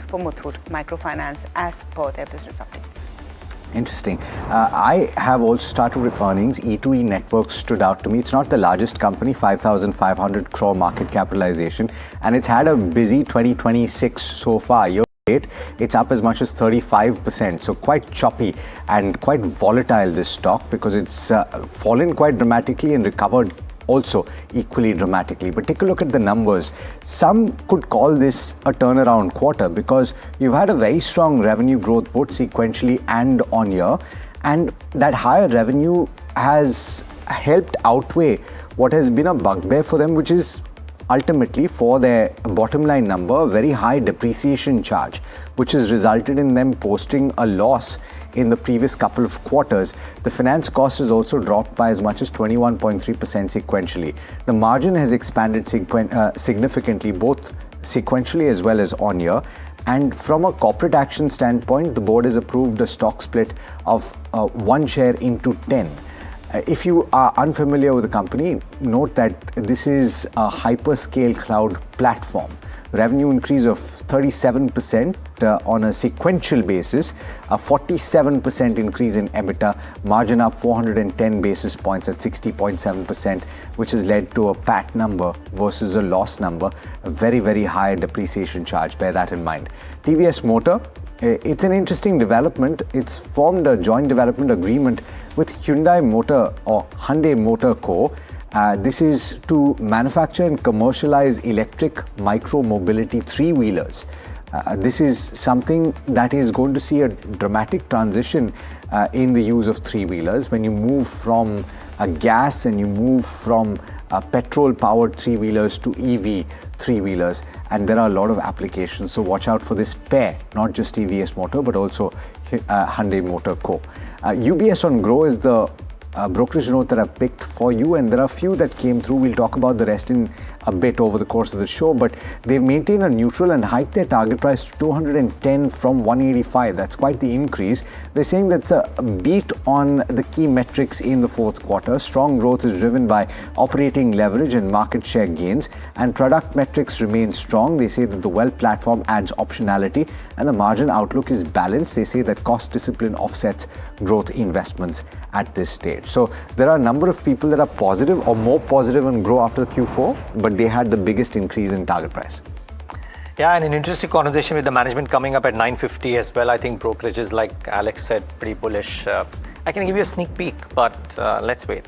for Muthoot Microfinance as per their business updates. Interesting. I have also started with earnings. E2E Networks stood out to me. It's not the largest company, 5,500 crore market capitalization, and it's had a busy 2026 so far. It's up as much as 35%, so quite choppy and quite volatile, this stock, because it's fallen quite dramatically and recovered also equally dramatically. But take a look at the numbers. Some could call this a turnaround quarter because you've had a very strong revenue growth both sequentially and on year, and that higher revenue has helped outweigh what has been a bugbear for them, which is ultimately for their bottom line number, a very high depreciation charge, which has resulted in them posting a loss in the previous couple of quarters. The finance cost has also dropped by as much as 21.3% sequentially. The margin has expanded significantly, both sequentially as well as on year. And from a corporate action standpoint, the board has approved a stock split of 1 share into 10. If you are unfamiliar with the company, note that this is a hyperscale cloud platform. Revenue increase of 37% on a sequential basis, a 47% increase in EBITDA, margin up 410 basis points at 60.7%, which has led to a PAT number versus a loss number, a very, very high depreciation charge. Bear that in mind. TVS Motor, it's an interesting development. It's formed a joint development agreement with Hyundai Motor or Hyundai Motor Co. This is to manufacture and commercialize electric micro-mobility three-wheelers. This is something that is going to see a dramatic transition in the use of three-wheelers. When you move from gas and you move from petrol-powered three-wheelers to EV three-wheelers, and there are a lot of applications. So watch out for this pair, not just TVS Motor, but also Hyundai Motor Co. UBS on Groww is the brokerage note that I've picked for you, and there are a few that came through. We'll talk about the rest in a bit over the course of the show, but they've maintained a neutral and hiked their target price to 210 from 185. That's quite the increase. They're saying that's a beat on the key metrics in the fourth quarter. Strong growth is driven by operating leverage and market share gains, and product metrics remain strong. They say that the wealth platform adds optionality and the margin outlook is balanced. They say that cost discipline offsets growth investments at this stage. So there are a number of people that are positive or more positive on Groww after Q4, but they had the biggest increase in target price. Yeah, and an interesting conversation with the management coming up at 9:50 as well. I think Brokerage is, like Alex said, pretty bullish. I can give you a sneak peek, but let's wait.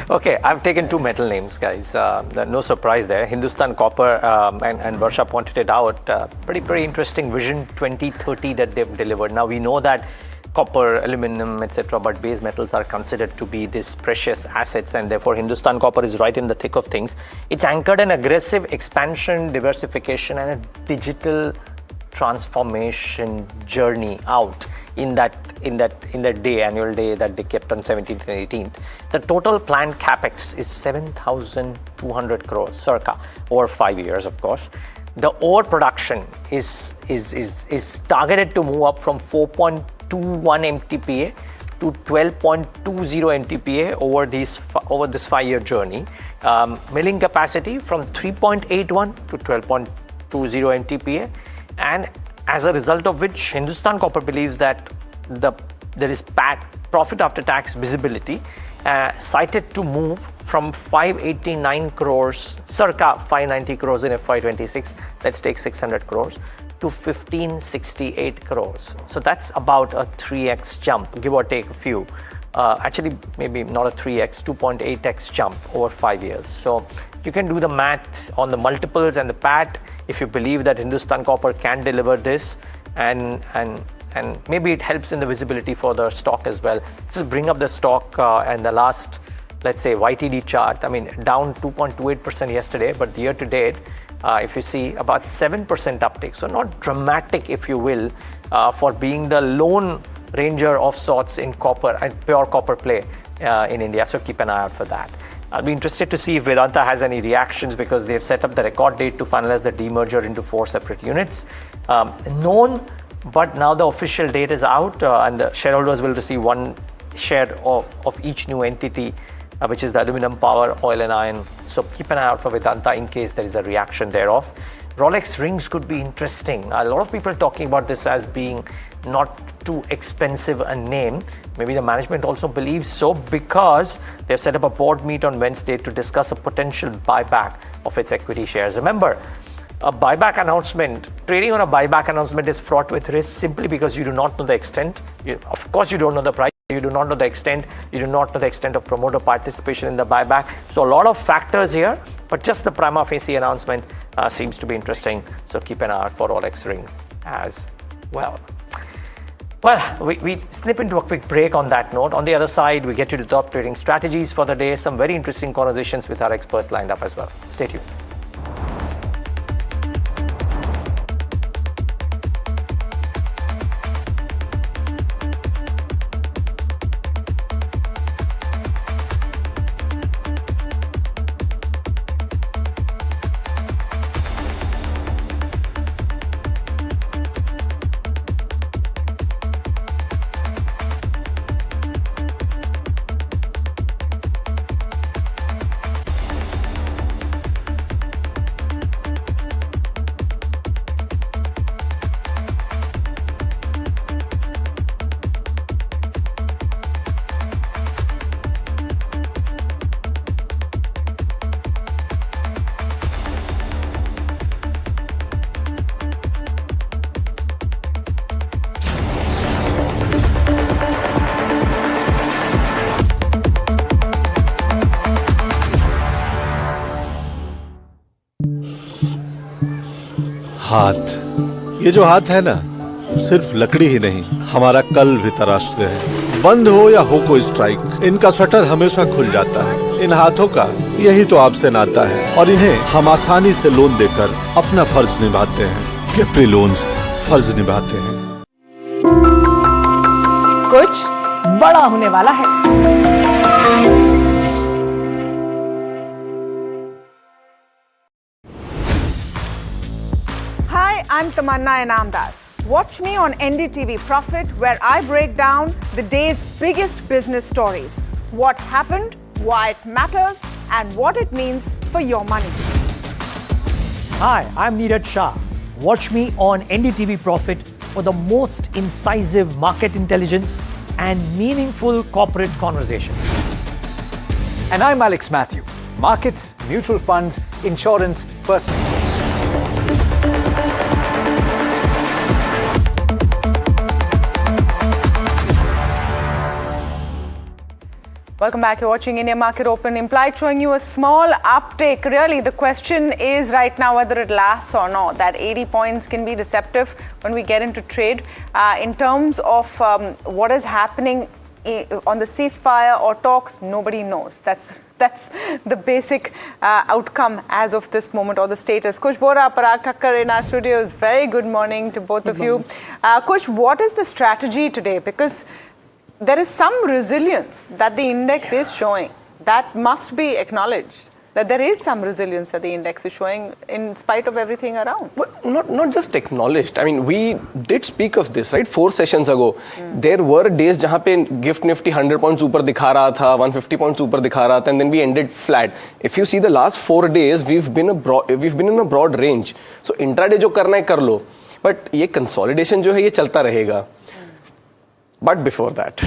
Okay, I've taken two metal names, guys. No surprise there. Hindustan Copper, and Varsha pointed it out. Pretty interesting vision 2030 that they've delivered. Now we know that copper, aluminum, etc., but base metals are considered to be these precious assets, and therefore Hindustan Copper is right in the thick of things. It's anchored an aggressive expansion, diversification, and a digital transformation journey out in that annual day that they kept on 17th and 18th. The total planned capex is 7,200 crores circa over 5 years, of course. The ore production is targeted to move up from 4.21 MTPA to 12.20 MTPA over this 5-year journey. Milling capacity from 3.81 to 12.20 MTPA, and as a result of which Hindustan Copper believes that there is profit after tax visibility cited to move from 589 crores, circa 590 crores in FY26, let's take 600 crores, to 1568 crores. So that's about a 3x jump, give or take a few. Actually, maybe not a 3x, 2.8x jump over 5 years. So you can do the math on the multiples and the PAT if you believe that Hindustan Copper can deliver this, and maybe it helps in the visibility for the stock as well. Just bring up the stock and the last, let's say, YTD chart. I mean, down 2.28% yesterday, but year to date, if you see, about 7% uptick. So not dramatic, if you will, for being the lone ranger of sorts in copper and pure copper play in India. So keep an eye out for that. I'll be interested to see if Vedanta has any reactions, because they've set up the record date to finalize the demerger into 4 separate units. Known, but now the official date is out, and the shareholders will receive 1 share of each new entity, which is the aluminum, power, oil and iron. So keep an eye out for Vedanta in case there is a reaction thereof. Rolex rings could be interesting. A lot of people talking about this as being not too expensive a name. Maybe the management also believes so because they've set up a board meet on Wednesday to discuss a potential buyback of its equity shares. Remember, a buyback announcement, trading on a buyback announcement is fraught with risk simply because you do not know the extent. Of course, you don't know the price. You do not know the extent. You do not know the extent of promoter participation in the buyback. So a lot of factors here, but just the prima facie announcement seems to be interesting. So keep an eye out for Rolex rings as well. Well, we snip into a quick break on that note. On the other side, we get to the top trading strategies for the day. Some very interesting conversations with our experts lined up as well. Stay tuned. हाथ, ये जो हाथ है ना, सिर्फ लकड़ी ही नहीं, हमारा कल भी तराशते हैं। बंद हो या हो कोई स्ट्राइक, इनका शटर हमेशा खुल जाता है। इन हाथों का यही तो आपसे नाता है और इन्हें हम आसानी से लोन देकर अपना फर्ज निभाते हैं। कैप्री लोन्स फर्ज निभाते हैं। कुछ बड़ा होने वाला है। Hi, I'm Tamanna Inamdar. Watch me on NDTV Profit, where I break down the day's biggest business stories. What happened, why it matters, and what it means for your money. Hi, I'm Neeraj Shah. Watch me on NDTV Profit for the most incisive market intelligence and meaningful corporate conversation. And I'm Alex Matthew. Markets, mutual funds, insurance, personal. Welcome back. You're watching India Market Open. Implied showing you a small uptick. Really, the question is right now whether it lasts or not. That 80 points can be deceptive when we get into trade. In terms of what is happening on the ceasefire or talks, nobody knows. That's the basic outcome as of this moment, or the status. Kush Bora, Parag Thakkar in our studios. Very good morning to both of you. Kush, what is the strategy today? Because there is some resilience that the index is showing. That must be acknowledged. That there is some resilience that the index is showing in spite of everything around. Well, not just acknowledged. I mean, we did speak of this, right? 4 sessions ago. There were days जहाँ पे Gift Nifty 100 points ऊपर दिखा रहा था, 150 points ऊपर दिखा रहा था, and then we ended flat. If you see the last 4 days, we've been in a broad range. So intraday जो करना है कर लो. But ये consolidation जो है ये चलता रहेगा. But before that,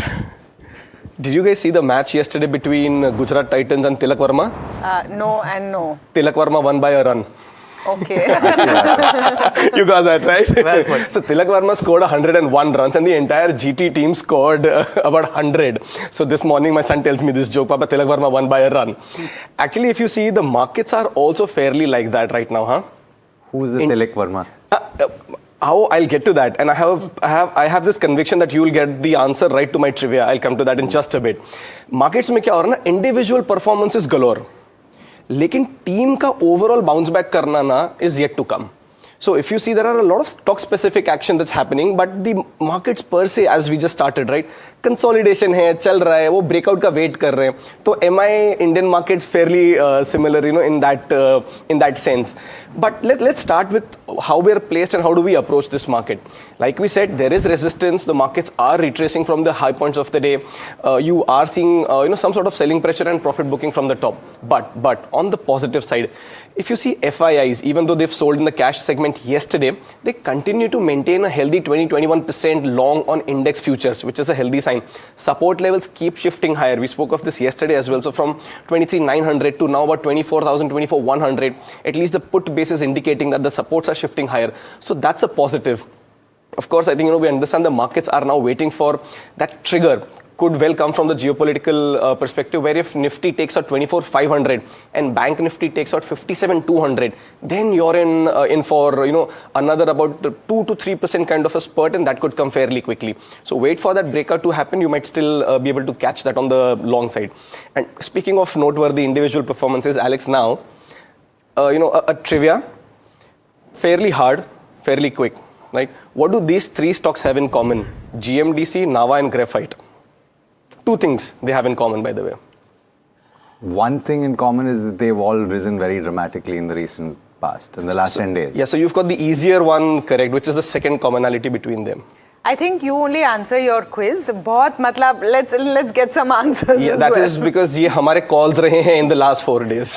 did you guys see the match yesterday between Gujarat Titans and Tilak Varma? No and no. Tilak Varma won by a run. Okay. You got that, right? Well, so Tilak Varma scored 101 runs and the entire GT team scored about 100. So this morning my son tells me this joke, Papa, Tilak Varma won by a run. Actually, if you see, the markets are also fairly like that right now, huh? Who's the Tilak Varma? How I'll get to that, and I have this conviction that you will get the answer right to my trivia. I'll come to that in just a bit. Markets में क्या हो रहा है ना, individual performances galore, लेकिन team का overall bounce back करना ना is yet to come. So if you see, there are a lot of stock specific action that's happening, but the markets per se, as we just started, right, consolidation है, चल रहा है, वो breakout का wait कर रहे हैं. तो MI Indian markets fairly similar, you know, in that sense. But let's start with how we are placed and how do we approach this market. Like we said, there is resistance. The markets are retracing from the high points of the day. You are seeing some sort of selling pressure and profit booking from the top. But on the positive side, If you see FIIs, even though they've sold in the cash segment yesterday, they continue to maintain a healthy 20-21% long on index futures, which is a healthy sign. Support levels keep shifting higher. We spoke of this yesterday as well. So from 23,900 to now about 24,000, 24,100, at least the put base is indicating that the supports are shifting higher. So that's a positive. Of course, I think, we understand the markets are now waiting for that trigger. Could well come from the geopolitical perspective, where if Nifty takes out 24,500 and Bank Nifty takes out 57,200, then you're in for another about 2 to 3% kind of a spurt, and that could come fairly quickly. So wait for that breakout to happen. You might still be able to catch that on the long side. And speaking of noteworthy individual performances, Alex, now a trivia, fairly hard, fairly quick, right? What do these three stocks have in common? GMDC, Nava, and Graphite. Two things they have in common, by the way. One thing in common is that they've all risen very dramatically in the recent past, in the last 10 days. Yeah, so you've got the easier one correct, which is the second commonality between them. I think you only answer your quiz. Let's get some answers. Yeah, that is because ये हमारे calls रहे हैं in the last 4 days.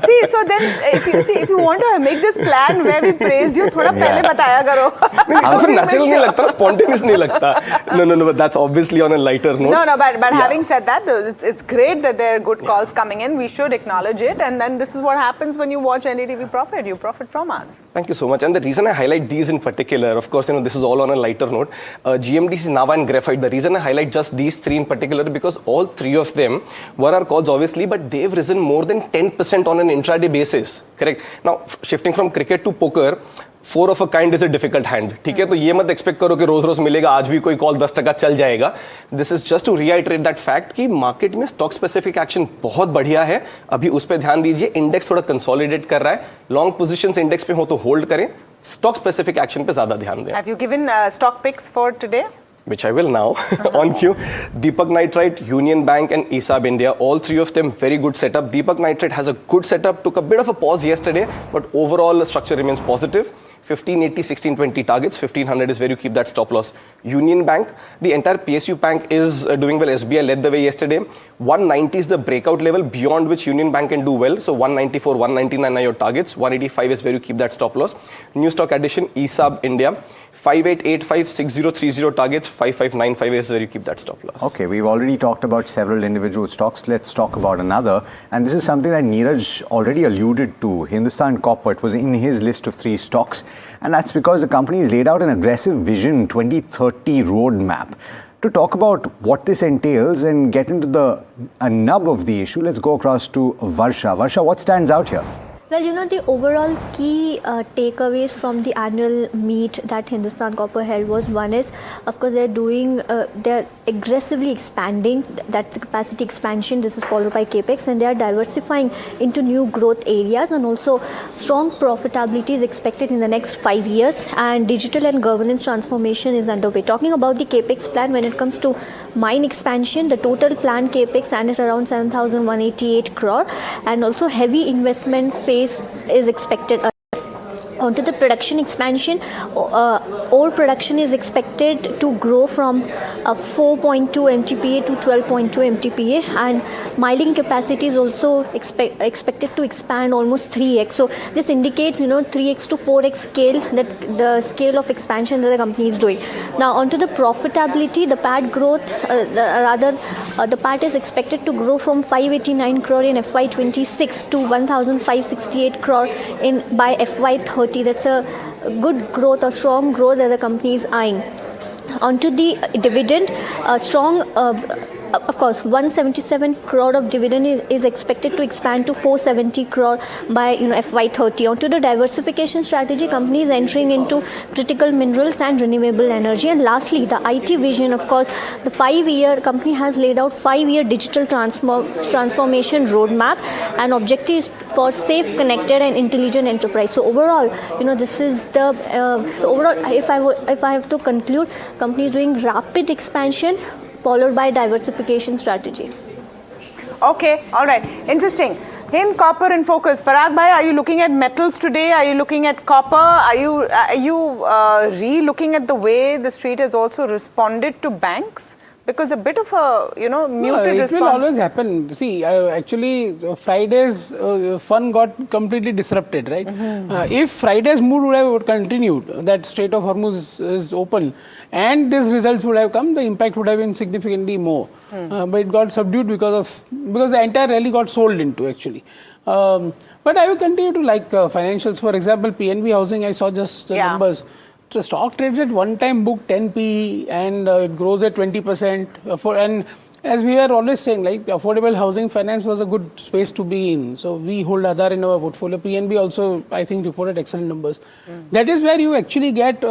See, so then if you want to make this plan where we praise you, थोड़ा पहले बताया करो. तो फिर natural नहीं लगता, spontaneous नहीं लगता. No, but that's obviously on a lighter note. No, but having said that, it's great that there are good calls coming in. We should acknowledge it, and then this is what happens when you watch NDTV Profit. You profit from us. Thank you so much. And the reason I highlight these in particular, of course, this is all on a lighter note. GMDC, Nava, and Graphite. The reason I highlight just these three in particular because all three of them were our calls, obviously, but they've risen more than 10% on an intraday basis. Correct. Now, shifting from cricket to poker, 4 of a kind is a difficult hand. ठीक है, तो ये मत expect करो कि रोज मिलेगा, आज भी कोई कॉल 10% चल जाएगा. This is just to reiterate that fact कि मार्केट में स्टॉक स्पेसिफिक एक्शन बहुत बढ़िया है. अभी उस पर ध्यान दीजिए. इंडेक्स थोड़ा कंसोलिडेट कर रहा है. लॉन्ग पोजीशंस इंडेक्स पे हो तो होल्ड करें. स्टॉक स्पेसिफिक एक्शन पे ज्यादा ध्यान दें. Have you given stock picks for today? Which I will now. On cue, Deepak Nitrite, Union Bank, and ESAB India, all three of them very good setup. Deepak Nitrite has a good setup, took a bit of a pause yesterday, but overall the structure remains positive. 1580, 1620 targets, 1500 is where you keep that stop loss. Union Bank, the entire PSU bank is doing well. SBI led the way yesterday. 190 is the breakout level beyond which Union Bank can do well. So 194, 199 are your targets. 185 is where you keep that stop loss. New stock addition, ESAB India. 5885, 6030 targets. 5595 is where you keep that stop loss. Okay, we've already talked about several individual stocks. Let's talk about another. And this is something that Neeraj already alluded to. Hindustan Copper, it was in his list of 3 stocks. And that's because the company has laid out an aggressive Vision 2030 roadmap. To talk about what this entails and get into the nub of the issue, let's go across to Varsha. Varsha, what stands out here? Well, the overall key takeaways from the annual meet that Hindustan Copper held was, one is, of course, they're aggressively expanding. That's the capacity expansion. This is followed by capex, and they are diversifying into new growth areas, and also strong profitability is expected in the next 5 years, and digital and governance transformation is underway. Talking about the capex plan, when it comes to mine expansion, the total planned capex stands at around 7,188 crore, and also heavy investment phase is expected. Onto the production expansion, ore production is expected to grow from 4.2 MTPA to 12.2 MTPA, and mining capacity is also expected to expand almost 3x. So this indicates 3x to 4x scale, that the scale of expansion that the company is doing. Now onto the profitability, the PAT growth, the PAT is expected to grow from 589 crore in FY26 to 1,568 crore by FY30. That's a good growth, a strong growth that the company is eyeing. Onto the dividend, of course, 177 crore of dividend is expected to expand to 470 crore by FY30. Onto the diversification strategy, company is entering into critical minerals and renewable energy. And lastly, the IT vision, of course, the 5-year company has laid out 5-year digital transformation roadmap, and objective is for safe, connected, and intelligent enterprise. So overall, this is the overall. If I have to conclude, company is doing rapid expansion, followed by diversification strategy. Okay, all right, interesting. Hind Copper in focus. Parag bhai, are you looking at metals today? Are you looking at copper? Are you re-looking at the way the street has also responded to banks? Because a bit of a, muted it response. will always happen. See, actually, Friday's fun got completely disrupted, right? If Friday's mood would have continued, that Strait of Hormuz is open, and these results would have come, the impact would have been significantly more. But it got subdued because the entire rally got sold into, actually. But I will continue to like financials. For example, PNB Housing, I saw just the numbers. The stock trades at one time book 10p and it grows at 20%. And as we are always saying, like affordable housing finance was a good space to be in. So we hold Aadhar in our portfolio. PNB also, I think, reported excellent numbers. That is where you actually get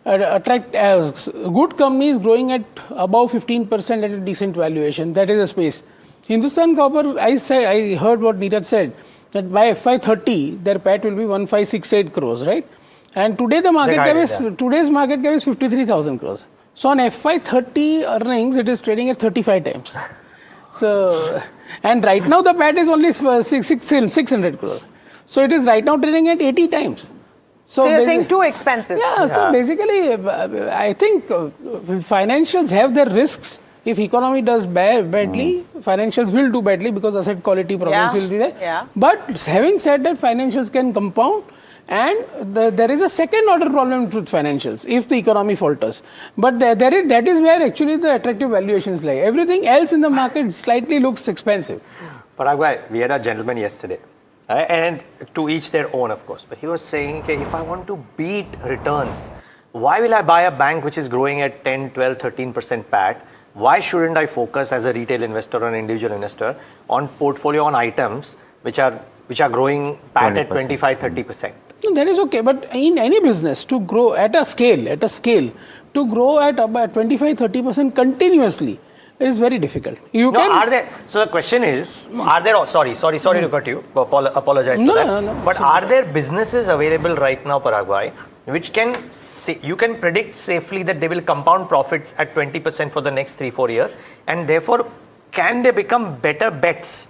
attract good companies growing at above 15% at a decent valuation. That is a space. Hindustan Copper, I heard what Neeraj said, that by FY30, their PAT will be 1568 crores, right? And today the market cap is today's market cap is 53,000 crores. So on FY30 earnings, it is trading at 35 times. So, and right now the PAT is only 600 crores. So it is right now trading at 80 times. So you're saying too expensive. Yeah. So basically, I think financials have their risks. If economy does badly, financials will do badly because asset quality problems will be there. But having said that, financials can compound. And there is a second order problem with financials if the economy falters. But that is where actually the attractive valuations lie. Everything else in the market slightly looks expensive. Paragwai, we had a gentleman yesterday, and to each their own, of course. But he was saying, okay, if I want to beat returns, why will I buy a bank which is growing at 10, 12, 13% PAT? Why shouldn't I focus as a retail investor or an individual investor on portfolio on items which are growing PAT at 25, 30%? No, that is okay, but in any business, to grow at a scale, to grow at about 25-30% continuously is very difficult. So the question is, are there, sorry to cut you, apologize for that. No. But are there businesses available right now, Paragwai, which you can predict safely that they will compound profits at 20% for the next 3-4 years, and therefore can they become better bets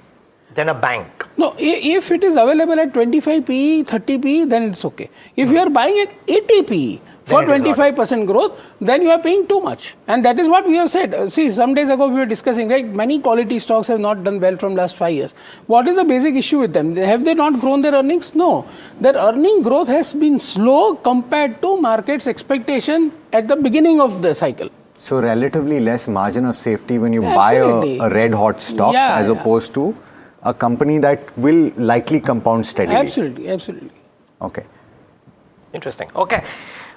than a bank? No, if it is available at 25p, 30p, then it's okay. If you are buying at 80p for 25% growth, then you are paying too much. And that is what we have said. See, some days ago we were discussing, right? Many quality stocks have not done well from last 5 years. What is the basic issue with them? Have they not grown their earnings? No. Their earning growth has been slow compared to market's expectation at the beginning of the cycle. So relatively less margin of safety when you buy a red hot stock as opposed to a company that will likely compound steadily. Absolutely. Okay. Interesting. Okay.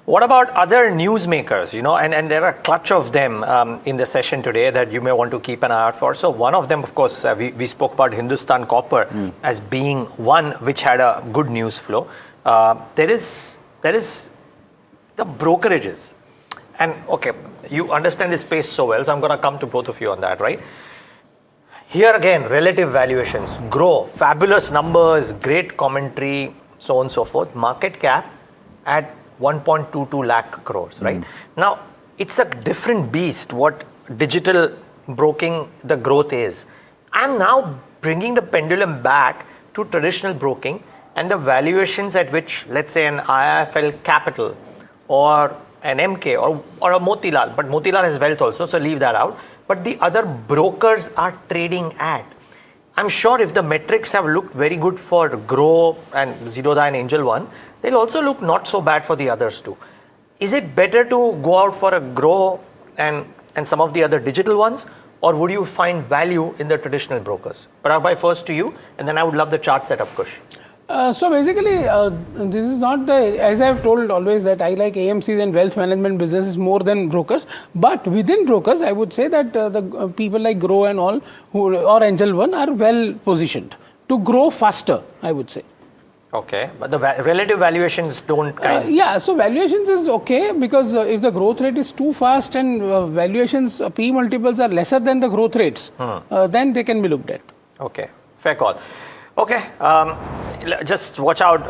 What about other newsmakers, and there are a clutch of them in the session today that you may want to keep an eye out for. So one of them, of course, we spoke about Hindustan Copper as being one which had a good news flow. There is the brokerages. And okay, you understand this space so well, so I'm going to come to both of you on that, right? Here again, relative valuations, Groww, fabulous numbers, great commentary, so on and so forth. Market cap at 1.22 lakh crores, right? Now, it's a different beast what digital broking the growth is. I'm now bringing the pendulum back to traditional broking and the valuations at which, let's say, an IIFL Capital or an MK or a Motilal, but Motilal has wealth also, so leave that out. But the other brokers are trading at. I'm sure if the metrics have looked very good for Groww and Zerodha and Angel One, they'll also look not so bad for the others too. Is it better to go out for a Groww and some of the other digital ones, or would you find value in the traditional brokers? Paragbai, first to you, and then I would love the chart setup, Kush. So basically, this is not as I have told always that I like AMCs and wealth management businesses more than brokers. But within brokers, I would say that the people like Groww and all, or Angel One, are well positioned to grow faster, I would say. Okay, but the relative valuations don't so valuations is okay because if the growth rate is too fast and valuations, P multiples are lesser than the growth rates, then they can be looked at. Okay, fair call. Okay, just watch out.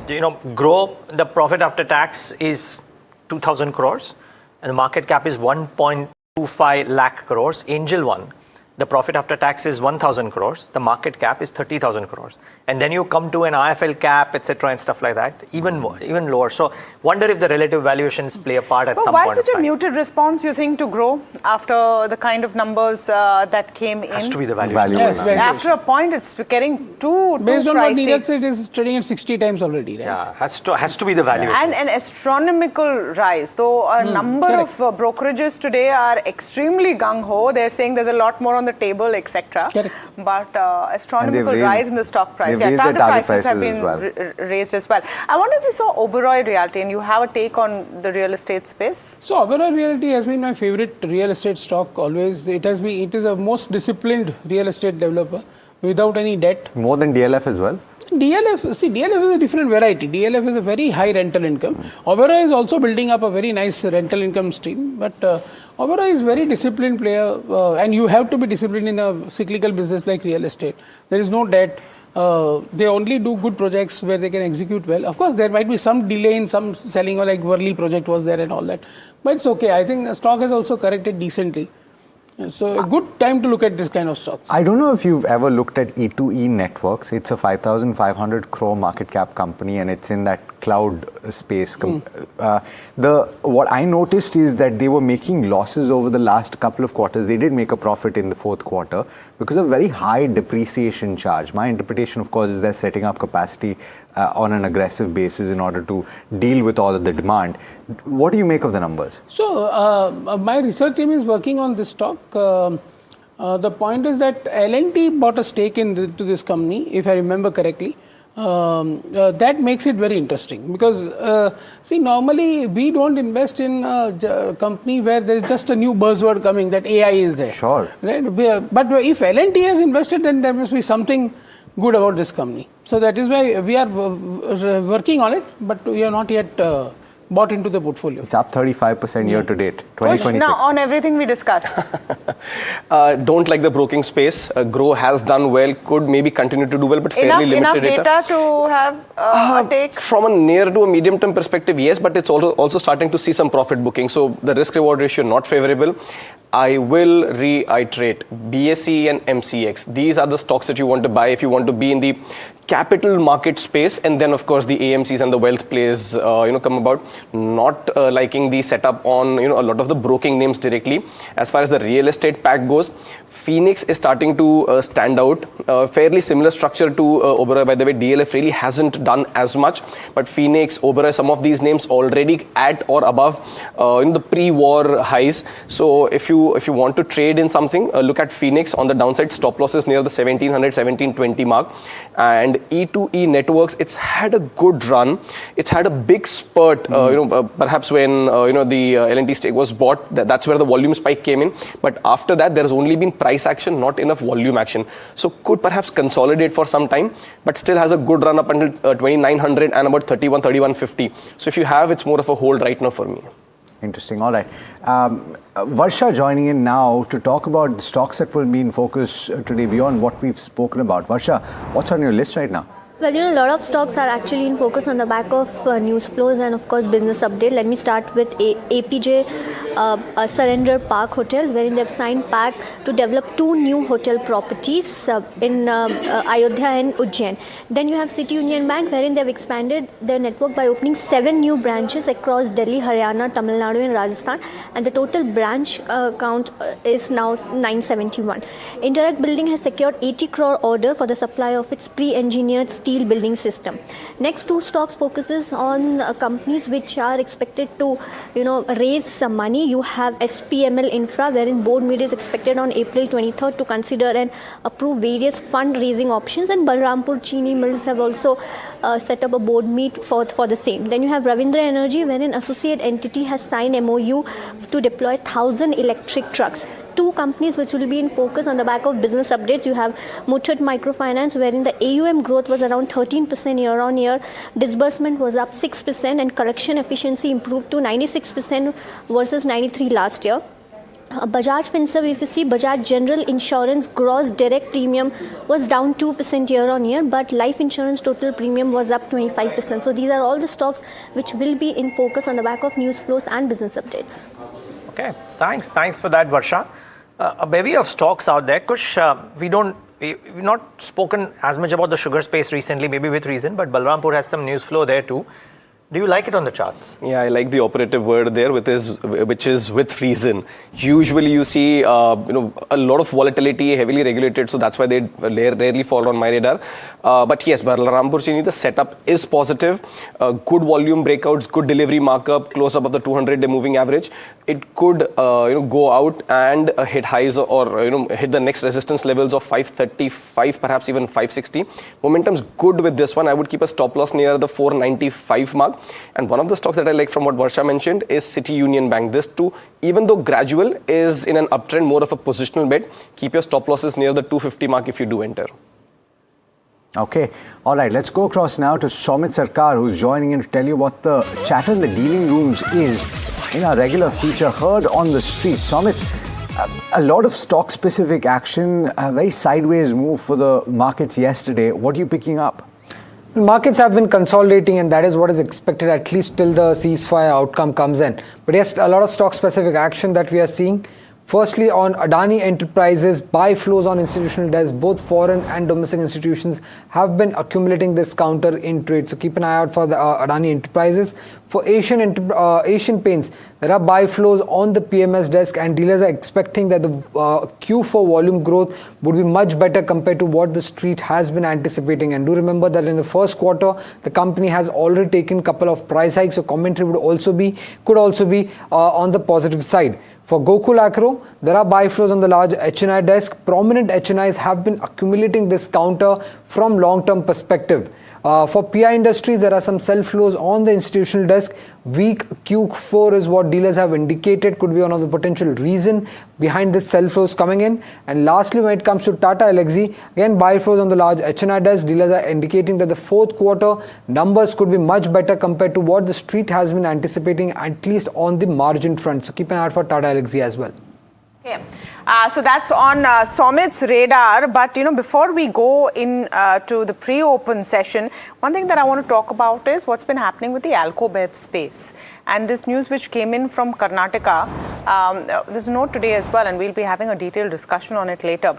Groww, the profit after tax is 2,000 crores and the market cap is 1.25 lakh crores. Angel One, the profit after tax is 1,000 crores, the market cap is 30,000 crores. And then you come to an IFL cap, etc. and stuff like that, even lower. So wonder if the relative valuations play a part at some point. Why such a muted response, you think, to Groww after the kind of numbers that came in? Has to be the valuation. Yes, After a point, it's getting too Based on pricey. what Neeraj said, it is trading at 60 times already, right? Yeah, has to be the valuation. And an astronomical rise, though a number correct. of brokerages today are extremely gung-ho. They're saying there's a lot more on the table, etc. Correct. But astronomical raised- rise in the stock price. they've raised Tata their target prices have prices been as well. raised as well. I wonder if you saw Oberoi Realty and you have a take on the real estate space? So Oberoi Realty has been my favorite real estate stock always. It is a most disciplined real estate developer without any debt. More than DLF as well? DLF is a different variety. DLF is a very high rental income. Oberoi is also building up a very nice rental income stream. But Oberoi is very disciplined player, and you have to be disciplined in a cyclical business like real estate. There is no debt. They only do good projects where they can execute well. Of course, there might be some delay in some selling, or like Worli project was there and all that. But it's okay. I think the stock has also corrected decently. So a good time to look at this kind of stocks. I don't know if you've ever looked at E2E Networks. It's a 5,500 crore market cap company, and it's in that cloud space. What I noticed is that they were making losses over the last couple of quarters. They did make a profit in the fourth quarter because of very high depreciation charge. My interpretation, of course, is they're setting up capacity on an aggressive basis in order to deal with all of the demand. What do you make of the numbers? So my research team is working on this stock. The point is that L&T bought a stake to this company, if I remember correctly. That makes it very interesting because see, normally we don't invest in a company where there is just a new buzzword coming that AI is there. Sure. Right? But if L&T has invested, then there must be something good about this company. So that is why we are working on it, but we are not yet bought into the portfolio. It's up 35% year to date, 2026. Now, on everything we discussed. Don't like the broking space. Groww has done well, could maybe continue to do well, but fairly limited Enough data to have a take? From a near to a medium term perspective, yes, but it's also starting to see some profit booking. So the risk reward ratio not favorable. I will reiterate, BSE and MCX, these are the stocks that you want to buy if you want to be in the capital market space, and then of course the AMCs and the wealth plays come about. Not liking the setup on a lot of the broking names directly. As far as the real estate pack goes, Phoenix is starting to stand out. Fairly similar structure to Oberoi, by the way. DLF really hasn't done as much, but Phoenix, Oberoi, some of these names already at or above the pre-war highs. So if you want to trade in something, look at Phoenix. On the downside, stop losses near the 1700, 1720 mark. And E2E Networks, it's had a good run. It's had a big spurt, perhaps when the L&T stake was bought. That's where the volume spike came in. But after that, there has only been price action, not enough volume action. So could perhaps consolidate for some time, but still has a good run up until 2900 and about 31, 3150. So if you have, it's more of a hold right now for me. Interesting. All right. Varsha joining in now to talk about the stocks that will be in focus today beyond what we've spoken about. Varsha, what's on your list right now? Well, a lot of stocks are actually in focus on the back of news flows and, of course, business update. Let me start with APJ Surrender Park Hotels, wherein they've signed pact to develop 2 new hotel properties in Ayodhya and Ujjain. Then you have City Union Bank, wherein they've expanded their network by opening 7 new branches across Delhi, Haryana, Tamil Nadu and Rajasthan, and the total branch count is now 971. Interarch Building has secured 80 crore order for the supply of its pre-engineered steel building system. Next 2 stocks focuses on companies which are expected to raise some money. You have SPML Infra, wherein board meet is expected on April 23rd to consider and approve various fundraising options, and Balrampur Chini Mills have also set up a board meet for the same. Then you have Ravindra Energy, wherein associate entity has signed MOU to deploy 1,000 electric trucks. 2 companies which will be in focus on the back of business updates. You have Muthoot Microfinance, wherein the AUM growth was around 13% year on year, disbursement was up 6%, and collection efficiency improved to 96% versus 93% last year. Bajaj Finserv, if you see, Bajaj General Insurance gross direct premium was down 2% year on year, but life insurance total premium was up 25%. So these are all the stocks which will be in focus on the back of news flows and business updates. Okay, thanks for that, Varsha. A bevy of stocks out there. Kush, we've not spoken as much about the sugar space recently, maybe with reason, but Balrampur has some news flow there too. Do you like it on the charts? Yeah, I like the operative word there, which is with reason. Usually you see a lot of volatility, heavily regulated, so that's why they rarely fall on my radar. But yes, Balrampur Chini, the setup is positive. Good volume breakouts, good delivery markup, close above the 200-day moving average. It could go out and hit highs or hit the next resistance levels of 535, perhaps even 560. Momentum's good with this one. I would keep a stop loss near the 495 mark. And one of the stocks that I like from what Varsha mentioned is City Union Bank. This too, even though gradual, is in an uptrend, more of a positional bet. Keep your stop losses near the 250 mark if you do enter. Okay, all right, let's go across now to Soumit Sarkar, who's joining in to tell you what the chatter in the dealing rooms is in our regular feature Heard on the Street. Soumit, a lot of stock-specific action, a very sideways move for the markets yesterday. What are you picking up? Markets have been consolidating, and that is what is expected at least till the ceasefire outcome comes in. But yes, a lot of stock-specific action that we are seeing. Firstly, on Adani Enterprises, buy flows on institutional desks, both foreign and domestic institutions have been accumulating this counter in trade. So keep an eye out for the Adani Enterprises. For Asian Paints, there are buy flows on the PMS desk, and dealers are expecting that the Q4 volume growth would be much better compared to what the street has been anticipating. And do remember that in the first quarter, the company has already taken a couple of price hikes, so commentary could also be on the positive side. For Gokul Agro, there are buy flows on the large HNI desk. Prominent HNIs have been accumulating this counter from long-term perspective. For PI Industries, there are some sell flows on the institutional desk. Weak Q4 is what dealers have indicated could be one of the potential reason behind this sell flows coming in. And lastly, when it comes to Tata Elxsi, again buy flows on the large HNI desk. Dealers are indicating that the fourth quarter numbers could be much better compared to what the street has been anticipating, at least on the margin front. So keep an eye out for Tata Elxsi as well. Okay. So that's on Soumit's radar. But before we go in to the pre-open session, one thing that I want to talk about is what's been happening with the Alco-Bev space. And this news which came in from Karnataka, there's a note today as well, and we'll be having a detailed discussion on it later.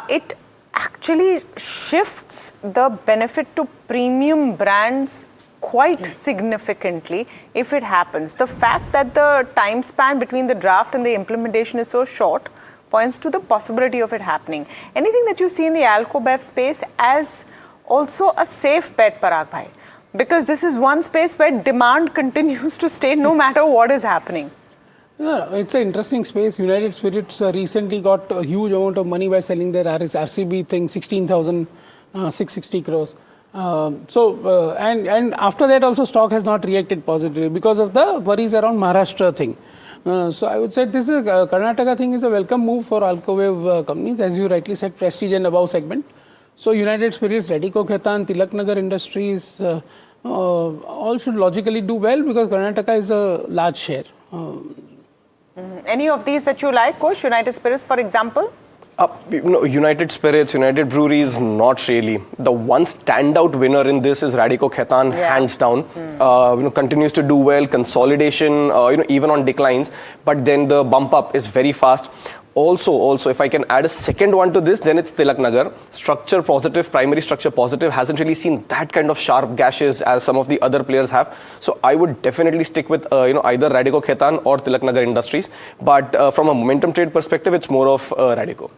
It actually shifts the benefit to premium brands quite significantly if it happens. The fact that the time span between the draft and the implementation is so short points to the possibility of it happening. Anything that you see in the Alco-Bev space as also a safe bet, Parag Bhai? Because this is one space where demand continues to stay no matter what is happening. No, it's an interesting space. United Spirits recently got a huge amount of money by selling their RCB thing, 16,660 crores. And after that also stock has not reacted positively because of the worries around Maharashtra thing. So I would say this is Karnataka thing is a welcome move for Alco-Bev companies, as you rightly said, prestige and above segment. So United Spirits, Radico Khaitan, Tilak Nagar Industries, all should logically do well because Karnataka is a large share. Any of these that you like, Kush? United Spirits, for example? United Spirits, United Breweries, not really. The one standout winner in this is Radico Khaitan, hands down. Continues to do well, consolidation, even on declines. But then the bump up is very fast. Also, if I can add a second one to this, then it's Tilak Nagar. Structure positive, primary structure positive, hasn't really seen that kind of sharp gashes as some of the other players have. So I would definitely stick with either Radico Khaitan or Tilak Nagar Industries. But from a momentum trade perspective, it's more of Radico.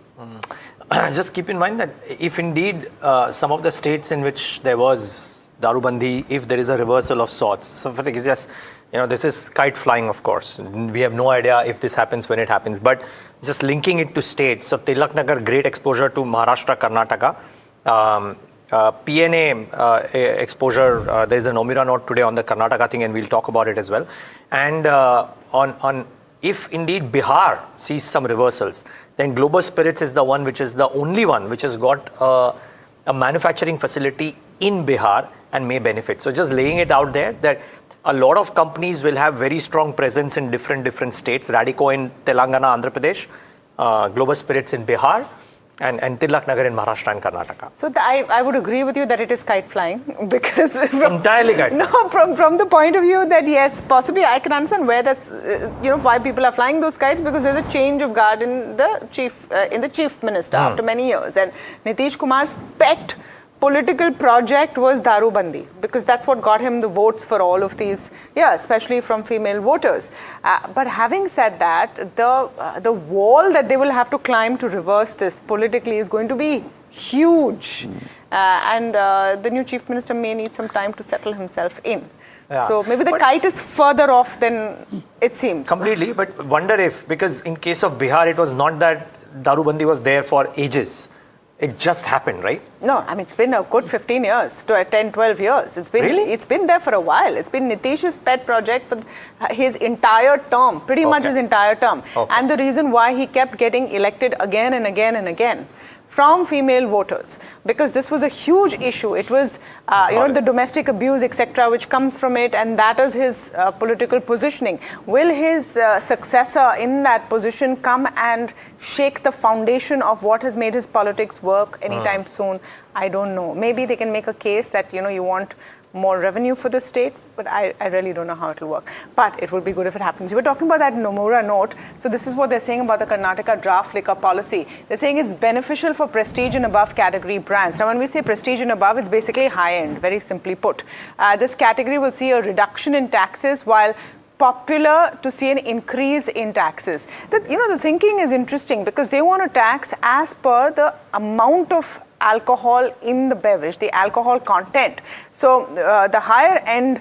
Just keep in mind that if indeed some of the states in which there was Darubandi, if there is a reversal of sorts, so for this is kite flying, of course. We have no idea if this happens, when it happens, but just linking it to states. So Tilak Nagar, great exposure to Maharashtra, Karnataka. PNA exposure, there's an Omira note today on the Karnataka thing, and we'll talk about it as well. And on if indeed Bihar sees some reversals, then Global Spirits is the one which is the only one which has got a manufacturing facility in Bihar and may benefit. So just laying it out there that a lot of companies will have very strong presence in different states. Radico in Telangana, Andhra Pradesh, Global Spirits in Bihar, And Tilak Nagar in Maharashtra and Karnataka. So I would agree with you that it is kite flying because Entirely kite flying. No, from the point of view that yes, possibly I can understand where that's why people are flying those kites, because there's a change of guard in the chief minister after many years, and Nitish Kumar's pet political project was Daru Bandi, because that's what got him the votes for all of these, especially from female voters. But having said that, the wall that they will have to climb to reverse this politically is going to be huge. And the new chief minister may need some time to settle himself in. Yeah. So maybe the kite is further off than it seems. Completely, but wonder if, because in case of Bihar, it was not that Daru Bandi was there for ages. It just happened, right? No, I mean, it's been a good 15 years, 10, 12 years. It's been there for a while. It's been Nitish's pet project for his entire term, pretty much his entire term. Okay. And the reason why he kept getting elected again and again and again from female voters, because this was a huge issue. It was, the domestic abuse, etc., which comes from it, and that is his political positioning. Will his successor in that position come and shake the foundation of what has made his politics work anytime soon? I don't know. Maybe they can make a case that, you want more revenue for the state, but I really don't know how it will work. But it would be good if it happens. You were talking about that Nomura note. So this is what they're saying about the Karnataka draft liquor policy. They're saying it's beneficial for prestige and above category brands. Now, when we say prestige and above, it's basically high-end, very simply put. This category will see a reduction in taxes, while popular to see an increase in taxes. The thinking is interesting, because they want to tax as per the amount of alcohol in the beverage, the alcohol content. So the higher end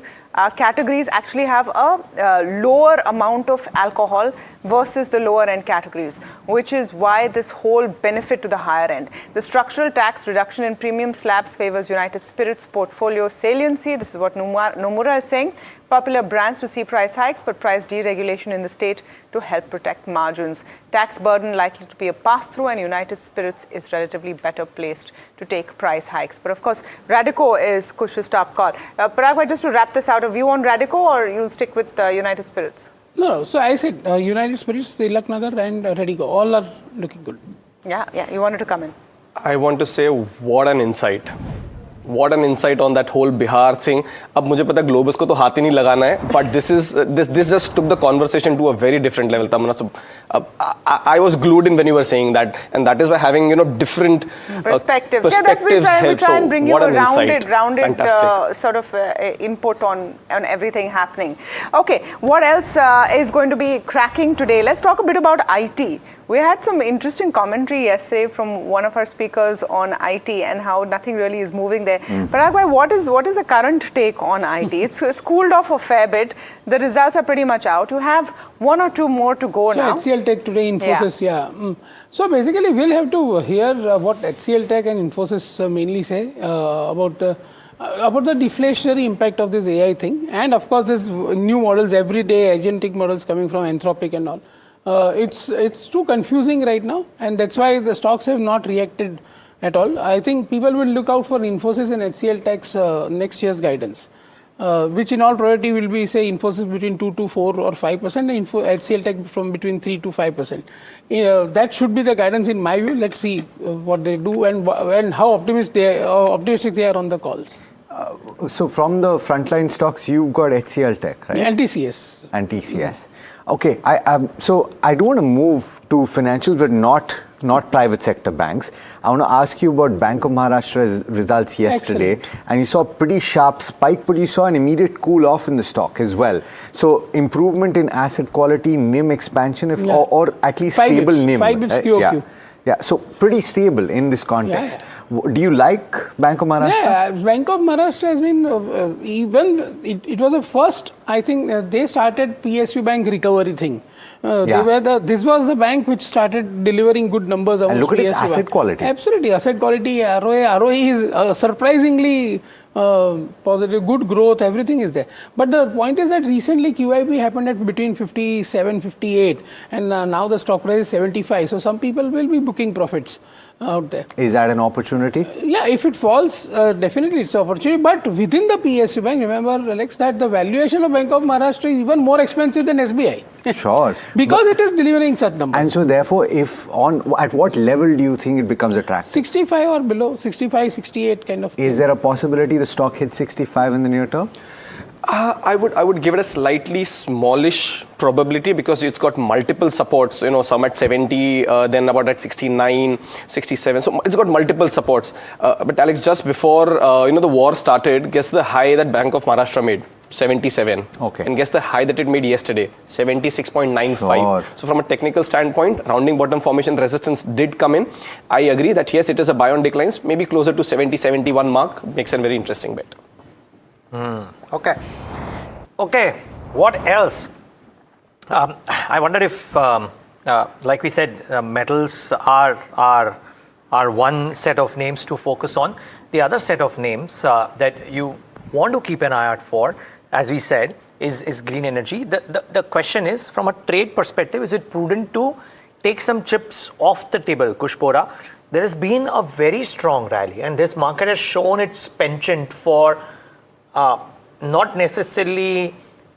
categories actually have a lower amount of alcohol versus the lower end categories, which is why this whole benefit to the higher end. The structural tax reduction in premium slabs favors United Spirits portfolio saliency. This is what Nomura is saying. Popular brands to see price hikes, but price deregulation in the state to help protect margins. Tax burden likely to be a pass-through, and United Spirits is relatively better placed to take price hikes. But of course, Radico is Kush's top call. Parag, just to wrap this out, a view on Radico, or you'll stick with United Spirits? No. So I said United Spirits, Tilak Nagar and Radico, all are looking good. Yeah, you wanted to come in. I want to say, what an insight. What an insight on that whole Bihar thing. अब मुझे पता है Globus को तो हाथ ही नहीं लगाना है, but this just took the conversation to a very different level. Tamna, so I was glued in when you were saying that, and that is why having different perspectives. That's we try and bring you a rounded sort of input on everything happening. Okay, what else is going to be cracking today? Let's talk a bit about IT. We had some interesting commentary yesterday from one of our speakers on IT and how nothing really is moving there. Parag, what is the current take on IT? It's cooled off a fair bit. The results are pretty much out. You have one or two more to go now. So HCLTech today, Infosys, So basically, we'll have to hear what HCLTech and Infosys mainly say about the deflationary impact of this AI thing. And of course, there's new models every day, agentic models coming from Anthropic and all. It's too confusing right now, and that's why the stocks have not reacted at all. I think people will look out for Infosys and HCLTech's next year's guidance, which in all probability will be, say, Infosys between 2 to 4 or 5%, and HCLTech from between 3 to 5%. That should be the guidance in my view. Let's see what they do and how optimistic they are on the calls. So from the frontline stocks, you've got HCLTech, right? And TCS. And TCS. Okay, so I don't want to move to financials, but not private sector banks. I want to ask you about Bank of Maharashtra's results yesterday. Excellent. And you saw a pretty sharp spike, but you saw an immediate cool off in the stock as well. So improvement in asset quality, NIM expansion, or at least stable NIM. 5 bits QOQ. Yeah, so pretty stable in this context. Do you like Bank of Maharashtra? Yeah, Bank of Maharashtra has been, it was a first, I think they started PSU Bank recovery thing. This was the bank which started delivering good numbers. And look at its asset quality. Absolutely, asset quality, ROE is surprisingly positive, good growth, everything is there. But the point is that recently QIP happened at between 57, 58, and now the stock price is 75. So some people will be booking profits. out there. Is that an opportunity? Yeah, if it falls, definitely it's an opportunity. But within the PSU bank, remember, Alex, that the valuation of Bank of Maharashtra is even more expensive than SBI. Sure. Because it is delivering such numbers. And so therefore, at what level do you think it becomes attractive? 65 or below, 65, 68 kind of thing. Is there a possibility the stock hits 65 in the near term? I would give it a slightly smallish probability because it's got multiple supports, some at 70, then about at 69, 67. So it's got multiple supports. But Alex, just before, the war started, guess the high that Bank of Maharashtra made? 77. Okay. And guess the high that it made yesterday? 76.95. Sure. So from a technical standpoint, rounding bottom formation resistance did come in. I agree that yes, it is a buy on declines, maybe closer to 70, 71 mark. Makes a very interesting bet. Okay. What else? I wonder if, like we said, metals are one set of names to focus on. The other set of names that you want to keep an eye out for, as we said, is green energy. The question is, from a trade perspective, is it prudent to take some chips off the table, Kushbora? There has been a very strong rally, and this market has shown its penchant for not necessarily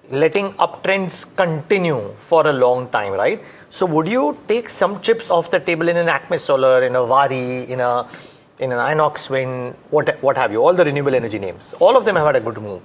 letting uptrends continue for a long time, right? So would you take some chips off the table in an Acme Solar, in a Vari, in an Inox Wind, what have you, all the renewable energy names? All of them have had a good move.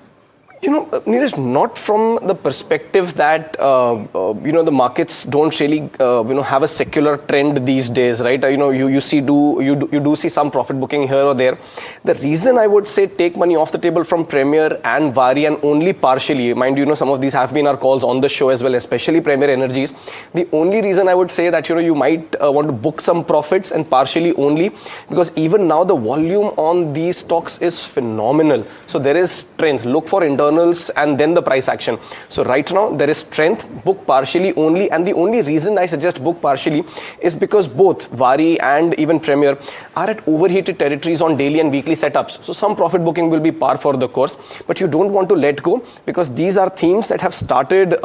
Neeraj, not from the perspective that, the markets don't really, have a secular trend these days, right? You do see some profit booking here or there. The reason I would say take money off the table from Premier and Vari, and only partially, mind you, some of these have been our calls on the show as well, especially Premier Energies. The only reason I would say that, you might want to book some profits and partially only, because even now the volume on these stocks is phenomenal. So there is strength. Look for internals and then the price action. So right now there is strength, book partially only, and the only reason I suggest book partially is because both Vari and even Premier are at overheated territories on daily and weekly setups. So some profit booking will be par for the course, but you don't want to let go because these are themes that have started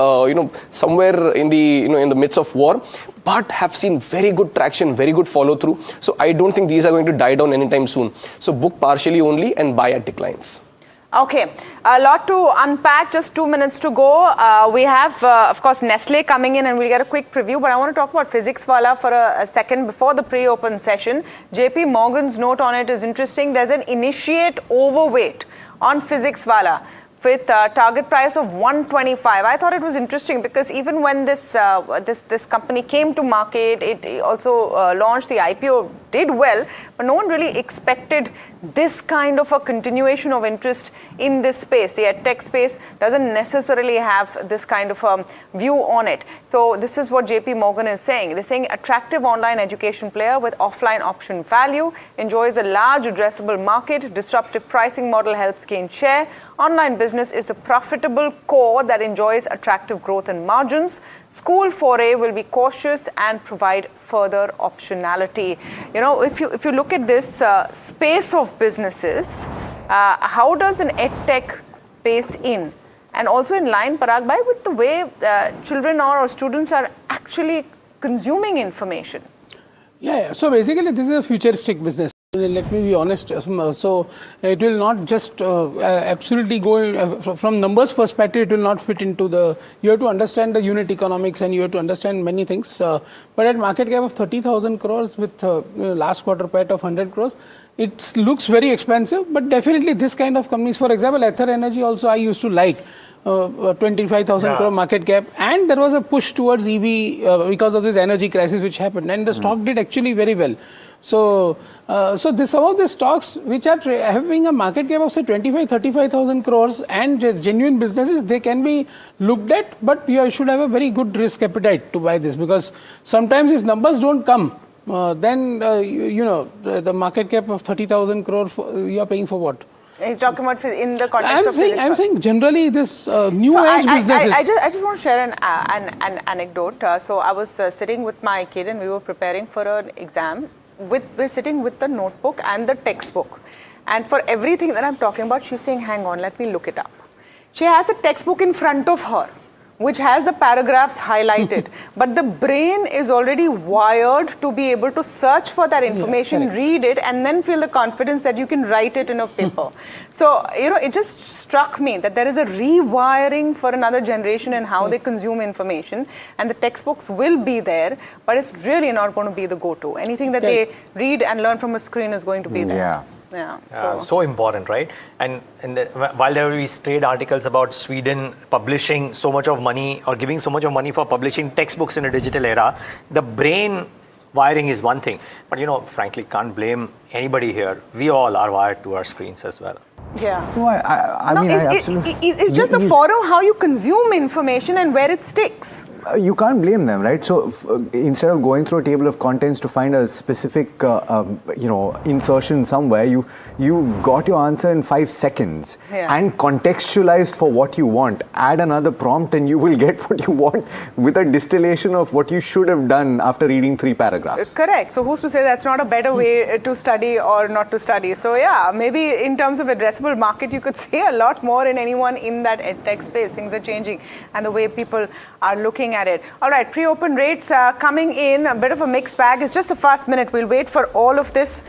somewhere in the midst of war, but have seen very good traction, very good follow through. So I don't think these are going to die down anytime soon. So book partially only and buy at declines. Okay, a lot to unpack, just 2 minutes to go. We have, of course, Nestle coming in and we'll get a quick preview, but I want to talk about Physics Wala for a second before the pre-open session. JP Morgan's note on it is interesting. There's an initiate overweight on Physics Wala with a target price of 125. I thought it was interesting because even when this company came to market, it also launched the IPO, did well, but no one really expected this kind of a continuation of interest in this space. The EdTech space doesn't necessarily have this kind of a view on it. So this is what JP Morgan is saying. They're saying attractive online education player with offline option value, enjoys a large addressable market, disruptive pricing model helps gain share. Online business is a profitable core that enjoys attractive growth and margins. School foray will be cautious and provide further optionality. If you look at this space of businesses, how does an EdTech base in? And also in line, Parag Bhai, with the way children or students are actually consuming information. Yeah. So basically, this is a futuristic business. Let me be honest. So it will not just absolutely go from numbers perspective. It will not fit into the. You have to understand the unit economics and you have to understand many things. But at market cap of 30,000 crores with last quarter PAT of 100 crores, it looks very expensive. But definitely this kind of companies, for example, Ether Energy also I used to like. 25,000 crore market cap, and there was a push towards EV because of this energy crisis which happened, and the stock did actually very well. So, some of the stocks which are having a market cap of say 35,000 crores and genuine businesses, they can be looked at, but you should have a very good risk appetite to buy this, because sometimes if numbers don't come, then the market cap of 30,000 crore you are paying for what? Are you talking about in the context of physics? I'm saying generally this new age businesses. I just want to share an anecdote. So I was sitting with my kid and we were preparing for an exam. We're sitting with the notebook and the textbook. And for everything that I'm talking about, she's saying, hang on, let me look it up. She has the textbook in front of her which has the paragraphs highlighted. But the brain is already wired to be able to search for that information, read it, and then feel the confidence that you can write it in a paper. So, it just struck me that there is a rewiring for another generation in how they consume information, and the textbooks will be there, but it's really not going to be the go-to. Anything that they read and learn from a screen is going to be there. So important, right? And while there will be straight articles about Sweden publishing so much of money or giving so much of money for publishing textbooks in a digital era, the brain wiring is one thing. But frankly, can't blame anybody here. We all are wired to our screens as well. Yeah. No, I mean, absolutely. It's just the forum how you consume information and where it sticks. You can't blame them, right? So instead of going through a table of contents to find a specific, insertion somewhere, you've got your answer in 5 seconds and contextualized for what you want. Add another prompt and you will get what you want with a distillation of what you should have done after reading 3 paragraphs. Correct. So who's to say that's not a better way to study or not to study? So maybe in terms of addressable market, you could see a lot more in anyone in that edtech space. Things are changing and the way people are looking at it. All right, pre-open rates coming in, a bit of a mixed bag. It's just the first minute. We'll wait for all of this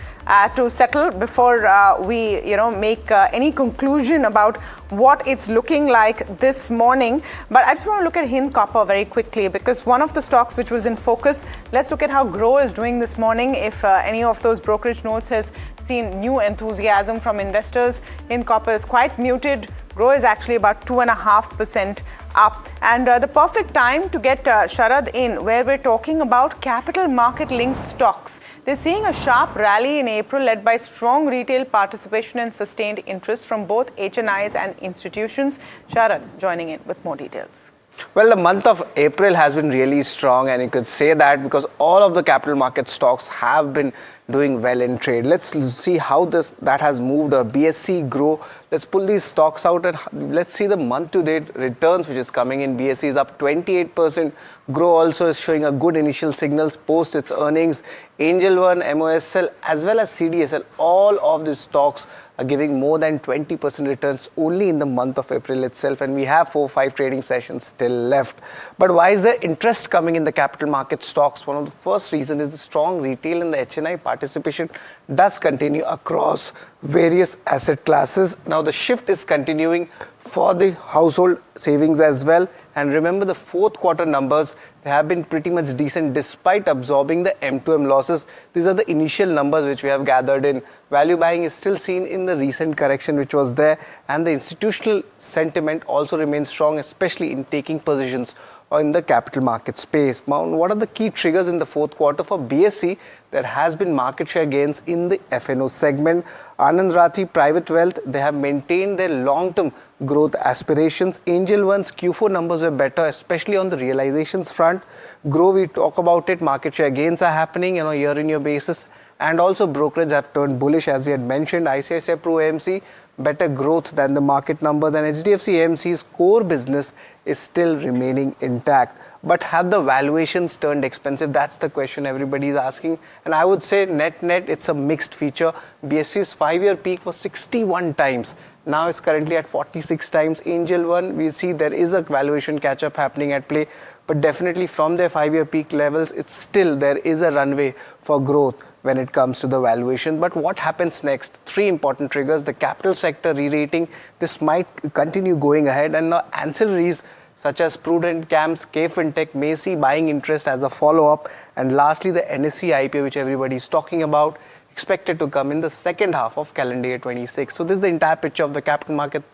to settle before we make any conclusion about what it's looking like this morning. But I just want to look at Hind Copper very quickly, because one of the stocks which was in focus, let's look at how Groww is doing this morning. If any of those brokerage notes has seen new enthusiasm from investors, Hind Copper is quite muted. Groww is actually about 2.5% up. And the perfect time to get Sharad in, where we're talking about capital market linked stocks. They're seeing a sharp rally in April led by strong retail participation and sustained interest from both HNIs and institutions. Sharad joining in with more details. Well, the month of April has been really strong, and you could say that because all of the capital market stocks have been doing well in trade. Let's see how that has moved. BSE, Groww. Let's pull these stocks out and let's see the month-to-date returns which is coming in. BSE is up 28%. Groww also is showing a good initial signals post its earnings. Angel One, MOSL as well as CDSL, all of these stocks are giving more than 20% returns only in the month of April itself, and we have 4-5 trading sessions still left. But why is there interest coming in the capital market stocks? One of the first reasons is the strong retail and the HNI participation does continue across various asset classes. Now the shift is continuing for the household savings as well. And remember, the fourth quarter numbers, they have been pretty much decent despite absorbing the M2M losses. These are the initial numbers which we have gathered in. Value buying is still seen in the recent correction which was there, and the institutional sentiment also remains strong, especially in taking positions in the capital market space. Now, what are the key triggers in the fourth quarter for BSE? There has been market share gains in the FNO segment. Anand Rathi Private Wealth, they have maintained their long-term growth aspirations. Angel One's Q4 numbers were better, especially on the realizations front. Groww, we talk about it, market share gains are happening on a year-on-year basis. And also brokerage have turned bullish, as we had mentioned. ICICI Pro AMC, better growth than the market numbers, and HDFC AMC's core business is still remaining intact. But have the valuations turned expensive? That's the question everybody is asking. And I would say net, it's a mixed feature. BSE's 5-year peak was 61 times. Now it's currently at 46 times. Angel One, we see there is a valuation catch-up happening at play. But definitely from their 5-year peak levels, it's still, there is a runway for growth when it comes to the valuation. But what happens next? 3 important triggers. The capital sector re-rating, this might continue going ahead, and the ancillaries such as Prudent, CAMS, K-Fintech may see buying interest as a follow-up. And lastly, the NSE IPO, which everybody is talking about, expected to come in the second half of calendar year 26. So this is the entire picture of the capital market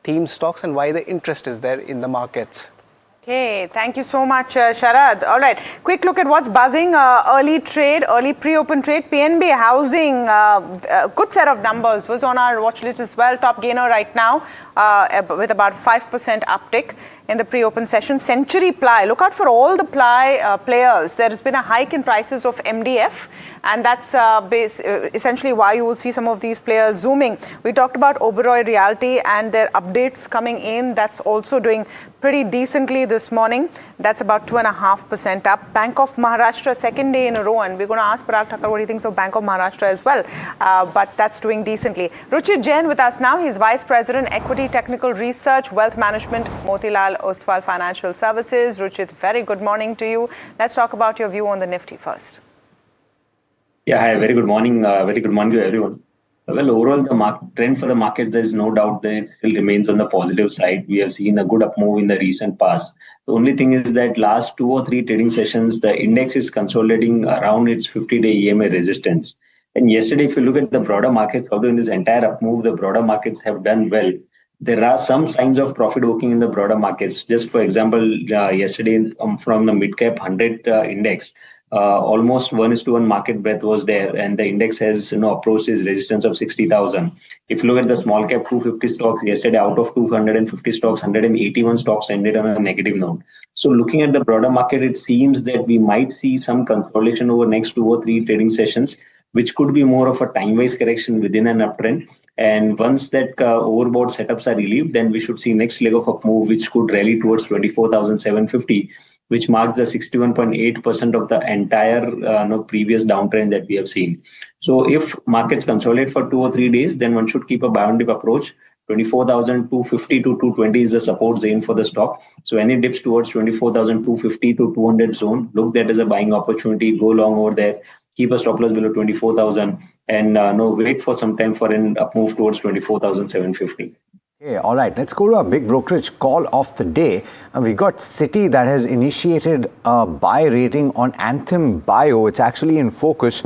theme stocks and why the interest is there in the markets. Okay, thank you so much, Sharad. All right, quick look at what's buzzing. Early trade, early pre-open trade. PNB Housing, a good set of numbers, was on our watch list as well. Top gainer right now with about 5% uptick in the pre-open session. Century Ply, look out for all the ply players. There has been a hike in prices of MDF, and that's essentially why you will see some of these players zooming. We talked about Oberoi Realty and their updates coming in. That's also doing pretty decently this morning. That's about 2.5% up. Bank of Maharashtra, second day in a row, and we're going to ask Parag Thakur what he thinks of Bank of Maharashtra as well. But that's doing decently. Ruchit Jain with us now. He's Vice President, Equity Technical Research, Wealth Management, Motilal Oswal Financial Services. Ruchit, very good morning to you. Let's talk about your view on the Nifty first. Yeah, hi, very good morning. Very good morning to everyone. Well, overall, the trend for the market, there is no doubt that it still remains on the positive side. We have seen a good up move in the recent past. The only thing is that last 2 or 3 trading sessions, the index is consolidating around its 50-day EMA resistance. And yesterday, if you look at the broader markets, although in this entire up move, the broader markets have done well, there are some signs of profit booking in the broader markets. Just for example, yesterday from the mid-cap 100 index, almost 1:1 market breadth was there, and the index has approached its resistance of 60,000. If you look at the small cap 250 stocks yesterday, out of 250 stocks, 181 stocks ended on a negative note. So looking at the broader market, it seems that we might see some consolidation over next 2 or 3 trading sessions, which could be more of a time-wise correction within an uptrend. And once that overbought setups are relieved, then we should see next leg of up move, which could rally towards 24,750, which marks the 61.8% of the entire previous downtrend that we have seen. So if markets consolidate for 2 or 3 days, then one should keep a buy-on-dip approach. 24,250 to 220 is the support zone for the stock. So any dips towards 24,250 to 200 zone, look that as a buying opportunity, go long over there. Keep a stop loss below 24,000 and wait for some time for an up move towards 24,750. Okay, all right. Let's go to our big brokerage call of the day. And we got Citi that has initiated a buy rating on Anthem Bio. It's actually in focus.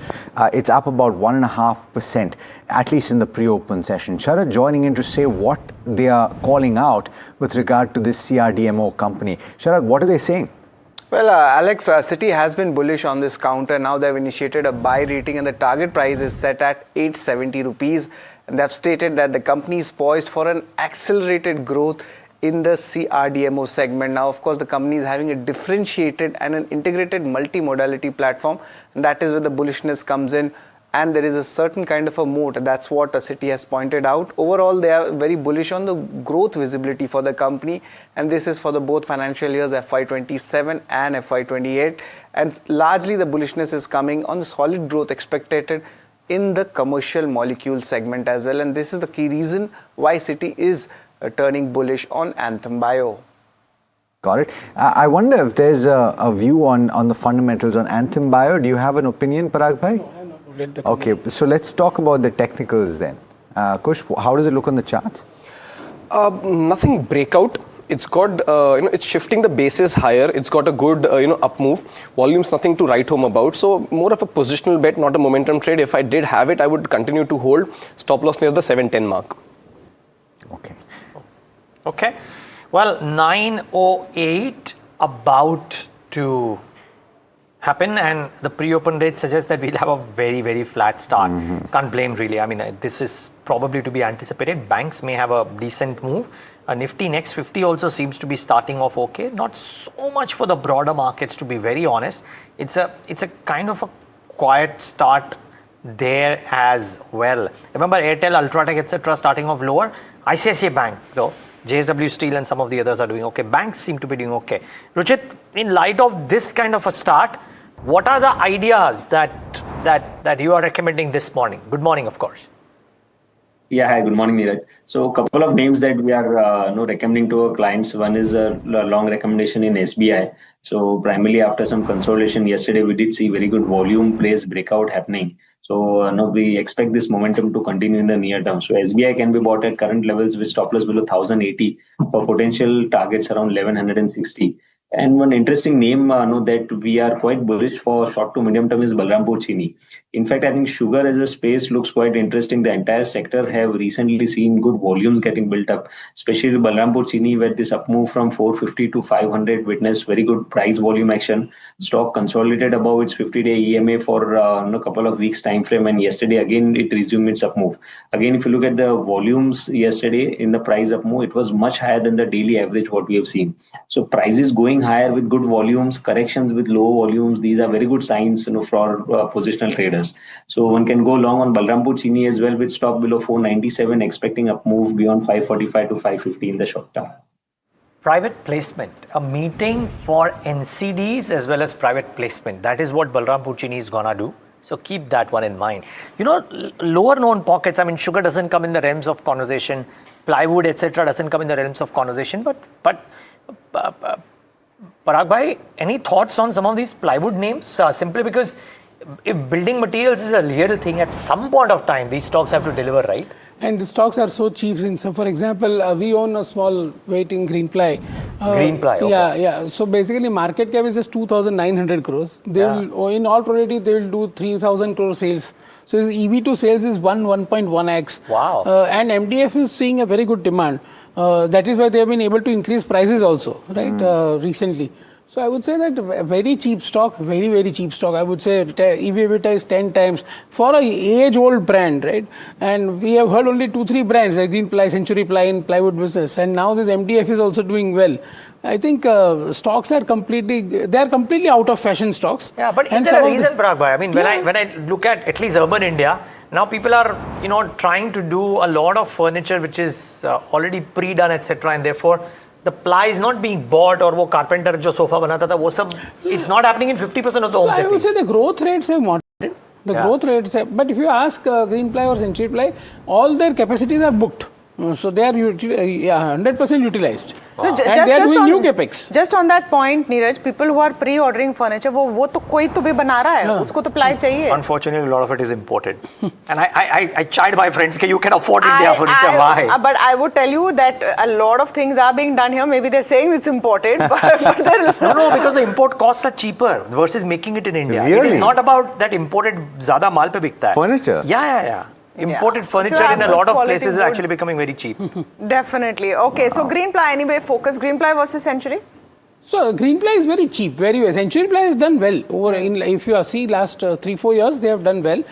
It's up about 1.5%, at least in the pre-open session. Sharad joining in to say what they are calling out with regard to this CRDMO company. Sharad, what are they saying? Well, Alex, Citi has been bullish on this counter. Now they've initiated a buy rating and the target price is set at 870 rupees. And they've stated that the company is poised for an accelerated growth in the CRDMO segment. Now, of course, the company is having a differentiated and an integrated multi-modality platform. And that is where the bullishness comes in. And there is a certain kind of a moat. That's what Citi has pointed out. Overall, they are very bullish on the growth visibility for the company. And this is for the both financial years FY27 and FY28. And largely the bullishness is coming on the solid growth expected in the commercial molecule segment as well. And this is the key reason why Citi is turning bullish on Anthem Bio. Got it. I wonder if there's a view on the fundamentals on Anthem Bio. Do you have an opinion, Parag Bhai? No, I have not read the Okay, so let's talk about the technicals then. Kush, how does it look on the charts? Nothing breakout. It's got, it's shifting the bases higher. It's got a good, up move. Volume's nothing to write home about. So more of a positional bet, not a momentum trade. If I did have it, I would continue to hold. Stop loss near the 710 mark. Okay. Okay. Well, 908 about to happen, and the pre-open rate suggests that we'll have a very, very flat start. Can't blame really. I mean, this is probably to be anticipated. Banks may have a decent move. Nifty next 50 also seems to be starting off okay. Not so much for the broader markets, to be very honest. It's a kind of a quiet start there as well. Remember Airtel, Ultratech, etc. starting off lower. ICICI Bank though, JSW Steel and some of the others are doing okay. Banks seem to be doing okay. Ruchit, in light of this kind of a start, what are the ideas that you are recommending this morning? Good morning, of course. Yeah, hi, good morning, Neeraj. So a couple of names that we are recommending to our clients. One is a long recommendation in SBI. So primarily after some consolidation yesterday, we did see very good volume plays breakout happening. So we expect this momentum to continue in the near term. So SBI can be bought at current levels with stop loss below 1080 for potential targets around 1160. And one interesting name that we are quite bullish for short to medium term is Balrampur Chini. In fact, I think sugar as a space looks quite interesting. The entire sector have recently seen good volumes getting built up, especially Balrampur Chini, where this up move from 450 to 500 witnessed very good price volume action. Stock consolidated above its 50-day EMA for a couple of weeks time frame, and yesterday again it resumed its up move. Again, if you look at the volumes yesterday in the price up move, it was much higher than the daily average what we have seen. So prices going higher with good volumes, corrections with low volumes, these are very good signs for positional traders. So one can go long on Balrampur Chini as well with stock below 497, expecting up move beyond 545 to 550 in the short term. private placement, a meeting for NCDs as well as private placement. That is what Balram Puccini is gonna do. So keep that one in mind. You know, lower known pockets, I mean, sugar doesn't come in the realms of conversation, plywood, etc. doesn't come in the realms of conversation, but Parag bhai, any thoughts on some of these plywood names? Simply because if building materials is a real thing, at some point of time, these stocks have to deliver, right? And the stocks are so cheap. So, for example, we own a small weight in Greenply. Greenply, okay. Yeah. So basically, market cap is just 2,900 crores. They will, in all probability, they will do 3,000 crore sales. So his EV to sales is 1.1x. Wow. And MDF is seeing a very good demand. That is why they have been able to increase prices also, right? Recently. So I would say that a very cheap stock, very, very cheap stock. I would say EV/EBITDA is 10 times for a age-old brand, right? And we have heard only 2-3 brands like Greenply, Century Ply in plywood business, and now this MDF is also doing well. I think stocks are completely out of fashion stocks. Yeah, but is there a reason, Parag bhai? I mean, when I look at least urban India, now people are trying to do a lot of furniture which is already pre-done, etc. And therefore the ply is not being bought, or वो carpenter जो sofa बनाता था वो सब, it's not happening in 50% of the homes. I would say the growth rates have moderated. Growth rates have, but if you ask Greenply or Century Ply, all their capacities are booked. So they are 100% utilized. Wow. And they are doing new capex. Just on that point, Neeraj, people who are pre-ordering furniture, वो तो कोई तो भी बना रहा है, उसको तो ply चाहिए. Unfortunately, a lot of it is imported. And I chide my friends that you can afford India furniture. Why? But I would tell you that a lot of things are being done here. Maybe they're saying it's imported, but no, because the import costs are cheaper versus making it in India. Really? It is not about that imported ज़्यादा माल पे बिकता है. Furniture? Yeah. Imported furniture in a lot of places is actually becoming very cheap. Definitely. Okay, so Greenply anyway, focus Greenply versus Century. So Greenply is very cheap, very well. Century Ply has done well if you see last 3-4 years, they have done well.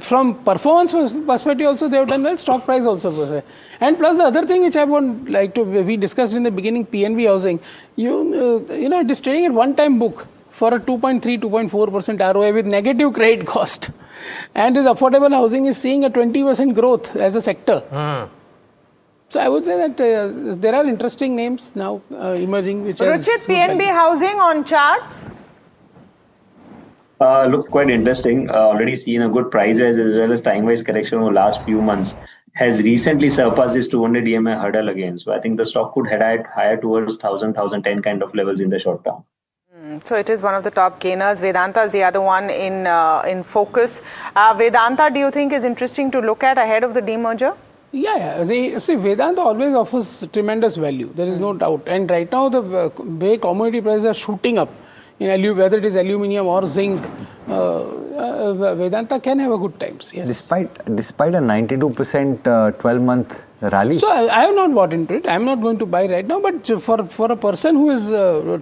From performance perspective also they have done well. Stock price also. And plus the other thing which I would like to, we discussed in the beginning, PNB housing. It is trading at one-time book for a 2.4% ROI with negative credit cost. And this affordable housing is seeing a 20% growth as a sector. So I would say that there are interesting names now emerging. Ruchit, PNB housing on charts? Looks quite interesting. Already seen a good price rise as well as time-wise correction over the last few months. Has recently surpassed this 200 EMI hurdle again. So I think the stock could head higher towards 1,000, 1,010 kind of levels in the short term. So it is one of the top gainers. Vedanta is the other one in focus. Vedanta, do you think is interesting to look at ahead of the demerger? Yeah. See, Vedanta always offers tremendous value. There is no doubt. And right now, the way commodity prices are shooting up, whether it is aluminium or zinc, Vedanta can have a good times. Yes. Despite a 92% 12-month rally. So I have not bought into it. I am not going to buy right now. But for a person who is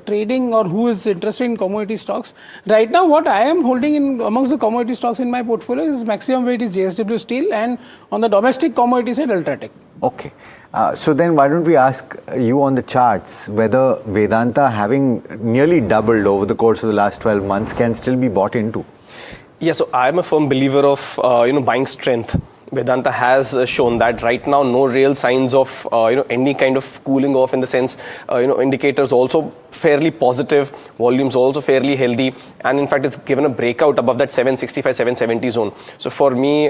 trading or who is interested in commodity stocks, right now what I am holding in amongst the commodity stocks in my portfolio is maximum weight is JSW Steel, and on the domestic commodity side Ultratech. Okay. So then why don't we ask you on the charts whether Vedanta, having nearly doubled over the course of the last 12 months, can still be bought into? Yeah, so I'm a firm believer of buying strength. Vedanta has shown that right now no real signs of any kind of cooling off, in the sense indicators also fairly positive, volumes also fairly healthy, and in fact it's given a breakout above that 765 770 zone. So for me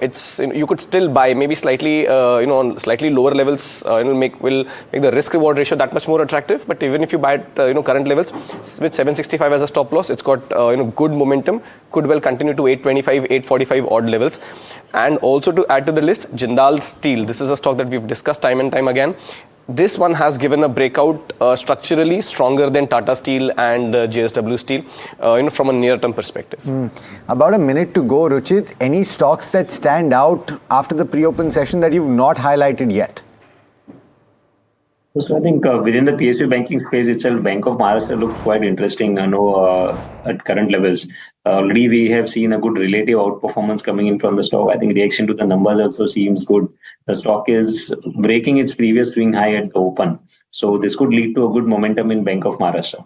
it's you could still buy maybe slightly on slightly lower levels, will make the risk reward ratio that much more attractive. But even if you buy at current levels with 765 as a stop loss, it's got good momentum, could well continue to 825 845 odd levels. And also to add to the list, Jindal Steel. This is a stock that we've discussed time and time again. This one has given a breakout structurally stronger than Tata Steel and JSW Steel from a near-term perspective. About a minute to go, Ruchit. Any stocks that stand out after the pre-open session that you've not highlighted yet? So I think within the PSU banking space itself, Bank of Maharashtra looks quite interesting. I know at current levels. Already we have seen a good relative outperformance coming in from the stock. I think reaction to the numbers also seems good. The stock is breaking its previous swing high at the open. So this could lead to a good momentum in Bank of Maharashtra.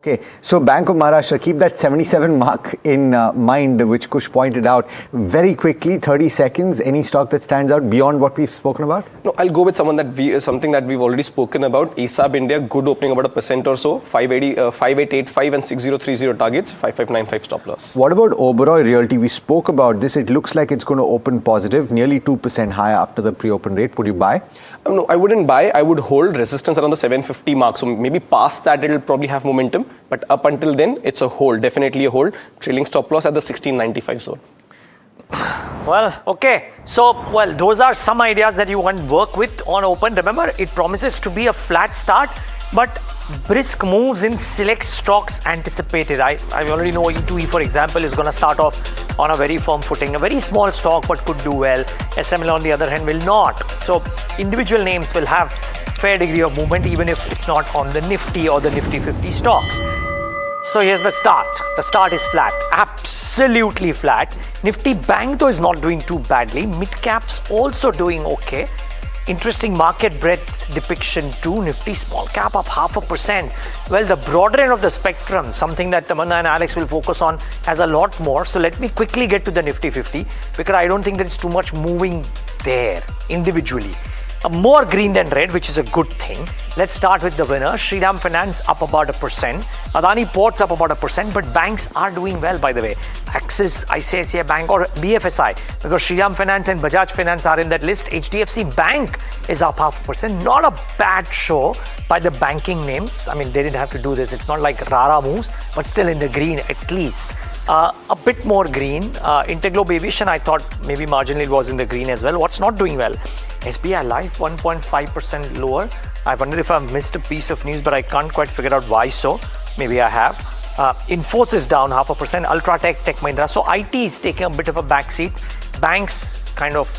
Okay, so Bank of Maharashtra, keep that 77 mark in mind, which Kush pointed out. Very quickly, 30 seconds, any stock that stands out beyond what we've spoken about? No, I'll go with something that we've already spoken about. ASAP India, good opening about 1% or so, 5885 and 6030 targets, 5595 stop loss. What about Oberoi Realty? We spoke about this. It looks like it's going to open positive, nearly 2% higher after the pre-open rate. Would you buy? No, I wouldn't buy. I would hold resistance around the 750 mark. So maybe past that, it'll probably have momentum. But up until then, it's a hold, definitely a hold. Trailing stop loss at the 1695 zone. Well, okay. So, those are some ideas that you want to work with on open. Remember, it promises to be a flat start, but brisk moves in select stocks anticipated. I already know E2E, for example, is going to start off on a very firm footing. A very small stock, but could do well. SML, on the other hand, will not. So, individual names will have fair degree of movement, even if it's not on the Nifty or the Nifty 50 stocks. So here's the start. The start is flat, absolutely flat. Nifty Bank though is not doing too badly. Mid caps also doing okay. Interesting market breadth depiction too. Nifty small cap up 0.5%. Well, the broader end of the spectrum, something that Tamanna and Alex will focus on, has a lot more. So let me quickly get to the Nifty 50 because I don't think there is too much moving there individually. More green than red, which is a good thing. Let's start with the winner. Shriram Finance up about 1%. Adani Ports up about 1%, but banks are doing well, by the way. Axis, ICICI Bank or BFSI, because Shriram Finance and Bajaj Finance are in that list. HDFC Bank is up 0.5%. Not a bad show by the banking names. I mean, they didn't have to do this. It's not like rara moves, but still in the green at least. A bit more green. Interglobe Aviation, I thought maybe marginally was in the green as well. What's not doing well? SBI Life 1.5% lower. I wonder if I've missed a piece of news, but I can't quite figure out why so. Maybe I have. Infosys down 0.5%. Ultratech, Tech Mahindra. So IT is taking a bit of a backseat. Banks kind of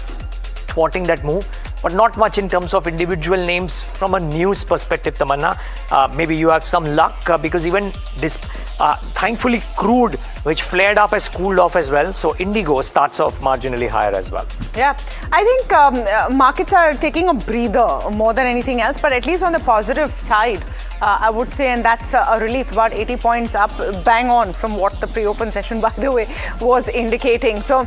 thwarting that move, but not much in terms of individual names from a news perspective, Tamanna. Maybe you have some luck because even this, thankfully, crude, which flared up, has cooled off as well. So Indigo starts off marginally higher as well. Yeah, I think markets are taking a breather more than anything else, but at least on the positive side, I would say, and that's a relief, about 80 points up, bang on from what the pre-open session, by the way, was indicating. So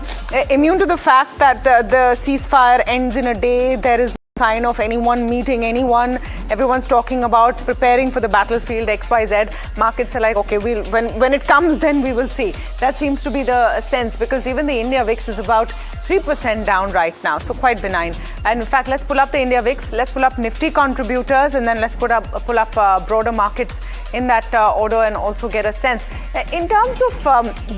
immune to the fact that the ceasefire ends in a day, there is no sign of anyone meeting anyone. Everyone's talking about preparing for the battlefield, XYZ. Markets are like, okay, when it comes, then we will see. That seems to be the sense, because even the India VIX is about 3% down right now, so quite benign. And in fact, let's pull up the India VIX, let's pull up Nifty contributors, and then let's pull up broader markets in that order and also get a sense. In terms of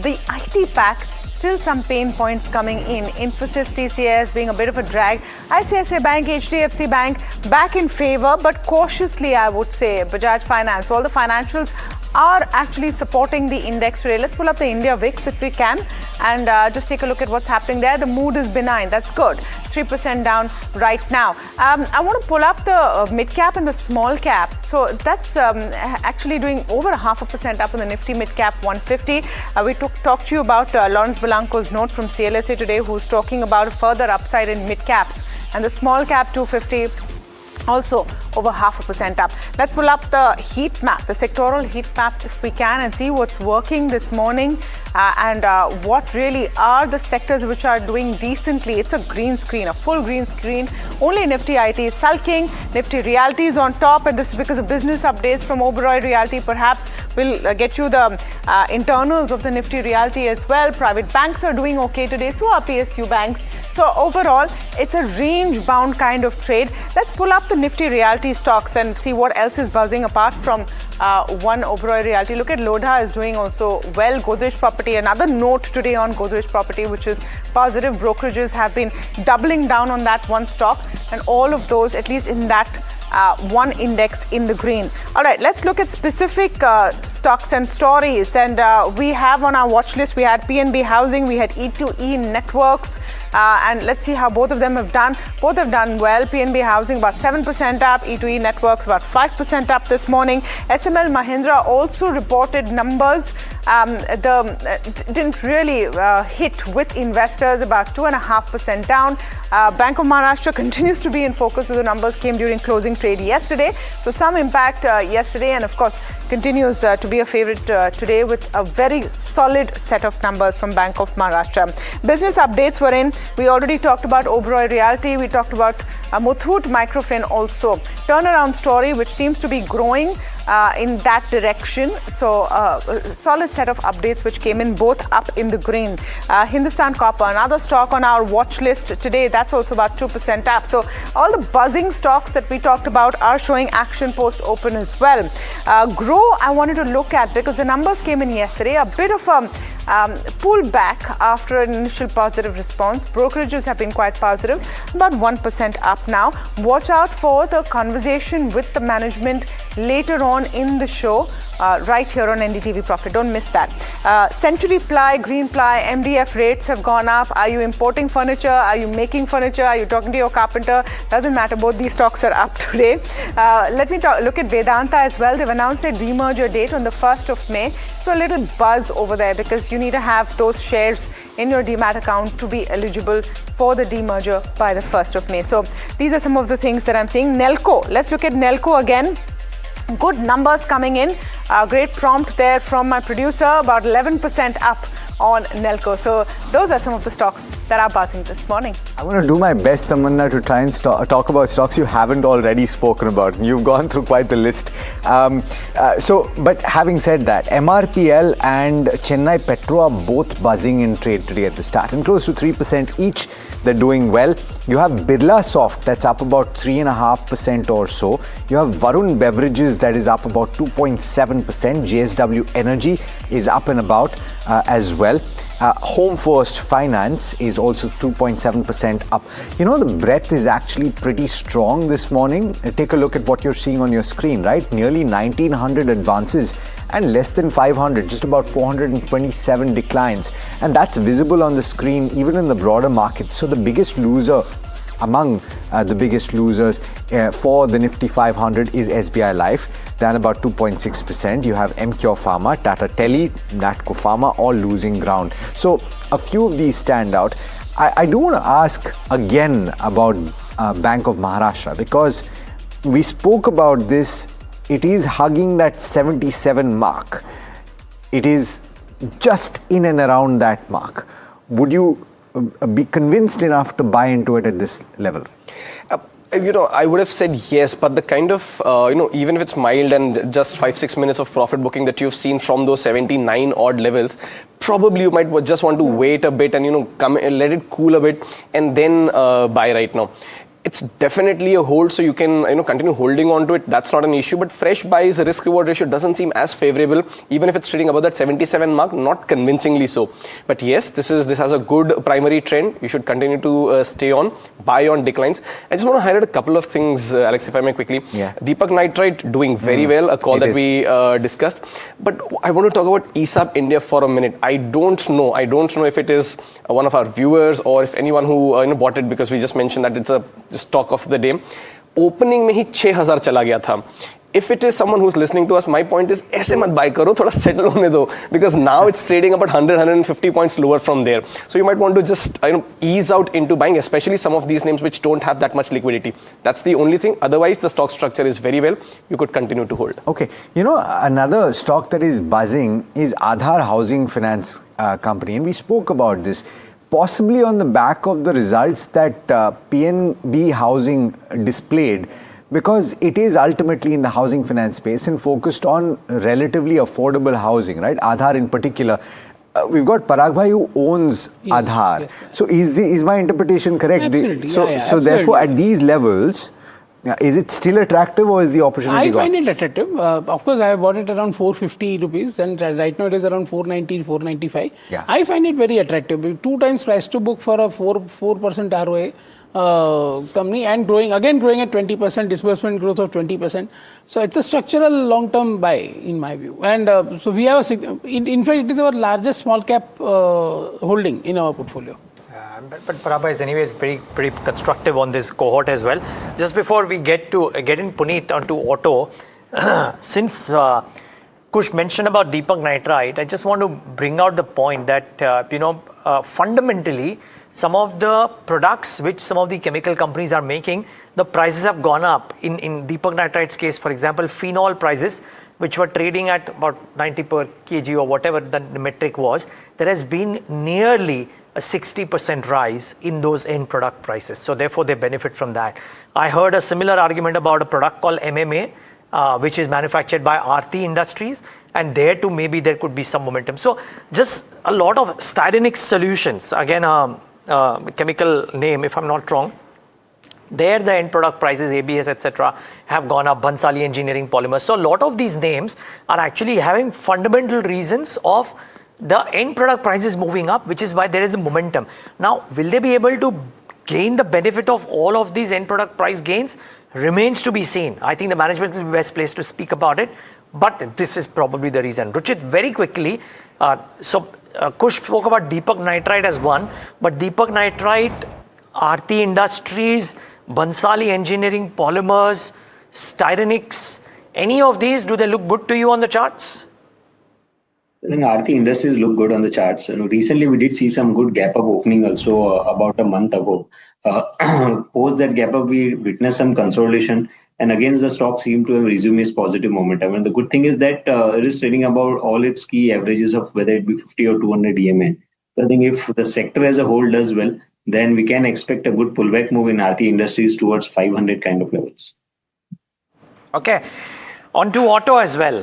the IT pack, still some pain points coming in. Infosys, TCS being a bit of a drag. ICICI Bank, HDFC Bank back in favor, but cautiously, I would say. Bajaj Finance, all the financials are actually supporting the index today. Let's pull up the India VIX if we can and just take a look at what's happening there. The mood is benign. That's good. 3% down right now. I want to pull up the mid cap and the small cap. So that's actually doing over 0.5% up in the Nifty mid cap 150. We talked to you about Lawrence Belanco's note from CLSA today, who's talking about a further upside in mid caps, and the small cap 250. Also over 0.5% up. Let's pull up the heat map, the sectoral heat map if we can, and see what's working this morning and what really are the sectors which are doing decently. It's a green screen, a full green screen. Only Nifty IT is sulking. Nifty Realty is on top, and this is because of business updates from Oberoi Realty. Perhaps we'll get you the internals of the Nifty Realty as well. Private banks are doing okay today, so are PSU banks. So overall, it's a range-bound kind of trade. Let's pull up the Nifty Realty stocks and see what else is buzzing apart from one Oberoi Realty. Look at Lodha is doing also well. Godrej Property, another note today on Godrej Property, which is positive. Brokerages have been doubling down on that one stock, and all of those, at least in that one index, in the green. All right, let's look at specific stocks and stories. And we have on our watch list, we had PNB Housing, we had E2E Networks, and let's see how both of them have done. Both have done well. PNB Housing about 7% up, E2E Networks about 5% up this morning. SML Mahindra also reported numbers. Didn't really hit with investors, about 2.5% down. Bank of Maharashtra continues to be in focus as the numbers came during closing trade yesterday. So some impact yesterday, and of course, continues to be a favorite today with a very solid set of numbers from Bank of Maharashtra. Business updates were in. We already talked about Oberoi Realty. We talked about Muthoot Microfin also. Turnaround story which seems to be growing in that direction. So a solid set of updates which came in both up in the green. Hindustan Copper, another stock on our watch list today, that's also about 2% up. So all the buzzing stocks that we talked about are showing action post open as well. Groww I wanted to look at because the numbers came in yesterday, a bit of a pullback after an initial positive response. Brokerages have been quite positive, about 1% up now. Watch out for the conversation with the management later on in the show, right here on NDTV Profit. Don't miss that. Century Ply, Green Ply, MDF rates have gone up. Are you importing furniture? Are you making furniture? Are you talking to your carpenter? Doesn't matter. Both these stocks are up today. Let me look at Vedanta as well. They've announced their demerger date on the 1st of May. So a little buzz over there because you need to have those shares in your demat account to be eligible for the demerger by the 1st of May. So these are some of the things that I'm seeing. Nelco, let's look at Nelco again. Good numbers coming in. Great prompt there from my producer, about 11% up on Nelco. So those are some of the stocks that are buzzing this morning. I'm going to do my best, Tamanna, to try and talk about stocks you haven't already spoken about. You've gone through quite the list. But having said that, MRPL and Chennai Petro are both buzzing in trade today at the start, and close to 3% each. They're doing well. You have Birla Soft, that's up about 3.5% or so. You have Varun Beverages, that is up about 2.7%. JSW Energy is up and about as well. Home First Finance is also 2.7% up. You know, the breadth is actually pretty strong this morning. Take a look at what you're seeing on your screen, right? Nearly 1,900 advances and less than 500, just about 427 declines. And that's visible on the screen even in the broader market. So the biggest loser among the biggest losers for the Nifty 500 is SBI Life, down about 2.6%. You have Emcure Pharma, Tata Tele, Natco Pharma, all losing ground. So a few of these stand out. I do want to ask again about Bank of Maharashtra, because we spoke about this. It is hugging that 77 mark. It is just in and around that mark. Would you be convinced enough to buy into it at this level? I would have said yes, but the kind of, even if it's mild and just 5-6 minutes of profit booking that you've seen from those 79 odd levels, probably you might just want to wait a bit and, let it cool a bit and then buy right now. It's definitely a hold, so you can continue holding on to it. That's not an issue. But fresh buys, the risk-reward ratio doesn't seem as favorable, even if it's trading above that 77 mark, not convincingly so. But yes, this has a good primary trend. You should continue to stay on, buy on declines. I just want to highlight a couple of things, Alex, if I may quickly. Yeah. Deepak Nitrite doing very well, a call that we discussed. But I want to talk about ESAB India for a minute. I don't know if it is one of our viewers or if anyone who bought it, because we just mentioned that it's a stock of the day. Opening में ही 6,000 चला गया था. If it is someone who's listening to us, my point is ऐसे मत buy करो, थोड़ा settle होने दो, because now it's trading about 100-150 points lower from there. So you might want to just ease out into buying, especially some of these names which don't have that much liquidity. That's the only thing. Otherwise, the stock structure is very well. You could continue to hold. Okay. Another stock that is buzzing is Aadhar Housing Finance Company, and we spoke about this. Possibly on the back of the results that PNB Housing displayed, because it is ultimately in the housing finance space and focused on relatively affordable housing, right? Aadhar in particular. We've got Parag Bhai who owns Aadhar. Yes. So is my interpretation correct? Absolutely. So Absolutely. Therefore at these levels, is it still attractive or is the opportunity I gone? find it attractive. Of course, I have bought it around 450 rupees and right now it is around 490, 495. Yeah. I find it very attractive. 2 times price to book for a 4% ROA company and growing at 20%, disbursement growth of 20%. So it's a structural long-term buy in my view. And so we have in fact, it is our largest small cap holding in our portfolio. But Parag is anyways pretty constructive on this cohort as well. Just before we get in Puneet onto auto, since Kush mentioned about Deepak Nitrite, I just want to bring out the point that fundamentally some of the products which some of the chemical companies are making, the prices have gone up. In Deepak Nitrite's case, for example, phenol prices which were trading at about 90 per kg or whatever the metric was, there has been nearly a 60% rise in those end product prices. So therefore, they benefit from that. I heard a similar argument about a product called MMA, which is manufactured by Aarti Industries, and there too maybe there could be some momentum. So just a lot of Styrenics Solutions, again chemical name if I'm not wrong, there the end product prices, ABS, etc. have gone up, Bhansali Engineering Polymers. So a lot of these names are actually having fundamental reasons of the end product prices moving up, which is why there is a momentum. Now, will they be able to gain the benefit of all of these end product price gains? Remains to be seen. I think the management will be best placed to speak about it, but this is probably the reason. Ruchit, very quickly, Kush spoke about Deepak Nitrite as one, but Deepak Nitrite, Aarti Industries, Bhansali Engineering Polymers, Styrenics, any of these, do they look good to you on the charts? I think Aarti Industries look good on the charts. Recently, we did see some good gap up opening also about a month ago. Post that gap up, we witnessed some consolidation, and again, the stock seemed to have resumed its positive momentum. And the good thing is that it is trading about all its key averages of whether it be 50 or 200 EMA. So I think if the sector as a whole does well, then we can expect a good pullback move in Aarti Industries towards 500 kind of levels. Okay. On to auto as well.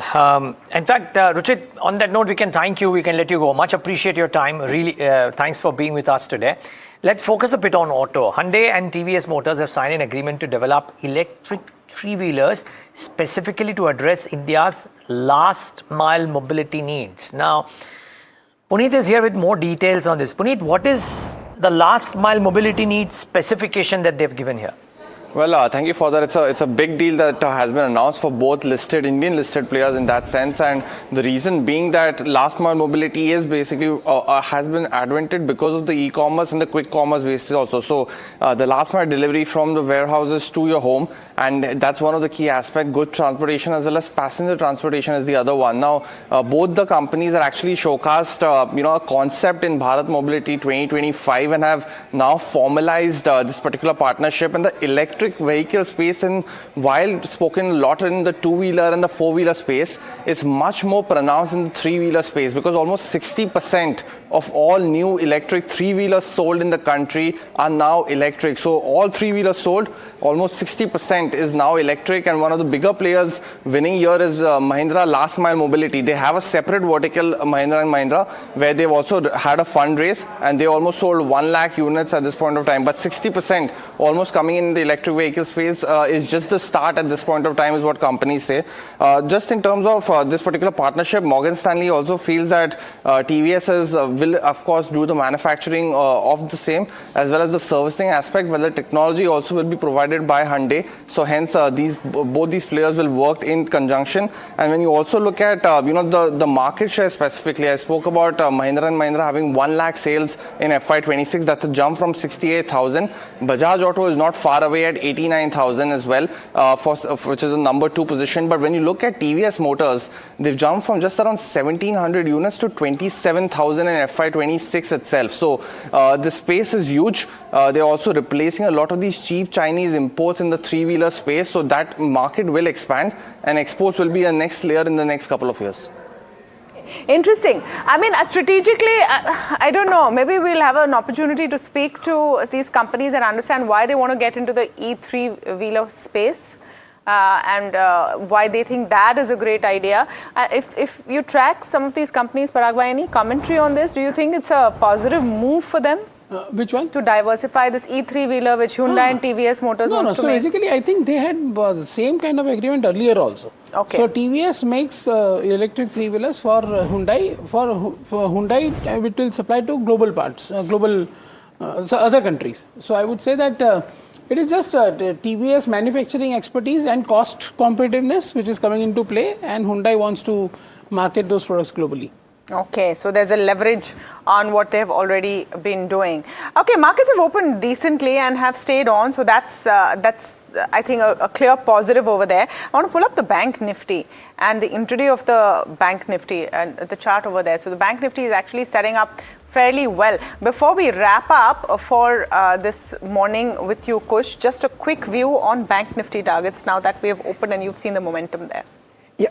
In fact, Ruchit, on that note, we can thank you. We can let you go. Much appreciate your time. Really, thanks for being with us today. Let's focus a bit on auto. Hyundai and TVS Motors have signed an agreement to develop electric three-wheelers specifically to address India's last mile mobility needs. Now, Puneet is here with more details on this. Puneet, what is the last mile mobility needs specification that they've given here? Well, thank you for that. It's a big deal that has been announced for both Indian listed players in that sense, and the reason being that last mile mobility is basically has been advented because of the e-commerce and the quick commerce basis also. So the last mile delivery from the warehouses to your home, and that's one of the key aspects. Good transportation as well as passenger transportation is the other one. Now, both the companies are actually showcased, a concept in Bharat Mobility 2025 and have now formalized this particular partnership in the electric vehicle space. And while spoken a lot in the two-wheeler and the four-wheeler space, it's much more pronounced in the three-wheeler space, because almost 60% of all new electric three-wheelers sold in the country are now electric. So all three-wheelers sold, almost 60% is now electric, and one of the bigger players winning here is Mahindra Last Mile Mobility. They have a separate vertical, Mahindra & Mahindra, where they've also had a fundraise, and they almost sold 1 lakh units at this point of time. But 60% almost coming in the electric vehicle space is just the start at this point of time, is what companies say. Just in terms of this particular partnership, Morgan Stanley also feels that TVS will of course do the manufacturing of the same, as well as the servicing aspect, where the technology also will be provided by Hyundai. So hence both these players will work in conjunction. And when you also look at the market share specifically, I spoke about Mahindra & Mahindra having 1 lakh sales in FY26. That's a jump from 68,000. Bajaj Auto is not far away at 89,000 as well, which is the number 2 position. But when you look at TVS Motors, they've jumped from just around 1,700 units to 27,000 in FY26 itself. So the space is huge. They're also replacing a lot of these cheap Chinese imports in the three-wheeler space. So that market will expand, and exports will be a next layer in the next couple of years. Interesting. I mean, strategically, I don't know, maybe we'll have an opportunity to speak to these companies and understand why they want to get into the E3-wheeler space. And why they think that is a great idea. If you track some of these companies, Parag bhai, any commentary on this? Do you think it's a positive move for them? Which one? To diversify this E3-wheeler, which Hyundai and TVS Motors wants to make. So basically, I think they had the same kind of agreement earlier also. Okay. So TVS makes electric three-wheelers for Hyundai. For Hyundai, it will supply to global parts, so other countries. So I would say that it is just TVS manufacturing expertise and cost competitiveness which is coming into play, and Hyundai wants to market those products globally. Okay, so there's a leverage on what they've already been doing. Okay, markets have opened decently and have stayed on, so that's I think a clear positive over there. I want to pull up the Bank Nifty and the intraday of the Bank Nifty and the chart over there. So the Bank Nifty is actually setting up fairly well. Before we wrap up for this morning with you, Kush, just a quick view on Bank Nifty targets now that we have opened and you've seen the momentum there. Yeah,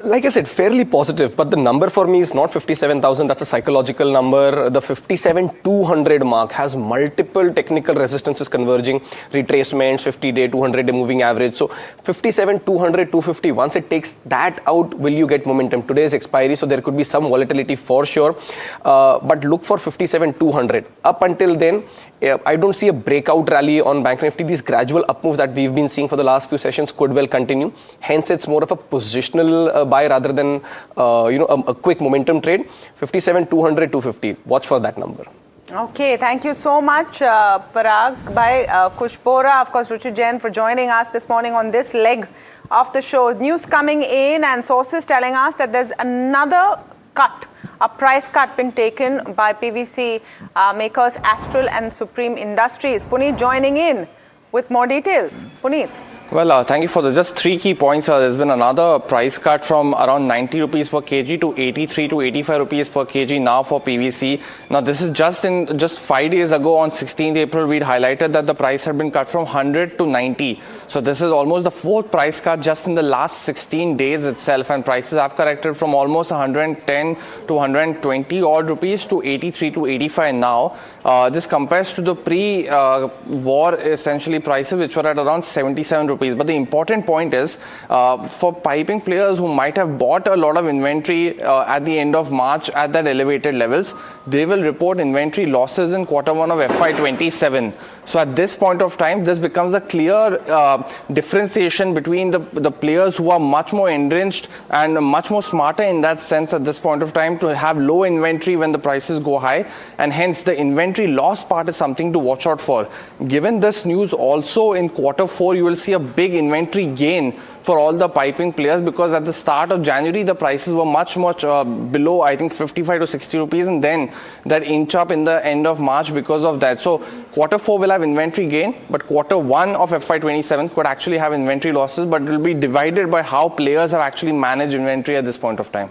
Like I said, fairly positive, but the number for me is not 57,000. That's a psychological number. The 57,200 mark has multiple technical resistances converging, retracements, 50-day, 200-day moving average. So 57,200, 250. Once it takes that out, will you get momentum? Today is expiry, so there could be some volatility for sure. But look for 57,200. Up until then, I don't see a breakout rally on Bank Nifty. These gradual up moves that we've been seeing for the last few sessions could well continue. Hence, it's more of a positional buy rather than a quick momentum trade. 57,200, 250. Watch for that number. Okay, thank you so much, Parag, by Kushbora, of course, Ruchi Jain for joining us this morning on this leg of the show. News coming in and sources telling us that there's another cut, a price cut been taken by PVC makers Astral and Supreme Industries. Puneet joining in with more details. Puneet. Well, thank you for just 3 key points. There's been another price cut from around 90 rupees per kg to 83 to 85 rupees per kg now for PVC. Now, this is just 5 days ago on 16th April, we'd highlighted that the price had been cut from 100 to 90. So this is almost the 4th price cut just in the last 16 days itself, and prices have corrected from almost 110 to 120 odd rupees to 83 to 85 now. This compares to the pre-war essentially prices which were at around 77 rupees. But the important point is for piping players who might have bought a lot of inventory at the end of March at that elevated levels, they will report inventory losses in Q1 of FY27. So at this point of time, this becomes a clear differentiation between the players who are much more entrenched and much more smarter in that sense at this point of time to have low inventory when the prices go high, and hence the inventory loss part is something to watch out for. Given this news, also in Q4 you will see a big inventory gain for all the piping players, because at the start of January the prices were much below, I think 55 to 60 rupees, and then that inch up in the end of March because of that. So Q4 will have inventory gain, but Q1 of FY27 could actually have inventory losses, but it will be divided by how players have actually managed inventory at this point of time.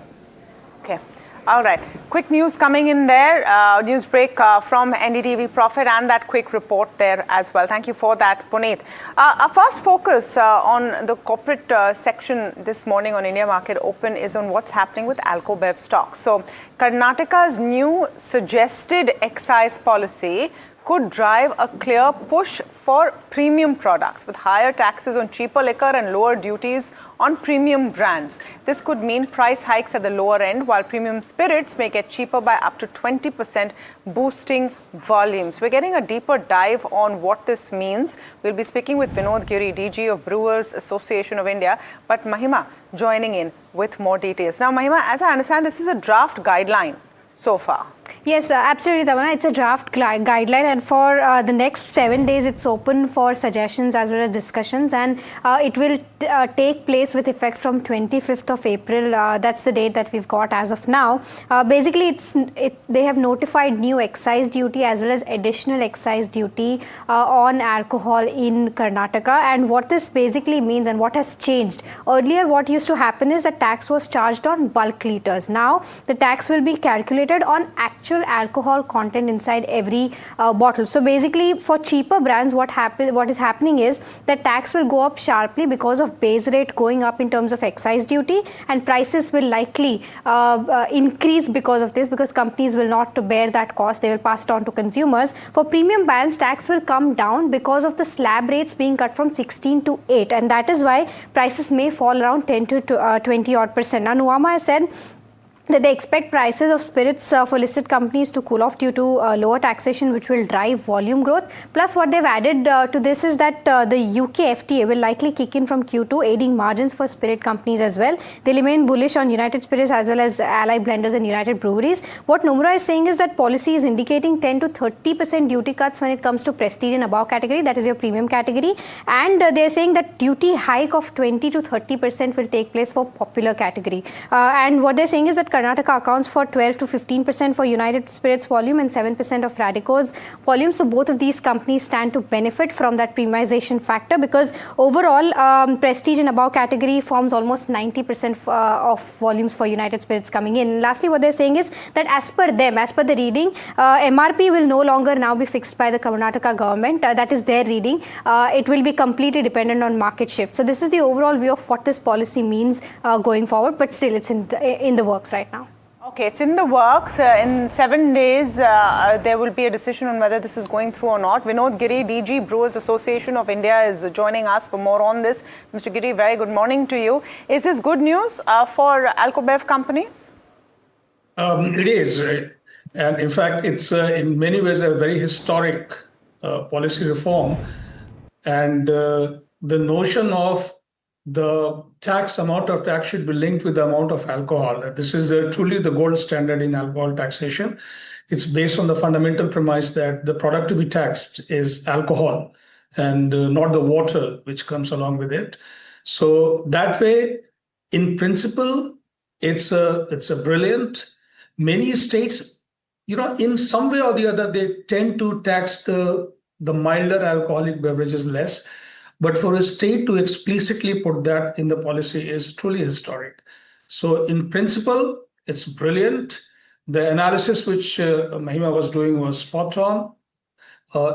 Okay. All right. Quick news coming in there. News break from NDTV Profit and that quick report there as well. Thank you for that, Puneet. Our first focus on the corporate section this morning on India Market Open is on what's happening with Alcobev stocks. So Karnataka's new suggested excise policy could drive a clear push for premium products with higher taxes on cheaper liquor and lower duties on premium brands. This could mean price hikes at the lower end, while premium spirits may get cheaper by up to 20%, boosting volumes. We're getting a deeper dive on what this means. We'll be speaking with Vinod Giri, DG of Brewers Association of India, but Mahima joining in with more details. Now, Mahima, as I understand, this is a draft guideline so far. Yes, absolutely, Tavana. It's a draft guideline, and for the next 7 days, it's open for suggestions as well as discussions, and it will take place with effect from 25th of April. That's the date that we've got as of now. Basically, they have notified new excise duty as well as additional excise duty on alcohol in Karnataka, and what this basically means and what has changed. Earlier, what used to happen is that tax was charged on bulk liters. Now, the tax will be calculated on actual alcohol content inside every bottle. So basically, for cheaper brands, what is happening is the tax will go up sharply because of base rate going up in terms of excise duty, and prices will likely increase because of this, because companies will not bear that cost. They will pass it on to consumers. For premium brands, tax will come down because of the slab rates being cut from 16 to 8, and that is why prices may fall around 10 to 20 odd %. Now, Nuama has said that they expect prices of spirits for listed companies to cool off due to lower taxation, which will drive volume growth. Plus, what they've added to this is that the UK FTA will likely kick in from Q2, aiding margins for spirit companies as well. They remain bullish on United Spirits as well as Ally Blenders and United Breweries. What Nomura is saying is that policy is indicating 10 to 30% duty cuts when it comes to prestige and above category, that is your premium category. And they're saying that duty hike of 20 to 30% will take place for popular category. And what they're saying is that Karnataka accounts for 12 to 15% for United Spirits volume and 7% of Radico's volume. So both of these companies stand to benefit from that premiumization factor, because overall prestige and above category forms almost 90% of volumes for United Spirits coming in. Lastly, what they're saying is that as per them, as per the reading, MRP will no longer now be fixed by the Karnataka government. That is their reading. It will be completely dependent on market shift. So this is the overall view of what this policy means going forward, but still it's in the works right now. Okay, it's in the works. In 7 days, there will be a decision on whether this is going through or not. Vinod Giri, DG Brewers Association of India, is joining us for more on this. Mr. Giri, very good morning to you. Is this good news for Alcobev companies? It is. And in fact, it's in many ways a very historic policy reform. And the notion of the amount of tax should be linked with the amount of alcohol. This is truly the gold standard in alcohol taxation. It's based on the fundamental premise that the product to be taxed is alcohol and not the water which comes along with it. So that way, in principle, it's a brilliant. Many states, in some way or the other, they tend to tax the milder alcoholic beverages less. But for a state to explicitly put that in the policy is truly historic. So in principle, it's brilliant. The analysis which Mahima was doing was spot on.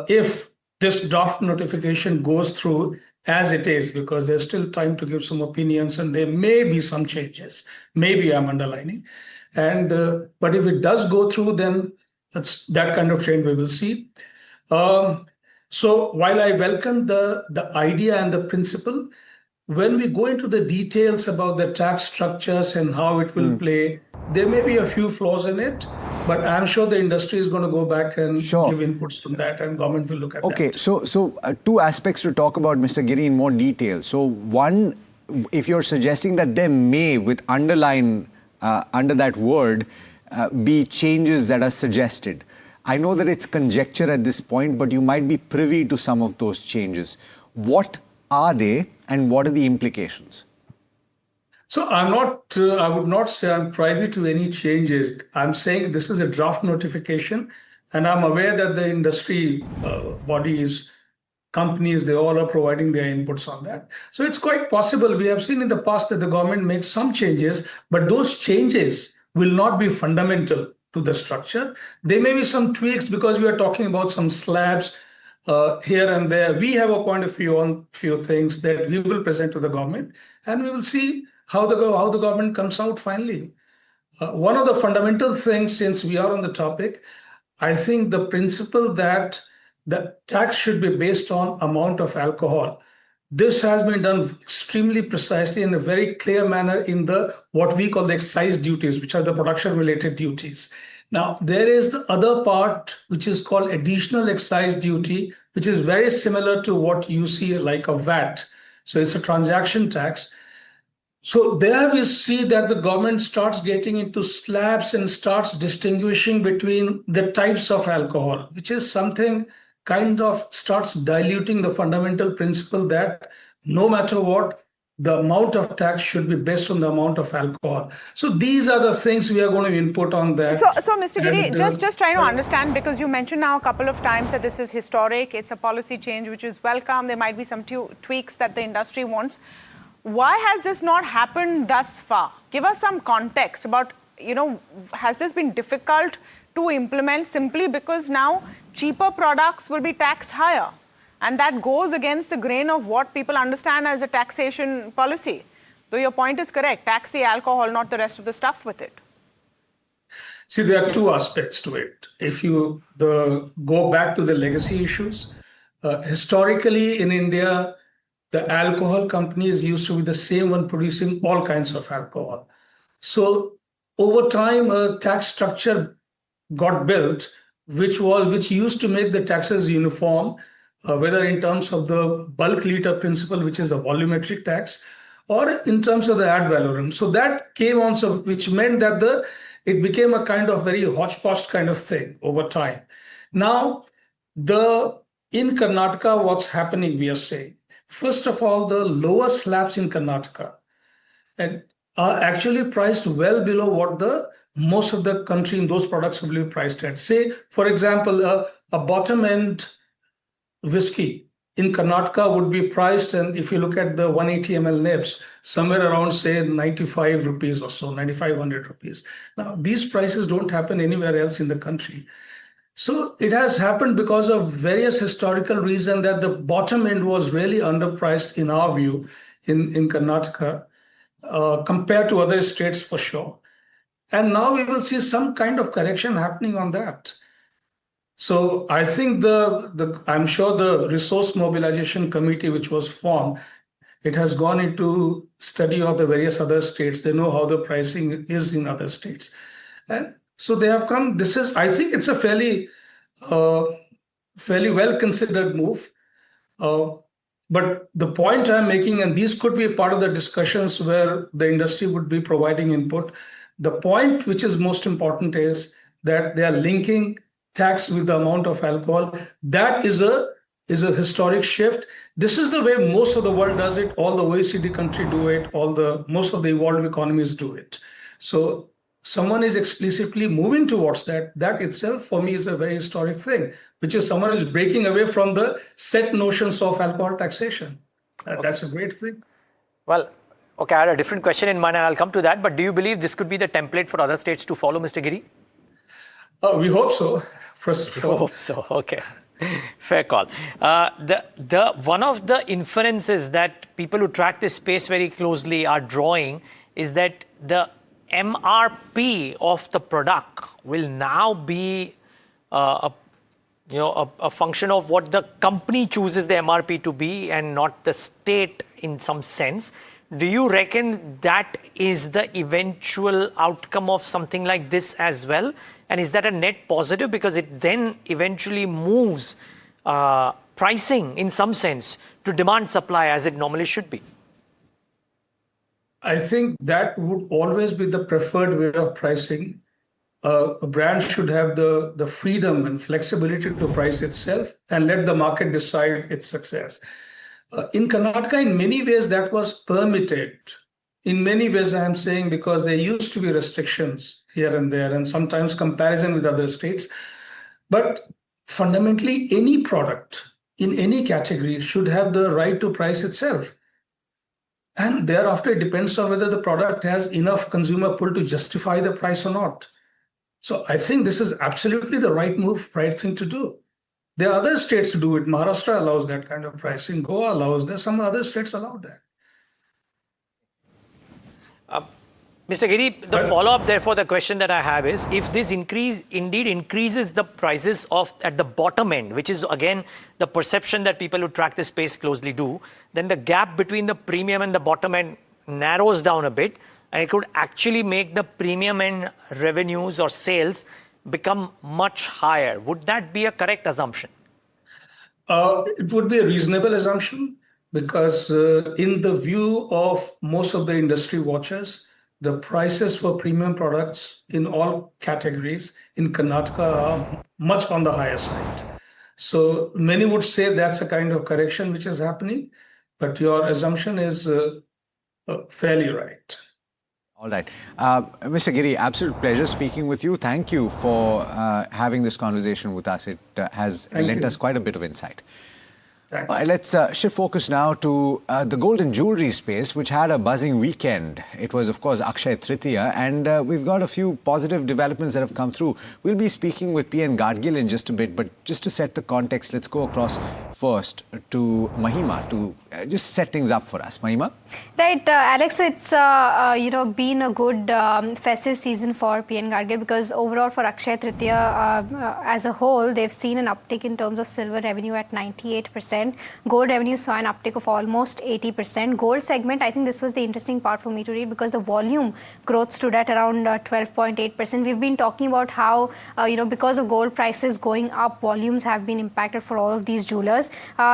If this draft notification goes through as it is, because there's still time to give some opinions and there may be some changes, maybe I'm underlining. And but if it does go through, then that's that kind of trend we will see. So while I welcome the idea and the principle, when we go into the details about the tax structures and how it will play, there may be a few flaws in it, but I'm sure the industry is going to go back and give inputs to that, and government will look at that. Okay, so two aspects to talk about, Mr. Giri, in more detail. So one, if you're suggesting that there may, with underline under that word, be changes that are suggested. I know that it's conjecture at this point, but you might be privy to some of those changes. What are they and what are the implications? So I would not say I'm privy to any changes. I'm saying this is a draft notification, and I'm aware that the industry bodies, companies, they all are providing their inputs on that. So it's quite possible. We have seen in the past that the government makes some changes, but those changes will not be fundamental to the structure. There may be some tweaks because we are talking about some slabs here and there. We have a point of view on few things that we will present to the government, and we will see how the government comes out finally. One of the fundamental things, since we are on the topic, I think the principle that the tax should be based on amount of alcohol. This has been done extremely precisely in a very clear manner in the what we call the excise duties, which are the production-related duties. Now, there is the other part, which is called additional excise duty, which is very similar to what you see like a VAT. So it's a transaction tax. So there we see that the government starts getting into slabs and starts distinguishing between the types of alcohol, which is something kind of starts diluting the fundamental principle that no matter what, the amount of tax should be based on the amount of alcohol. So these are the things we are going to input on that. So Mr. Giri, just trying to understand, because you mentioned now a couple of times that this is historic, it's a policy change which is welcome, there might be some tweaks that the industry wants. Why has this not happened thus far? Give us some context about, has this been difficult to implement simply because now cheaper products will be taxed higher? And that goes against the grain of what people understand as a taxation policy. Though your point is correct, tax the alcohol, not the rest of the stuff with it. See, there are two aspects to it. If you go back to the legacy issues, historically in India, the alcohol companies used to be the same one producing all kinds of alcohol. So over time, a tax structure got built, which used to make the taxes uniform, whether in terms of the bulk liter principle, which is a volumetric tax, or in terms of the ad valorem. So that came on, which meant that it became a kind of very hodgepodge kind of thing over time. Now, in Karnataka, what's happening, we are saying, first of all, the lower slabs in Karnataka, and are actually priced well below what the most of the country in those products will be priced at. Say, for example, a bottom end whiskey in Karnataka would be priced, and if you look at the 180 ml nibs, somewhere around say 95 rupees or so, 9,500 rupees. Now, these prices don't happen anywhere else in the country. So it has happened because of various historical reasons that the bottom end was really underpriced in our view in Karnataka compared to other states for sure. And now we will see some kind of correction happening on that. So I think I'm sure the resource mobilization committee which was formed, it has gone into study of the various other states. They know how the pricing is in other states. And so they have come, I think it's a fairly well considered move. But the point I'm making, and these could be a part of the discussions where the industry would be providing input. The point which is most important is that they are linking tax with the amount of alcohol. That is a historic shift. This is the way most of the world does it. All the OECD countries do it. Most of the evolved economies do it. So someone is explicitly moving towards that. That itself, for me, is a very historic thing, which is someone is breaking away from the set notions of alcohol taxation. That's a great thing. Well, okay, I had a different question in mind, and I'll come to that. But do you believe this could be the template for other states to follow, Mr. Giri? We hope so. First of all. Hope so. Okay. Fair call. One of the inferences that people who track this space very closely are drawing is that the MRP of the product will now be a function of what the company chooses the MRP to be and not the state in some sense. Do you reckon that is the eventual outcome of something like this as well? And is that a net positive because it then eventually moves pricing in some sense to demand supply as it normally should be? I think that would always be the preferred way of pricing. A brand should have the freedom and flexibility to price itself and let the market decide its success. In Karnataka, in many ways, that was permitted. In many ways, I am saying, because there used to be restrictions here and there, and sometimes comparison with other states. But fundamentally, any product in any category should have the right to price itself. And thereafter, it depends on whether the product has enough consumer pull to justify the price or not. So I think this is absolutely the right move, right thing to do. There are other states to do it. Maharashtra allows that kind of pricing. Goa allows that. Some other states allow that. Mr. Giri, the follow-up, therefore, the question that I have is, if this indeed increases the prices at the bottom end, which is, again, the perception that people who track this space closely do, then the gap between the premium and the bottom end narrows down a bit, and it could actually make the premium end revenues or sales become much higher. Would that be a correct assumption? It would be a reasonable assumption because in the view of most of the industry watchers, the prices for premium products in all categories in Karnataka are much on the higher side. So many would say that's a kind of correction which is happening, but your assumption is fairly right. All right. Mr. Giri, absolute pleasure speaking with you. Thank you for having this conversation with us. It has lent us quite a bit of insight. Let's shift focus now to the gold and jewelry space, which had a buzzing weekend. It was, of course, Akshaya Tritiya, and we've got a few positive developments that have come through. We'll be speaking with P.N. Gadgil in just a bit, but just to set the context, let's go across first to Mahima to just set things up for us. Mahima? Right, Alex, so it's been a good festive season for P.N. Gadgil because overall for Akshaya Tritiya as a whole, they've seen an uptick in terms of silver revenue at 98%. Gold revenue saw an uptick of almost 80%. Gold segment, I think this was the interesting part for me to read because the volume growth stood at around 12.8%. We've been talking about how, because of gold prices going up, volumes have been impacted for all of these jewelers.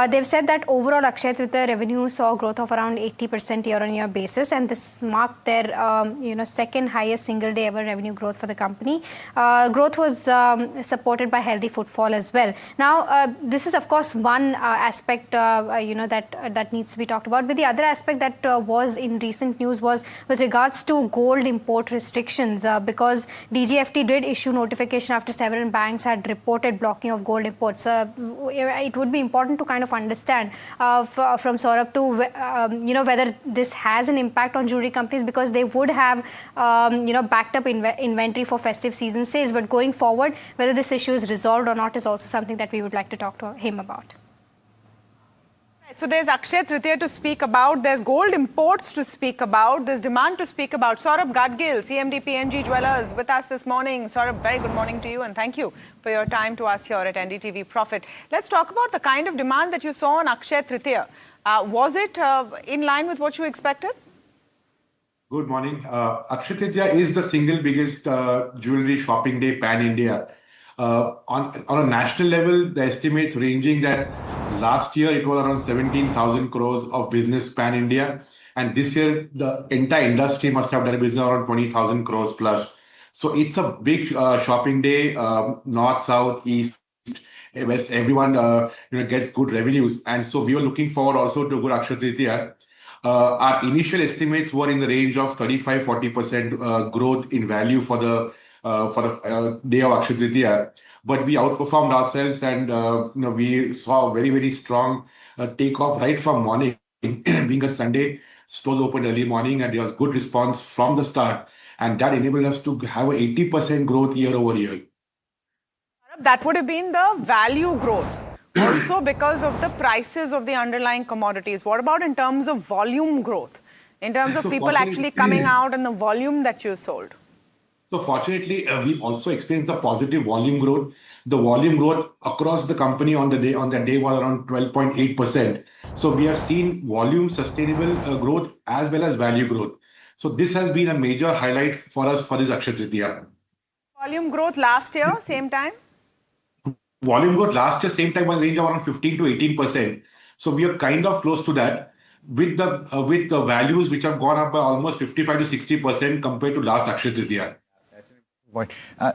They've said that overall Akshaya Tritiya revenue saw growth of around 80% year-on-year basis, and this marked their second highest single day ever revenue growth for the company. Growth was supported by healthy footfall as well. Now, this is of course one aspect aspect that needs to be talked about. But the other aspect that was in recent news was with regards to gold import restrictions, because DGFT did issue notification after several banks had reported blocking of gold imports. It would be important to kind of understand from Saurabh to whether this has an impact on jewelry companies, because they would have backed up inventory for festive season sales. But going forward, whether this issue is resolved or not is also something that we would like to talk to him about. So there's Akshaya Tritiya to speak about, there's gold imports to speak about, there's demand to speak about. Saurabh Gadgil, CMD PNG Jewellers, with us this morning. Saurabh, very good morning to you, and thank you for your time to us here at NDTV Profit. Let's talk about the kind of demand that you saw on Akshaya Tritiya. Was it in line with what you expected? Good morning. Akshaya Tritiya is the single biggest jewelry shopping day pan-India. On a national level, the estimates ranging that last year it was around 17,000 crores of business pan-India. And this year, the entire industry must have done a business around 20,000 crores plus. So it's a big shopping day, north, south, east, west, everyone gets good revenues. And so we were looking forward also to good Akshaya Tritiya. Our initial estimates were in the range of 35-40% growth in value for the day of Akshaya Tritiya, but we outperformed ourselves, and we saw a very, very strong takeoff right from morning. Being a Sunday, stores opened early morning, and there was good response from the start, and that enabled us to have an 80% growth year over year. That would have been the value growth, also because of the prices of the underlying commodities. What about in terms of volume growth, in terms of people actually coming out and the volume that you sold? So fortunately, we also experienced a positive volume growth. The volume growth across the company on that day was around 12.8%. So we have seen volume sustainable growth as well as value growth. So this has been a major highlight for us for this Akshaya Tritiya. Volume growth last year, same time? Volume growth last year, same time, was range of around 15 to 18%. So we are kind of close to that, with the values which have gone up by almost 55 to 60% compared to last Akshaya Tritiya.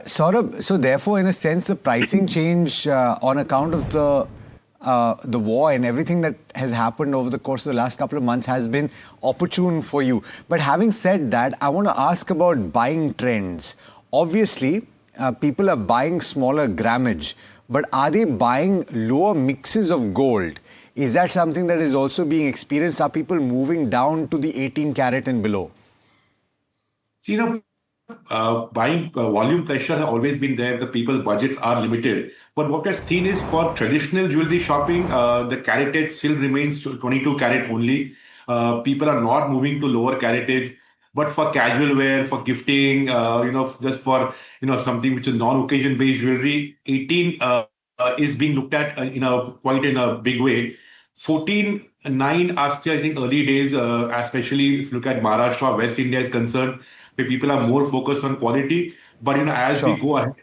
Saurabh, so therefore, in a sense, the pricing change on account of the war and everything that has happened over the course of the last couple of months has been opportune for you. But having said that, I want to ask about buying trends. Obviously, people are buying smaller grammage, but are they buying lower mixes of gold? Is that something that is also being experienced? Are people moving down to the 18 carat and below? See, buying volume pressure has always been there. The people's budgets are limited. But what we've seen is for traditional jewelry shopping, the caratage still remains 22 carat only. People are not moving to lower caratage. But for casual wear, for gifting, just for something which is non-occasion based jewelry, 18 is being looked at quite in a big way. 14.9 are still, I think, early days, especially if you look at Maharashtra, West India is concerned, where people are more focused on quality. But as we go ahead,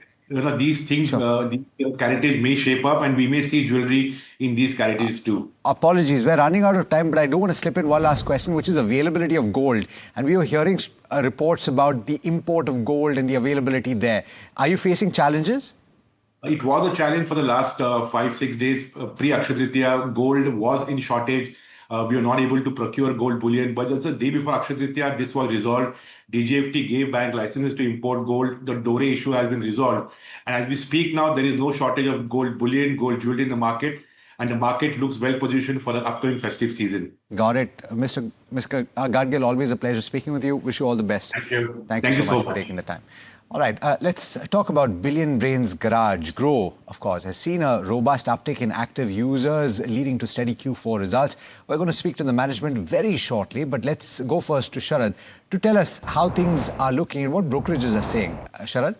these things, the caratage may shape up, and we may see jewelry in these caratages too. Apologies, we're running out of time, but I do want to slip in one last question, which is availability of gold. And we were hearing reports about the import of gold and the availability there. Are you facing challenges? It was a challenge for the last 5-6 days. Pre-Akshaya Tritiya, gold was in shortage. We were not able to procure gold bullion. But just the day before Akshaya Tritiya, this was resolved. DGFT gave bank licenses to import gold. The Dore issue has been resolved. And as we speak now, there is no shortage of gold bullion, gold jewelry in the market. And the market looks well positioned for the upcoming festive season. Got it. Mr. Gadgil, always a pleasure speaking with you. Wish you all the best. Thank you. Thank you so much for taking the time. All right, let's talk about Billion Brains Garage. Groww, of course, has seen a robust uptick in active users, leading to steady Q4 results. We're going to speak to the management very shortly, but let's go first to Sharad to tell us how things are looking and what brokerages are saying. Sharad?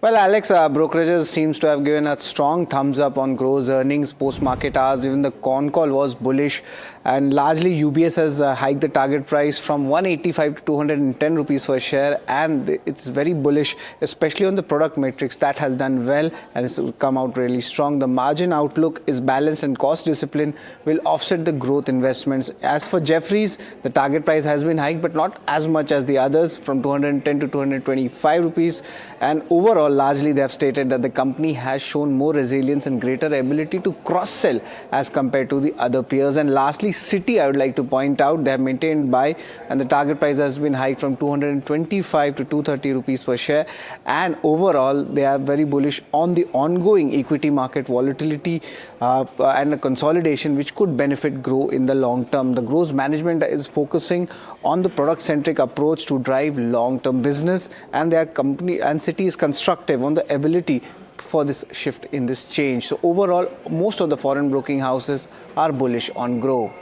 Well, Alex, brokerages seems to have given a strong thumbs up on Grow's earnings post-market hours. Even the con call was bullish. and largely UBS has hiked the target price from 185 to 210 rupees per share, and it's very bullish, especially on the product matrix. That has done well and it's come out really strong. The margin outlook is balanced and cost discipline will offset the growth investments. As for Jeffries, the target price has been hiked, but not as much as the others, from 210 to 225 rupees. And overall, largely they have stated that the company has shown more resilience and greater ability to cross-sell as compared to the other peers. And lastly, Citi, I would like to point out, they have maintained buy, and the target price has been hiked from 225 to 230 rupees per share. And overall, they are very bullish on the ongoing equity market volatility and a consolidation which could benefit Groww in the long term. The Groww's management is focusing on the product-centric approach to drive long-term business, and their company and Citi is constructive on the ability for this shift in this change. So overall, most of the foreign broking houses are bullish on Groww.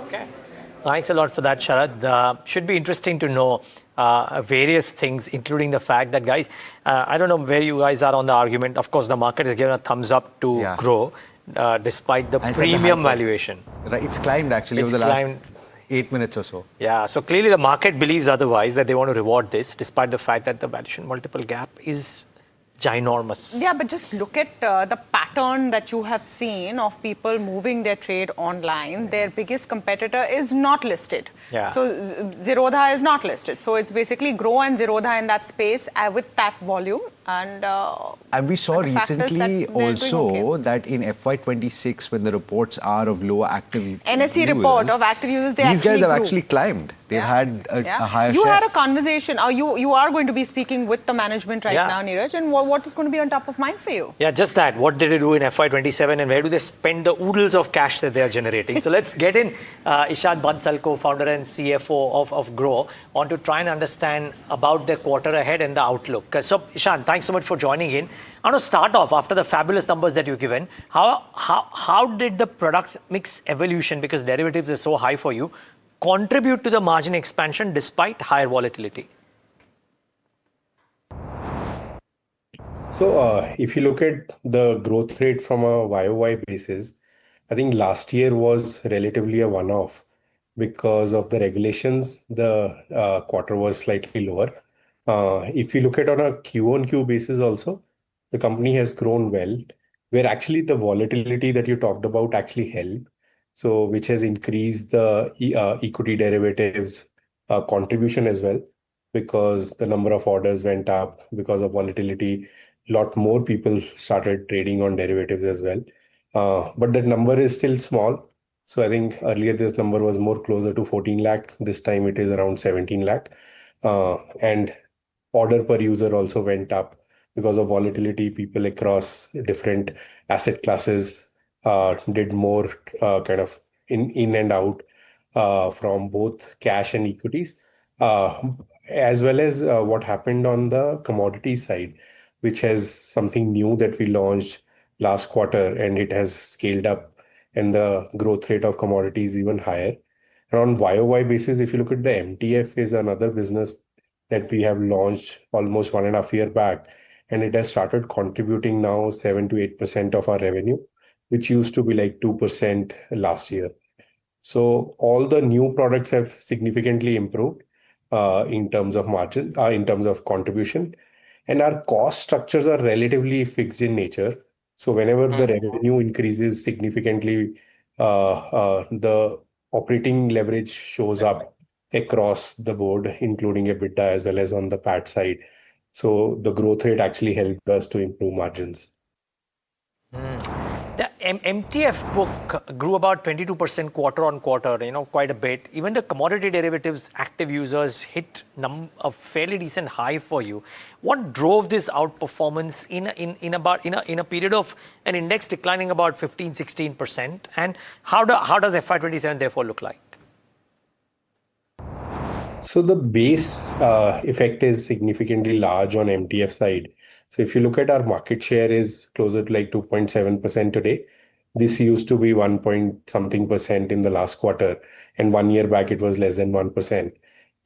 Okay. Thanks a lot for that, Sharad. Should be interesting to know various things, including the fact that, guys, I don't know where you guys are on the argument. Of course, the market has given a thumbs up to Groww despite the premium valuation. Right, it's climbed actually over the last 8 minutes or so. Yeah, so clearly the market believes otherwise, that they want to reward this, despite the fact that the valuation multiple gap is ginormous. Yeah, but just look at the pattern that you have seen of people moving their trade online. Their biggest competitor is not listed. Yeah. So Zerodha is not listed. So it's basically Groww and Zerodha in that space with that volume. And we saw recently also that in FY26, when the reports are of lower active NSE users, report of active users, these guys have actually climbed. They've had a higher You share. had a conversation, you are going to be speaking with the management right now, Neeraj, and what is going to be on top of mind for you? Yeah, just that. What did they do in FY27 and where do they spend the oodles of cash that they are generating? So let's get in Ishant Bansal, co-founder and CFO of Groww, on to try and understand about their quarter ahead and the outlook. So Ishant, thanks so much for joining in. I want to start off after the fabulous numbers that you've given. How did the product mix evolution, because derivatives are so high for you, contribute to the margin expansion despite higher volatility? So if you look at the growth rate from a YOY basis, I think last year was relatively a one-off because of the regulations. The quarter was slightly lower. If you look at on a Q-on-Q basis also, the company has grown well, where actually the volatility that you talked about actually helped. So which has increased the equity derivatives contribution as well, because the number of orders went up because of volatility. A lot more people started trading on derivatives as well. But that number is still small. So I think earlier this number was more closer to 14 lakh. This time it is around 17 lakh. And order per user also went up because of volatility. People across different asset classes did more kind of in and out from both cash and equities, as well as what happened on the commodity side, which has something new that we launched last quarter, and it has scaled up, and the growth rate of commodities is even higher. And on YOY basis, if you look at the MTF, is another business that we have launched almost 1.5 years back, and it has started contributing now 7 to 8% of our revenue, which used to be like 2% last year. So all the new products have significantly improved in terms of margin, in terms of contribution, and our cost structures are relatively fixed in nature. So whenever the revenue increases significantly, the operating leverage shows up across the board, including EBITDA as well as on the PAT side. So the growth rate actually helped us to improve margins. The MTF book grew about 22% quarter on quarter, quite a bit. Even the commodity derivatives active users hit a fairly decent high for you. What drove this outperformance in a period of an index declining about 15-16%? And how does FY27 therefore look like? So the base effect is significantly large on MTF side. So if you look at our market share is closer to like 2.7% today. This used to be 1.something% in the last quarter, and 1 year back it was less than 1%.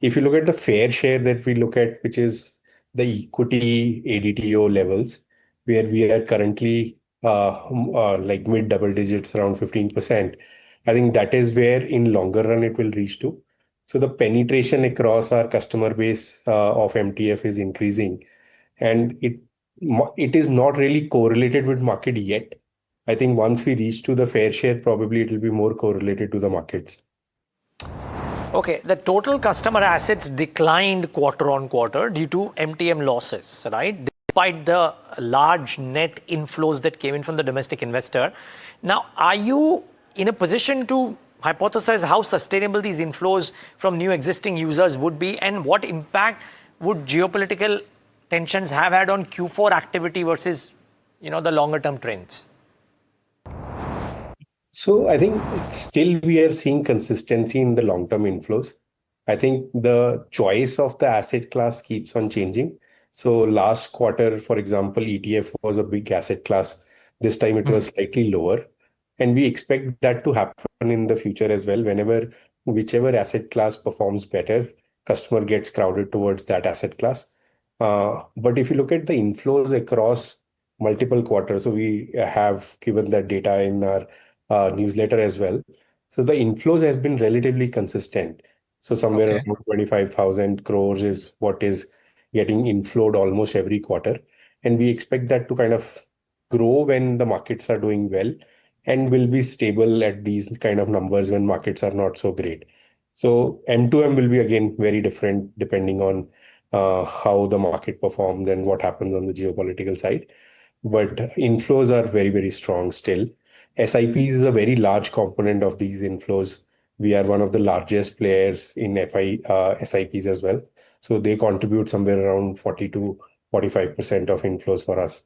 If you look at the fair share that we look at, which is the equity ADTO levels, where we are currently like mid double digits, around 15%. I think that is where in longer run it will reach to. So the penetration across our customer base of MTF is increasing, and it is not really correlated with market yet. I think once we reach to the fair share, probably it will be more correlated to the markets. Okay, the total customer assets declined quarter on quarter due to MTM losses, right? Despite the large net inflows that came in from the domestic investor. Now, are you in a position to hypothesize how sustainable these inflows from new existing users would be, and what impact would geopolitical tensions have had on Q4 activity versus, the longer term trends? So I think still we are seeing consistency in the long-term inflows. I think the choice of the asset class keeps on changing. So last quarter, for example, ETF was a big asset class. This time it was slightly lower. And we expect that to happen in the future as well. Whichever asset class performs better, customer gets crowded towards that asset class. But if you look at the inflows across multiple quarters, so we have given that data in our newsletter as well. So the inflows has been relatively consistent. So somewhere around 25,000 crores is what is getting inflowed almost every quarter. And we expect that to kind of grow when the markets are doing well, and will be stable at these kind of numbers when markets are not so great. So M2M will be again very different depending on how the market performs and what happens on the geopolitical side. But inflows are very, very strong still. SIPs is a very large component of these inflows. We are one of the largest players in SIPs as well. So they contribute somewhere around 40 to 45% of inflows for us.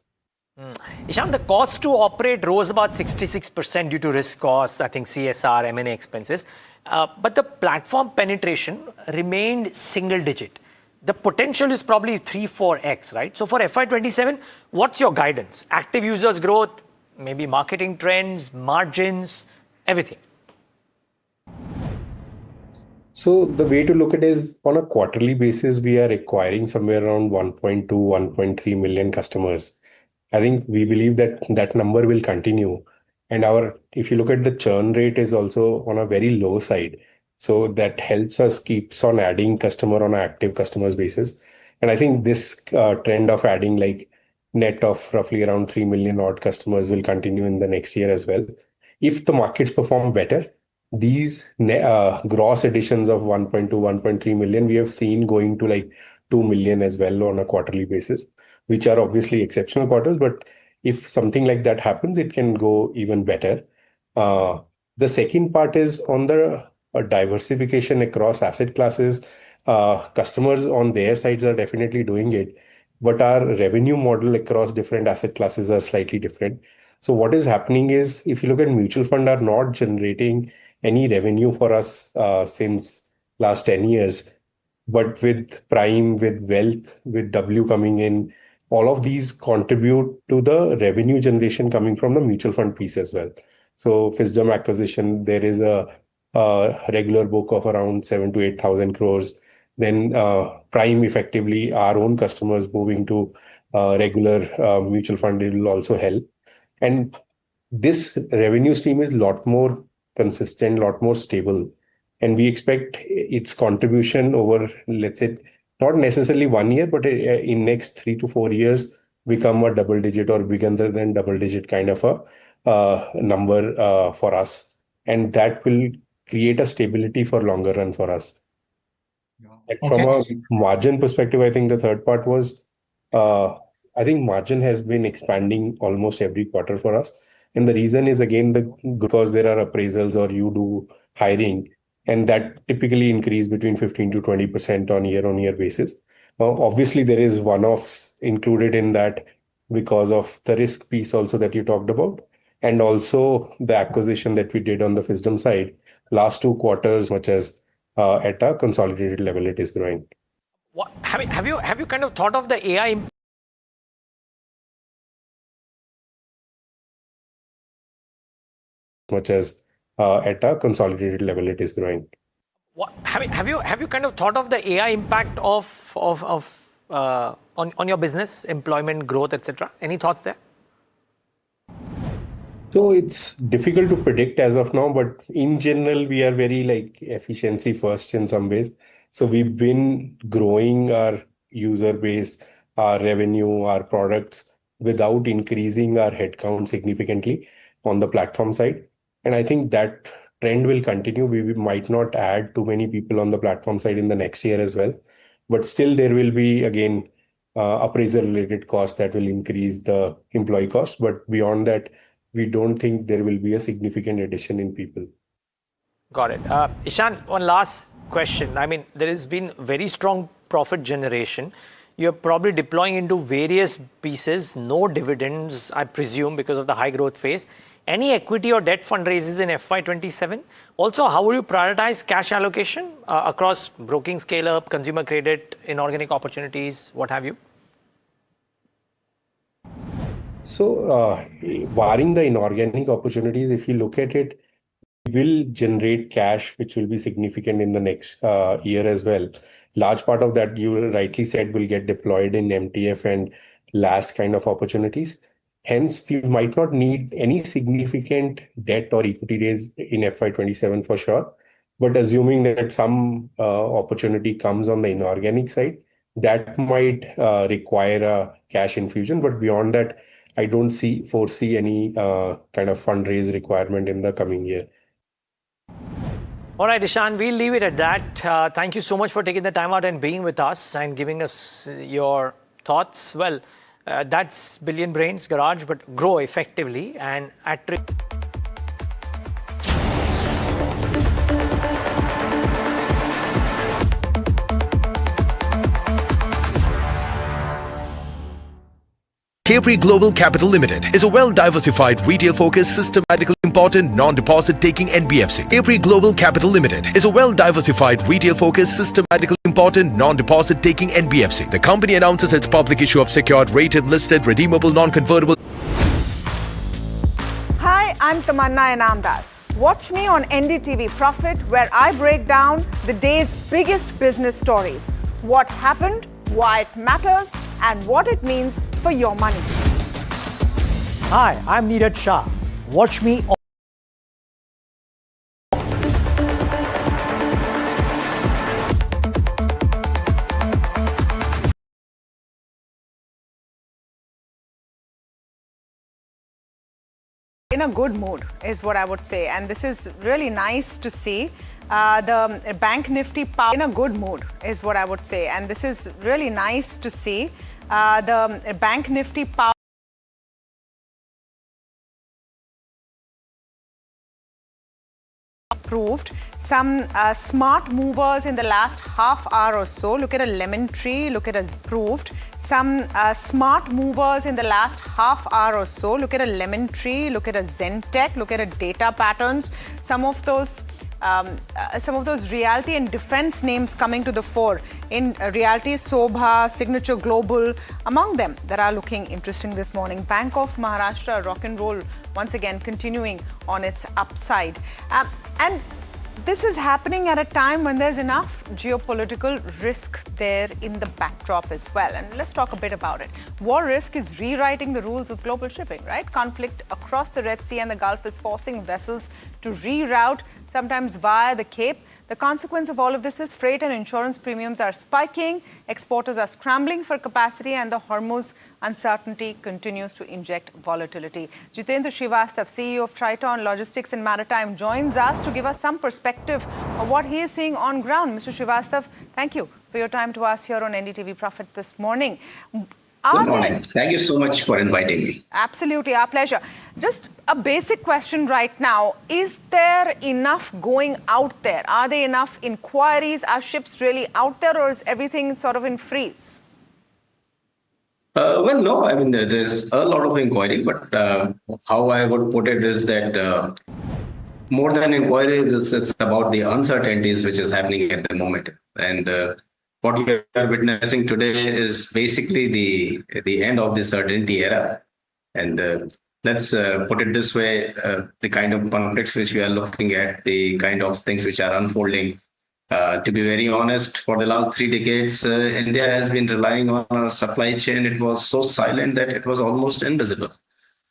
Ishan, the cost to operate rose about 66% due to risk costs, I think CSR, M&A expenses. But the platform penetration remained single digit. The potential is probably 3-4x, right? So for FY27, what's your guidance? Active users growth, maybe marketing trends, margins, everything. So the way to look at it is on a quarterly basis, we are acquiring somewhere around 1.2, 1.3 million customers. I think we believe that that number will continue. And if you look at the churn rate is also on a very low side. So that helps us keeps on adding customer on an active customers basis. And I think this trend of adding like net of roughly around 3 million odd customers will continue in the next year as well. If the markets perform better, these gross additions of 1.2, 1.3 million, we have seen going to like 2 million as well on a quarterly basis, which are obviously exceptional quarters. But if something like that happens, it can go even better. The second part is on the diversification across asset classes. Customers on their sides are definitely doing it, but our revenue model across different asset classes are slightly different. So what is happening is, if you look at mutual fund are not generating any revenue for us since last 10 years. But with Prime, with Wealth, with W coming in, all of these contribute to the revenue generation coming from the mutual fund piece as well. So Fisdom acquisition, there is a regular book of around 7 to 8,000 crores. Then Prime, effectively our own customers moving to regular mutual fund, it will also help. And this revenue stream is a lot more consistent, a lot more stable. And we expect its contribution over, let's say, not necessarily 1 year, but in next 3 to 4 years, become a double digit or bigger than double digit kind of a number for us. And that will create a stability for longer run for us. From a margin perspective, I think the third part was, I think margin has been expanding almost every quarter for us. And the reason is again, because there are appraisals or you do hiring, and that typically increase between 15 to 20% on year basis. Obviously, there is one-offs included in that because of the risk piece also that you talked about. And also the acquisition that we did on the Fisdom side, last 2 quarters, much as at a consolidated level, it is growing. Have you kind of thought of the AI much as at a consolidated level, it is growing. Have you kind of thought of the AI impact on your business, employment growth, etc.? Any thoughts there? So it's difficult to predict as of now, but in general, we are very like efficiency first in some ways. So we've been growing our user base, our revenue, our products without increasing our headcount significantly on the platform side. And I think that trend will continue. We might not add too many people on the platform side in the next year as well. But still, there will be, again, appraisal-related costs that will increase the employee cost. But beyond that, we don't think there will be a significant addition in people. Got it. Ishan, one last question. I mean, there has been very strong profit generation. You're probably deploying into various pieces, no dividends, I presume, because of the high growth phase. Any equity or debt fundraises in FY27? Also, how will you prioritize cash allocation across broking scale-up, consumer credit, inorganic opportunities, what have you? So, barring the inorganic opportunities, if you look at it, we will generate cash, which will be significant in the next year as well. Large part of that, you rightly said, will get deployed in MTF and last kind of opportunities. Hence, we might not need any significant debt or equity raise in FY27 for sure. But assuming that some opportunity comes on the inorganic side, that might require a cash infusion. But beyond that, I don't foresee any kind of fundraise requirement in the coming year. All right, Ishan, we'll leave it at that. Thank you so much for taking the time out and being with us and giving us your thoughts. Well, that's Billion Brains Garage, but grow effectively and at Capri Global Capital Limited is a well-diversified, retail-focused, systematically important, non-deposit-taking NBFC. Capri Global Capital Limited is a well-diversified, retail-focused, systematically important, non-deposit-taking NBFC. The company announces its public issue of secured, rated, listed, redeemable, non-convertible. Hi, I'm Tamanna Inamdar. Watch me on NDTV Profit, where I break down the day's biggest business stories. What happened, why it matters, and what it means for your money. Hi, I'm Neeraj Shah. Watch me on in a good mood is what I would say, and this is really nice to see. The bank Nifty power in a good mood is what I would say, and this is really nice to see. The bank Nifty power proved some smart movers in the last half hour or so. Look at a lemon tree, look at a proved some smart movers in the last half hour or so. Look at a lemon tree, look at a Zentech, look at a data patterns. Some of those realty and defense names coming to the fore. In realty, Sobha, Signature Global, among them that are looking interesting this morning. Bank of Maharashtra, rock and roll, once again continuing on its upside. And this is happening at a time when there's enough geopolitical risk there in the backdrop as well. And let's talk a bit about it. War risk is rewriting the rules of global shipping, right? Conflict across the Red Sea and the Gulf is forcing vessels to reroute, sometimes via the Cape. The consequence of all of this is freight and insurance premiums are spiking, exporters are scrambling for capacity, and the Hormuz uncertainty continues to inject volatility. Jitendra Srivastava, CEO of Triton Logistics and Maritime, joins us to give us some perspective of what he is seeing on ground. Mr. Srivastava, thank you for your time to us here on NDTV Profit this morning. Good morning. Thank you so much for inviting me. Absolutely, our pleasure. Just a basic question right now. Is there enough going out there? Are there enough inquiries? Are ships really out there, or is everything sort of in freeze? Well, no, I mean, there's a lot of inquiry, but how I would put it is that more than inquiry, it's about the uncertainties which is happening at the moment. And what we are witnessing today is basically the end of the certainty era. And let's put it this way, the kind of conflicts which we are looking at, the kind of things which are unfolding. To be very honest, for the last 3 decades, India has been relying on a supply chain. It was so silent that it was almost invisible.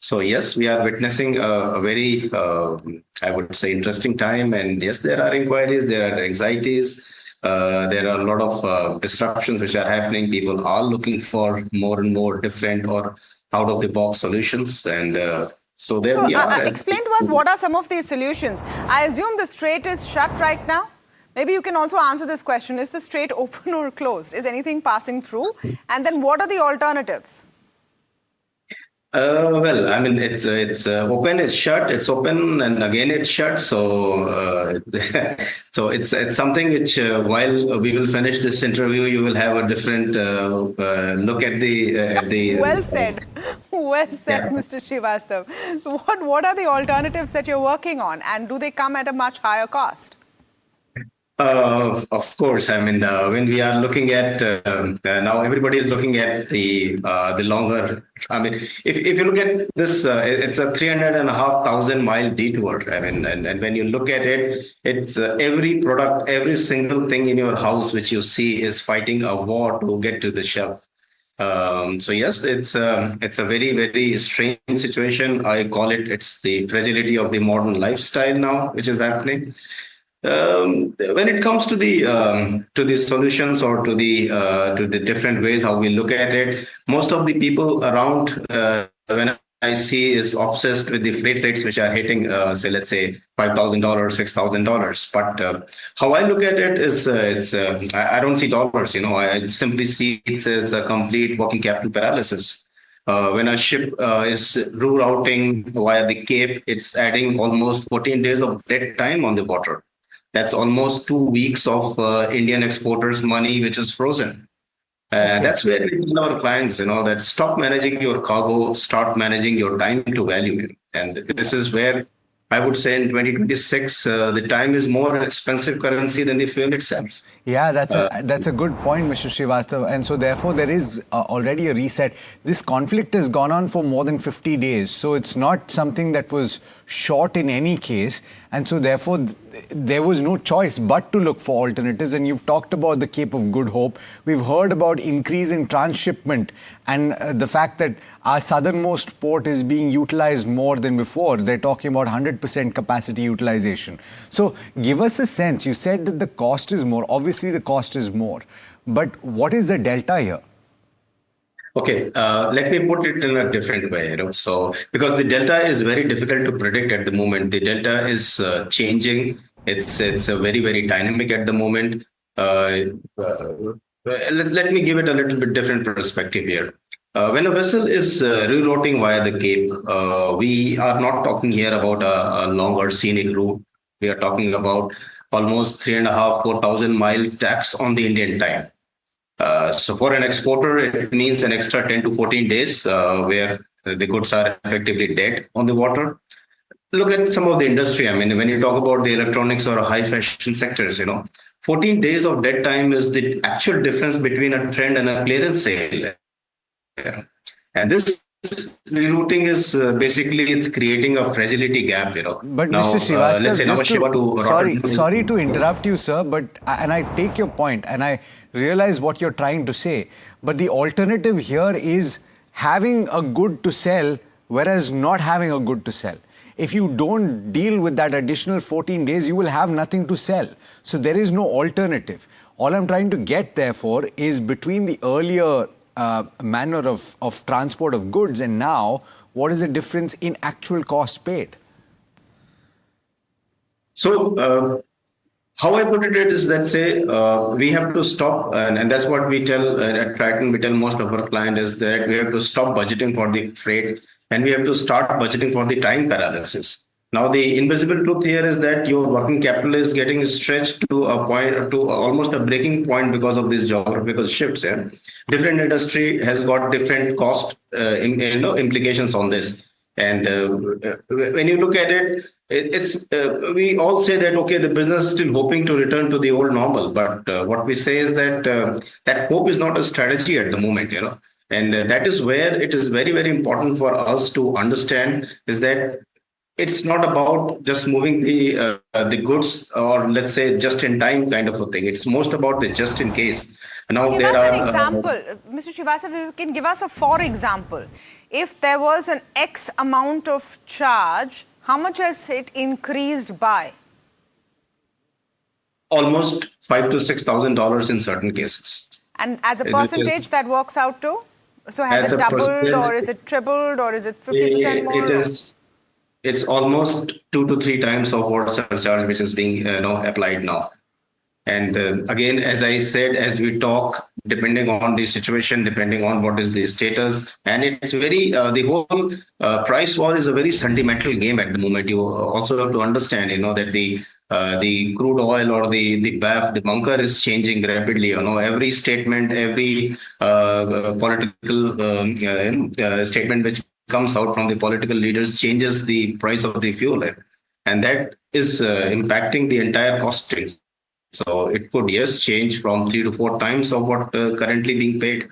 So yes, we are witnessing a very, I would say, interesting time. And yes, there are inquiries, there are anxieties, there are a lot of disruptions which are happening. People are looking for more and more different or out-of-the-box solutions. And so there we are. Explain to us what are some of these solutions. I assume the Strait is shut right now. Maybe you can also answer this question. Is the Strait open or closed? Is anything passing through? And then what are the alternatives? Well, I mean, it's open, it's shut, it's open, and again it's shut. So, so it's something which, while we will finish this interview, you will have a different look at the. Well said, well said, Mr. Srivastav. What are the alternatives that you're working on, and do they come at a much higher cost? Of course, I mean, when we are looking at now, everybody is looking at the longer. I mean, if you look at this, it's a 3,500 mile detour. I mean, and when you look at it, it's every product, every single thing in your house which you see is fighting a war to get to the shelf. So yes, it's a very, very strange situation. I call it, it's the fragility of the modern lifestyle now, which is happening. When it comes to the solutions or to the different ways how we look at it, most of the people around when I see is obsessed with the freight rates which are hitting, say, let's say $5,000, $6,000. But how I look at it is, I don't see dollars. You know, I simply see it as a complete working capital paralysis. When a ship is rerouting via the Cape, it's adding almost 14 days of dead time on the water. That's almost 2 weeks of Indian exporters' money, which is frozen. That's where we tell our clients, you know, that stop managing your cargo, start managing your time to value. And this is where I would say in 2026, the time is more expensive currency than the fuel itself. Yeah, that's a good point, Mr. Srivastav. And so therefore there is already a reset. This conflict has gone on for more than 50 days. So it's not something that was short in any case. And so therefore there was no choice but to look for alternatives. And you've talked about the Cape of Good Hope. We've heard about increase in transshipment and the fact that our southernmost port is being utilized more than before. They're talking about 100% capacity utilization. So give us a sense. You said that the cost is more. Obviously, the cost is more. But what is the delta here? Okay, let me put it in a different way. You know, so because the delta is very difficult to predict at the moment. The delta is changing. It's very, very dynamic at the moment. Let me give it a little bit different perspective here. When a vessel is rerouting via the Cape, we are not talking here about a longer scenic route. We are talking about almost 3,500-4,000 mile tax on the Indian time. So for an exporter, it means an extra 10 to 14 days where the goods are effectively dead on the water. Look at some of the industry. I mean, when you talk about the electronics or high fashion sectors, you know, 14 days of dead time is the actual difference between a trend and a clearance sale. And this rerouting is basically it's creating a fragility gap, you know. But now, Mr. Srivastav, sorry to interrupt you, sir, but and I take your point and I realize what you're trying to say. But the alternative here is having a good to sell, whereas not having a good to sell. If you don't deal with that additional 14 days, you will have nothing to sell. So there is no alternative. All I'm trying to get, therefore, is between the earlier manner of transport of goods and now, what is the difference in actual cost paid? So, how I put it is that say we have to stop, and that's what we tell at Triton, we tell most of our clients is that we have to stop budgeting for the freight and we have to start budgeting for the time paralysis. Now, the invisible truth here is that your working capital is getting stretched to a point, to almost a breaking point because of these geographical shifts. Yeah? Different industry has got different cost implications on this. And when you look at it, it's we all say that, okay, the business is still hoping to return to the old normal. But what we say is that that hope is not a strategy at the moment, you know. And that is where it is very, very important for us to understand is that it's not about just moving the goods or let's say just in time kind of a thing. It's most about the just in case. Now Give there us are an example, Mr. Srivastava, if you can give us a for example. If there was an X amount of charge, how much has it increased by? almost $5,000 to $6,000 in certain cases. And as a It is- percentage, that works out to? So has As it a doubled, percentage, or is it tripled, or is it 50% more? It's almost 2 to 3 times of what surcharge which is being applied now. And again, as I said, as we talk, depending on the situation, depending on what is the status, and it's very, the whole price war is a very sentimental game at the moment. You also have to understand, that the crude oil or the BAF, the bunker is changing rapidly. Every statement, every political statement which comes out from the political leaders changes the price of the fuel. And that is impacting the entire costing. So it could, yes, change from 3 to 4 times of what currently being paid.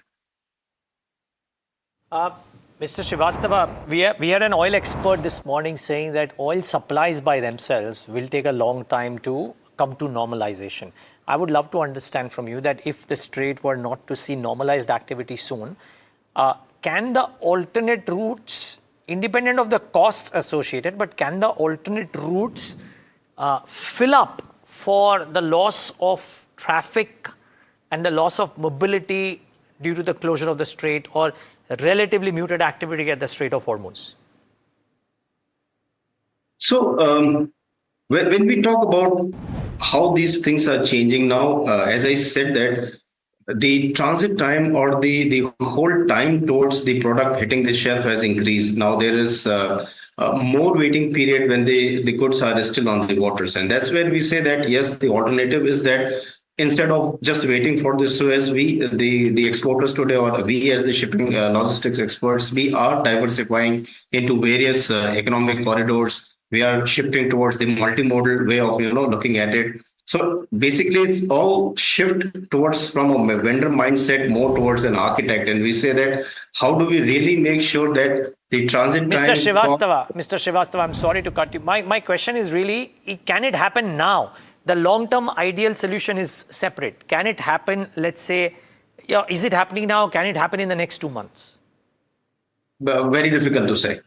Mr. Srivastava, we had an oil expert this morning saying that oil supplies by themselves will take a long time to come to normalization. I would love to understand from you that if the Strait were not to see normalized activity soon, can the alternate routes, independent of the costs associated, but can the alternate routes fill up for the loss of traffic and the loss of mobility due to the closure of the Strait or relatively muted activity at the Strait of Hormuz? So when we talk about how these things are changing now, as I said that the transit time or the whole time towards the product hitting the shelf has increased. Now there is more waiting period when the goods are still on the waters. And that's where we say that, yes, the alternative is that instead of just waiting for the Suez, the exporters today, or we as the shipping logistics experts, we are diversifying into various economic corridors. We are shifting towards the multimodal way of looking at it. So basically, it's all shift towards from a vendor mindset more towards an architect. And we say that how do we really make sure that the transit time... Mr. Srivastava, I'm sorry to cut you. My question is really, can it happen now? The long-term ideal solution is separate. Can it happen, let's say, is it happening now? Can it happen in the next 2 months? Very difficult to say.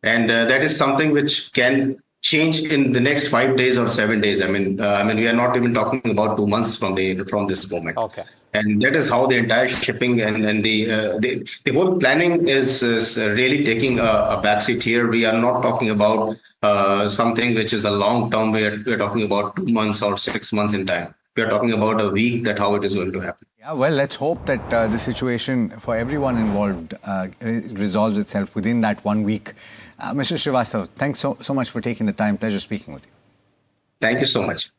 And that is something which can change in the next 5 days or 7 days. I mean, we are not even talking about 2 months from this moment. Okay. And that is how the entire shipping and the whole planning is really taking a backseat here. We are not talking about something which is a long term. We're talking about 2 months or 6 months in time. We are talking about a week, that how it is going to happen. Yeah, well, let's hope that the situation for everyone involved resolves itself within that 1 week. Mr. Srivastava, thanks so much for taking the time. Pleasure speaking with you. Thank you so much.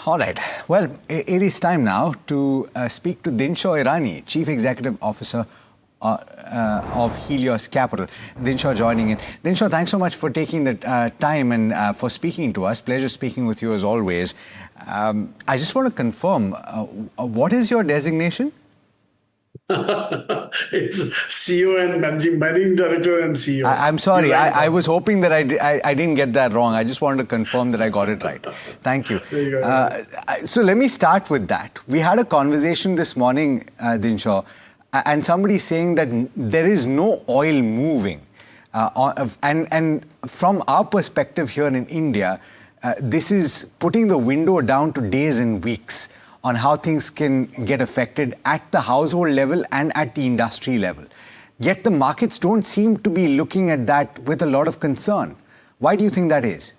All right. Well, it is time now to speak to Dinshaw Irani, Chief Executive Officer of Helios Capital. Dinshaw joining in. Dinshaw, thanks so much for taking the time and for speaking to us. Pleasure speaking with you as always. I just want to confirm, what is your designation? It's CEO and Managing Director and CEO. I'm sorry. I was hoping that I didn't get that wrong. I just wanted to confirm that I got it right. Thank you. There you go. So let me start with that. We had a conversation this morning, Dinshaw, and somebody saying that there is no oil moving. And from our perspective here in India, this is putting the window down to days and weeks on how things can get affected at the household level and at the industry level. Yet the markets don't seem to be looking at that with a lot of concern. Why do you think that is?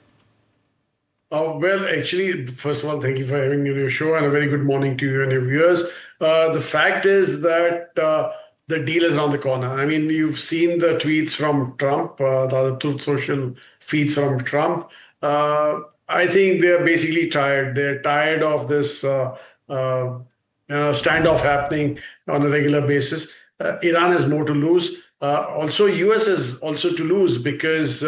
Well, actually, first of all, thank you for having me on your show, and a very good morning to you and your viewers. The fact is that the deal is around the corner. I mean, you've seen the tweets from Trump, the other Truth Social feeds from Trump. I think they're basically tired. They're tired of this standoff happening on a regular basis. Iran has more to lose. Also, US has also to lose because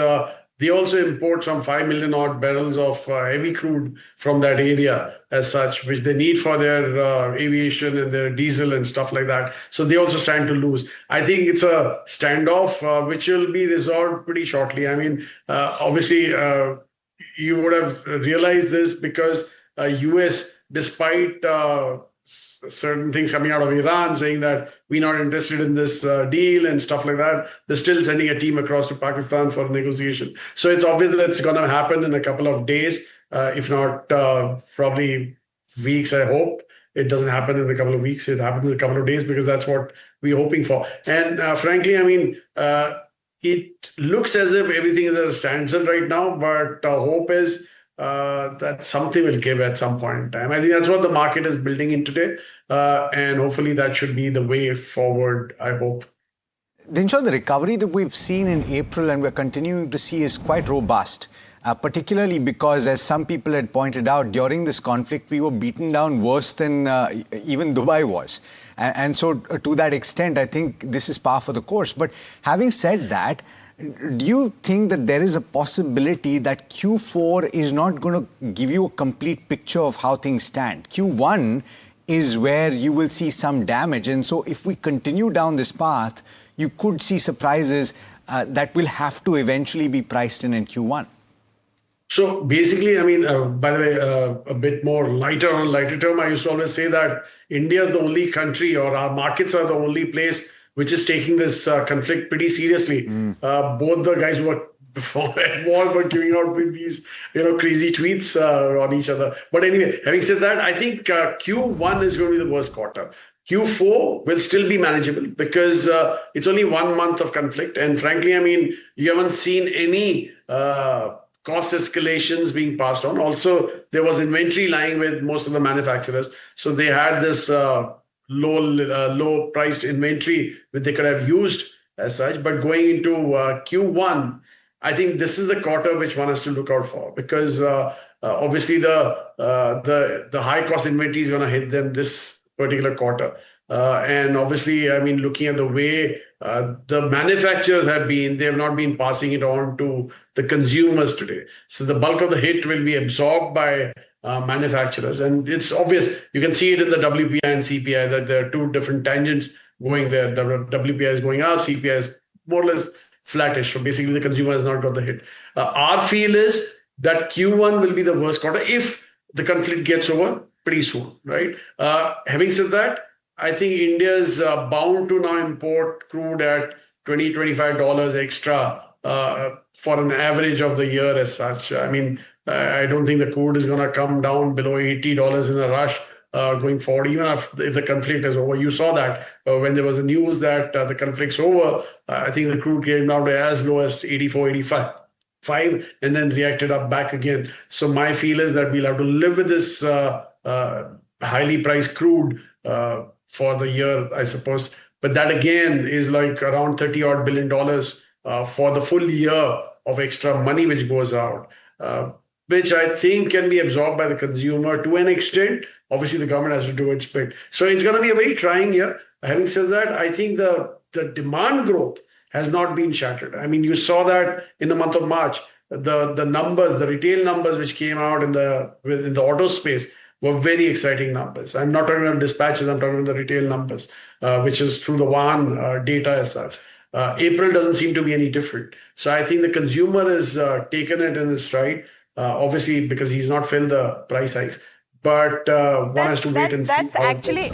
they also import some 5 million odd barrels of heavy crude from that area as such, which they need for their aviation and their diesel and stuff like that. So they also stand to lose. I think it's a standoff which will be resolved pretty shortly. I mean, obviously, you would have realized this because US, despite certain things coming out of Iran saying that we're not interested in this deal and stuff like that. They're still sending a team across to Pakistan for negotiation. So it's obvious that it's going to happen in a couple of days, if not probably weeks, I hope. It doesn't happen in a couple of weeks. It happens in a couple of days because that's what we're hoping for. And frankly, I mean, it looks as if everything is at a standstill right now, but hope is that something will give at some point in time. I think that's what the market is building in today. And hopefully that should be the way forward, I hope. Dinshaw, the recovery that we've seen in April and we're continuing to see is quite robust, particularly because, as some people had pointed out, during this conflict, we were beaten down worse than even Dubai was. And so to that extent, I think this is par for the course. But having said that, do you think that there is a possibility that Q4 is not going to give you a complete picture of how things stand? Q1 is where you will see some damage. And so if we continue down this path, you could see surprises that will have to eventually be priced in Q1. So basically, I mean, by the way, a bit more lighter term, I used to always say that India is the only country, or our markets are the only place which is taking this conflict pretty seriously. Both the guys who were before at war were giving out with these, crazy tweets on each other. But anyway, having said that, I think Q1 is going to be the worst quarter. Q4 will still be manageable because it's only 1 month of conflict. And frankly, I mean, you haven't seen any cost escalations being passed on. Also, there was inventory lying with most of the manufacturers. So they had this low priced inventory which they could have used as such. But going into Q1, I think this is the quarter which one has to look out for, because obviously the high cost inventory is going to hit them this particular quarter. And obviously, I mean, looking at the way the manufacturers they have not been passing it on to the consumers today. So the bulk of the hit will be absorbed by manufacturers. And it's obvious, you can see it in the WPI and CPI, that there are two different tangents going there. WPI is going up, CPI is more or less flattish. So basically the consumer has not got the hit. Our feel is that Q1 will be the worst quarter if the conflict gets over pretty soon, right? Having said that, I think India is bound to now import crude at $20-25 extra for an average of the year as such. I mean, I don't think the crude is going to come down below $80 in a rush going forward, even if the conflict is over. You saw that when there was a news that the conflict's over, I think the crude came down to as low as 84, 85, and then reacted up back again. So my feel is that we'll have to live with this highly priced crude for the year, I suppose. But that again is like around $30 billion for the full year of extra money which goes out, which I think can be absorbed by the consumer to an extent. Obviously, the government has to do its bit. So it's going to be a very trying year. Having said that, I think the demand growth has not been shattered. I mean, you saw that in the month of March. The numbers, the retail numbers which came out in the auto space were very exciting numbers. I'm not talking about dispatches, I'm talking about the retail numbers, which is through the WAN data as such. April doesn't seem to be any different. So I think the consumer has taken it in his stride, obviously because he's not felt the price hikes. But one has to wait and see.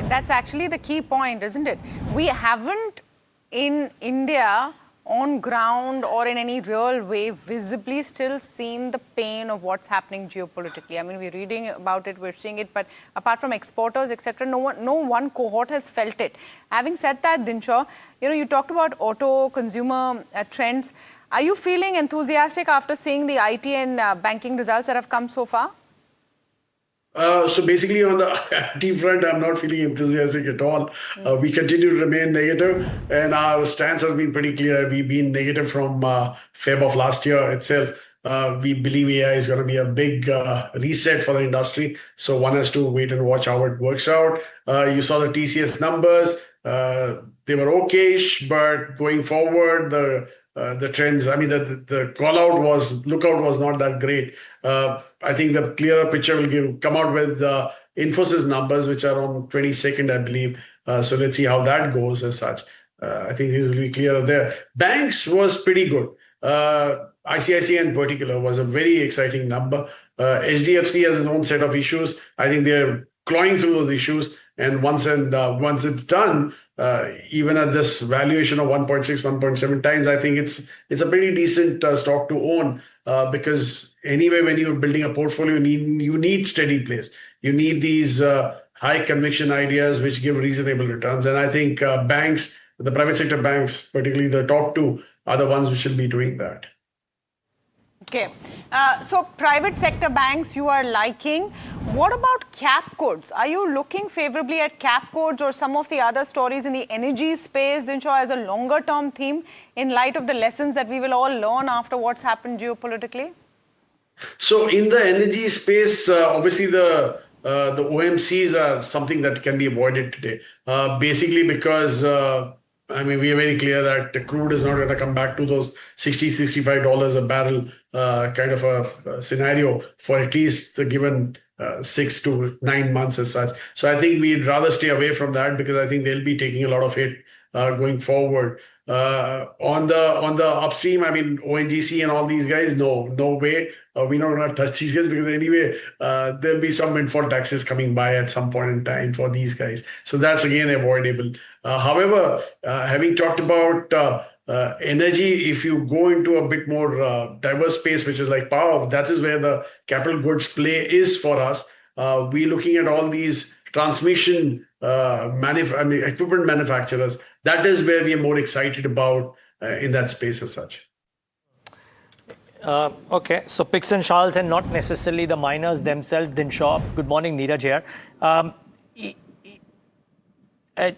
That's actually the key point, isn't it? We haven't in India on ground or in any real way visibly still seen the pain of what's happening geopolitically. I mean, we're reading about it, we're seeing it, but apart from exporters, etc., no one cohort has felt it. Having said that, Dinshaw, you talked about auto consumer trends. Are you feeling enthusiastic after seeing the IT and banking results that have come so far? So basically on the IT front, I'm not feeling enthusiastic at all. We continue to remain negative, and our stance has been pretty clear. We've been negative from Feb of last year itself. We believe AI is going to be a big reset for the industry. So one has to wait and watch how it works out. You saw the TCS numbers. They were okayish, but going forward, the trends, I mean, the lookout was not that great. I think the clearer picture will come out with the Infosys numbers, which are on 22nd, I believe. So let's see how that goes as such. I think these will be clearer there. Banks was pretty good. ICICI in particular was a very exciting number. HDFC has its own set of issues. I think they're clawing through those issues. And once it's done, even at this valuation of 1.6, 1.7 times, I think it's a pretty decent stock to own because anyway, when you're building a portfolio, you need steady plays. You need these high conviction ideas which give reasonable returns. And I think banks, the private sector banks, particularly the top two, are the ones which should be doing that. Okay, so private sector banks you are liking. What about cap codes? Are you looking favorably at cap codes or some of the other stories in the energy space, Dinshaw, as a longer term theme in light of the lessons that we will all learn after what's happened geopolitically? So in the energy space, obviously the OMCs are something that can be avoided today, basically because I mean, we are very clear that the crude is not going to come back to those $60, $65 a barrel kind of a scenario for at least the given 6 to 9 months as such. So I think we'd rather stay away from that because I think they'll be taking a lot of hit going forward. On the upstream, I mean, ONGC and all these guys, no way. We're not going to touch these guys because anyway, there'll be some windfall taxes coming by at some point in time for these guys. So that's again avoidable. However, having talked about energy, if you go into a bit more diverse space, which is like power, that is where the capital goods play is for us. We're looking at all these transmission equipment manufacturers. That is where we are more excited about in that space as such. Okay, so picks and shovels and not necessarily the miners themselves. Dinshaw, good morning, Neeraj here.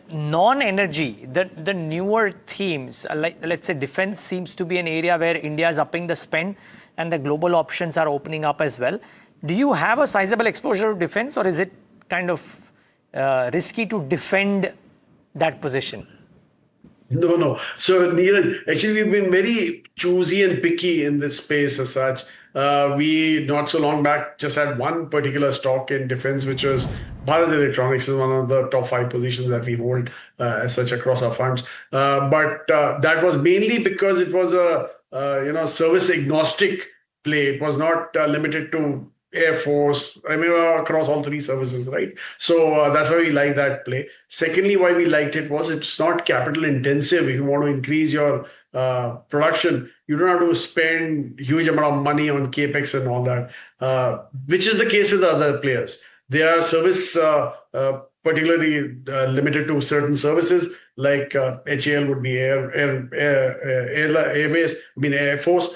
Non-energy, the newer themes, like let's say defense seems to be an area where India is upping the spend and the global options are opening up as well. Do you have a sizable exposure to defense or is it kind of risky to defend that position? No. So, Neeraj, actually, we've been very choosy and picky in this space as such. We, not so long back, just had one particular stock in defense, which was Bharat Electronics, is one of the top 5 positions that we hold as such across our funds. But that was mainly because it was a service agnostic play. It was not limited to Air Force, I mean, across all 3 services, right? So that's why we like that play. Secondly, why we liked it was it's not capital intensive. If you want to increase your production, you don't have to spend huge amount of money on capex and all that, which is the case with other players. They are service particularly limited to certain services like HAL would be Airways, Air Force.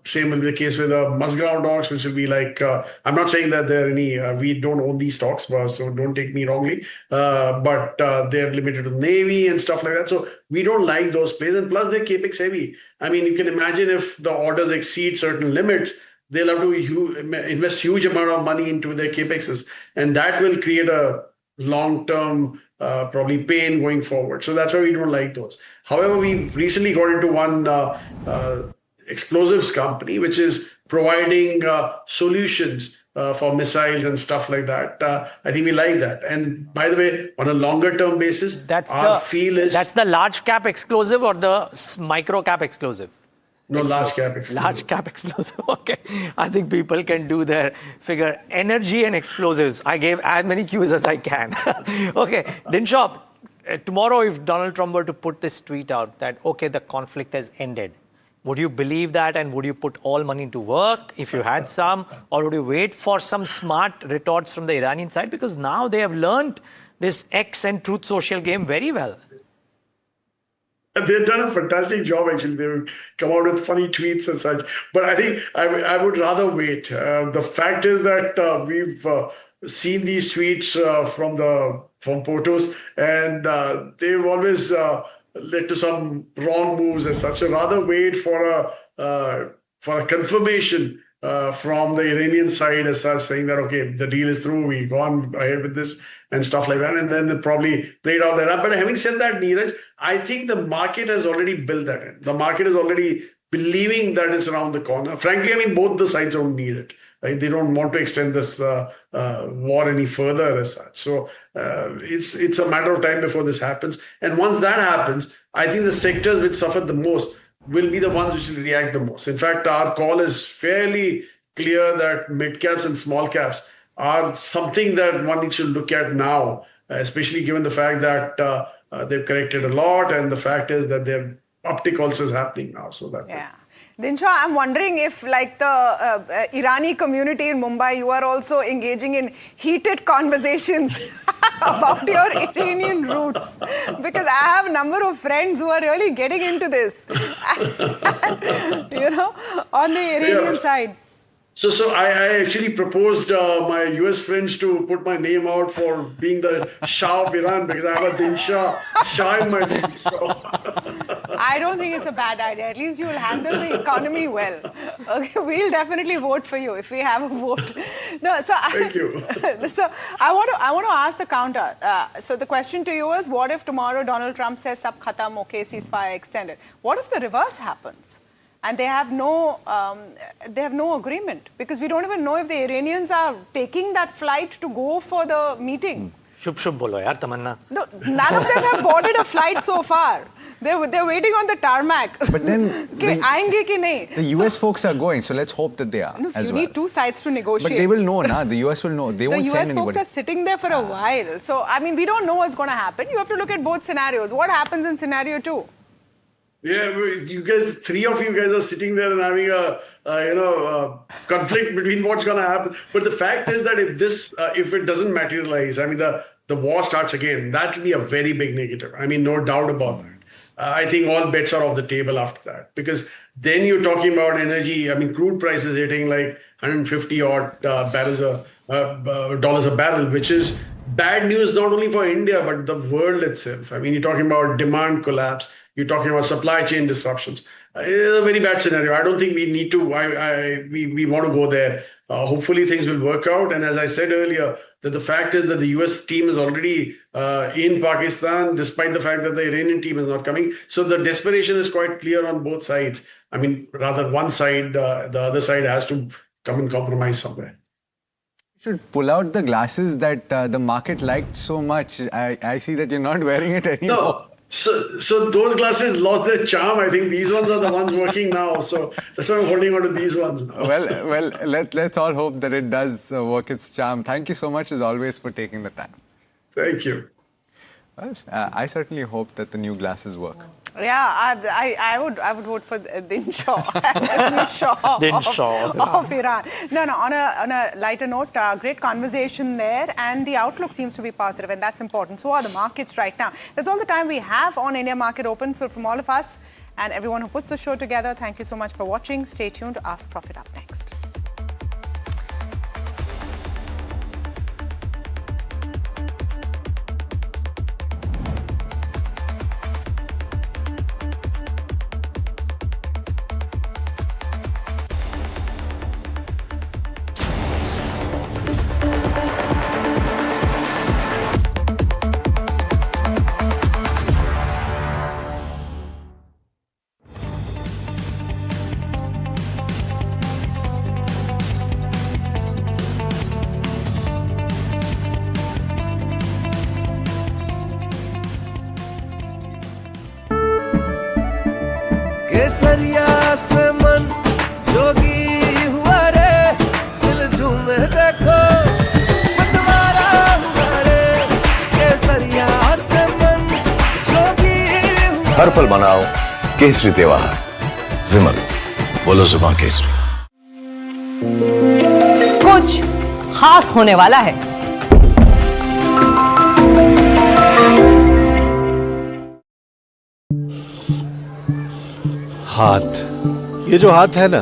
Same will be the case with Musground dogs, which will be like, I'm not saying that there are any, we don't own these stocks, so don't take me wrongly, but they're limited to Navy and stuff like that. So we don't like those plays, and plus they're capex heavy. I mean, you can imagine if the orders exceed certain limits, they'll have to invest huge amount of money into their capexes, and that will create a long-term probably pain going forward. So that's why we don't like those. However, we recently got into one explosives company, which is providing solutions for missiles and stuff like that. I think we like that. And by the way, on a longer-term basis, that's the large cap exclusive or the micro cap exclusive? No, large cap explosive. Large cap explosive. Okay. I think people can do their figure. Energy and explosives. I gave as many cues as I can. Okay. Dinshaw, tomorrow if Donald Trump were to put this tweet out that, okay, the conflict has ended, would you believe that and would you put all money to work if you had some, or would you wait for some smart retorts from the Iranian side? Because now they have learned this X and Truth Social game very well. They've done a fantastic job, actually. They would come out with funny tweets and such. But I think I would rather wait. The fact is that we've seen these tweets from Portos, and they've always led to some wrong moves as such. So rather wait for a confirmation from the Iranian side as such, saying that, okay, the deal is through, we've gone ahead with this and stuff like that, and then they probably played out that up. But having said that, Neeraj, I think the market has already built that in. The market is already believing that it's around the corner. Frankly, I mean, both the sides don't need it. Right? They don't want to extend this war any further as such. So it's a matter of time before this happens. And once that happens, I think the sectors which suffered the most will be the ones which will react the most. In fact, our call is fairly clear that mid caps and small caps are something that one needs to look at now especially given the fact that they've corrected a lot, and the fact is that their uptick also is happening now. So that. Yeah. Dinshaw, I'm wondering if, like the Irani community in Mumbai, you are also engaging in heated conversations about your Iranian roots. Because I have a number of friends who are really getting into this, you know, on the Iranian side. So I actually proposed my US friends to put my name out for being the Shah of Iran, because I have a Dinshaw Shah in my name. So. I don't think it's a bad idea. At least you will handle the economy well. Okay, we'll definitely vote for you if we have a vote. No, so thank you. So I want to ask the counter. So the question to you is, what if tomorrow Donald Trump says "Sab khatam, okay, ceasefire extended"? What if the reverse happens? And they have no agreement, because we don't even know if the Iranians are taking that flight to go for the meeting. Shubh shubh bolo yaar, Tamanna. No, none of them have boarded a flight so far. They're waiting on the tarmac. But then aayenge ki nahi? The US folks are going, so let's hope that they are. No, as you well. need two sides to negotiate. But they will know, na? The US will know. They won't the send US folks anybody. are sitting there for a while. So, I mean, we don't know what's going to happen. You have to look at both scenarios. What happens in scenario 2? Yeah, you guys, three of you guys are sitting there and having a conflict between what's going to happen. But the fact is that if it doesn't materialize, I mean, the war starts again, that will be a very big negative. I mean, no doubt about that. I think all bets are off the table after that, because then you're talking about energy. I mean, crude prices hitting like 150 odd dollars a barrel, which is bad news not only for India but the world itself. I mean, you're talking about demand collapse. You're talking about supply chain disruptions. It's a very bad scenario. I don't think we need to. We want to go there. Hopefully things will work out. And as I said earlier, that the fact is that the US team is already in Pakistan, despite the fact that the Iranian team is not coming. So the desperation is quite clear on both sides. I mean, rather one side, the other side has to come and compromise somewhere. You should pull out the glasses that the market liked so much. I see that you're not wearing it anymore. No. So those glasses lost their charm. I think these ones are the ones working now. So that's why I'm holding on to these ones now. Well, let's all hope that it does work its charm. Thank you so much, as always, for taking the time. Thank you. Well, I certainly hope that the new glasses work. Yeah, I would vote for Dinshaw of Iran. No, on a lighter note, great conversation there, and the outlook seems to be positive, and that's important. So are the markets right now. That's all the time we have on India Market Open. So from all of us and everyone who puts the show together, thank you so much for watching. Stay tuned to Ask Profit up next. केसरिया से मन जोगी हुआ रे दिल झूमे देखो मतवारा हुआ रे केसरिया से मन जोगी हुआ हर पल मनाओ केसरी त्योहार विमल बोलो जुबान केसरी कुछ खास होने वाला है हाथ, ये जो हाथ है ना,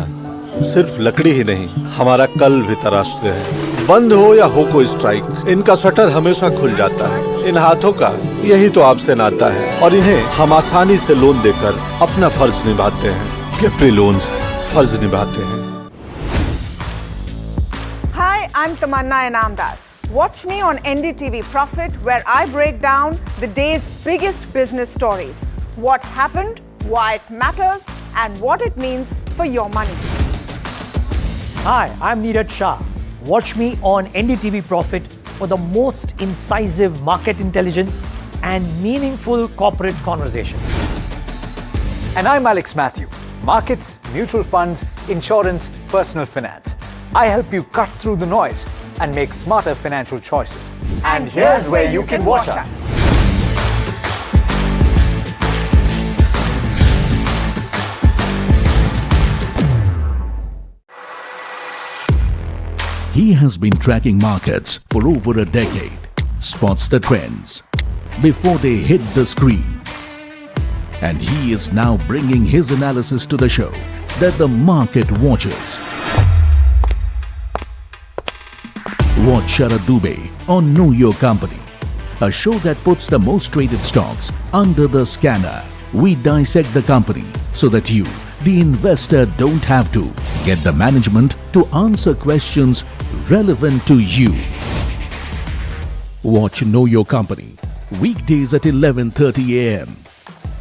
सिर्फ लकड़ी ही नहीं, हमारा कल भी तराशते हैं। बंद हो या हो कोई स्ट्राइक, इनका शटर हमेशा खुल जाता है। इन हाथों का यही तो आपसे नाता है, और इन्हें हम आसानी से लोन देकर अपना फर्ज निभाते हैं। कैप्री लोन्स फर्ज निभाते हैं। Hi, I'm Tamanna Inamdar. Watch me on NDTV Profit, where I break down the day's biggest business stories. What happened, why it matters, and what it means for your money. Hi, I'm Neeraj Shah. Watch me on NDTV Profit for the most incisive market intelligence and meaningful corporate conversation. And I'm Alex Matthew. Markets, mutual funds, insurance, personal finance. I help you cut through the noise and make smarter financial choices. And here's where you can watch us. He has been tracking markets for over a decade, spots the trends before they hit the screen. And he is now bringing his analysis to the show that the market watches. Watch Sharad Dubey on Know Your Company, a show that puts the most traded stocks under the scanner. We dissect the company so that you, the investor, don't have to. Get the management to answer questions relevant to you. Watch Know Your Company weekdays at 11:30 a.m.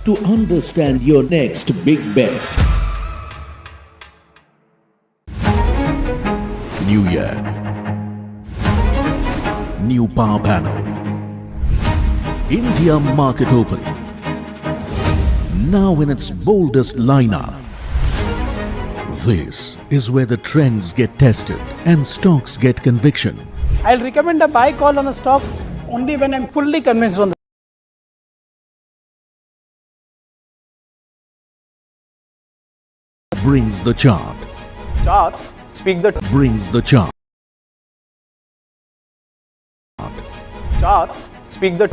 to understand your next big bet. New year, new power panel, India market open, now in its boldest lineup. This is where the trends get tested and stocks get conviction. I'll recommend a buy call on a stock only when I'm fully convinced on the Brings the chart. Charts speak the Brings the chart. charts speak the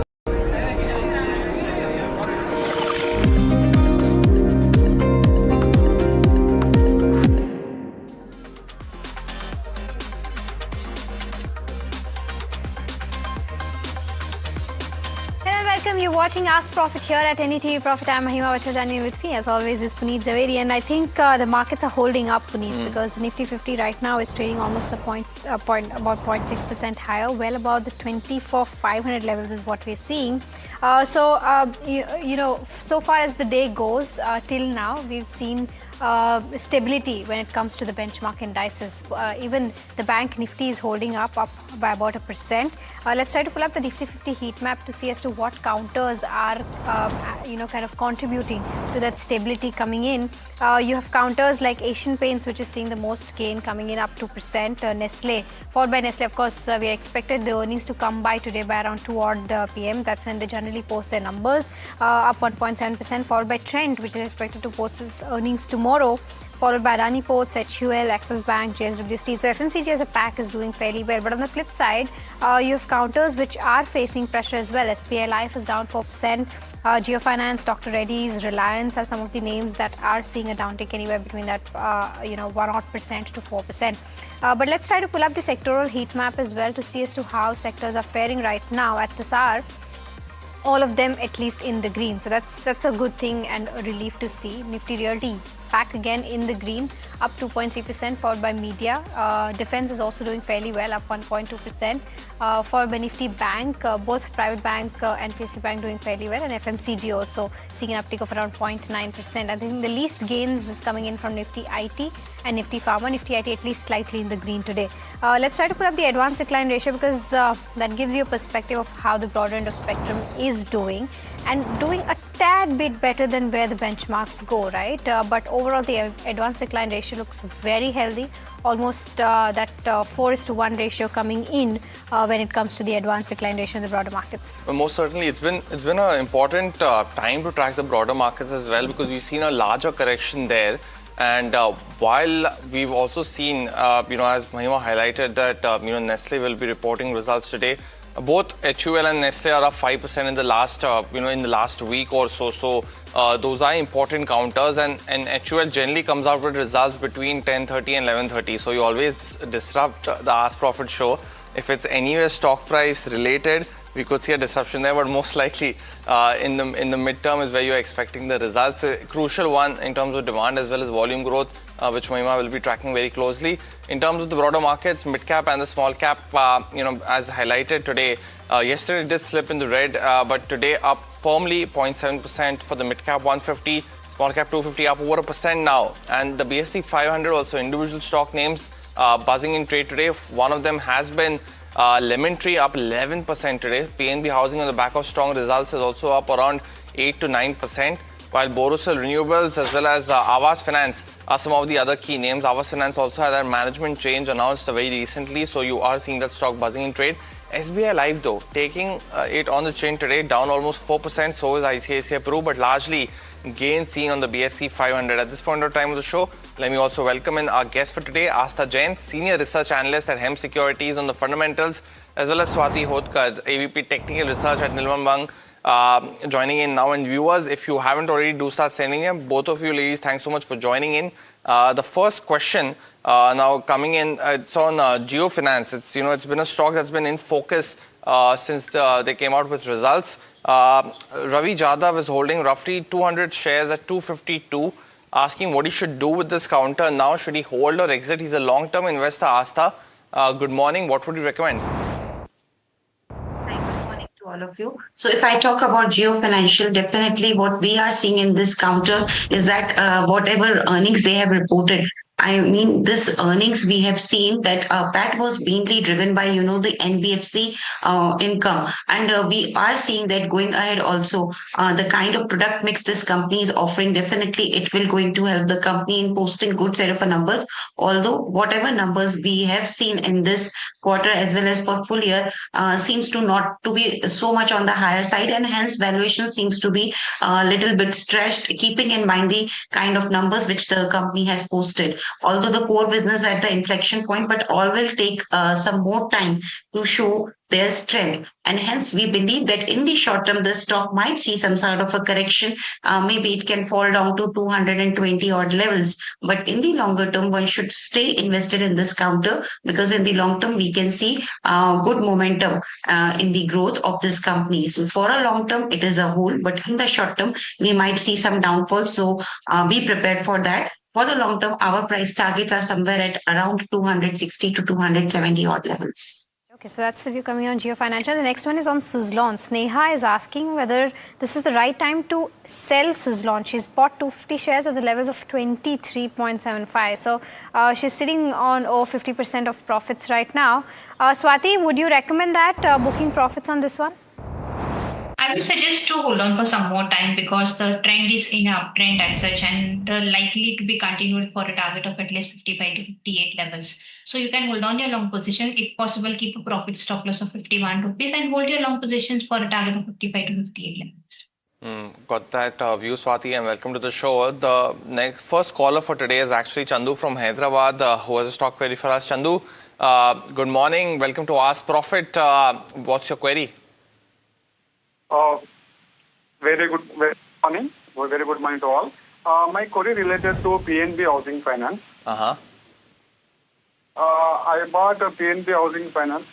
You're watching Ask Profit here at NDTV Profit. I'm Mahima Vachajani. With me, as always, is Puneet Zaveri. And I think the markets are holding up, Puneet, because the Nifty 50 right now is trading almost about 0.6% higher, well above the 24,500 levels is what we're seeing. You know, so far as the day goes, till now, we've seen stability when it comes to the benchmark indices. Even the bank Nifty is holding up by about 1%. Let's try to pull up the Nifty 50 heat map to see as to what counters are, kind of contributing to that stability coming in. You have counters like Asian Paints, which is seeing the most gain, coming in up 2%. Nestle, followed by Nestle. Of course, we expected the earnings to come by today by around 2 odd p.m. That's when they generally post their numbers, up 1.7%. Followed by Trent, which is expected to post its earnings tomorrow, followed by Adani Ports, HUL, Axis Bank, JSW Steel. So FMCG as a pack is doing fairly well. But on the flip side, you have counters which are facing pressure as well. SBI Life is down 4%. Geofinance, Dr. Reddy's, Reliance are some of the names that are seeing a downtick anywhere between that 1% to 4%. But let's try to pull up the sectoral heat map as well to see as to how sectors are faring right now at this hour. All of them at least in the green. So that's a good thing and a relief to see. Nifty Realty back again in the green, up 2.3%, followed by Media. Defense is also doing fairly well, up 1.2%. Followed by Nifty Bank, both Private Bank and PSU Bank doing fairly well, and FMCG also seeing an uptick of around 0.9%. I think the least gains is coming in from Nifty IT and Nifty Pharma. Nifty IT at least slightly in the green today. Let's try to pull up the advanced decline ratio, because that gives you a perspective of how the broader end of spectrum is doing, and doing a tad bit better than where the benchmarks go, right? But overall, the advanced decline ratio looks very healthy, almost that 4:1 ratio coming in when it comes to the advanced decline ratio in the broader markets. Most certainly, it's been an important time to track the broader markets as well, because we've seen a larger correction there. And while we've also seen, as Mahima highlighted, that Nestle will be reporting results today. Both HUL and Nestle are up 5% in the last week or so. So those are important counters, and HUL generally comes out with results between 10:30 and 11:30. So you always disrupt the Ask Profit show. If it's anywhere stock price related, we could see a disruption there, but most likely in the midterm is where you're expecting the results. A crucial one in terms of demand as well as volume growth, which Mahima will be tracking very closely. In terms of the broader markets, mid cap and the small cap, as highlighted today, yesterday it did slip in the red, but today up firmly 0.7% for the mid cap 150, small cap 250, up over 1% now. And the BSE 500 also, individual stock names buzzing in trade today. One of them has been Lemon Tree, up 11% today. PNB Housing on the back of strong results is also up around 8 to 9%. while Borosil Renewables as well as Aavas Finance are some of the other key names. Aavas Finance also had their management change announced very recently, so you are seeing that stock buzzing in trade. SBI Life though, taking it on the chin today, down almost 4%, so is ICICI Pru, but largely gains seen on the BSE 500. At this point of time of the show, let me also welcome in our guest for today, Astha Jain, Senior Research Analyst at Hem Securities on the fundamentals, as well as Swati Hodkar, AVP Technical Research at Nilvam Bang, joining in now. And viewers, if you haven't already, do start sending them. Both of you ladies, thanks so much for joining in. The first question now coming in, it's on Geo Finance. It's been a stock that's been in focus since they came out with results. Ravi Jadhav is holding roughly 200 shares at 252, asking what he should do with this counter now. Should he hold or exit? He's a long-term investor. Astha, good morning. What would you recommend? To all of you. So if I talk about Geo Financial, definitely what we are seeing in this counter is that whatever earnings they have reported, I mean, this earnings we have seen that PAT was mainly driven by, the NBFC income. And we are seeing that going ahead also, the kind of product mix this company is offering, definitely it will going to help the company in posting good set of numbers. Although whatever numbers we have seen in this quarter as well as for full year seems to not to be so much on the higher side, and hence valuation seems to be a little bit stretched, keeping in mind the kind of numbers which the company has posted. Although the core business at the inflection point, but all will take some more time to show their strength. And hence we believe that in the short term, the stock might see some sort of a correction. Maybe it can fall down to 220 odd levels. But in the longer term, one should stay invested in this counter, because in the long term, we can see good momentum in the growth of this company. So for a long term, it is a hold, but in the short term, we might see some downfall. So be prepared for that. For the long term, our price targets are somewhere at around 260 to 270 odd levels. Okay, so that's the view coming on Geo Financial. The next one is on Suzlon. Sneha is asking whether this is the right time to sell Suzlon. She's bought 250 shares at the levels of 23.75. So she's sitting on over 50% of profits right now. Swati, would you recommend that booking profits on this one? I would suggest to hold on for some more time, because the trend is in an uptrend as such, and the likely to be continued for a target of at least 55 to 58 levels. So you can hold on your long position. If possible, keep a profit stop loss of 51 rupees and hold your long positions for a target of 55 to 58 levels. Got that view, Swati, and welcome to the show. The first caller for today is actually Chandu from Hyderabad, who has a stock query for us. Chandu, good morning. Welcome to Ask Profit. What's your query? Very good morning. Very good morning to all. My query related to PNB Housing Finance. I bought a PNB Housing Finance.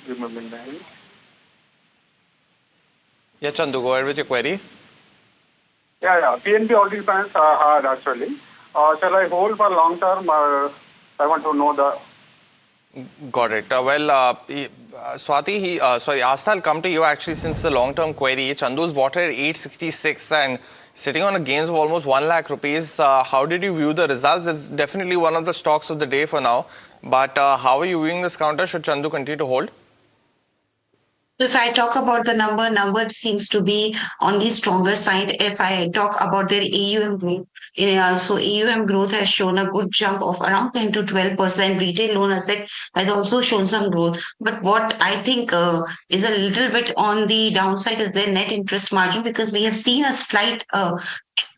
Yeah, Chandu, go ahead with your query. Yeah. PNB Housing Finance hard actually. Shall I hold for long term? I want to know the. Got it. Swati, Astha, I'll come to you actually, since the long-term query. Chandu's bought it at 866 and sitting on a gains of almost 1 lakh rupees. How did you view the results? It's definitely one of the stocks of the day for now. But how are you viewing this counter? Should Chandu continue to hold? If I talk about the number seems to be on the stronger side. If I talk about their AUM growth, so AUM growth has shown a good jump of around 10 to 12%. Retail loan asset has also shown some growth. But what I think is a little bit on the downside is their net interest margin, because we have seen a slight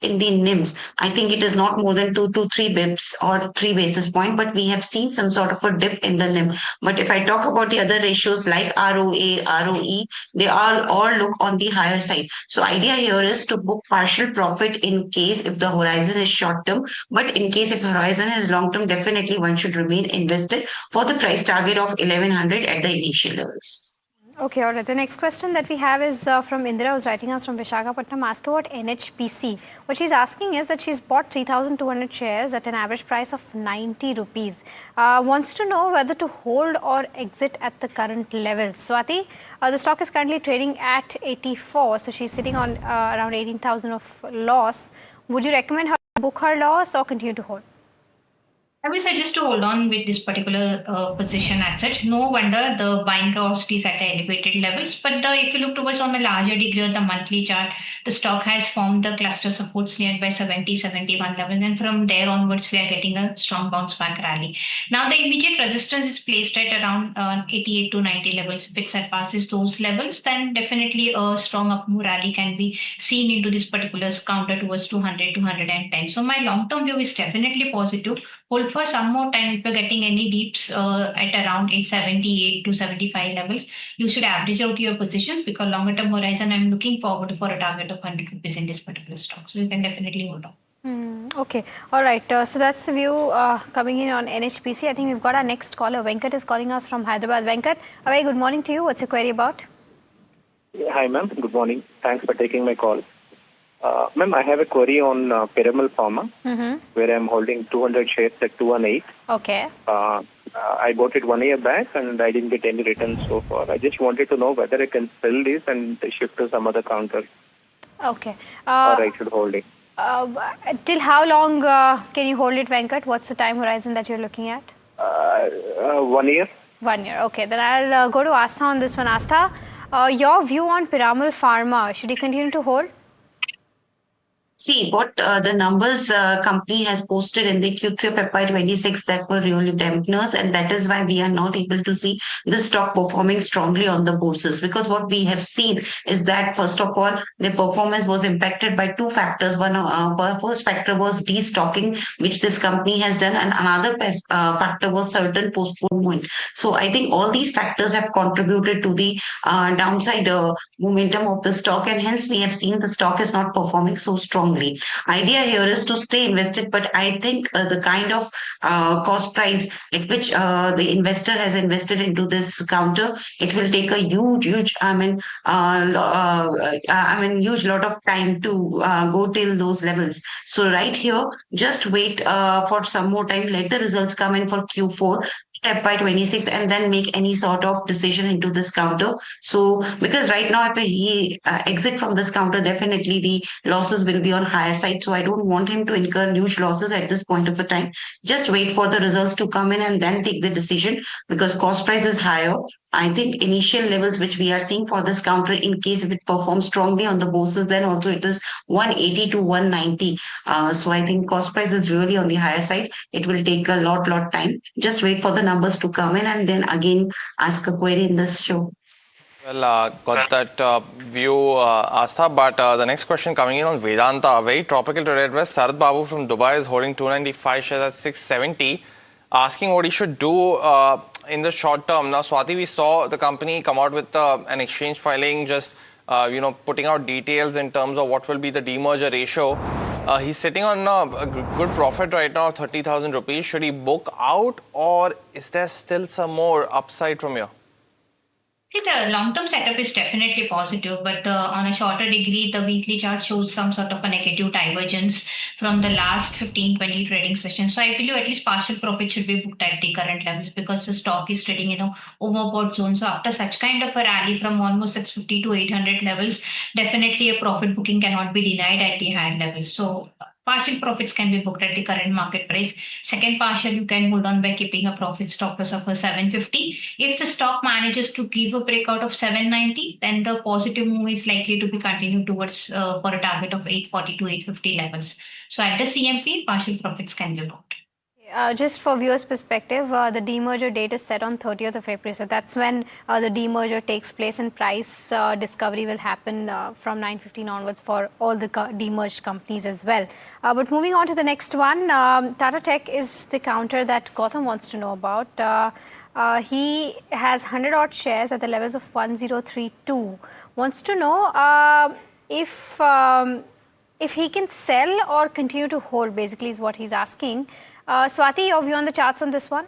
in the NIMs. I think it is not more than 2 to 3 bips or 3 basis points, but we have seen some sort of a dip in the NIM. But if I talk about the other ratios like ROA, ROE, they all look on the higher side. So idea here is to book partial profit in case if the horizon is short term, but in case if horizon is long term, definitely one should remain invested for the price target of 1100 at the initial levels. Okay, all right. The next question that we have is from Indira, who's writing us from Visakhapatnam, asking about NHPC. What she's asking is that she's bought 3,200 shares at an average price of 90 rupees. Wants to know whether to hold or exit at the current level. Swati, the stock is currently trading at 84, so she's sitting on around 18,000 of loss. Would you recommend her to book her loss or continue to hold? I would suggest to hold on with this particular position as such. No wonder the buying cost is at elevated levels. But if you look towards on a larger degree on the monthly chart, the stock has formed the cluster supports nearby 70, 71 levels. And from there onwards, we are getting a strong bounce back rally. Now, the immediate resistance is placed at around 88 to 90 levels. If it surpasses those levels, then definitely a strong up move rally can be seen into this particular counter towards 200, 210. So my long-term view is definitely positive. Hold for some more time. If you're getting any dips at around 878 to 75 levels, you should average out your positions, because longer term horizon, I'm looking forward for a target of 100 rupees in this particular stock. So you can definitely hold on. Okay, all right. So that's the view coming in on NHPC. I think we've got our next caller. Venkat is calling us from Hyderabad. Venkat, a very good morning to you. What's your query about? Hi, ma'am. Good morning. Thanks for taking my call. Ma'am, I have a query on Piramal Pharma, where I'm holding 200 shares at 218. Okay. I bought it 1 year back and I didn't get any returns so far. I just wanted to know whether I can sell this and shift to some other counter. Okay. Or I should hold it. Till how long can you hold it, Venkat? What's the time horizon that you're looking at? 1 year. 1 year. Okay. Then I'll go to Astha on this one. Astha, your view on Piramal Pharma, should you continue to hold? See, what the numbers company has posted in the Q3 of FY26 that were really dampeners, and that is why we are not able to see the stock performing strongly on the bourses. Because what we have seen is that, first of all, the performance was impacted by two factors. One, first factor was destocking, which this company has done, and another factor was certain postponement. So I think all these factors have contributed to the downside momentum of the stock, and hence we have seen the stock is not performing so strongly. Idea here is to stay invested, but I think the kind of cost price at which the investor has invested into this counter, it will take a huge huge lot of time to go till those levels. So right here, just wait for some more time. Let the results come in for Q4 FY26 and then make any sort of decision into this counter. So because right now if he exit from this counter, definitely the losses will be on higher side. So I don't want him to incur huge losses at this point of a time. Just wait for the results to come in and then take the decision, because cost price is higher. I think initial levels which we are seeing for this counter, in case if it performs strongly on the bourses, then also it is 180 to 190. So I think cost price is really on the higher side. It will take a lot time. Just wait for the numbers to come in and then again ask a query in this show. Well, got that view, Astha, but the next question coming in on Vedanta, very topical today. Sarath Babu from Dubai is holding 295 shares at 670, asking what he should do in the short term. Now, Swati, we saw the company come out with an exchange filing, just putting out details in terms of what will be the demerger ratio. He's sitting on a good profit right now, 30,000 rupees. Should he book out, or is there still some more upside from here? See, the long-term setup is definitely positive, but on a shorter degree, the weekly chart shows some sort of a negative divergence from the last 15-20 trading sessions. So I believe at least partial profit should be booked at the current levels, because the stock is trading in a overbought zone. So after such kind of a rally from almost 650 to 800 levels, definitely a profit booking cannot be denied at the high levels. So partial profits can be booked at the current market price. Second partial, you can hold on by keeping a profit stop loss of a 750. If the stock manages to give a breakout of 790, then the positive move is likely to be continued towards for a target of 840 to 850 levels. So at the CMP, partial profits can be booked. Just for viewers' perspective, the demerger date is set on 30th of April. So that's when the demerger takes place, and price discovery will happen from 9:15 onwards for all the demerged companies as well. But moving on to the next one, Tata Tech is the counter that Gautam wants to know about. He has 100 odd shares at the levels of 1032. Wants to know if he can sell or continue to hold, basically is what he's asking. Swati, your view on the charts on this one?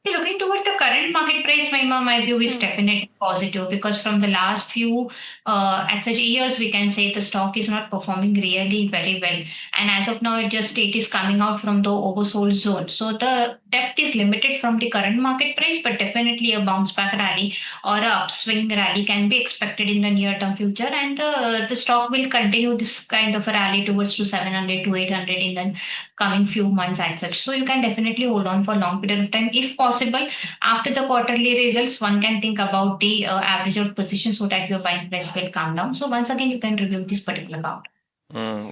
See, looking toward the current market price, my view is definitely positive because from the last few at such years, we can say the stock is not performing really very well. And as of now, it is coming out from the oversold zone. So the depth is limited from the current market price, but definitely a bounce back rally or a upswing rally can be expected in the near term future. And the stock will continue this kind of a rally towards to 700 to 800 in the coming few months as such. So you can definitely hold on for a long period of time. If possible, after the quarterly results, one can think about the average out position so that your buying price will come down. So once again, you can review this particular count.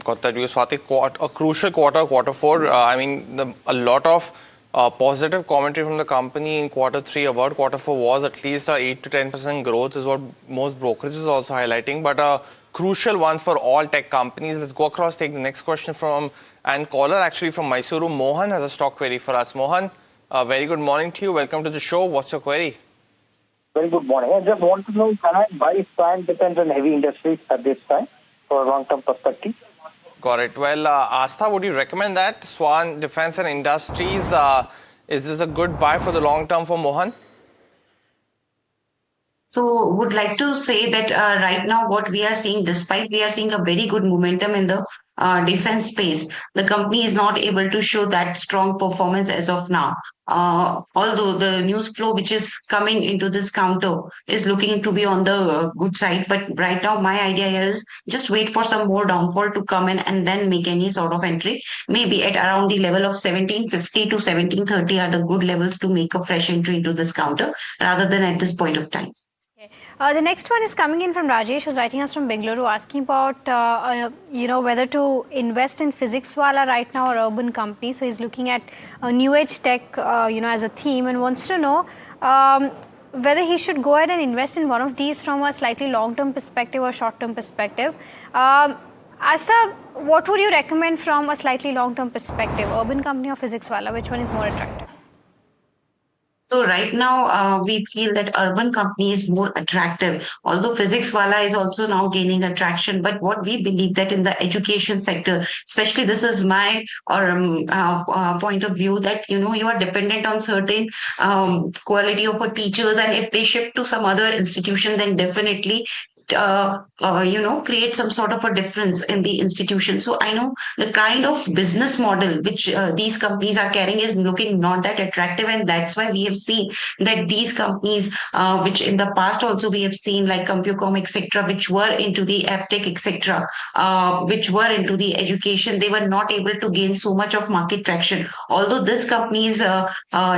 Got that view, Swati. A crucial quarter four. A lot of positive commentary from the company in quarter three about quarter four was at least 8 to 10% growth is what most brokerages are also highlighting, but a crucial one for all tech companies. Let's go across, take the next question from and caller actually from Mysuru. Mohan has a stock query for us. Mohan, very good morning to you. Welcome to the show. What's your query? Very good morning. I just want to know, can I buy Swan Defense and Heavy Industries at this time for a long-term perspective? Got it. Well, Astha, would you recommend that? Swan Defense and Industries, is this a good buy for the long term for Mohan? So would like to say that right now what we are seeing, despite we are seeing a very good momentum in the defense space, the company is not able to show that strong performance as of now. Although the news flow which is coming into this counter is looking to be on the good side, but right now my idea is just wait for some more downfall to come in and then make any sort of entry. Maybe at around the level of 1750 to 1730 are the good levels to make a fresh entry into this counter rather than at this point of time. The next one is coming in from Rajesh, who's writing us from Bengaluru, asking about whether to invest in physics wala right now or urban company. So he's looking at new age tech, as a theme, and wants to know whether he should go ahead and invest in one of these from a slightly long-term perspective or short-term perspective. Astha, what would you recommend from a slightly long-term perspective, urban company or physics wala? Which one is more attractive? So right now, we feel that urban company is more attractive, although physics wala is also now gaining attraction. But what we believe that in the education sector, especially this is my point of view, that you are dependent on certain quality of teachers, and if they shift to some other institution, then definitely create some sort of a difference in the institution. So I know the kind of business model which these companies are carrying is looking not that attractive, and that's why we have seen that these companies, which in the past also we have seen like Compucom, etc., which were into the FTech, etc., which were into the education, they were not able to gain so much of market traction. Although this company is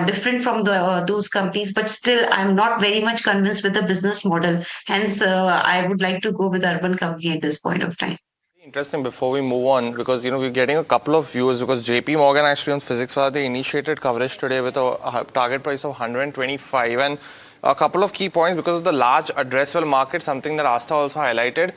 different from those companies, but still I'm not very much convinced with the business model. Hence, I would like to go with urban company at this point of time. Interesting before we move on, because we're getting a couple of views, because JP Morgan actually on physics they initiated coverage today with a target price of 125, and a couple of key points because of the large addressable market, something that Astha also highlighted,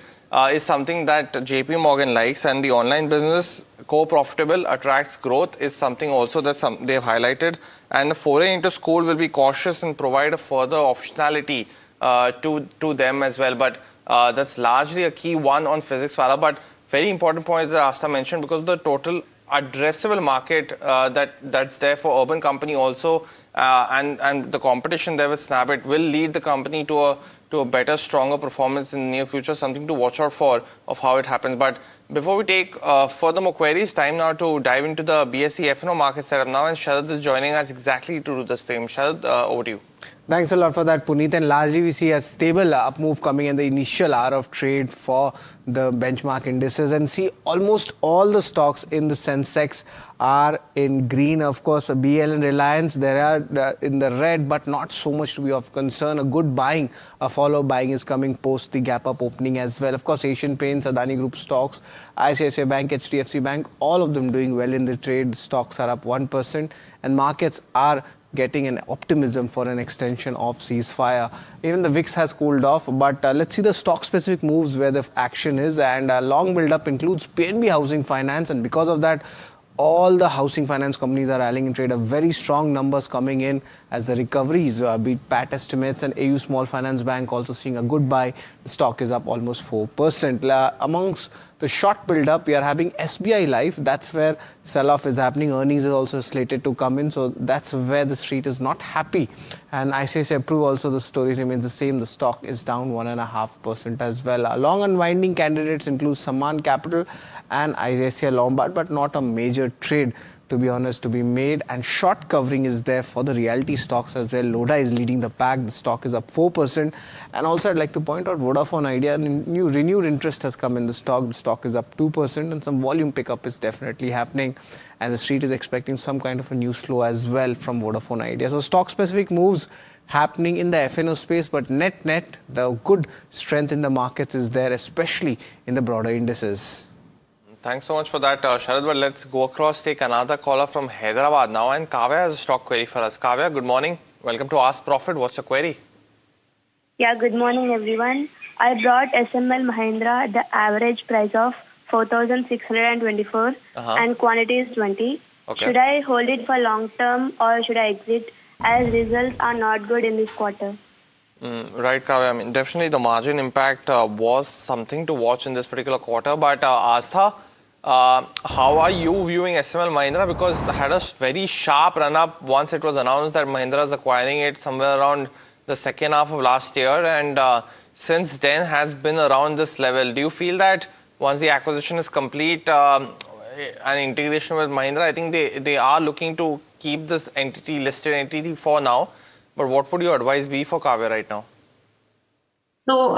is something that JP Morgan likes, and the online business, co-profitable, attracts growth is something also that they've highlighted, and the foray into school will be cautious and provide a further optionality to them as well. But that's largely a key one on physics wala. But very important point that Astha mentioned, because of the total addressable market that's there for urban company also, and the competition there with Snapit will lead the company to a better, stronger performance in the near future, something to watch out for of how it happens. But before we take further more queries, time now to dive into the BSE F&O market setup now, and Sharad is joining us exactly to do the same. Sharad, over to you. Thanks a lot for that, Puneet. And largely we see a stable up move coming in the initial hour of trade for the benchmark indices, and see almost all the stocks in the Sensex are in green. Of course, BL and Reliance, they are in the red, but not so much to be of concern. A good buying, a follow buying is coming post the gap up opening as well. Of course, Asian Paints, Adani Group stocks, ICICI Bank, HDFC Bank, all of them doing well in the trade. Stocks are up 1%, and markets are getting an optimism for an extension of ceasefire. Even the VIX has cooled off, but let's see the stock-specific moves where the action is. And long build-up includes PNB Housing Finance, and because of that, all the housing finance companies are rallying in trade. A very strong numbers coming in as the recoveries beat PAT estimates, and AU Small Finance Bank also seeing a good buy. The stock is up almost 4%. Amongst the short build up. We are having SBI Life. That's where sell-off is happening. Earnings is also slated to come in. So that's where the street is not happy. And ICICI Pru also, the story remains the same. The stock is down 1.5% as well. Long unwinding candidates include Sammaan Capital and ICICI Lombard, but not a major trade, to be honest, to be made. And short covering is there for the realty stocks as well. Lodha is leading the pack. The stock is up 4%. And also I'd like to point out Vodafone Idea, renewed interest has come in the stock. The stock is up 2% and some volume pickup is definitely happening. And the street is expecting some kind of a news flow as well from Vodafone Idea. So stock specific moves happening in the FNO space, but net, the good strength in the markets is there, especially in the broader indices. Thanks so much for that, Sharad. But let's go across, take another caller from Hyderabad now. And Kavya has a stock query for us. Kavya, good morning. Welcome to Ask Profit. What's your query? Yeah, good morning, everyone. I brought SML Mahindra at the average price of 4,624 and quantity is 20. Okay. Should I hold it for long term or should I exit as results are not good in this quarter? Right, Kavya. I mean, definitely the margin impact was something to watch in this particular quarter. But Astha, how are you viewing SML Mahindra? Because it had a very sharp run up once it was announced that Mahindra is acquiring it somewhere around the second half of last year. And since then has been around this level. Do you feel that once the acquisition is complete and integration with Mahindra, I think they are looking to keep this entity, listed entity for now. But what would your advice be for Kavya right now? So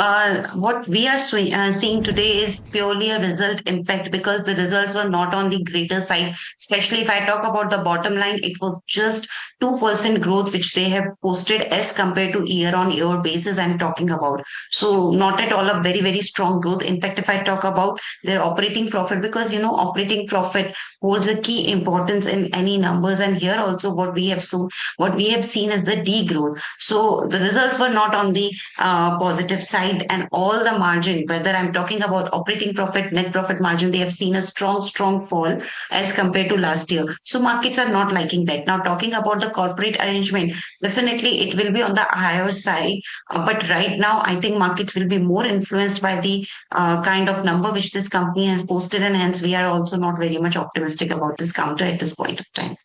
what we are seeing today is purely a result impact because the results were not on the greater side. Especially if I talk about the bottom line, it was just 2% growth which they have posted as compared to year-on-year basis I'm talking about. So not at all a very, very strong growth. In fact, if I talk about their operating profit, because operating profit holds a key importance in any numbers. And here also what we have seen is the degrowth. So the results were not on the positive side, and all the margin, whether I'm talking about operating profit, net profit margin, they have seen a strong fall as compared to last year. So markets are not liking that. Now talking about the corporate arrangement, definitely it will be on the higher side. But right now, I think markets will be more influenced by the kind of number which this company has posted, and hence we are also not very much optimistic about this counter at this point of time.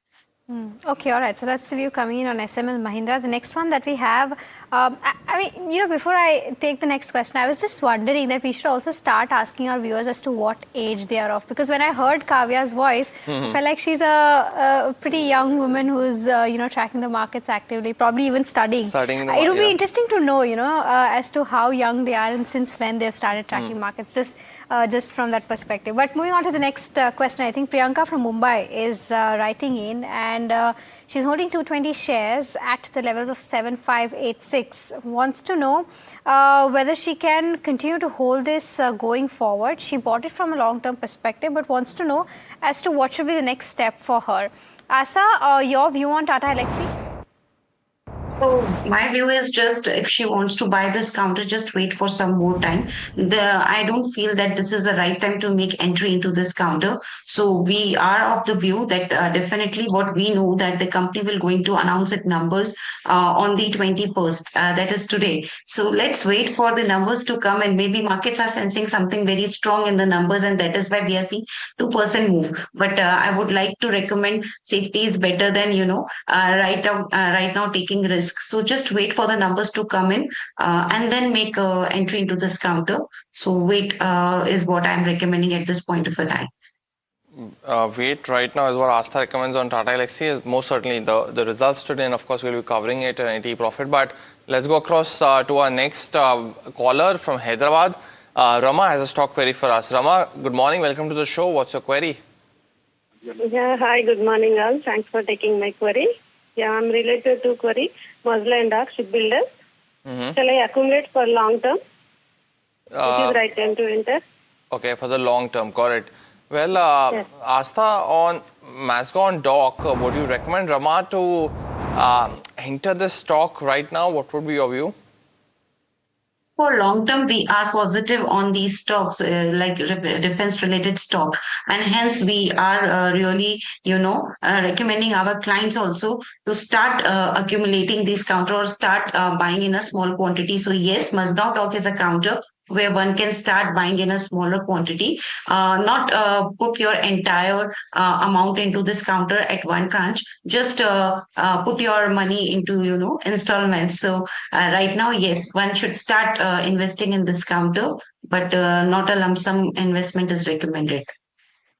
Okay, all right. So that's the view coming in on SML Mahindra. The next one that we have, before I take the next question, I was just wondering that we should also start asking our viewers as to what age they are of. Because when I heard Kavya's voice, I felt like she's a pretty young woman who's, tracking the markets actively, probably even studying. It would be interesting to know, as to how young they are and since when they've started tracking markets, just from that perspective. But moving on to the next question, I think Priyanka from Mumbai is writing in, and she's holding 220 shares at the levels of 7586. Wants to know whether she can continue to hold this going forward. She bought it from a long-term perspective, but wants to know as to what should be the next step for her. Asta, your view on Tata Elxsi? So my view is just if she wants to buy this counter, just wait for some more time. I don't feel that this is the right time to make entry into this counter. So we are of the view that definitely what we know that the company will going to announce its numbers on the 21st. That is today. So let's wait for the numbers to come, and maybe markets are sensing something very strong in the numbers, and that is why we are seeing 2% move. But I would like to recommend safety is better than right now taking risk. So just wait for the numbers to come in and then make entry into this counter. So wait is what I'm recommending at this point of a time. Wait right now is what Astha recommends on Tata Elxsi. Is most certainly the results today, and of course we'll be covering it at NDTV Profit. But let's go across to our next caller from Hyderabad. Rama has a stock query for us. Rama, good morning. Welcome to the show. What's your query? Yeah, hi, good morning all. Thanks for taking my query. Yeah, I'm related to query. Mazla and Dark shipbuilders. Shall I accumulate for long term? It is right time to enter. Okay, for the long term, got it. Well, yes. Astha, on Mazagon Dock, would you recommend Rama to enter this stock right now? What would be your view? For long term, we are positive on these stocks, like defense related stock. And hence we are really, recommending our clients also to start accumulating these counter or start buying in a small quantity. So yes, Mazagon Dock is a counter where one can start buying in a smaller quantity, not put your entire amount into this counter at one tranche, just put your money into, installments. So right now, yes, one should start investing in this counter, but not a lump sum investment is recommended.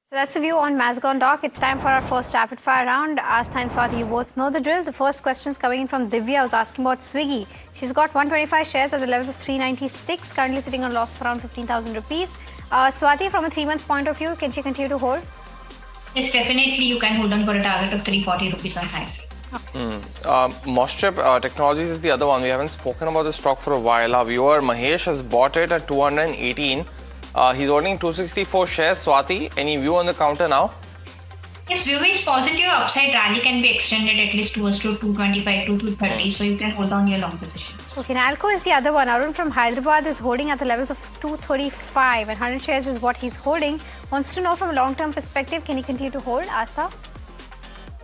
So that's the view on Mazagon Dock. It's time for our first rapid fire round. Astha and Swati, you both know the drill. The first question is coming in from Divya, who's asking about Swiggy. She's got 125 shares at the levels of 396, currently sitting on a loss of around 15,000 rupees. Swati, from a 3-month point of view, can she continue to hold? Yes, definitely you can hold on for a target of 340 rupees on highs. Mostrep Technologies is the other one. We haven't spoken about the stock for a while. Our viewer Mahesh has bought it at 218. He's holding 264 shares. Swati, any view on the counter now? Yes, view is positive. Upside rally can be extended at least towards to 225 to 230. So you can hold on your long positions. Okay, Nalco is the other one. Arun from Hyderabad is holding at the levels of 235 and 100 shares is what he's holding. Wants to know from a long-term perspective, can he continue to hold? Astha?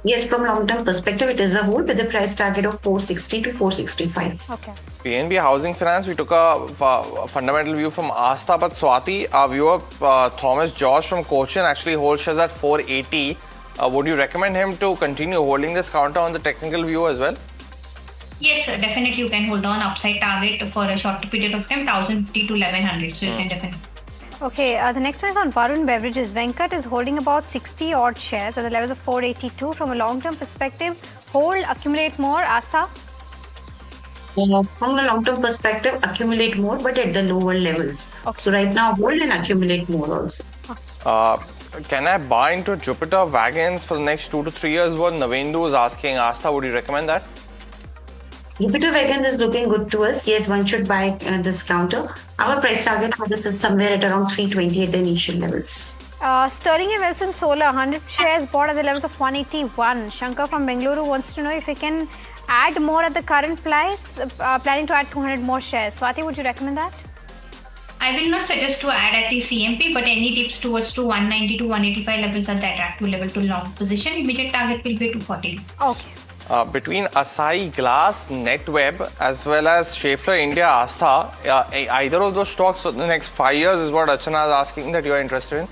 Yes, from long-term perspective, it is a hold with a price target of 460 to 465. Okay. PNB Housing Finance, we took a fundamental view from Astha, but Swati, our viewer Thomas George from Cochin actually holds shares at 480. Would you recommend him to continue holding this counter on the technical view as well? Yes, definitely you can hold on upside target for a short period of time, 1050 to 1100. So you can definitely. Okay, the next one is on Varun Beverages. Venkat is holding about 60 odd shares at the levels of 482. From a long-term perspective, hold, accumulate more. Astha? From a long-term perspective, accumulate more, but at the lower levels. Okay. So right now, hold and accumulate more also. Can I buy into Jupiter Wagons for the next 2 to 3 years? What Navendu is asking. Astha, would you recommend that? Jupiter Wagons is looking good to us. Yes, one should buy this counter. Our price target for this is somewhere at around 320 at the initial levels. Sterling and Wilson Solar, 100 shares bought at the levels of 181. Shankar from Bengaluru wants to know if he can add more at the current price, planning to add 200 more shares. Swati, would you recommend that? I will not suggest to add at the CMP, but any tips towards to 190 to 185 levels are the attractive level to long position. Immediate target will be 240. Okay. Between Asahi Glass, NetWeb, as well as Schaeffler India, Astha, either of those stocks for the next 5 years is what Archana is asking that you are interested in?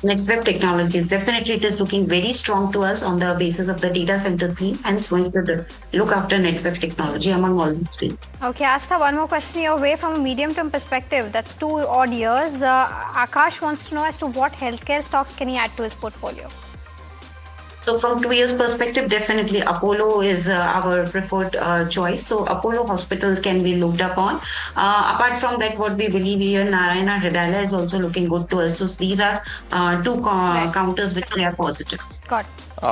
NetWeb Technologies, definitely it is looking very strong to us on the basis of the data center theme, hence one should look after NetWeb Technology among all the three. Okay, Astha, one more question your way from a medium-term perspective. That's 2 odd years. Akash wants to know as to what healthcare stocks can he add to his portfolio? So from 2 years perspective, definitely Apollo is our preferred choice. So Apollo Hospital can be looked upon. Apart from that, what we believe here, Narayana Hridayalaya is also looking good to us. So these are two counters which they are positive. Got it.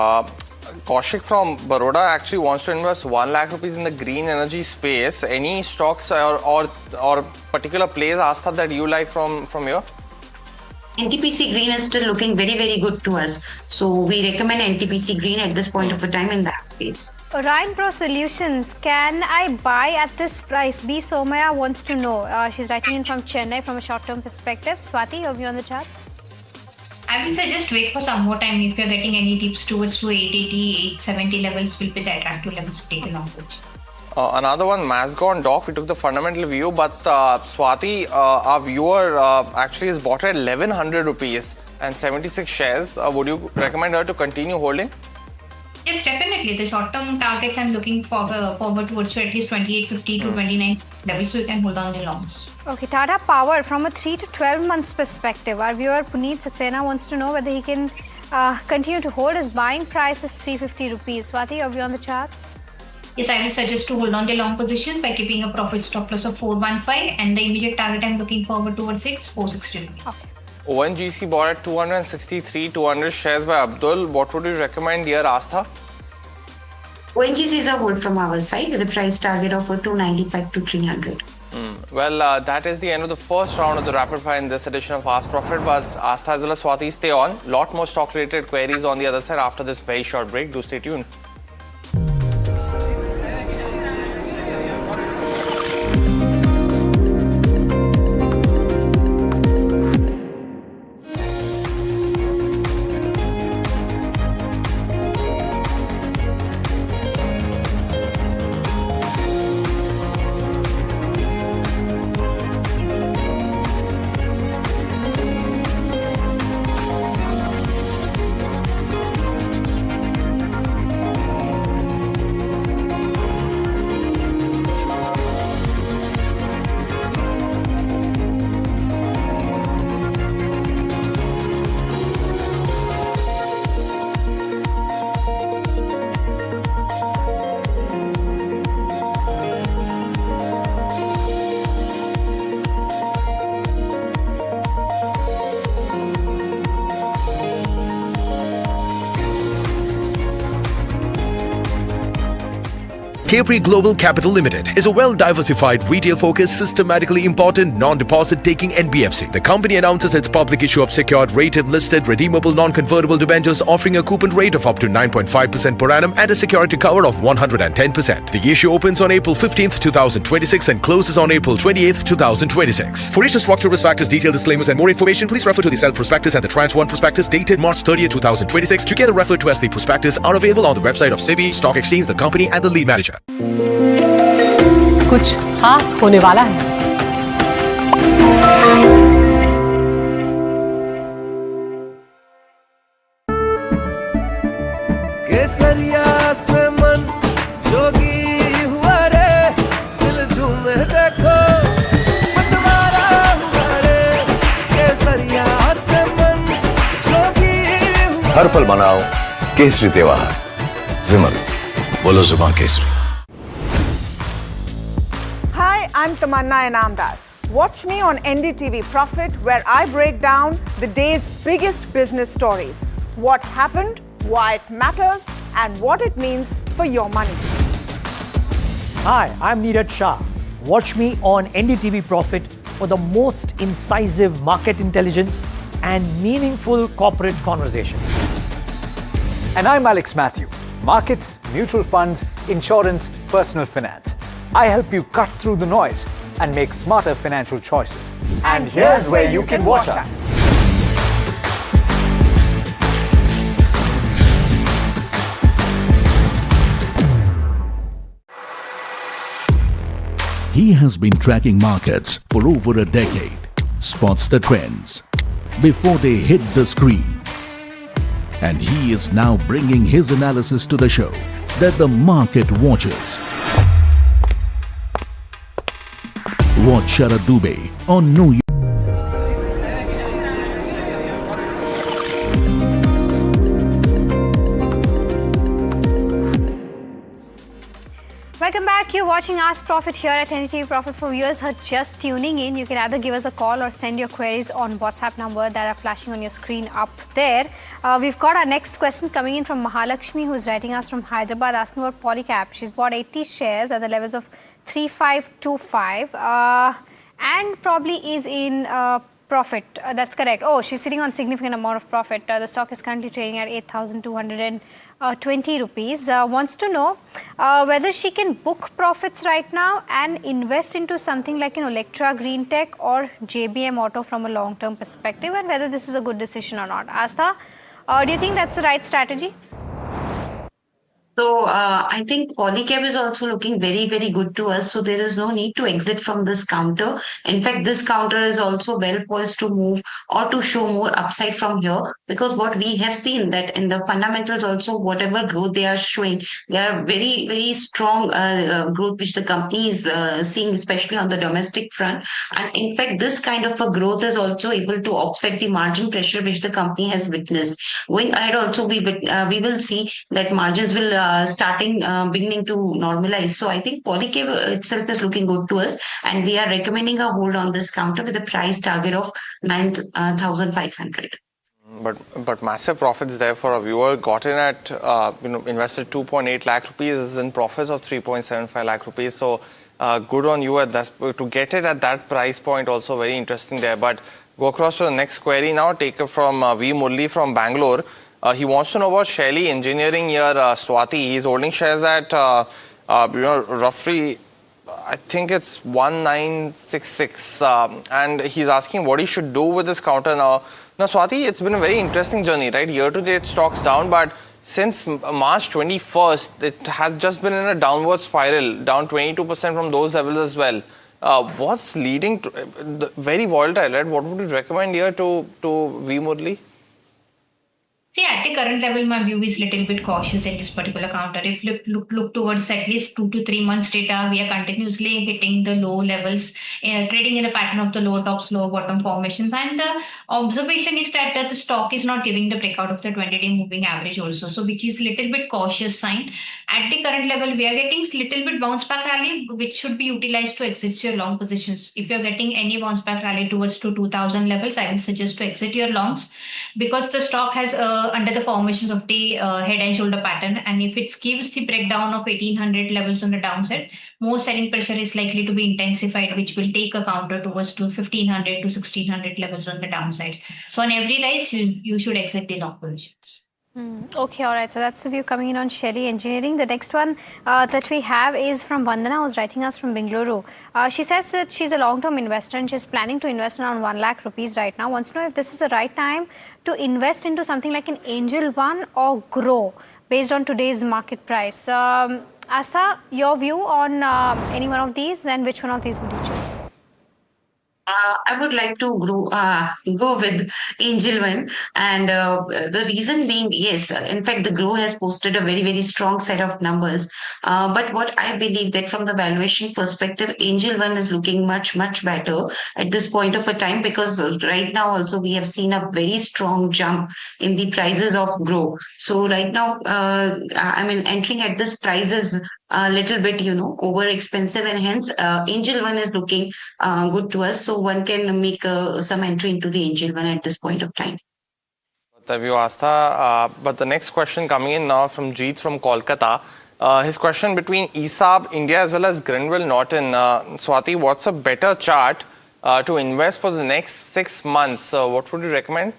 Kaushik from Baroda actually wants to invest 1 lakh rupees in the green energy space. Any stocks or particular plays, Astha, that you like from here? NTPC Green is still looking very, very good to us. So we recommend NTPC Green at this point of the time in that space. Ryan Pro Solutions, can I buy at this price? B. Somaya wants to know. She's writing in from Chennai from a short-term perspective. Swati, your view on the charts? I will suggest wait for some more time. If you're getting any tips towards to 880, 870 levels will be the attractive levels to take a long position. Another one, Mazagon Dock, we took the fundamental view, but Swati, our viewer actually is bought at 1100 rupees and 76 shares. Would you recommend her to continue holding? Yes, definitely. The short-term targets I'm looking forward towards to at least 2850 to 29 levels, so you can hold on the longs. Okay, Tata Power, from a 3 to 12 months perspective, our viewer Puneet Saxena wants to know whether he can continue to hold. His buying price is 350 rupees. Swati, your view on the charts? Yes, I will suggest to hold on the long position by keeping a profit stop loss of 415, and the immediate target I'm looking forward towards 460 rupees. Okay. ONGC bought at 263, 200 shares by Abdul. What would you recommend here, Astha? ONGC is a hold from our side with a price target of 295 to 300. Well, that is the end of the first round of the rapid fire in this edition of Fast Profit. But Astha as well as Swati, stay on. Lot more stock-related queries on the other side after this very short break. Do stay tuned. Capri Global Capital Limited is a well-diversified, retail-focused, systematically important, non-deposit-taking NBFC. The company announces its public issue of secured, rated, listed, redeemable, non-convertible debentures offering a coupon rate of up to 9.5% per annum and a security cover of 110%. The issue opens on April 15th, 2026 and closes on April 28th, 2026. For issue structure, risk factors, detailed disclaimers and more information, please refer to the Self Prospectus and the Tranche 1 Prospectus dated March 30th, 2026, together referred to as the Prospectus, are available on the website of SEBI, Stock Exchange, the company and the lead manager. कुछ खास होने वाला है। केसरिया से मन जोगी हुआ रे, दिल झूमे देखो मतवारा हुआ रे। केसरिया से मन जोगी हुआ। हर पल मनाओ केसरी त्योहार। विमल, बोलो जुबान Kesari. Hi, I'm Tamanna Inamdar. Watch me on NDTV Profit, where I break down the day's biggest business stories. What happened, why it matters, and what it means for your money. Hi, I'm Neeraj Shah. Watch me on NDTV Profit for the most incisive market intelligence and meaningful corporate conversations. And I'm Alex Matthew. Markets, mutual funds, insurance, personal finance. I help you cut through the noise and make smarter financial choices. And here's where you can watch us. He has been tracking markets for over a decade, spots the trends before they hit the screen. And he is now bringing his analysis to the show that the market watches. Watch Sharad Dubey on New York. Welcome back. You're watching Ask Profit here at NDTV Profit. For viewers who are just tuning in, you can either give us a call or send your queries on WhatsApp number that are flashing on your screen up there. We've got our next question coming in from Mahalakshmi, who's writing us from Hyderabad, asking about Polycab. She's bought 80 shares at the levels of 3525 and probably is in profit. That's correct. Oh, she's sitting on significant amount of profit. The stock is currently trading at 8,220 rupees. Wants to know whether she can book profits right now and invest into something like Electra Green Tech or JBM Auto from a long-term perspective, and whether this is a good decision or not. Astha, do you think that's the right strategy? So I think Polycab is also looking very, very good to us. So there is no need to exit from this counter. In fact, this counter is also well poised to move or to show more upside from here, because what we have seen that in the fundamentals also, whatever growth they are showing, they are very, very strong growth which the company is seeing, especially on the domestic front. And in fact, this kind of a growth is also able to offset the margin pressure which the company has witnessed. Going ahead also, we will see that margins will beginning to normalize. So I think Polycab itself is looking good to us, and we are recommending a hold on this counter with a price target of 9,500. But massive profits there for a viewer. Got in at invested 2.8 lakh rupees, is in profits of 3.75 lakh rupees. So good on you at that, to get it at that price point. Also very interesting there. But go across to the next query now. Take it from V Murli from Bangalore. He wants to know about Shelly Engineering here, Swati. He's holding shares at, roughly, I think it's 1966. And he's asking what he should do with this counter now. Now, Swati, it's been a very interesting journey, right? Year to date, stocks down, but since March 21st, it has just been in a downward spiral, down 22% from those levels as well. What's leading to very volatile, right? What would you recommend here to V Murli? See, at the current level, my view is a little bit cautious in this particular counter. If look towards at least 2 to 3 months data, we are continuously hitting the low levels, trading in a pattern of the low tops, low bottom formations. And the observation is that the stock is not giving the breakout of the 20-day moving average also. So which is a little bit cautious sign. At the current level, we are getting a little bit bounce back rally, which should be utilized to exit your long positions. If you're getting any bounce back rally towards to 2000 levels, I will suggest to exit your longs, because the stock has under under the formations of the head and shoulder pattern. And if it gives the breakdown of 1800 levels on the downside, more selling pressure is likely to be intensified, which will take a counter towards to 1500 to 1600 levels on the downside. So on every rise, you should exit the long positions. Okay, all right. So that's the view coming in on Sherry Engineering. The next one that we have is from Vandana, who's writing us from Bengaluru. She says that she's a long-term investor and she's planning to invest around 1 lakh rupees right now. Wants to know if this is the right time to invest into something like an Angel One or Groww based on today's market price. Astha, your view on any one of these, and which one of these would you choose? I would like to go with Angel One, and the reason being, yes, in fact, the Groww has posted a very, very strong set of numbers. But what I believe that from the valuation perspective, Angel One is looking much, much better at this point of a time, because right now also we have seen a very strong jump in the prices of Groww. So right now, I mean, entering at this price is a little bit, over expensive, and hence Angel One is looking good to us. So one can make some entry into the Angel One at this point of time. Thank you, Astha. But the next question coming in now from Jeet from Kolkata. His question between ESAB India as well as Renewable Norton. Swati, what's a better chart to invest for the next 6 months? What would you recommend?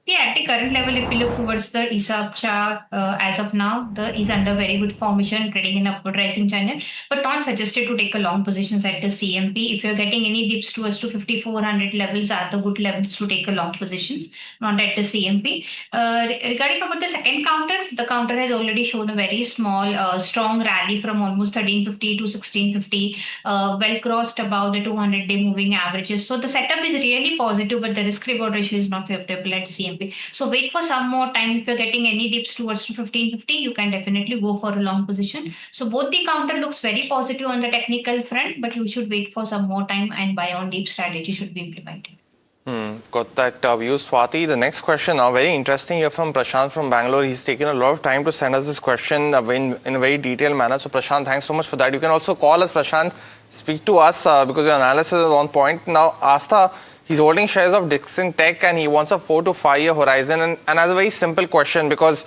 Yeah, at the current level, if we look towards the ESAB chart, as of now, the is under very good formation, trading in upward rising channel, but not suggested to take a long positions at the CMP. If you're getting any dips towards to 5400 levels are the good levels to take a long positions, not at the CMP. Regarding about the second counter, the counter has already shown a very small, strong rally from almost 1350 to 1650, well crossed above the 200-day moving averages. So the setup is really positive, but the risk reward ratio is not favorable at CMP. So wait for some more time. If you're getting any dips towards 1550, you can definitely go for a long position. So both the counter looks very positive on the technical front, but you should wait for some more time, and buy on deep strategy should be implemented. Got that view, Swati. The next question now, very interesting here from Prashant from Bangalore. He's taken a lot of time to send us this question in a very detailed manner. So Prashant, thanks so much for that. You can also call us, Prashant, speak to us because your analysis is on point. Now, Astha, he's holding shares of Dixon Tech and he wants a 4 to 5 year horizon. And as a very simple question, because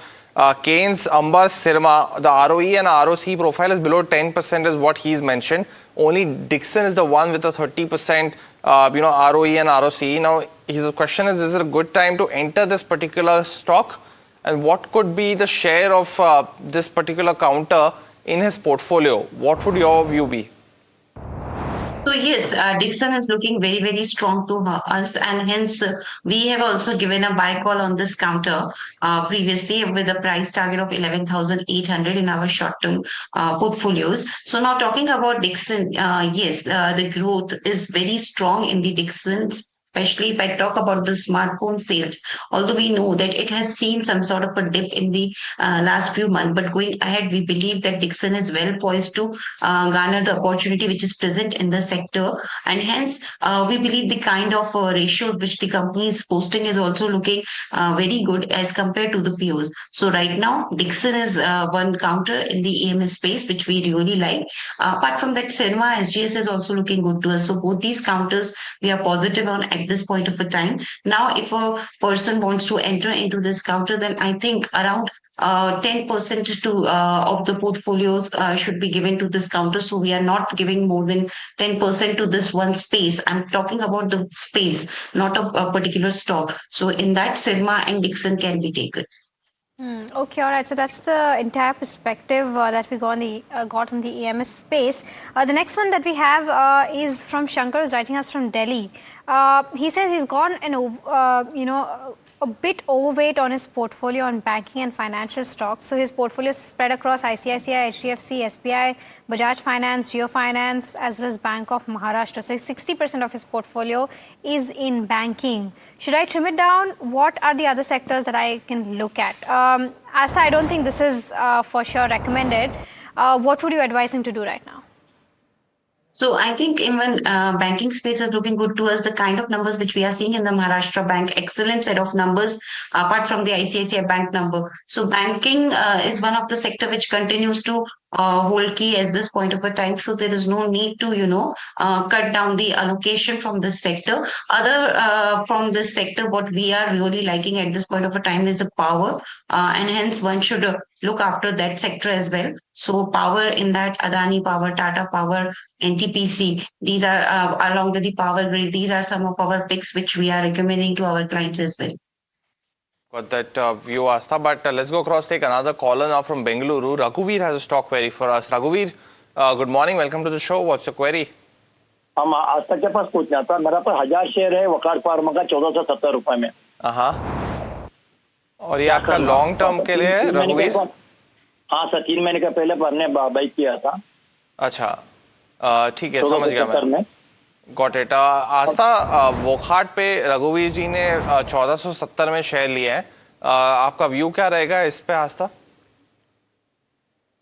Keynes, Amber, Sirma, the ROE and ROC profile is below 10% is what he's mentioned. Only Dixon is the one with a 30% ROE and ROC. Now, his question is it a good time to enter this particular stock? And what could be the share of this particular counter in his portfolio? What would your view be? So yes, Dixon is looking very, very strong to us, and hence we have also given a buy call on this counter previously with a price target of 11,800 in our short-term portfolios. So now talking about Dixon, yes, the growth is very strong in the Dixon's. Especially if I talk about the smartphone sales, although we know that it has seen some sort of a dip in the last few months, but going ahead, we believe that Dixon is well poised to garner the opportunity which is present in the sector. And hence, we believe the kind of ratios which the company is posting is also looking very good as compared to the peers. So right now, Dixon is one counter in the EMS space, which we really like. Apart from that, Senma, SGS is also looking good to us. So both these counters, we are positive on at this point of a time. Now, if a person wants to enter into this counter, then I think around 10% to of the portfolios should be given to this counter. So we are not giving more than 10% to this one space. I'm talking about the space, not a particular stock. So in that, Sirma and Dixon can be taken. Okay, all right. So that's the entire perspective that we got on the EMS space. The next one that we have is from Shankar, who's writing us from Delhi. He says he's gone a bit overweight on his portfolio on banking and financial stocks. So his portfolio is spread across ICICI, HDFC, SBI, Bajaj Finance, Geo Finance, as well as Bank of Maharashtra. So 60% of his portfolio is in banking. Should I trim it down? What are the other sectors that I can look at? Asta, I don't think this is for sure recommended. What would you advise him to do right now? So I think even banking space is looking good to us. The kind of numbers which we are seeing in the Maharashtra Bank, excellent set of numbers apart from the ICICI Bank number. So banking is one of the sector which continues to hold key at this point of a time. So there is no need to, cut down the allocation from this sector. From this sector, what we are really liking at this point of a time is the power, and hence one should look after that sector as well. So power in that Adani Power, Tata Power, NTPC, these are along with the power grid. These are some of our picks which we are recommending to our clients as well. Got that view, Astha. But let's go across, take another caller now from Bengaluru. Raghuveer has a stock query for us. Raghuveer, good morning. Welcome to the show. What's your query? हम आस्था के पास पूछना था, मेरा पर 1000 share है वकार pharma का 1470 रुपए में। और ये आपका लॉन्ग टर्म के लिए है रघुवीर? हाँ सर, 3 महीने का पहले भरने बाई किया था। अच्छा, ठीक है, समझ गया मैं। Got it. आस्था, वोखाट पे रघुवीर जी ने 1470 में शेयर लिया है, आपका व्यू क्या रहेगा इस पे आस्था?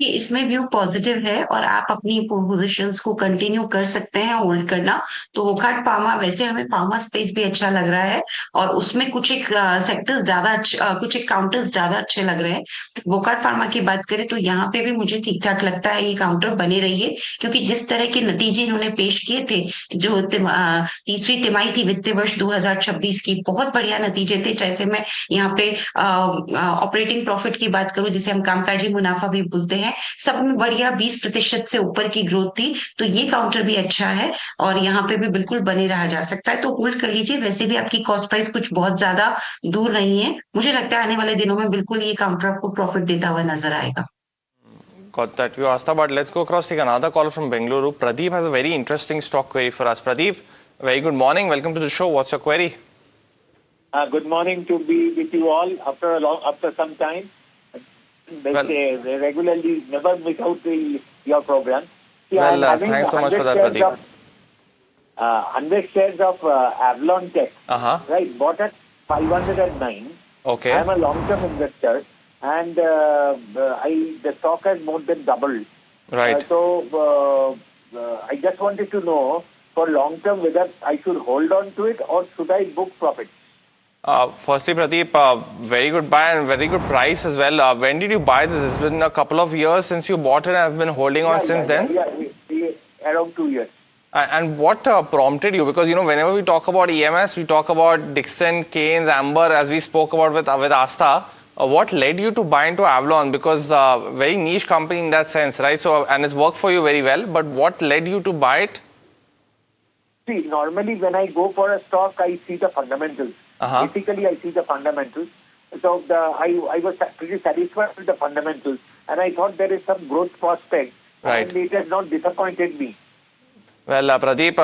इसमें व्यू पॉजिटिव है और आप अपनी पोजीशंस को कंटिन्यू कर सकते हैं होल्ड करना। तो वोखाट फार्मा, वैसे हमें फार्मा स्पेस भी अच्छा लग रहा है और उसमें कुछ एक सेक्टर्स ज्यादा कुछ एक काउंटर्स ज्यादा अच्छे लग रहे हैं। वोखाट फार्मा की बात करें तो यहाँ पे भी मुझे ठीक ठाक लगता है ये काउंटर बने रहिए, क्योंकि जिस तरह के नतीजे इन्होंने पेश किए थे, जो तीसरी तिमाही थी वित्तीय वर्ष 2026 की, बहुत बढ़िया नतीजे थे। जैसे मैं यहाँ पे ऑपरेटिंग प्रॉफिट की बात करूं, जिसे हम कामकाजी मुनाफा भी बोलते हैं, सब में बढ़िया 20% से ऊपर की ग्रोथ थी। तो ये काउंटर भी अच्छा है और यहाँ पे भी बिल्कुल बने रहा जा सकता है, तो होल्ड कर लीजिए। वैसे भी आपकी कॉस्ट प्राइस कुछ बहुत ज्यादा दूर नहीं है, मुझे लगता है आने वाले दिनों में बिल्कुल ये काउंटर आपको प्रॉफिट देता हुआ नजर आएगा। Got that view, Astha, but let's go across, take another call from Bengaluru. Pradeep has a very interesting stock query for us. Pradeep, very good morning. Welcome to the show. What's your query? Good morning, to be with you all after some time. They regularly never miss out your program. See, thanks so much for that, Pradeep. 100 shares of Avalon Tech, right, bought at 509. Okay. I'm a long-term investor, and the stock has more than doubled. Right. So I just wanted to know, for long-term, whether I should hold on to it or should I book profit? Firstly, Pradeep, very good buy and very good price as well. When did you buy this? It's been a couple of years since you bought it and have been holding on since then? Yeah, around 2 years. And what prompted you? Because, whenever we talk about EMS, we talk about Dixon, Keynes, Amber, as we spoke about with Astha. What led you to buy into Avalon? Because very niche company in that sense, right? So, and it's worked for you very well. But what led you to buy it? See, normally when I go for a stock, I see the fundamentals. Basically, I see the fundamentals. So I was pretty satisfied with the fundamentals, and I thought there is some growth prospect, right, and it has not disappointed me. Well, Pradeep,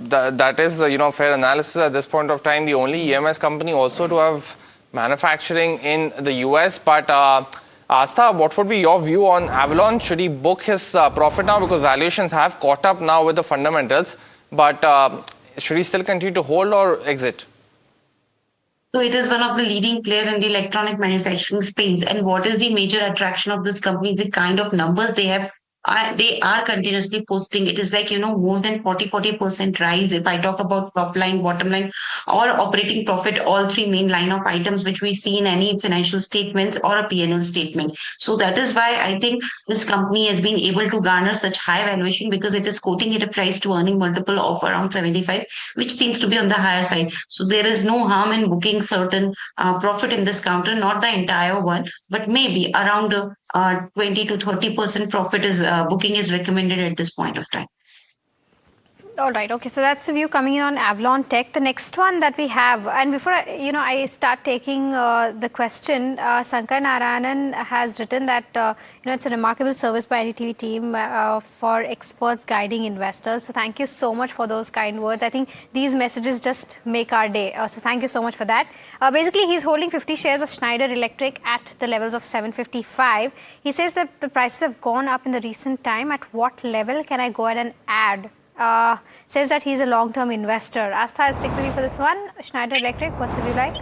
that is fair analysis at this point of time. The only EMS company also to have manufacturing in the US. But Astha, what would be your view on Avalon? Should he book his profit now, because valuations have caught up now with the fundamentals? But should he still continue to hold or exit? So it is one of the leading players in the electronic manufacturing space. And what is the major attraction of this company? The kind of numbers they have. They are continuously posting. It is like, more than 40% rise. If I talk about top line, bottom line, or operating profit, all three main line of items which we see in any financial statements or a P&L statement. So that is why I think this company has been able to garner such high valuation, because it is quoting at a price to earning multiple of around 75, which seems to be on the higher side. So there is no harm in booking certain profit in this counter, not the entire one, but maybe around 20 to 30% profit is booking is recommended at this point of time. All right. Okay. So that's the view coming in on Avalon Tech. The next one that we have, and before I start taking the question, Sankar Narayanan has written that it's a remarkable service by NDTV team for experts guiding investors. So thank you so much for those kind words. I think these messages just make our day. So thank you so much for that. Basically, he's holding 50 shares of Schneider Electric at the levels of 755. He says that the prices have gone up in the recent time. At what level can I go ahead and add? Says that he's a long-term investor. Astha, I'll stick with you for this one. Schneider Electric, what's the view like?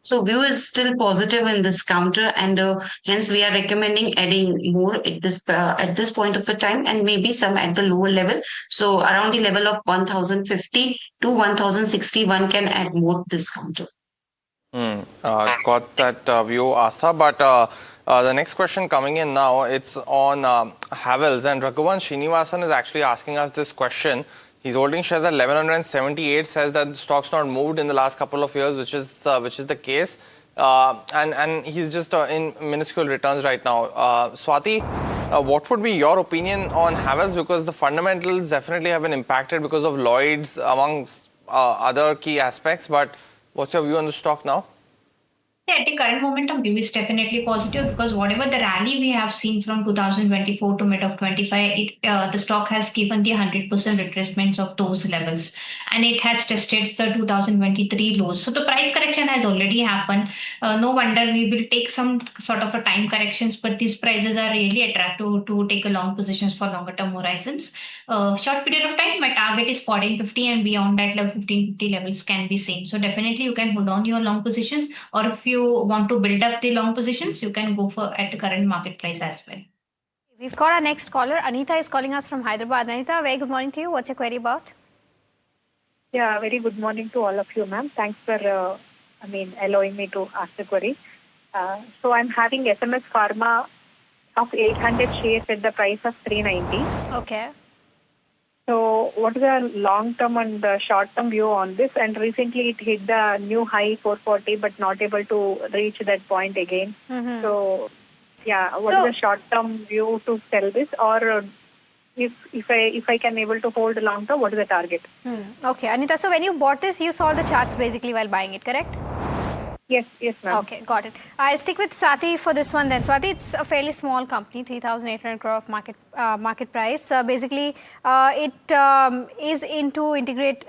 So view is still positive in this counter, and hence we are recommending adding more at this point of the time, and maybe some at the lower level. So around the level of 1050 to 1060, one can add more this counter. Got that view, Astha. But The next question coming in now, it's on Havells, and Raghuvan Srinivasan is actually asking us this question. He's holding shares at 1178, says that the stock's not moved in the last couple of years, which is the case. And he's just in minuscule returns right now. Swati, what would be your opinion on Havells? Because the fundamentals definitely have been impacted because of Lloyd's, amongst other key aspects. But what's your view on the stock now? Yeah, I think current momentum view is definitely positive because whatever the rally we have seen from 2024 to mid of 25, the stock has given the 100% retracements of those levels, and it has tested the 2023 lows. So the price correction has already happened. No wonder we will take some sort of a time corrections, but these prices are really attractive to take a long positions for longer term horizons. Short period of time, my target is 1450, and beyond that level 1550 levels can be seen. So definitely you can hold on your long positions, or if you want to build up the long positions, you can go for at the current market price as well. We've got our next caller. Anita is calling us from Hyderabad. Anita, very good morning to you. What's your query about? Yeah, very good morning to all of you, ma'am. Thanks for, allowing me to ask the query. So I'm having SMS Pharma of 800 shares at the price of 390. Okay. So what is the long-term and the short-term view on this? And recently it hit the new high 440, but not able to reach that point again. Mm-hmm. So, yeah, what is the short-term view to sell this? Or if I can able to hold long-term, what is the target? Okay, Anita, so when you bought this, you saw the charts basically while buying it, correct? Yes, ma'am. Okay, got it. I'll stick with Swati for this one then. Swati, it's a fairly small company, 3,800 crore of market price. Basically, it is into integrate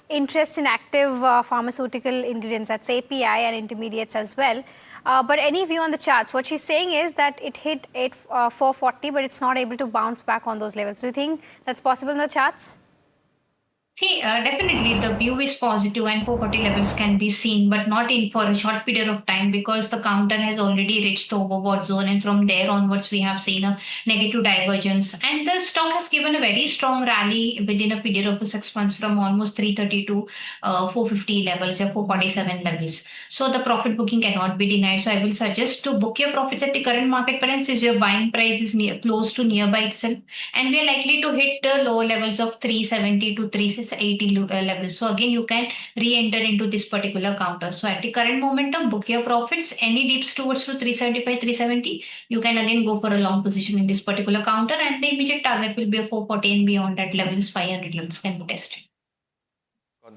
interest in active pharmaceutical ingredients, that's API and intermediates as well. But any view on the charts? What she's saying is that it hit 440, but it's not able to bounce back on those levels. Do you think that's possible in the charts? See, definitely the view is positive and 440 levels can be seen, but not in for a short period of time because the counter has already reached the overbought zone, and from there onwards we have seen a negative divergence. And the stock has given a very strong rally within a period of 6 months from almost 330 to 450 levels or 447 levels. So the profit booking cannot be denied. So I will suggest to book your profits at the current market price as your buying price is close to nearby itself, and we are likely to hit the lower levels of 370 to 380 levels. So again, you can re-enter into this particular counter. So at the current momentum, book your profits. Any dips towards to 375, 370, you can again go for a long position in this particular counter, and the immediate target will be a 440, and beyond that levels, 500 levels can be tested.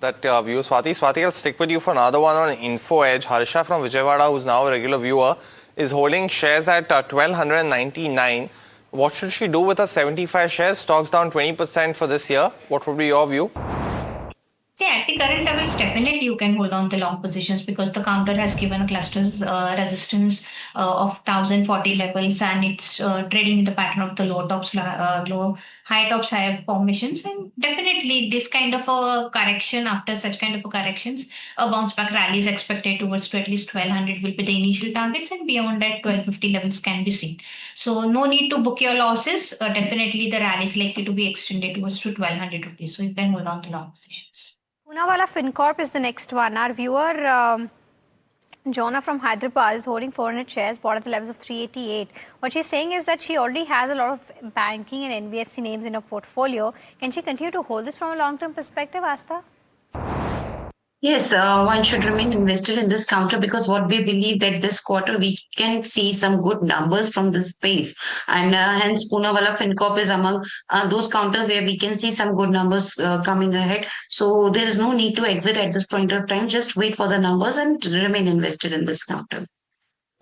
That view, Swati, I'll stick with you for another one on Info Edge. Harsha from Vijayawada, who's now a regular viewer, is holding shares at 1299. What should she do with her 75 shares? Stock's down 20% for this year. What would be your view? See, at the current levels, definitely you can hold on the long positions because the counter has given a cluster's resistance of 1040 levels, and it's trading in the pattern of the low tops, high tops, high formations. And definitely this kind of a correction, after such kind of a corrections, a bounce back rally is expected towards to at least 1200 will be the initial targets, and beyond that 1250 levels can be seen. So no need to book your losses. Definitely the rally is likely to be extended towards to 1200 rupees. So you can hold on to long positions. Poonawalla FinCorp is the next one. Our viewer, Jonah from Hyderabad, is holding 400 shares, bought at the levels of 388. What she's saying is that she already has a lot of banking and NBFC names in her portfolio. Can she continue to hold this from a long-term perspective, Asta? Yes, one should remain invested in this counter because what we believe that this quarter we can see some good numbers from this space, and hence Poonawalla FinCorp is among those counters where we can see some good numbers coming ahead. So there is no need to exit at this point of time. Just wait for the numbers and remain invested in this counter.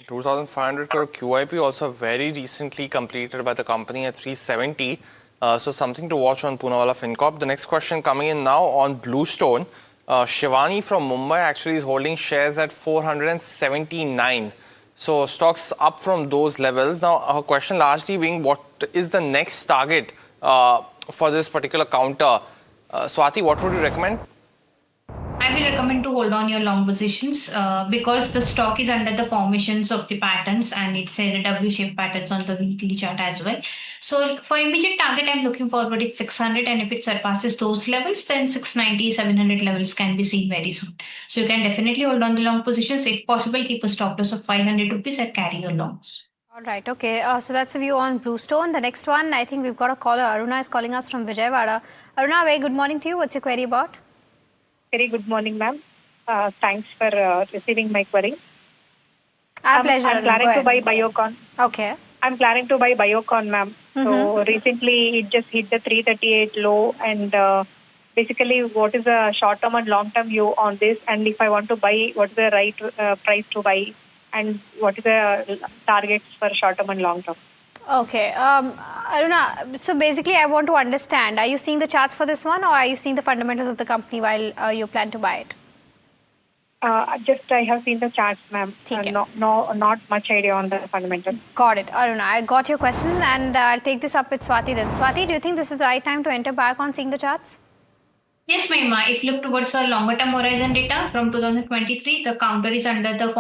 2,500 crore QIP also very recently completed by the company at 370. So something to watch on Poonawalla FinCorp. The next question coming in now on Bluestone. Shivani from Mumbai actually is holding shares at 479. So stocks up from those levels. Now, her question largely being, what is the next target for this particular counter? Swati, what would you recommend? I will recommend to hold on your long positions because the stock is under the formations of the patterns and it's a W-shaped patterns on the weekly chart as well. So for immediate target, I'm looking forward is 600, and if it surpasses those levels, then 690, 700 levels can be seen very soon. So you can definitely hold on the long positions. If possible, keep a stop loss of 500 rupees and carry your longs. All right, okay. So that's the view on Bluestone. The next one, I think we've got a caller. Aruna is calling us from Vijayawada. Aruna, very good morning to you. What's your query about? Very good morning, ma'am. Thanks for receiving my query. Our pleasure. I'm planning to buy Biocon. Okay. I'm planning to buy Biocon, ma'am. So recently it just hit the 338 low, and basically what is the short-term and long-term view on this, and if I want to buy, what's the right price to buy, and what is the targets for short-term and long-term? Okay. Aruna, so basically I want to understand, are you seeing the charts for this one, or are you seeing the fundamentals of the company while you plan to buy it? Just I have seen the charts, ma'am. Not much idea on the fundamentals. Got it. Aruna, I got your question, and I'll take this up with Swati then. Swati, do you think this is the right time to enter back on seeing the charts? Yes, Mahima. If you look towards a longer term horizon data from 2023, the counter is under the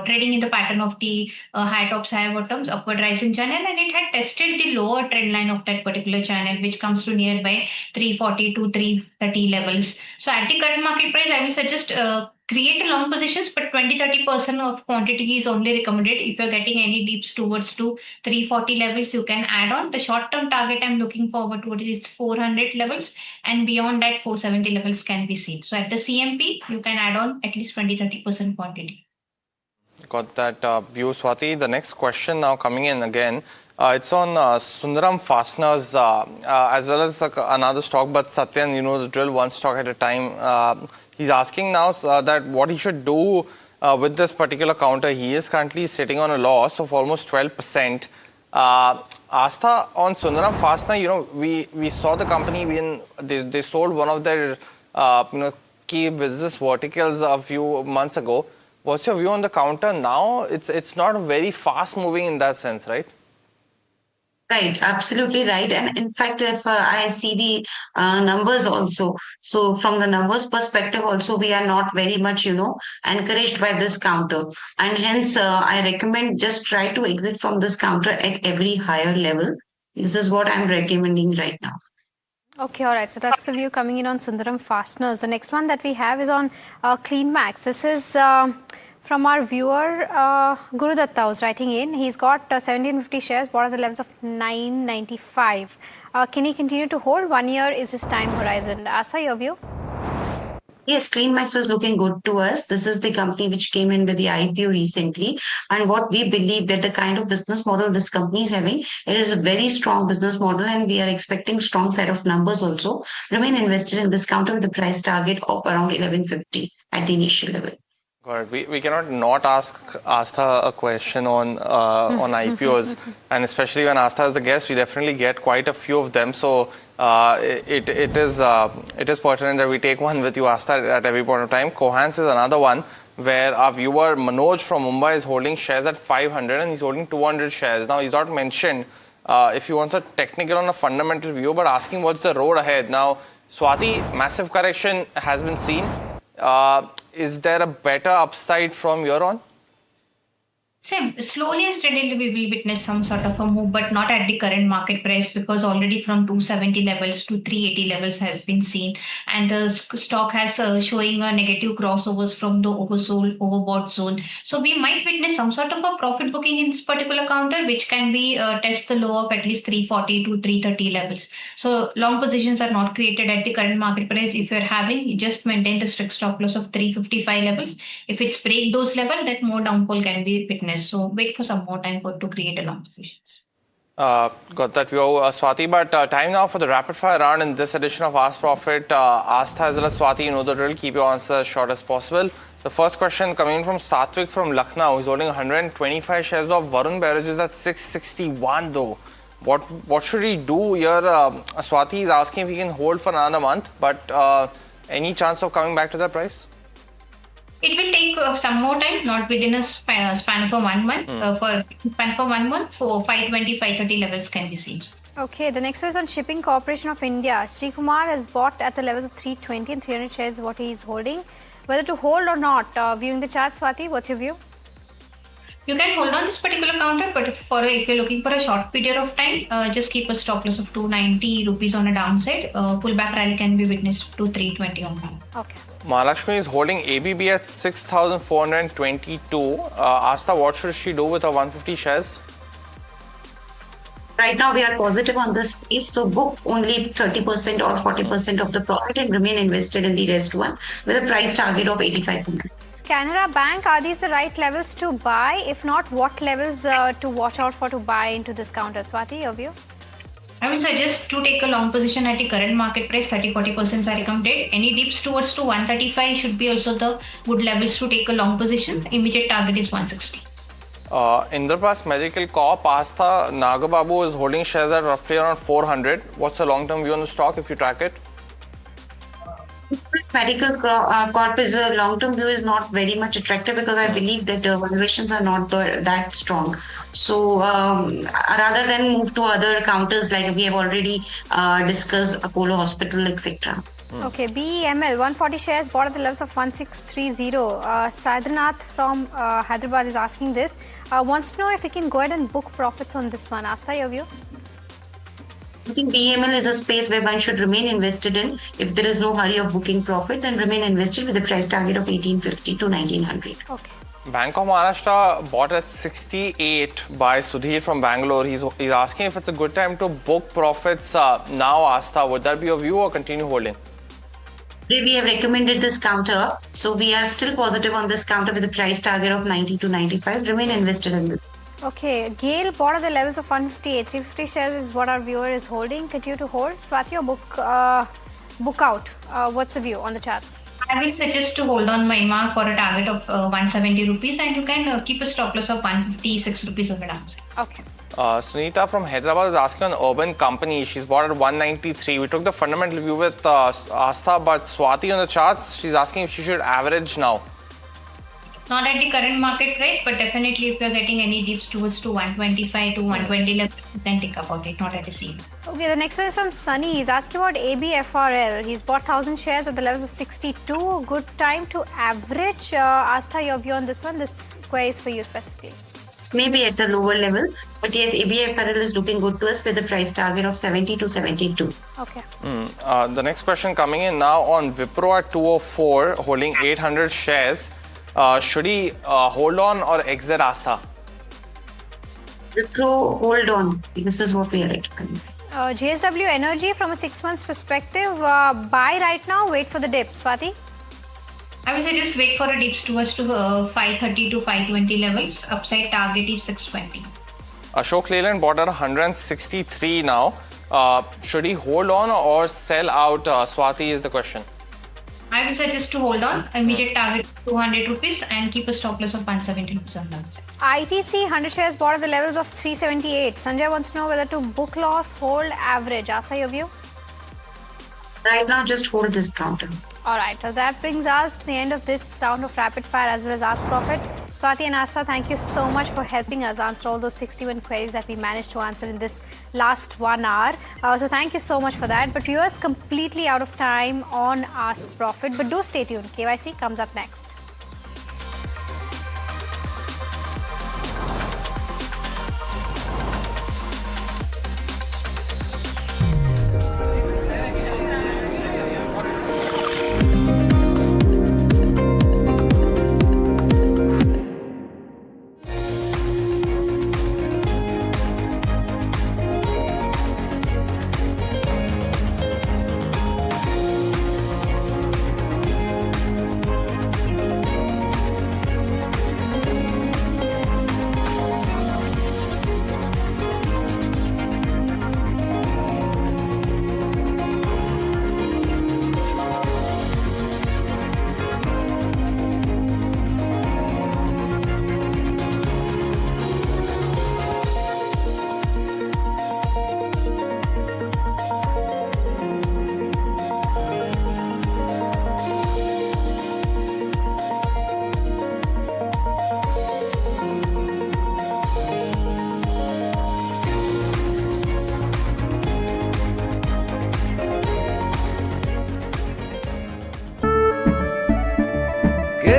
trading in the pattern of the high tops, high bottoms, upward rising channel, and it had tested the lower trend line of that particular channel, which comes to nearby 340 to 330 levels. So at the current market price, I will suggest create a long positions, but 20-30% of quantity is only recommended. If you're getting any dips towards to 340 levels, you can add on. The short-term target I'm looking forward to is 400 levels, and beyond that 470 levels can be seen. So at the CMP, you can add on at least 20-30% quantity. Got that view, Swati. The next question now coming in again. It's on Sundaram Fasteners as well as another stock, but Satyan, you know the drill, one stock at a time. He's asking now that what he should do with this particular counter. He is currently sitting on a loss of almost 12%. Astha, on Sundaram Fastener, you know, we saw the company when they sold one of their key business verticals a few months ago. What's your view on the counter now? It's not very fast moving in that sense, right? Right, absolutely right. And in fact, if I see the numbers also, so from the numbers perspective also, we are not very much, encouraged by this counter. And hence, I recommend just try to exit from this counter at every higher level. This is what I'm recommending right now. Okay, all right. So that's the view coming in on Sundaram Fasteners. The next one that we have is on CleanMax. This is from our viewer, Guru Datta was writing in. He's got 1750 shares, bought at the levels of 995. Can he continue to hold? 1 year is his time horizon. Astha, your view? Yes, CleanMax was looking good to us. This is the company which came in with the IPO recently. And what we believe that the kind of business model this company is having, it is a very strong business model, and we are expecting strong set of numbers also. Remain invested in this counter with the price target of around 1150 at the initial level. Got it. We cannot not ask Astha a question on IPOs, and especially when Astha is the guest, we definitely get quite a few of them. So it is pertinent that we take one with you, Astha, at every point of time. Cohance is another one where our viewer Manoj from Mumbai is holding shares at 500 and he's holding 200 shares. Now he's not mentioned if he wants a technical on a fundamental view, but asking what's the road ahead. Now, Swati, massive correction has been seen. Is there a better upside from here on? Same. Slowly and steadily we will witness some sort of a move, but not at the current market price, because already from 270 levels to 380 levels has been seen, and the stock has showing a negative crossovers from the oversold, overbought zone. So we might witness some sort of a profit booking in this particular counter, which can be test the low of at least 340 to 330 levels. So long positions are not created at the current market price. If you're having, you just maintain the strict stop loss of 355 levels. If it's break those levels, that more downfall can be witnessed. So wait for some more time to create a long positions. Got that view, Swati. But time now for the rapid fire round in this edition of Ask Profit. Astha as well as Swati, you know the drill. Keep your answers as short as possible. The first question coming in from Satvik from Lucknow. He's holding 125 shares of Varun Beverages at 661 though. What should he do here? Swati is asking if he can hold for another month, but any chance of coming back to that price? It will take some more time, not within a span for 1 month. For 1 month, for 520, 530 levels can be seen. Okay, the next one is on Shipping Corporation of India. Sri Kumar has bought at the levels of 320 and 300 shares what he is holding. Whether to hold or not, viewing the chart, Swati, what's your view? You can hold on this particular counter, but if you're looking for a short period of time, just keep a stop loss of 290 rupees on a downside. Pullback rally can be witnessed to 320 on down. Okay. Mahalakshmi is holding ABB at 6,422. Asta, what should she do with her 150 shares? Right now, we are positive on this space, so book only 30% or 40% of the profit and remain invested in the rest one with a price target of 8,500. Canara Bank, are these the right levels to buy? If not, what levels to watch out for to buy into this counter? Swati, your view? I would suggest to take a long position at the current market price, 30-40% are recommended. Any dips towards to 135 should be also the good levels to take a long position. Immediate target is 160. Indraprasth Medical Corp, Asta Nagababu is holding shares at roughly around 400. What's the long-term view on the stock if you track it? Medical Corp is a long-term view is not very much attractive because I believe that valuations are not that strong. So rather than move to other counters like we have already discussed, Apollo Hospital, etc. Okay, BEML 140 shares bought at the levels of 1630. Sadranath from Hyderabad is asking this. Wants to know if we can go ahead and book profits on this one. Asta, your view? I think BEML is a space where one should remain invested in. If there is no hurry of booking profit, then remain invested with a price target of 1850 to 1900. Okay. Bank of Maharashtra bought at 68 by Sudhir from Bangalore. He's asking if it's a good time to book profits now, Asta. Would that be your view or continue holding? We have recommended this counter, so we are still positive on this counter with a price target of 90 to 95. Remain invested in this. Okay, Gale bought at the levels of 158. 350 shares is what our viewer is holding. Continue to hold. Swati, or book out. What's the view on the charts? I will suggest to hold on Myanmar for a target of 170 rupees, and you can keep a stop loss of 156 rupees on the downside. Okay. Sunita from Hyderabad is asking on Urban Company. She's bought at 193. We took the fundamental view with Asta, but Swati on the charts, she's asking if she should average now. Not at the current market price, but definitely if you're getting any dips towards to 125 to 120 levels, you can think about it, not at the same. Okay, the next one is from Sunny. He's asking about ABFRL. He's bought 1,000 shares at the levels of 62. Good time to average. Asta, your view on this one? This query is for you specifically. Maybe at the lower level, but yes, ABFRL is looking good to us with a price target of 70 to 72. Okay. The next question coming in now on Wipro at 204, holding 800 shares. Should he hold on or exit, Asta? Wipro, hold on. This is what we are recommending. JSW Energy from a 6 months perspective, buy right now, wait for the dip. Swati? I would say just wait for a dips towards to 530 to 520 levels. Upside target is 620. Ashok Leyland bought at 163 now. Should he hold on or sell out? Swati is the question. I will suggest to hold on. Immediate target 200 rupees and keep a stop loss of 170 rupees on downside. ITC 100 shares bought at the levels of 378. Sanjay wants to know whether to book loss, hold, average. Asta, your view? Right now, just hold this counter. Alright, so that brings us to the end of this round of rapid fire as well as Ask Profit. Swati and Asta, thank you so much for helping us answer all those 61 queries that we managed to answer in this last 1 hour. So thank you so much for that. But viewers, completely out of time on Ask Profit. But do stay tuned. KYC comes up next.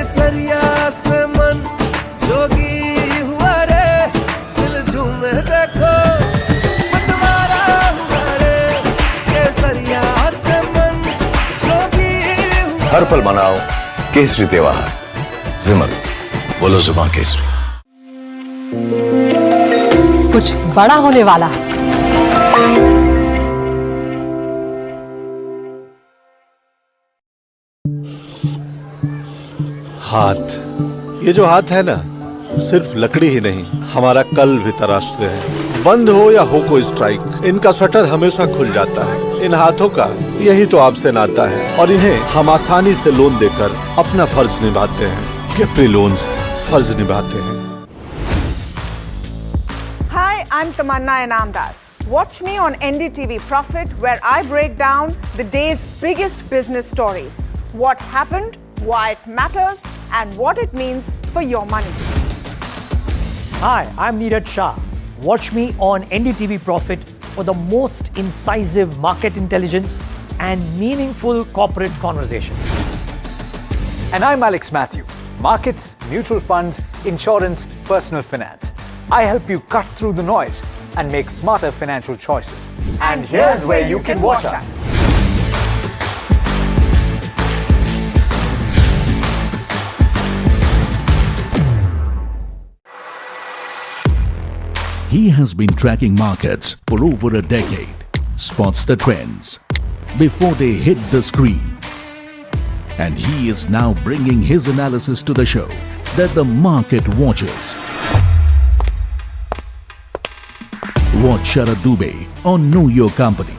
केसरिया से मन जोगी हुआ रे दिल झूमे देखो मतवारा हुआ रे केसरिया से मन जोगी हुआ हर पल मनाओ केसरी त्योहार विमल बोलो जुबान केसरी। कुछ बड़ा होने वाला है। हाथ, ये जो हाथ है ना, सिर्फ लकड़ी ही नहीं, हमारा कल भी तराशते हैं। बंद हो या हो कोई स्ट्राइक, इनका शटर हमेशा खुल जाता है। इन हाथों का यही तो आपसे नाता है और इन्हें हम आसानी से लोन देकर अपना फर्ज निभाते हैं। कैप्री लोन्स फर्ज निभाते हैं। Hi, I'm Tamanna Inamdar. Watch me on NDTV Profit, where I break down the day's biggest business stories. What happened, why it matters, and what it means for your money. Hi, I'm Neeraj Shah. Watch me on NDTV Profit for the most incisive market intelligence and meaningful corporate conversations. And I'm Alex Matthew. Markets, mutual funds, insurance, personal finance. I help you cut through the noise and make smarter financial choices. And here's where you can watch us. He has been tracking markets for over a decade, spots the trends before they hit the screen. And he is now bringing his analysis to the show that the market watches. Watch Sharad Dubey on Know Your Company,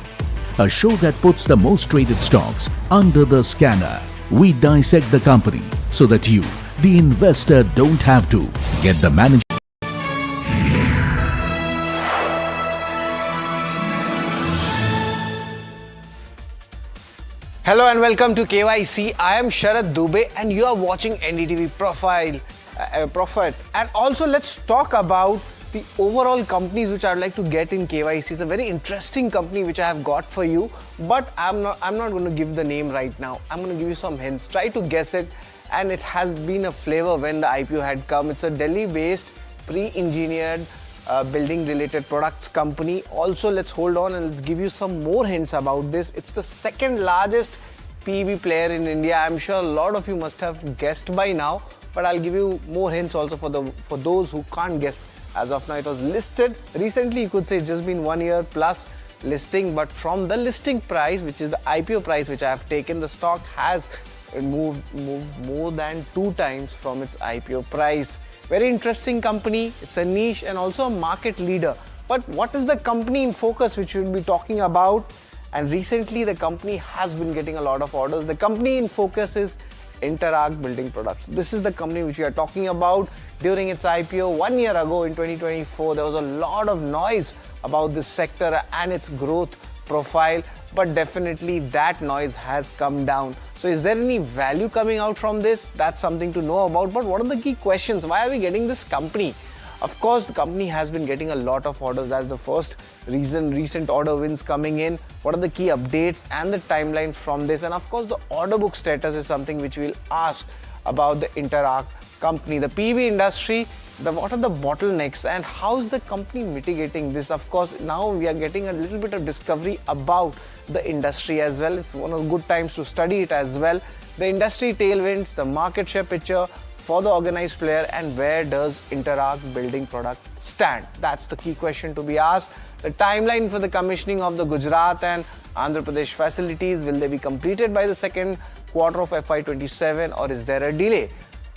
a show that puts the most traded stocks under the scanner. We dissect the company so that you, the investor, don't have to. Get the manager. Hello and welcome to KYC. I am Sharad Dubey and you are watching NDTV Profit. And also let's talk about the overall companies which I'd like to get in KYC. It's a very interesting company which I have got for you, but I'm not going to give the name right now. I'm going to give you some hints. Try to guess it, and it has been a flavor when the IPO had come. It's a Delhi-based pre-engineered building related products company. Also, let's hold on and let's give you some more hints about this. It's the second largest PV player in India. I'm sure a lot of you must have guessed by now, but I'll give you more hints also for those who can't guess. As of now, it was listed recently. You could say it's just been 1 year plus listing, but from the listing price, which is the IPO price which I have taken, the stock has moved more than 2 times from its IPO price. Very interesting company. It's a niche and also a market leader. But what is the company in focus which we'll be talking about? And recently the company has been getting a lot of orders. The company in focus is Interarch Building Products. This is the company which we are talking about. During its IPO 1 year ago in 2024, there was a lot of noise about this sector and its growth profile, but definitely that noise has come down. So is there any value coming out from this? That's something to know about. But what are the key questions? Why are we getting this company? Of course, the company has been getting a lot of orders. That's the first reason. Recent order wins coming in. What are the key updates and the timeline from this? And of course, the order book status is something which we'll ask about the Interarch company. The PV industry, what are the bottlenecks and how is the company mitigating this? Of course, now we are getting a little bit of discovery about the industry as well. It's one of the good times to study it as well. The industry tailwinds, the market share picture for the organized player, and where does Interarch Building Product stand? That's the key question to be asked. The timeline for the commissioning of the Gujarat and Andhra Pradesh facilities, will they be completed by the second quarter of FY27 or is there a delay?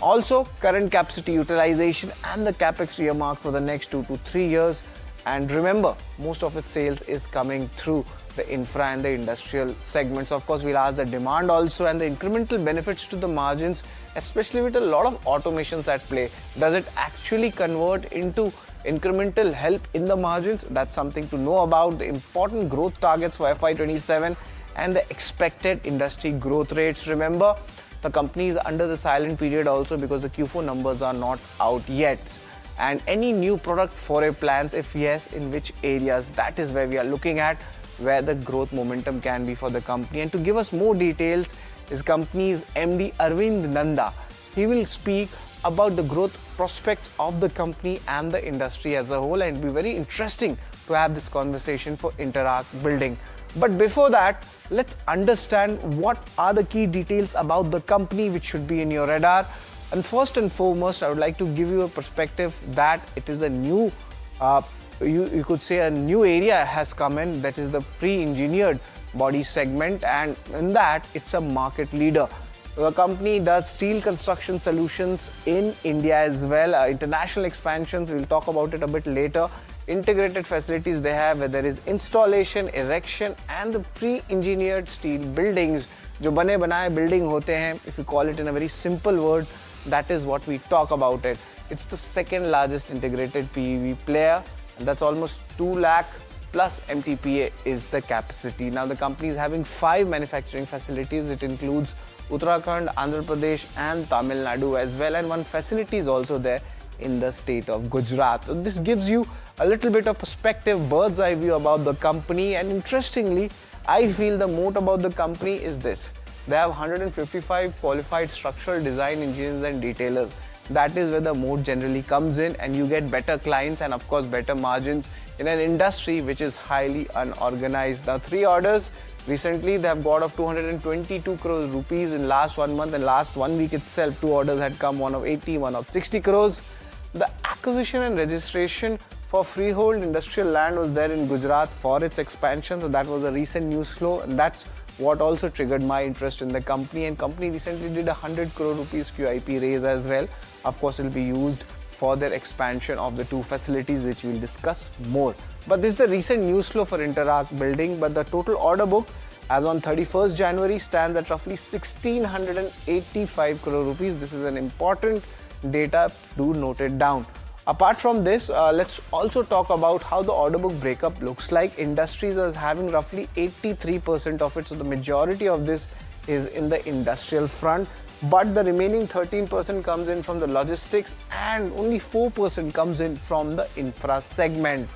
Also, current capacity utilization and the capex earmarked for the next 2 to 3 years. And remember, most of its sales is coming through the infra and the industrial segments. Of course, we'll ask the demand also and the incremental benefits to the margins, especially with a lot of automations at play. Does it actually convert into incremental help in the margins? That's something to know about. The important growth targets for FY27 and the expected industry growth rates. Remember, the company is under the silent period also because the Q4 numbers are not out yet. And any new product foray plans, if yes, in which areas? That is where we are looking at, where the growth momentum can be for the company. And to give us more details is company's MD Arvind Nanda. he will speak about the growth prospects of the company and the industry as a whole, and it'll be very interesting to have this conversation for Interarch Building. But before that, let's understand what are the key details about the company which should be in your radar. And first and foremost, I would like to give you a perspective that it is a new, you could say a new area has come in, that is the pre-engineered body segment, and in that it's a market leader. The company does steel construction solutions in India as well, international expansions, we'll talk about it a bit later. Integrated facilities they have, where there is installation, erection and the pre-engineered steel buildings. जो बने बनाए building होते हैं, if you call it in a very simple word, that is what we talk about it. It's the second largest integrated PEB player, and that's almost 2 lakh plus MTPA is the capacity. Now the company is having 5 manufacturing facilities. It includes Uttarakhand, Andhra Pradesh and Tamil Nadu as well, and one facility is also there in the state of Gujarat. So this gives you a little bit of perspective, bird's eye view about the company. And interestingly, I feel the moat about the company is this: they have 155 qualified structural design engineers and detailers. That is where the moat generally comes in, and you get better clients and of course better margins in an industry which is highly unorganized. Now 3 orders recently they have got of 222 crores rupees in last 1 month, and last 1 week itself 2 orders had come, one of 80, one of 60 crores. The acquisition and registration for freehold industrial land was there in Gujarat for its expansion, so that was a recent news flow, and that's what also triggered my interest in the company. And company recently did 100 crore rupees QIP raise as well. Of course, it will be used for their expansion of the 2 facilities, which we'll discuss more. But this is the recent news flow for Interarch Building. But the total order book as on 31st January stands at roughly 1685 crore rupees. This is an important data, do note it down. Apart from this, let's also talk about how the order book breakup looks like. Industries is having roughly 83% of it, so the majority of this is in the industrial front, but the remaining 13% comes in from the logistics and only 4% comes in from the infra segment.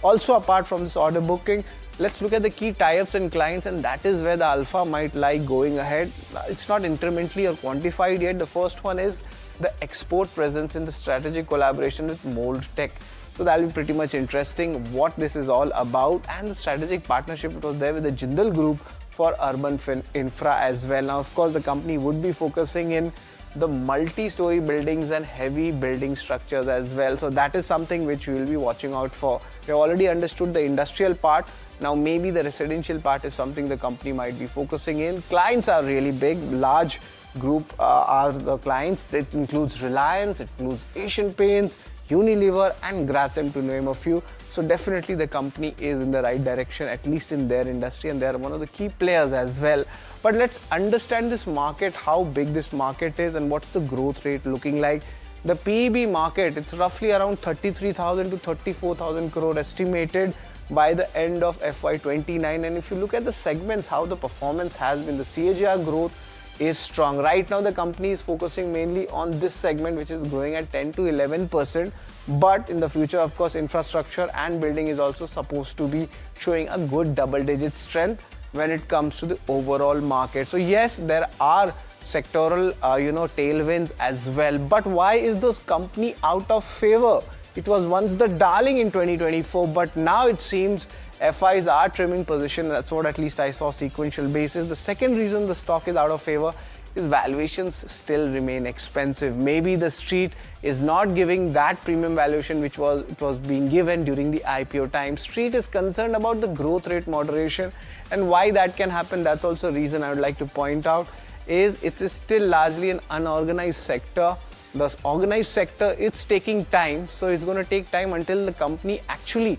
Also, apart from this order booking, let's look at the key tie-ups and clients, and that is where the alpha might lie going ahead. It's not incrementally or quantified yet. The first one is the export presence in the strategic collaboration with Mold Tech. So that'll be pretty much interesting what this is all about, and the strategic partnership that was there with the Jindal Group for urban infra as well. Now, of course, the company would be focusing in the multi-story buildings and heavy building structures as well. So that is something which we will be watching out for. We have already understood the industrial part. Now maybe the residential part is something the company might be focusing in. Clients are really big, large group are the clients. That includes Reliance, it includes Asian Paints, Unilever and Grasim, to name a few. So definitely the company is in the right direction, at least in their industry, and they are one of the key players as well. But let's understand this market, how big this market is and what's the growth rate looking like. The PEB market, it's roughly around 33,000 to 34,000 crore estimated by the end of FY29. And if you look at the segments, how the performance has been, the CAGR growth is strong. Right now the company is focusing mainly on this segment, which is growing at 10 to 11%, but in the future, of course, infrastructure and building is also supposed to be showing a good double-digit strength when it comes to the overall market. So yes, there are sectoral tailwinds as well, but why is this company out of favor? It was once the darling in 2024, but now it seems FIs are trimming position. That's what at least I saw sequential basis. The second reason the stock is out of favor is valuations still remain expensive. Maybe the street is not giving that premium valuation which was being given during the IPO time. Street is concerned about the growth rate moderation, and why that can happen, that's also a reason I would like to point out, is it is still largely an unorganized sector. The organized sector, it's taking time, so it's going to take time until the company actually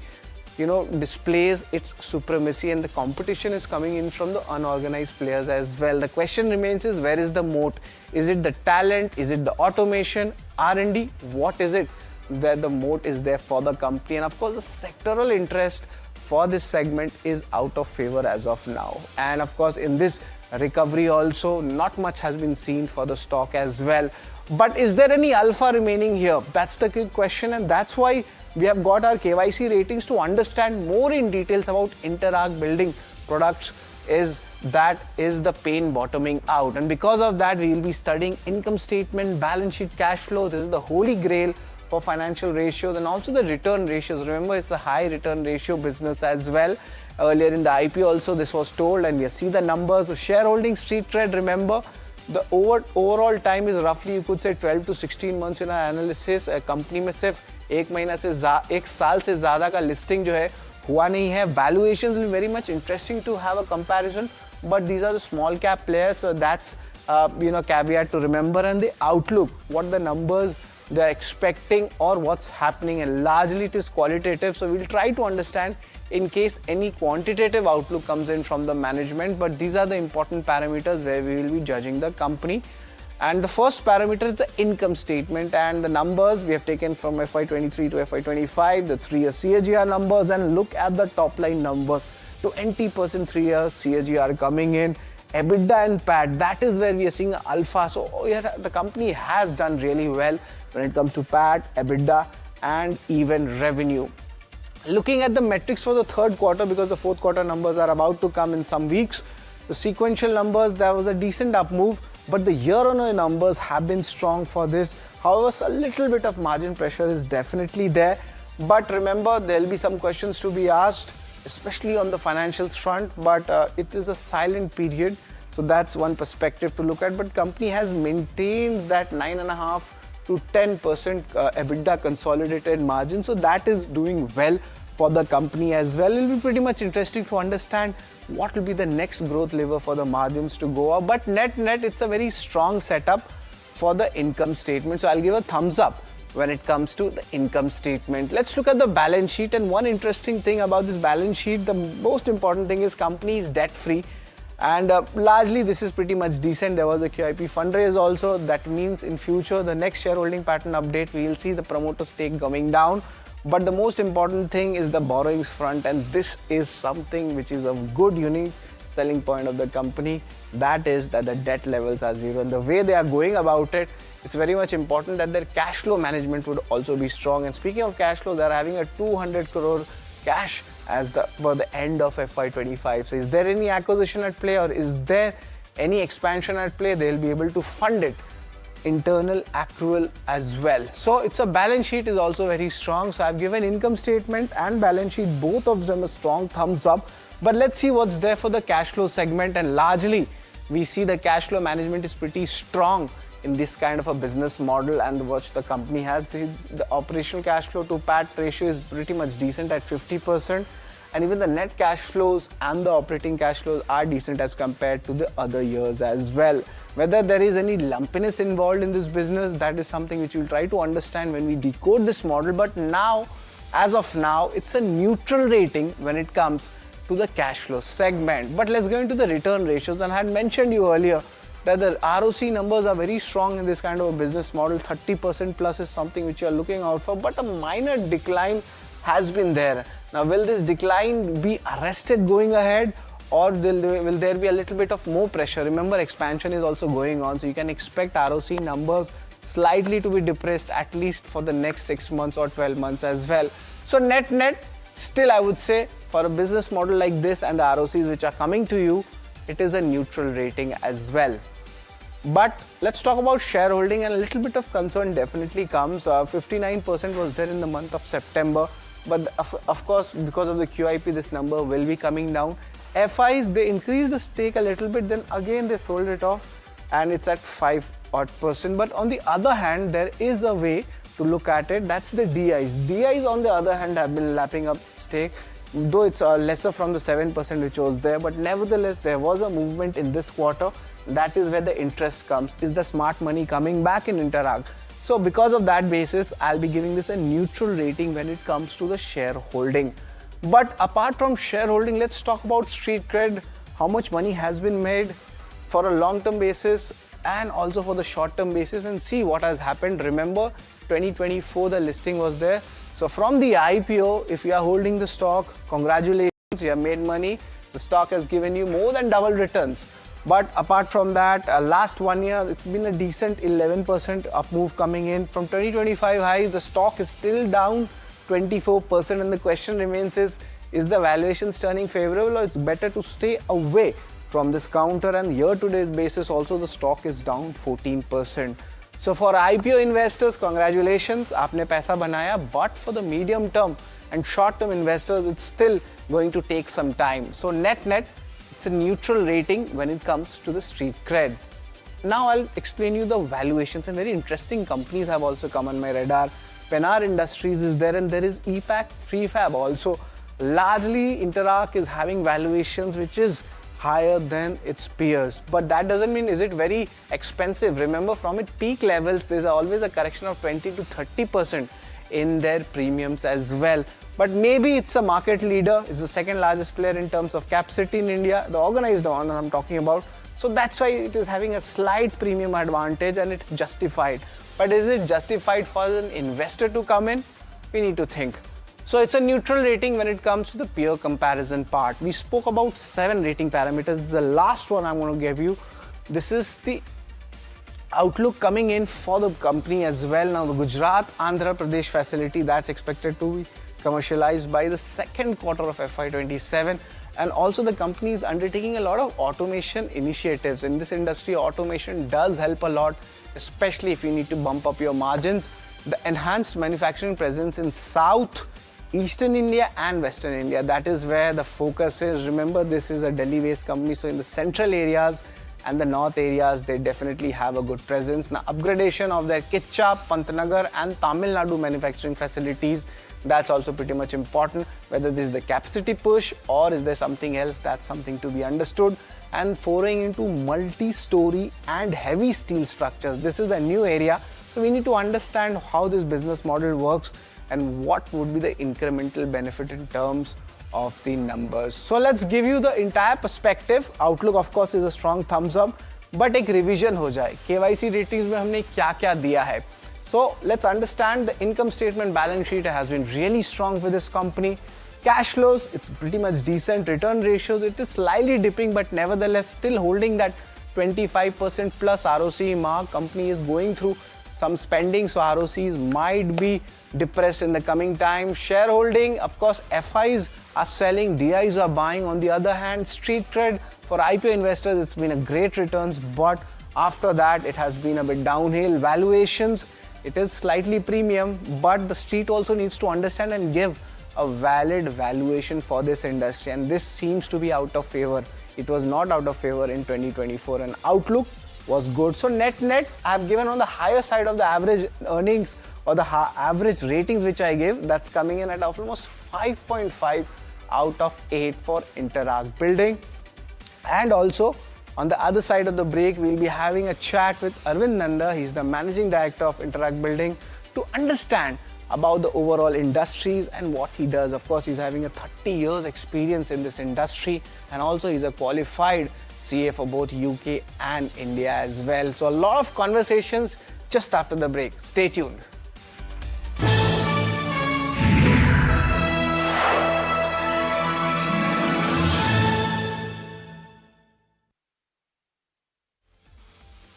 displays its supremacy, and the competition is coming in from the unorganized players as well. The question remains is, where is the moat? Is it the talent? Is it the automation, R&D? What is it that the moat is there for the company? And of course, the sectoral interest for this segment is out of favor as of now. And of course, in this recovery also, not much has been seen for the stock as well. But is there any alpha remaining here? That's the big question, and that's why we have got our KYC ratings to understand more in details about Interarch Building Products. Is that is the pain bottoming out. And because of that, we will be studying income statement, balance sheet, cash flow. This is the holy grail for financial ratios and also the return ratios. Remember, it's a high return ratio business as well. Earlier in the IPO also this was told, and we see the numbers. So shareholding street cred, remember, the overall time is roughly, you could say, 12 to 16 months in our analysis. Company में सिर्फ एक साल से ज़्यादा का listing जो है हुआ नहीं है. Valuations will be very much interesting to have a comparison, but these are the small cap players, so that's caveat to remember. And the outlook, what the numbers they're expecting or what's happening, and largely it is qualitative, so we'll try to understand in case any quantitative outlook comes in from the management, but these are the important parameters where we will be judging the company. And the first parameter is the income statement, and the numbers we have taken from FY23 to FY25, the 3-year CAGR numbers, and look at the top line numbers. 20% 3-year CAGR coming in. EBITDA and PAT, that is where we are seeing alpha. So the company has done really well when it comes to PAT, EBITDA, and even revenue. Looking at the metrics for the third quarter, because the fourth quarter numbers are about to come in some weeks, the sequential numbers, there was a decent up move, but the year-on-year numbers have been strong for this. However, a little bit of margin pressure is definitely there. But remember, there will be some questions to be asked, especially on the financials front, but it is a silent period. So that's one perspective to look at. But company has maintained that 9.5 to 10% EBITDA consolidated margin. So that is doing well for the company as well. It will be pretty much interesting to understand what will be the next growth lever for the margins to go up. But net, it's a very strong setup for the income statement. So I'll give a thumbs up when it comes to the income statement. Let's look at the balance sheet. And one interesting thing about this balance sheet, the most important thing is company is debt free. And largely this is pretty much decent. There was a QIP fundraise also. That means in future, the next shareholding pattern update, we will see the promoter stake coming down. But the most important thing is the borrowings front, and this is something which is a good unique selling point of the company. That is that the debt levels are zero, and the way they are going about it, it's very much important that their cash flow management would also be strong. And speaking of cash flow, they are having a 200 crore cash as for the end of FY25. So is there any acquisition at play, or is there any expansion at play? They'll be able to fund it. Internal accrual as well. So it's a balance sheet is also very strong. So I've given income statement and balance sheet, both of them a strong thumbs up. But let's see what's there for the cash flow segment. And largely we see the cash flow management is pretty strong in this kind of a business model, and what the company has. The operational cash flow to PAT ratio is pretty much decent at 50%. And even the net cash flows and the operating cash flows are decent as compared to the other years as well. Whether there is any lumpiness involved in this business, that is something which we'll try to understand when we decode this model. But now, as of now, it's a neutral rating when it comes to the cash flow segment. But let's go into the return ratios. And I had mentioned you earlier that the ROC numbers are very strong in this kind of a business model. 30% plus is something which you are looking out for, but a minor decline has been there. Now, will this decline be arrested going ahead, or will there be a little bit of more pressure? Remember, expansion is also going on, so you can expect ROC numbers slightly to be depressed at least for the next 6 months or 12 months as well. So net, still I would say for a business model like this and the ROCs which are coming to you, it is a neutral rating as well. But let's talk about shareholding, and a little bit of concern definitely comes. 59% was there in the month of September. But of course, because of the QIP, this number will be coming down. FIs, they increased the stake a little bit, then again they sold it off, and it's at 5%. But on the other hand, there is a way to look at it. That's the DIs. DIs, on the other hand, have been lapping up stake, though it's lesser from the 7% which was there. But nevertheless, there was a movement in this quarter. That is where the interest comes. Is the smart money coming back in Interarch? So because of that basis, I'll be giving this a neutral rating when it comes to the shareholding. But apart from shareholding, let's talk about street cred. How much money has been made for a long-term basis and also for the short-term basis, and see what has happened. Remember, 2024, the listing was there. So from the IPO, if you are holding the stock, congratulations, you have made money. The stock has given you more than double returns. But apart from that, last 1 year, it's been a decent 11% up move coming in. From 2025 highs, the stock is still down 24%. And the question remains is the valuations turning favorable, or it's better to stay away from this counter, and year-to-date basis also the stock is down 14%. So for IPO investors, congratulations, आपने पैसा बनाया, but for the medium term and short-term investors, it's still going to take some time. So net-net, it's a neutral rating when it comes to the street cred. Now I'll explain you the valuations, and very interesting companies have also come on my radar. Penar Industries is there, and there is EPAC Prefab also. Largely, Interarch is having valuations which is higher than its peers, but that doesn't mean is it very expensive. Remember, from its peak levels, there's always a correction of 20 to 30% in their premiums as well. But maybe it's a market leader. It's the second largest player in terms of capacity in India, the organized one I'm talking about. So that's why it is having a slight premium advantage, and it's justified. But is it justified for an investor to come in? We need to think. So it's a neutral rating when it comes to the peer comparison part. We spoke about 7 rating parameters. The last one I'm going to give you, this is the outlook coming in for the company as well. Now the Gujarat Andhra Pradesh facility, that's expected to be commercialized by the second quarter of FY27, and also the company is undertaking a lot of automation initiatives. In this industry, automation does help a lot, especially if you need to bump up your margins. The enhanced manufacturing presence in South, Eastern India and Western India, that is where the focus is. Remember, this is a Delhi-based company, so in the central areas and the north areas, they definitely have a good presence. Now, upgradation of their Kitcha, Pantnagar and Tamil Nadu manufacturing facilities, that's also pretty much important. Whether this is the capacity push or is there something else, that's something to be understood. And foraying into multi-story and heavy steel structures, this is a new area, so we need to understand how this business model works and what would be the incremental benefit in terms of the numbers. So let's give you the entire perspective. Outlook of course is a strong thumbs up, but एक revision हो जाए. KYC ratings में हमने क्या-क्या दिया है. So let's understand the income statement, balance sheet has been really strong for this company. Cash flows, it's pretty much decent. Return ratios, it is slightly dipping, but nevertheless still holding that 25% plus ROCE mark. Company is going through some spending, so ROCs might be depressed in the coming time. Shareholding, of course, FIs are selling, DIs are buying. On the other hand, street cred for IPO investors, it's been a great returns, but after that, it has been a bit downhill. Valuations, it is slightly premium, but the street also needs to understand and give a valid valuation for this industry, and this seems to be out of favor. It was not out of favor in 2024, and outlook was good. So net, I have given on the higher side of the average earnings or the average ratings which I give. That's coming in at almost 5.5 out of 8 for Interarch Building. And also on the other side of the break, we'll be having a chat with Arvind Nanda. He's the managing director of Interarch Building, to understand about the overall industries and what he does. Of course, he's having a 30 years experience in this industry, and also he's a qualified CA for both UK and India as well. So a lot of conversations just after the break. Stay tuned.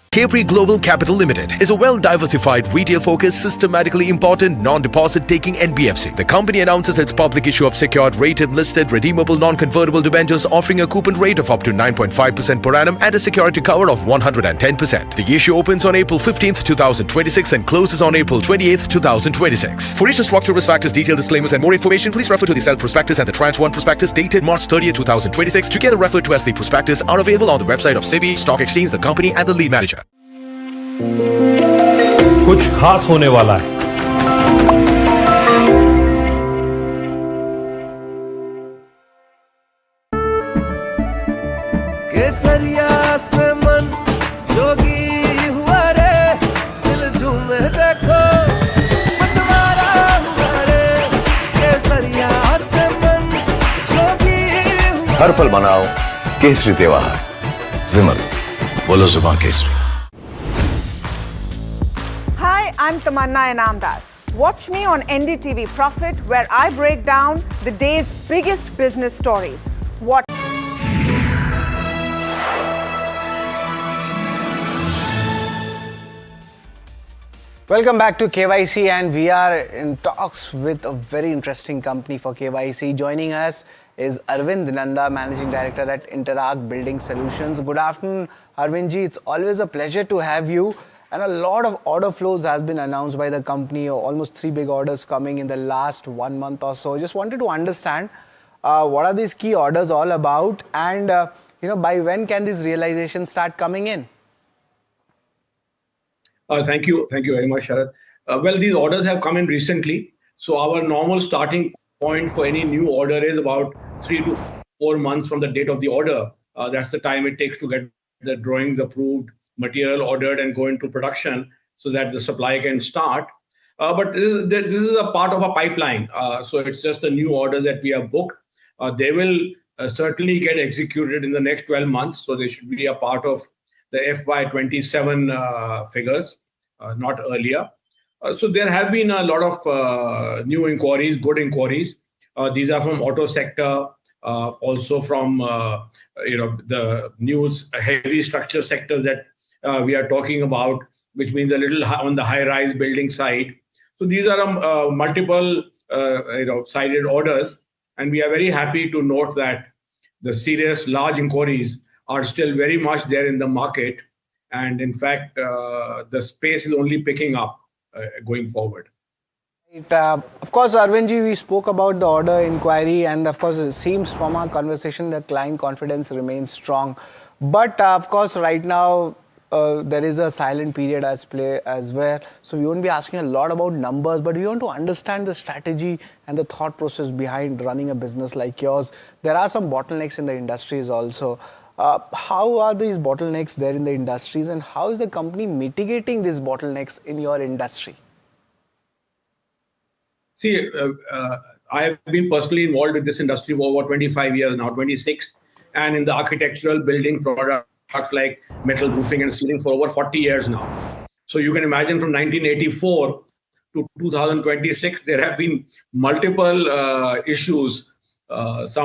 Capri Global Capital Limited is a well-diversified, retail-focused, systematically important, non-deposit-taking NBFC. The company announces its public issue of secured, rated-listed, redeemable, non-convertible debentures offering a coupon rate of up to 9.5% per annum and a security cover of 110%. The issue opens on April 15th, 2026 and closes on April 28th, 2026. For issue structure, risk factors, detailed disclaimers and more information, please refer to the Self Prospectus and the Tranche 1 Prospectus dated March 30th, 2026, together referred to as the Prospectus, are available on the website of SEBI, Stock Exchange, the company and the lead manager. कुछ खास होने वाला है. केसरिया से मन जोगी हुआ रे, दिल झूमे देखो मतवारा हुआ रे. केसरिया से मन जोगी हुआ. हर पल मनाओ केसरी त्योहार. विमल, बोलो जुबान Kesari. Hi, I'm Tamanna Inamdar. Watch me on NDTV Profit, where I break down the day's biggest business stories. Welcome back to KYC, and we are in talks with a very interesting company for KYC. Joining us is Arvind Nanda, Managing Director at Interarch Building Solutions. Good afternoon, Arvindji. It's always a pleasure to have you. And a lot of order flows has been announced by the company, almost 3 big orders coming in the last 1 month or so. Just wanted to understand what are these key orders all about, and by when can these realizations start coming in? Thank you very much, Sharad. Well, these orders have come in recently. So our normal starting point for any new order is about 3 to 4 months from the date of the order. That's the time it takes to get the drawings approved, material ordered, and go into production so that the supply can start. But this is a part of a pipeline. So it's just a new order that we have booked. They will certainly get executed in the next 12 months. So they should be a part of the FY27 figures, not earlier. So there have been a lot of new inquiries, good inquiries. These are from auto sector, also from the news heavy structure sectors that we are talking about, which means a little on the high-rise building side. So these are multiple sided orders, and we are very happy to note that the serious large inquiries are still very much there in the market, and in fact the space is only picking up going forward. Of course, Arvindji, we spoke about the order inquiry, and of course it seems from our conversation that client confidence remains strong. But of course right now there is a silent period as play as well, so we won't be asking a lot about numbers, but we want to understand the strategy and the thought process behind running a business like yours. There are some bottlenecks in the industries also. How are these bottlenecks there in the industries, and how is the company mitigating these bottlenecks in your industry? See, I have been personally involved with this industry for over 25 years now, 26, and in the architectural building products like metal roofing and ceiling for over 40 years now. So you can imagine from 1984 to 2026, there have been multiple issues. Whether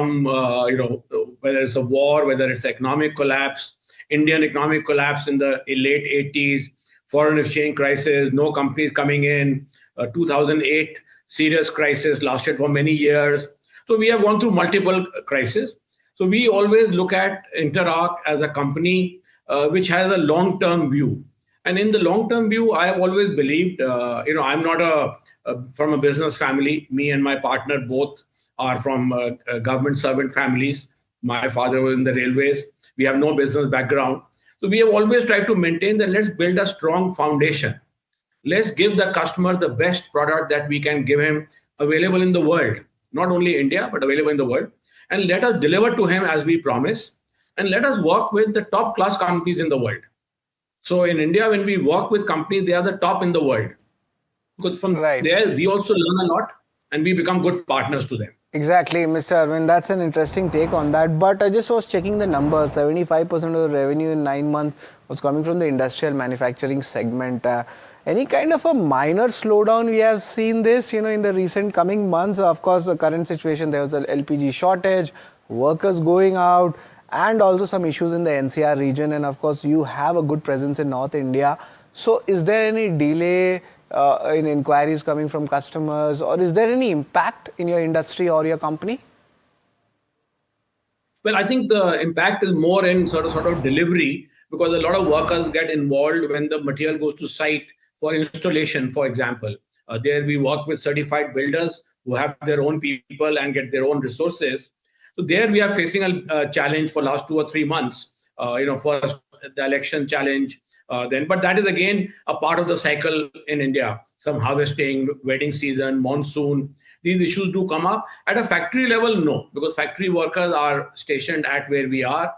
it's a war, whether it's economic collapse, Indian economic collapse in the late 80s, foreign exchange crisis, no companies coming in, 2008 serious crisis lasted for many years. So we have gone through multiple crises. So we always look at Interarch as a company which has a long-term view. And in the long-term view, I have always believed, I'm not from a business family. Me and my partner both are from government servant families. My father was in the railways. We have no business background. So we have always tried to maintain that let's build a strong foundation. Let's give the customer the best product that we can give him available in the world, not only India, but available in the world. And let us deliver to him as we promise. And let us work with the top class companies in the world. So in India, when we work with companies, they are the top in the world. Because from there, we also learn a lot and we become good partners to them. Exactly, Mr. Arvind. That's an interesting take on that. But I just was checking the numbers. 75% of the revenue in 9 months was coming from the industrial manufacturing segment. Any kind of a minor slowdown we have seen this, in the recent coming months? Of course, the current situation, there was an LPG shortage, workers going out, and also some issues in the NCR region. And of course, you have a good presence in North India. So is there any delay in inquiries coming from customers, or is there any impact in your industry or your company? Well, I think the impact is more in sort of delivery, because a lot of workers get involved when the material goes to site for installation, for example. There we work with certified builders who have their own people and get their own resources. So there we are facing a challenge for last 2 or 3 months. First the election challenge, but that is again a part of the cycle in India. Some harvesting, wedding season, monsoon, these issues do come up. At a factory level, no, because factory workers are stationed at where we are.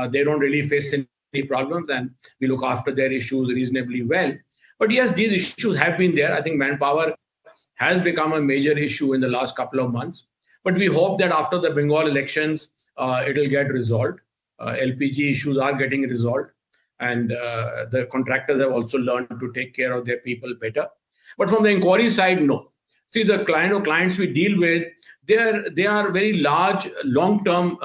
They don't really face any problems, and we look after their issues reasonably well. But yes, these issues have been there. I think manpower has become a major issue in the last couple of months. But we hope that after the Bengal elections, it will get resolved. LPG issues are getting resolved. And the contractors have also learned to take care of their people better. But from the inquiry side, no. See, the clients we deal with, they are very large, long-term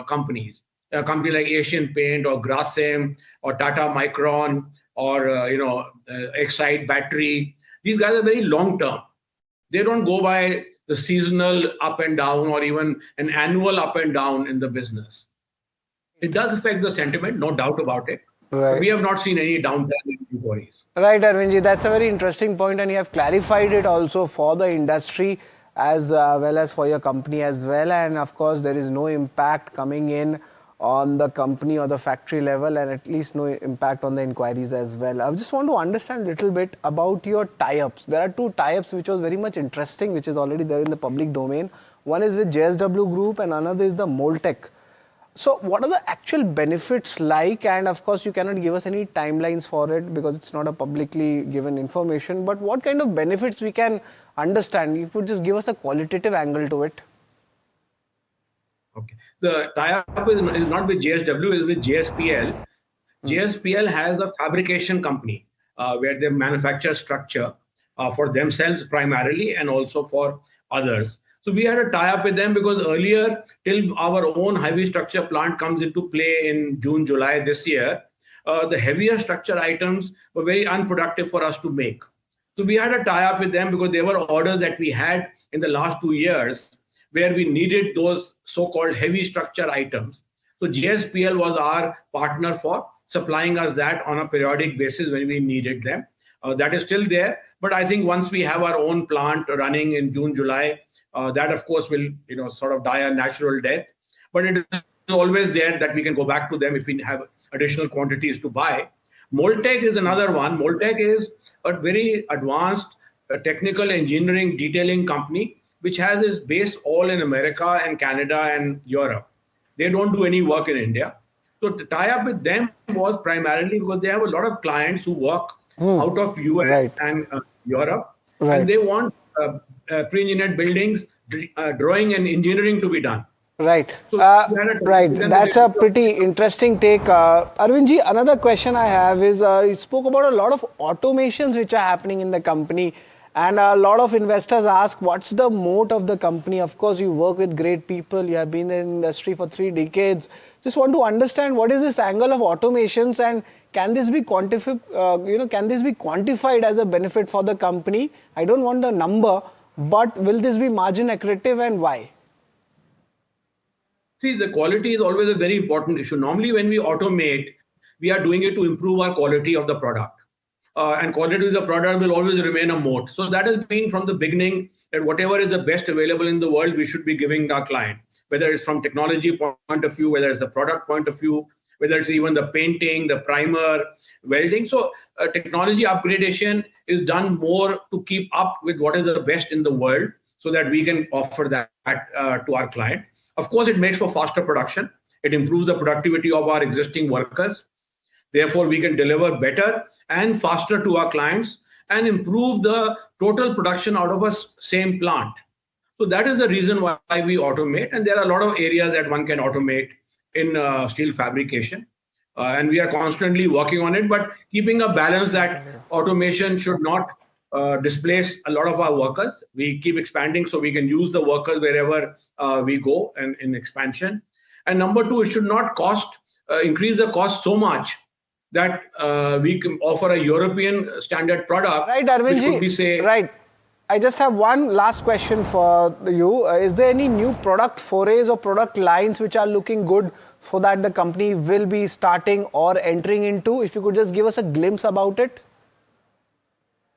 companies. A company like Asian Paint or Grasim or Tata Micron or Excise battery. These guys are very long term. They don't go by the seasonal up and down or even an annual up and down in the business. It does affect the sentiment, no doubt about it. Right. We have not seen any downturn in inquiries. Right, Arvindji, that's a very interesting point, and you have clarified it also for the industry as well as for your company as well. And of course, there is no impact coming in on the company or the factory level, and at least no impact on the inquiries as well. I just want to understand a little bit about your tie-ups. There are two tie-ups which was very much interesting, which is already there in the public domain. One is with JSW Group and another is the Moltech. So what are the actual benefits like? And of course, you cannot give us any timelines for it because it's not a publicly given information. But what kind of benefits we can understand? You could just give us a qualitative angle to it. Okay. The tie-up is not with JSW, it's with JSPL. JSPL has a fabrication company where they manufacture structure for themselves primarily and also for others. So we had a tie-up with them because earlier, till our own heavy structure plant comes into play in June, July this year, the heavier structure items were very unproductive for us to make. So we had a tie-up with them because there were orders that we had in the last 2 years where we needed those so-called heavy structure items. So JSPL was our partner for supplying us that on a periodic basis when we needed them. That is still there. But I think once we have our own plant running in June, July, that of course will sort of die a natural death, but it is always there that we can go back to them if we have additional quantities to buy. Moltech is another one. Moltech is a very advanced technical engineering detailing company which has its base all in America and Canada and Europe. They don't do any work in India. So to tie up with them was primarily because they have a lot of clients who work out of US and Europe, and they want pre-engineered buildings, drawing and engineering to be done. Right. So right. That's a pretty interesting take. Arvindji, another question I have is, you spoke about a lot of automations which are happening in the company, and a lot of investors ask, what's the moat of the company? Of course, you work with great people. You have been in the industry for 3 decades. Just want to understand what is this angle of automations, and can this be quantified? Can this be quantified as a benefit for the company? I don't want the number, but will this be margin accretive, and why? See, the quality is always a very important issue. Normally, when we automate, we are doing it to improve our quality of the product. And quality of the product will always remain a moat. So that has been from the beginning that whatever is the best available in the world, we should be giving our client, whether it's from technology point of view, whether it's the product point of view, whether it's even the painting, the primer, welding. So technology upgradation is done more to keep up with what is the best in the world so that we can offer that to our client. Of course, it makes for faster production. It improves the productivity of our existing workers. Therefore, we can deliver better and faster to our clients and improve the total production out of a same plant. So that is the reason why we automate. And there are a lot of areas that one can automate in steel fabrication. And we are constantly working on it, but keeping a balance that automation should not displace a lot of our workers. We keep expanding so we can use the workers wherever we go and in expansion. And number 2, it should not increase the cost so much that we can offer a European standard product. Right, Arvindji. Right. I just have one last question for you. Is there any new product forays or product lines which are looking good for that the company will be starting or entering into? If you could just give us a glimpse about it.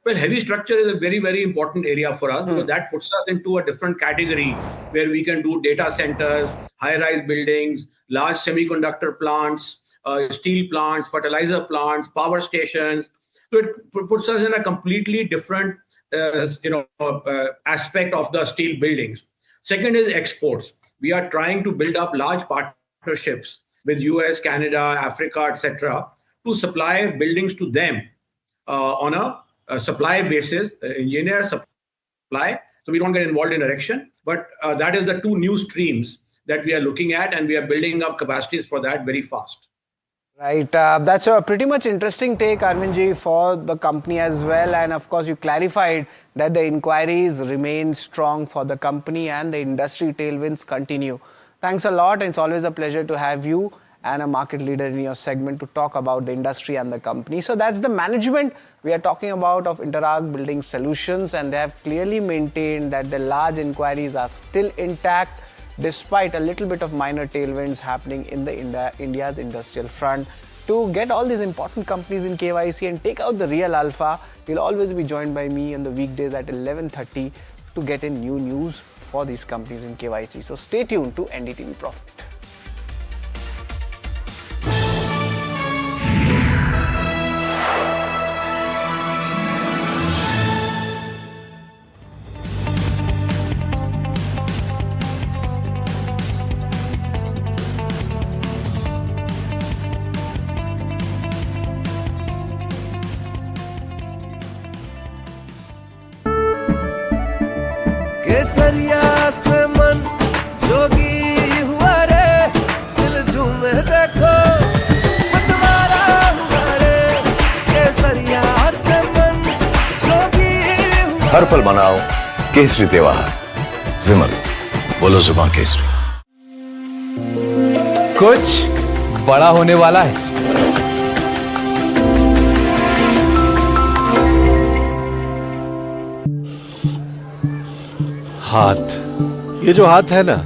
Well, heavy structure is a very, very important area for us because that puts us into a different category where we can do data centers, high-rise buildings, large semiconductor plants, steel plants, fertilizer plants, power stations. So it puts us in a completely different aspect of the steel buildings. Second is exports. We are trying to build up large partnerships with US, Canada, Africa, etc. to supply buildings to them on a supply basis, engineer supply. So we don't get involved in erection, but that is the 2 new streams that we are looking at, and we are building up capacities for that very fast. Right. That's a pretty much interesting take, Arvindji, for the company as well. And of course, you clarified that the inquiries remain strong for the company and the industry tailwinds continue. Thanks a lot. It's always a pleasure to have you and a market leader in your segment to talk about the industry and the company. So that's the management we are talking about of Interarch Building Solutions, and they have clearly maintained that the large inquiries are still intact despite a little bit of minor tailwinds happening in the India's industrial front. To get all these important companies in KYC and take out the real alpha, you'll always be joined by me on the weekdays at 11:30 to get in new news for these companies in KYC. So stay tuned to NDTV Profit. केसरिया से मन जोगी हुआ रे, दिल झूमे देखो मतवारा हुआ रे। केसरिया से मन जोगी हुआ। हर पल मनाओ केसरी त्योहार। विमल, बोलो जुबान केसरी। कुछ बड़ा होने वाला है। हाथ, ये जो हाथ है ना,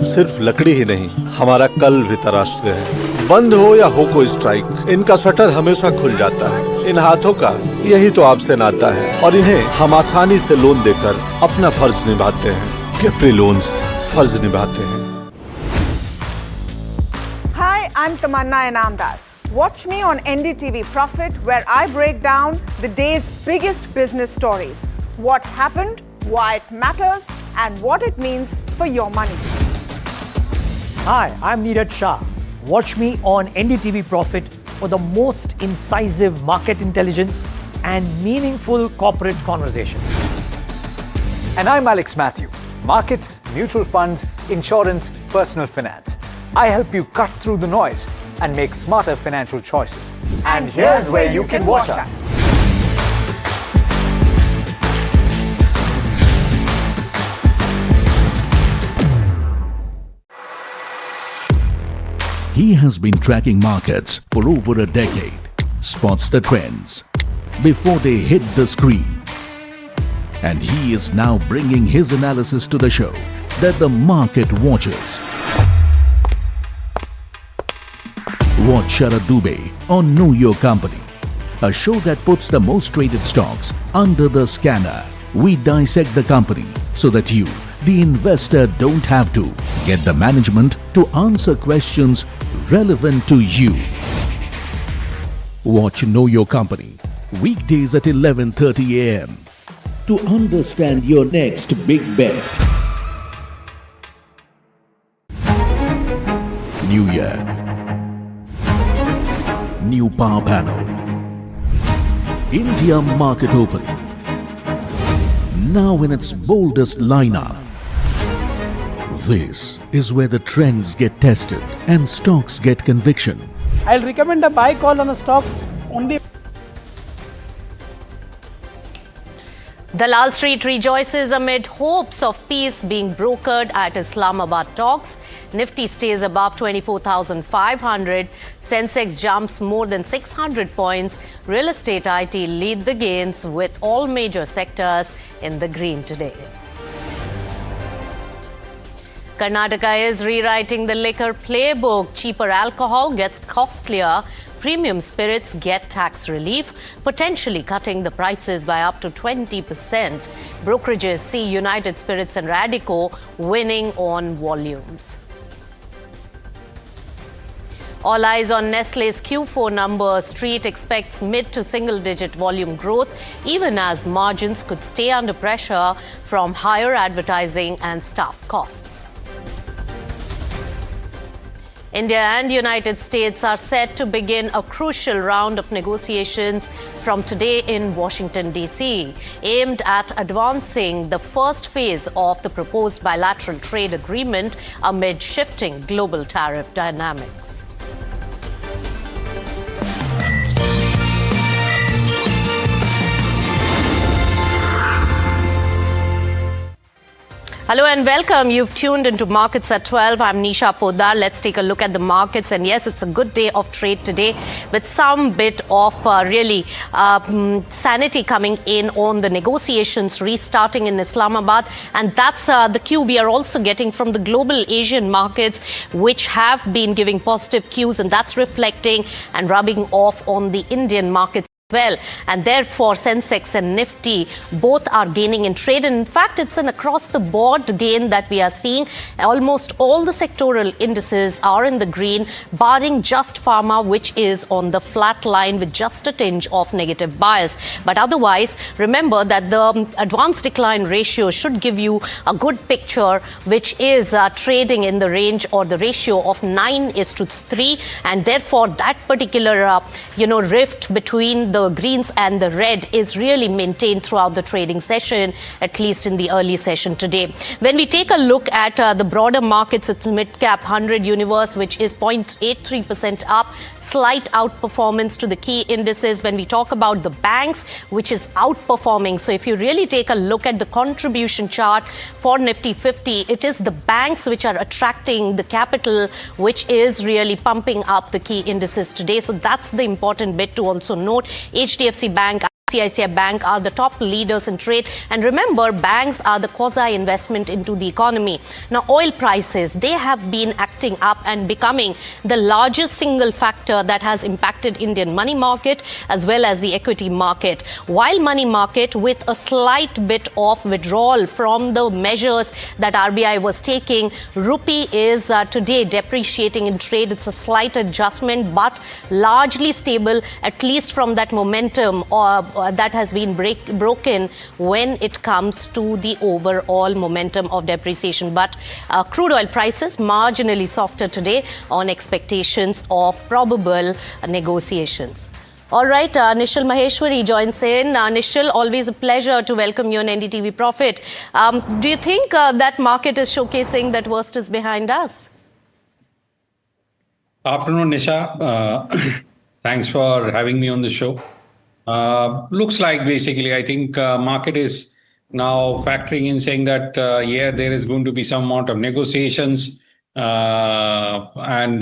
सिर्फ लकड़ी ही नहीं, हमारा कल भी तराशते हैं। बंद हो या हो कोई स्ट्राइक, इनका शटर हमेशा खुल जाता है। इन हाथों का यही तो आपसे नाता है, और इन्हें हम आसानी से लोन देकर अपना फर्ज निभाते हैं। कैप्री लोन्स फर्ज निभाते हैं। Hi, I'm Tamanna Inamdar. Watch me on NDTV Profit, where I break down the day's biggest business stories. What happened, why it matters, and what it means for your money. Hi, I'm Neeraj Shah. Watch me on NDTV Profit for the most incisive market intelligence and meaningful corporate conversations. And I'm Alex Matthew. Markets, mutual funds, insurance, personal finance. I help you cut through the noise and make smarter financial choices. And here's where you can watch us. He has been tracking markets for over a decade, spots the trends before they hit the screen. And he is now bringing his analysis to the show that the market watches. Watch Sharad Dubey on Know Your Company, a show that puts the most traded stocks under the scanner. We dissect the company so that you, the investor, don't have to get the management to answer questions relevant to you. Watch Know Your Company weekdays at 11:30 a.m. to understand your next big bet. New year, new power panel, India market open, now in its boldest lineup. This is where the trends get tested and stocks get conviction. I'll recommend a buy call on a stock only. Dalal Street rejoices amid hopes of peace being brokered at Islamabad talks. Nifty stays above 24,500. Sensex jumps more than 600 points. Real estate IT lead the gains with all major sectors in the green today. Karnataka is rewriting the liquor playbook. Cheaper alcohol gets costlier. Premium spirits get tax relief, potentially cutting the prices by up to 20%. Brokerages see United Spirits and Radico winning on volumes. All eyes on Nestlé's Q4 numbers. Street expects mid to single-digit volume growth, even as margins could stay under pressure from higher advertising and staff costs. India and United States are set to begin a crucial round of negotiations from today in Washington, D.C., aimed at advancing the first phase of the proposed bilateral trade agreement amid shifting global tariff dynamics. Hello and welcome. You've tuned into Markets at 12. I'm Nisha Poddar. Let's take a look at the markets. And yes, it's a good day of trade today with some bit of sanity coming in on the negotiations restarting in Islamabad. And that's the cue we are also getting from the global Asian markets, which have been giving positive cues. And that's reflecting and rubbing off on the Indian markets well, and therefore Sensex and Nifty both are gaining in trade, and in fact it's an across the board gain that we are seeing. Almost all the sectoral indices are in the green, barring just pharma, which is on the flat line with just a tinge of negative bias. But otherwise, remember that the advanced decline ratio should give you a good picture, which is trading in the range or the ratio of 9:3, and therefore that particular rift between the greens and the red is really maintained throughout the trading session, at least in the early session today. When we take a look at the broader markets, it's mid-cap 100 universe, which is 0.83% up, slight outperformance to the key indices. When we talk about the banks, which is outperforming, so if you really take a look at the contribution chart for Nifty 50, it is the banks which are attracting the capital, which is really pumping up the key indices today. So that's the important bit to also note. HDFC Bank, ICICI Bank are the top leaders in trade. And remember, banks are the quasi-investment into the economy. Now, oil prices, they have been acting up and becoming the largest single factor that has impacted Indian money market as well as the equity market. While money market, with a slight bit of withdrawal from the measures that RBI was taking, rupee is today depreciating in trade. It's a slight adjustment, but largely stable, at least from that momentum that has been broken when it comes to the overall momentum of depreciation. But crude oil prices marginally softer today on expectations of probable negotiations. All right, Nishal Maheshwari joins in. Nishal, always a pleasure to welcome you on NDTV Profit. Do you think that market is showcasing that worst is behind us? Afternoon, Nisha. Thanks for having me on the show. Looks like basically, I think market is now factoring in saying that, there is going to be some amount of negotiations and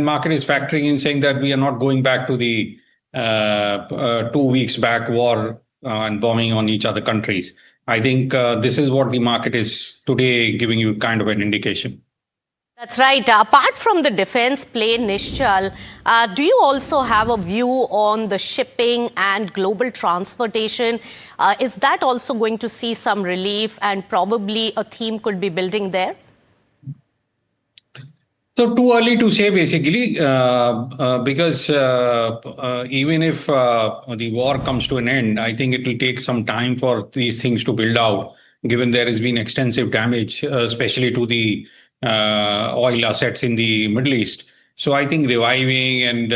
market is factoring in saying that we are not going back to the 2 weeks back war and bombing on each other countries. I think this is what the market is today giving you kind of an indication. That's right. Apart from the defense play, Nishal, do you also have a view on the shipping and global transportation? Is that also going to see some relief and probably a theme could be building there? So too early to say basically, because even if the war comes to an end, I think it will take some time for these things to build out, given there has been extensive damage, especially to the oil assets in the Middle East. So I think reviving and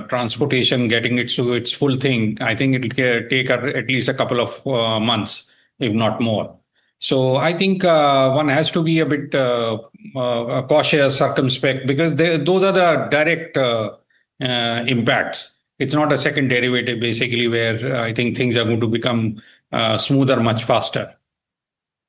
transportation getting it to its full thing, I think it will take at least a couple of months, if not more. So I think one has to be a bit cautious, circumspect, because those are the direct impacts. It's not a second derivative, basically, where I think things are going to become smoother much faster.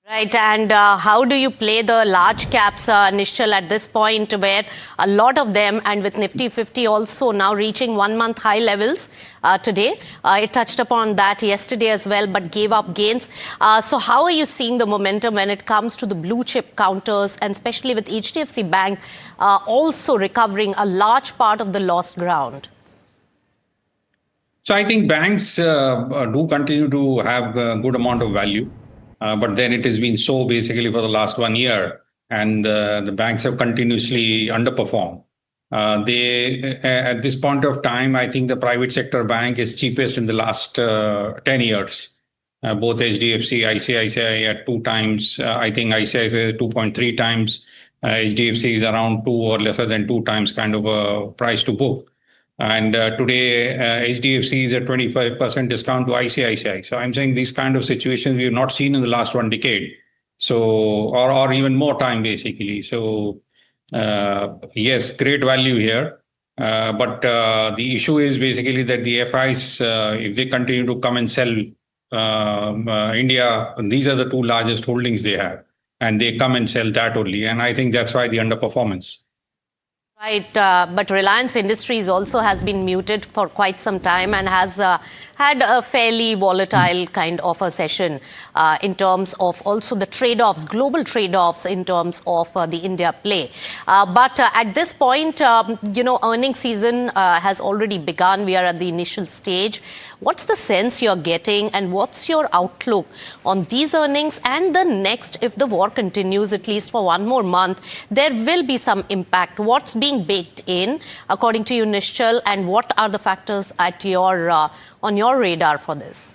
Right, and how do you play the large caps, Nishal, at this point where a lot of them, and with Nifty 50 also now reaching 1 month high levels today. It touched upon that yesterday as well, but gave up gains. So how are you seeing the momentum when it comes to the blue chip counters, and especially with HDFC Bank also recovering a large part of the lost ground? So I think banks do continue to have a good amount of value. But then it has been so basically for the last 1 year, and the banks have continuously underperformed. At this point of time, I think the private sector bank is cheapest in the last 10 years. Both HDFC, ICICI at 2 times. I think ICICI 2.3 times. HDFC is around 2 or lesser than 2 times kind of a price to book. And today, HDFC is at 25% discount to ICICI. So I'm saying these kind of situations we have not seen in the last 1 decade. So, or even more time, basically. So, yes, great value here. But the issue is basically that the FIs, if they continue to come and sell India, these are the two largest holdings they have, and they come and sell that only. And I think that's why the underperformance. Right, but Reliance Industries also has been muted for quite some time and has had a fairly volatile kind of a session in terms of also the trade-offs, global trade-offs in terms of the India play. But at this point, earnings season has already begun. We are at the initial stage. What's the sense you're getting, and what's your outlook on these earnings and the next? If the war continues at least for one more month, there will be some impact. What's being baked in, according to you, Nishchal, and what are the factors at your on your radar for this?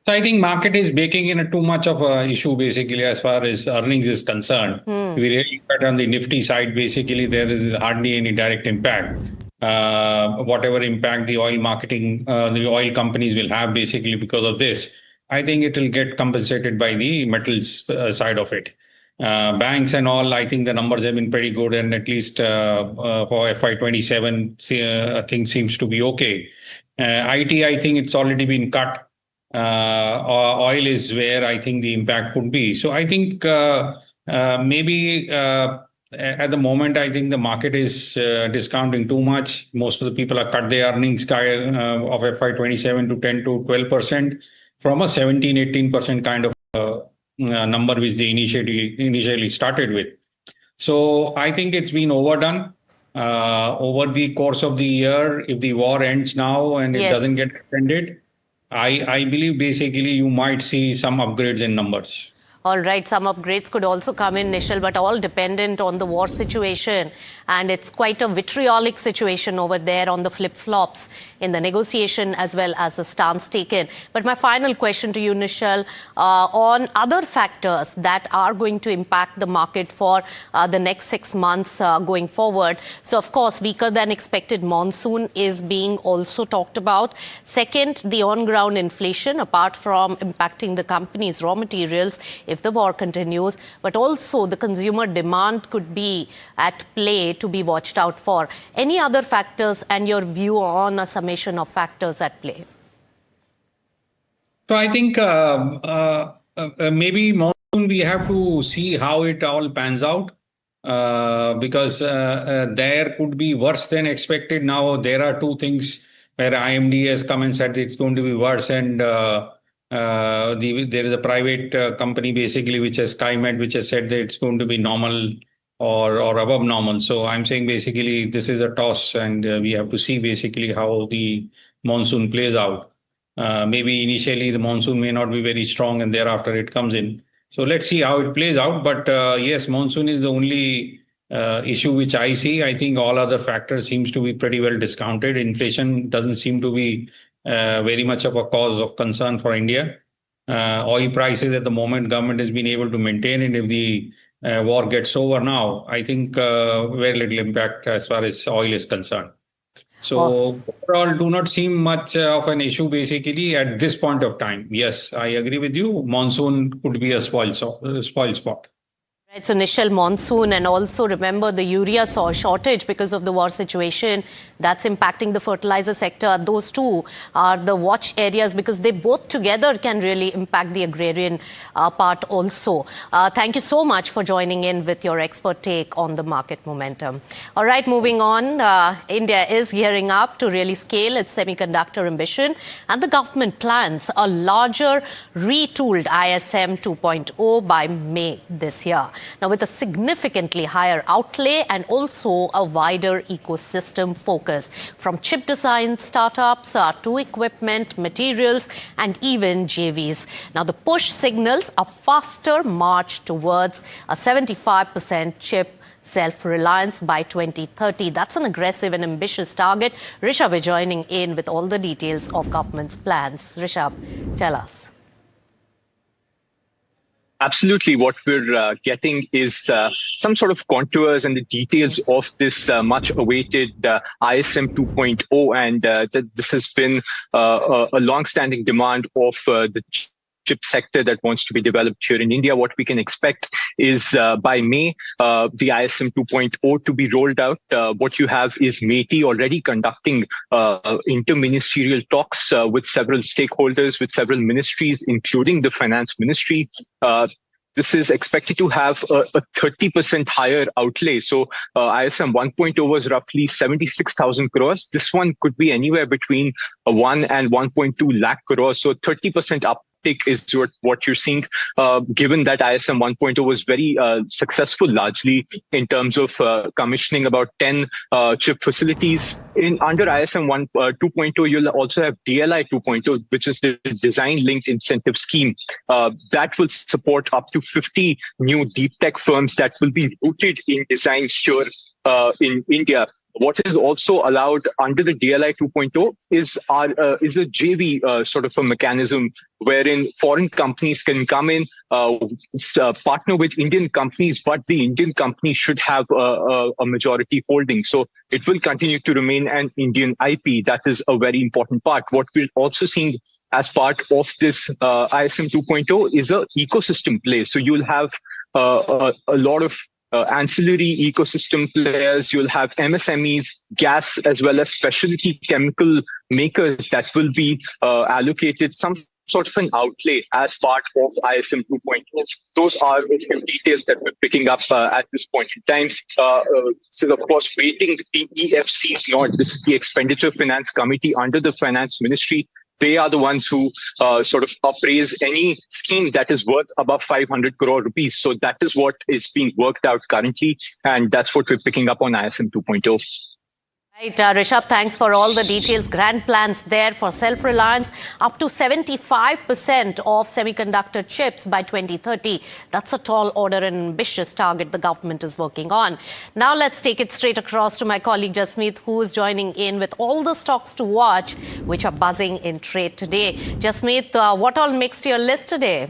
So I think market is baking in too much of an issue basically as far as earnings is concerned. We really cut on the Nifty side. Basically, there is hardly any direct impact. Whatever impact the oil marketing, the oil companies will have basically because of this, I think it will get compensated by the metals side of it. Banks and all, I think the numbers have been pretty good, and at least for FY27, things seems to be okay. IT, I think it's already been cut. Oil is where I think the impact could be. So I think maybe at the moment, I think the market is discounting too much. Most of the people have cut their earnings of FY27 to 10 to 12% from a 17-18% kind of number which they initially started with. So I think it's been overdone over the course of the year. If the war ends now and it doesn't get extended, I believe basically you might see some upgrades in numbers. All right, some upgrades could also come in, Nishal, but all dependent on the war situation. And it's quite a vitriolic situation over there on the flip-flops in the negotiation as well as the stance taken. But my final question to you, Nishal, on other factors that are going to impact the market for the next 6 months going forward. So, of course, weaker than expected monsoon is being also talked about. Second, the on-ground inflation, apart from impacting the company's raw materials, if the war continues, but also the consumer demand could be at play to be watched out for. Any other factors and your view on a summation of factors at play? So I think maybe monsoon we have to see how it all pans out because there could be worse than expected. Now there are two things where IMD has come and said it's going to be worse, and there is a private company basically which has SkyMed, which has said that it's going to be normal or above normal. So I'm saying basically this is a toss, and we have to see basically how the monsoon plays out. Maybe initially the monsoon may not be very strong and thereafter it comes in. So let's see how it plays out. But yes, monsoon is the only issue which I see. I think all other factors seems to be pretty well discounted. Inflation doesn't seem to be very much of a cause of concern for India. Oil prices at the moment, government has been able to maintain, and if the war gets over now, I think very little impact as far as oil is concerned. So overall, do not seem much of an issue basically at this point of time. Yes, I agree with you. Monsoon could be a spoil spot. Right, so initial monsoon, and also remember the urea shortage because of the war situation that's impacting the fertilizer sector. Those two are the watch areas because they both together can really impact the agrarian part also. Thank you so much for joining in with your expert take on the market momentum. All right, moving on. India is gearing up to really scale its semiconductor ambition, and the government plans a larger retooled ISM 2.0 by May this year. Now, with a significantly higher outlay and also a wider ecosystem focus, from chip design startups to equipment, materials, and even JVs. Now, the push signals a faster march towards a 75% chip self-reliance by 2030. That's an aggressive and ambitious target. Rishabh is joining in with all the details of government's plans. Rishabh, tell us. Absolutely. What we're getting is some sort of contours and the details of this much awaited ISM 2.0. And this has been a long-standing demand of the chip sector that wants to be developed here in India. What we can expect is by May, the ISM 2.0 to be rolled out. What you have is MeitY already conducting interministerial talks with several stakeholders, with several ministries, including the finance ministry. This is expected to have a 30% higher outlay. So ISM 1.0 was roughly 76,000 crores. This one could be anywhere between 1 and 1.2 lakh crores. So 30% uptake is what you're seeing, given that ISM 1.0 was very successful, largely in terms of commissioning about 10 chip facilities. Under ISM 2.0, you'll also have DLI 2.0, which is the design-linked incentive scheme. That will support up to 50 new deep tech firms that will be rooted in design here in India. What is also allowed under the DLI 2.0 is a JV sort of a mechanism wherein foreign companies can come in, partner with Indian companies, but the Indian company should have a majority holding. So it will continue to remain an Indian IP. That is a very important part. What we're also seeing as part of this ISM 2.0 is an ecosystem play. So you'll have a lot of ancillary ecosystem players. You'll have MSMEs, gas, as well as specialty chemical makers that will be allocated some sort of an outlay as part of ISM 2.0. Those are the details that we're picking up at this point in time. So, of course, waiting the EFC's nod. This is the Expenditure Finance Committee under the Finance Ministry. They are the ones who sort of appraise any scheme that is worth above 500 crore rupees. So that is what is being worked out currently. And that's what we're picking up on ISM 2.0. Right, Rishabh, thanks for all the details. Grand plans there for self-reliance, up to 75% of semiconductor chips by 2030. That's a tall order and ambitious target the government is working on. Now let's take it straight across to my colleague Jasmeet, who is joining in with all the stocks to watch, which are buzzing in trade today. Jasmeet, what all makes your list today?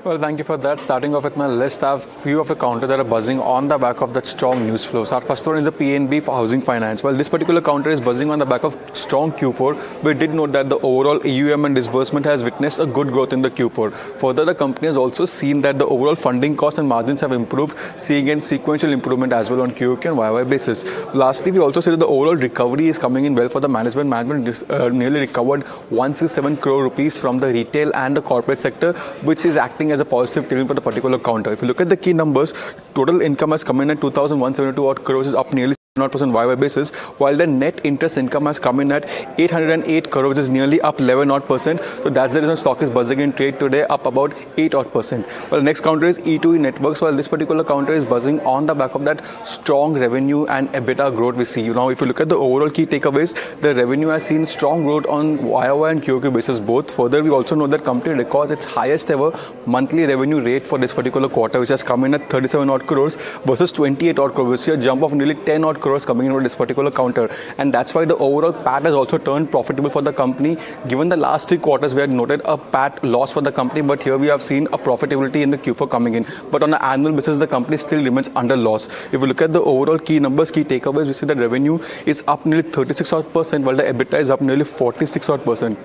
Well, thank you for that. Starting off with my list, I have a few of the counters that are buzzing on the back of that strong news flow. So our first one is the PNB for housing finance. Well, this particular counter is buzzing on the back of strong Q4. We did note that the overall AUM and disbursement has witnessed a good growth in the Q4. Further, the company has also seen that the overall funding costs and margins have improved, seeing a sequential improvement as well on QOQ and YY basis. Lastly, we also see that the overall recovery is coming in well for the management. Management nearly recovered 167 crore rupees from the retail and the corporate sector, which is acting as a positive tailwind for the particular counter. If you look at the key numbers, total income has come in at 2,172 odd crores, is up nearly 0% YY basis, while the net interest income has come in at 808 crores, which is nearly up 11%. So that's the reason stock is buzzing in trade today, up about 8%. Well, the next counter is E2E Networks. While this particular counter is buzzing on the back of that strong revenue and EBITDA growth we see. Now, if you look at the overall key takeaways, the revenue has seen strong growth on YOY and QOQ basis both. Further, we also know that company records its highest ever monthly revenue rate for this particular quarter, which has come in at 37 odd crores versus 28 odd crores. We see a jump of nearly 10 odd crores coming in with this particular counter, and that's why the overall PAT has also turned profitable for the company. Given the last 3 quarters, we had noted a PAT loss for the company, but here we have seen a profitability in the Q4 coming in. But on an annual basis, the company still remains under loss. If we look at the overall key numbers, key takeaways, we see that revenue is up nearly 36%, while the EBITDA is up nearly 46%.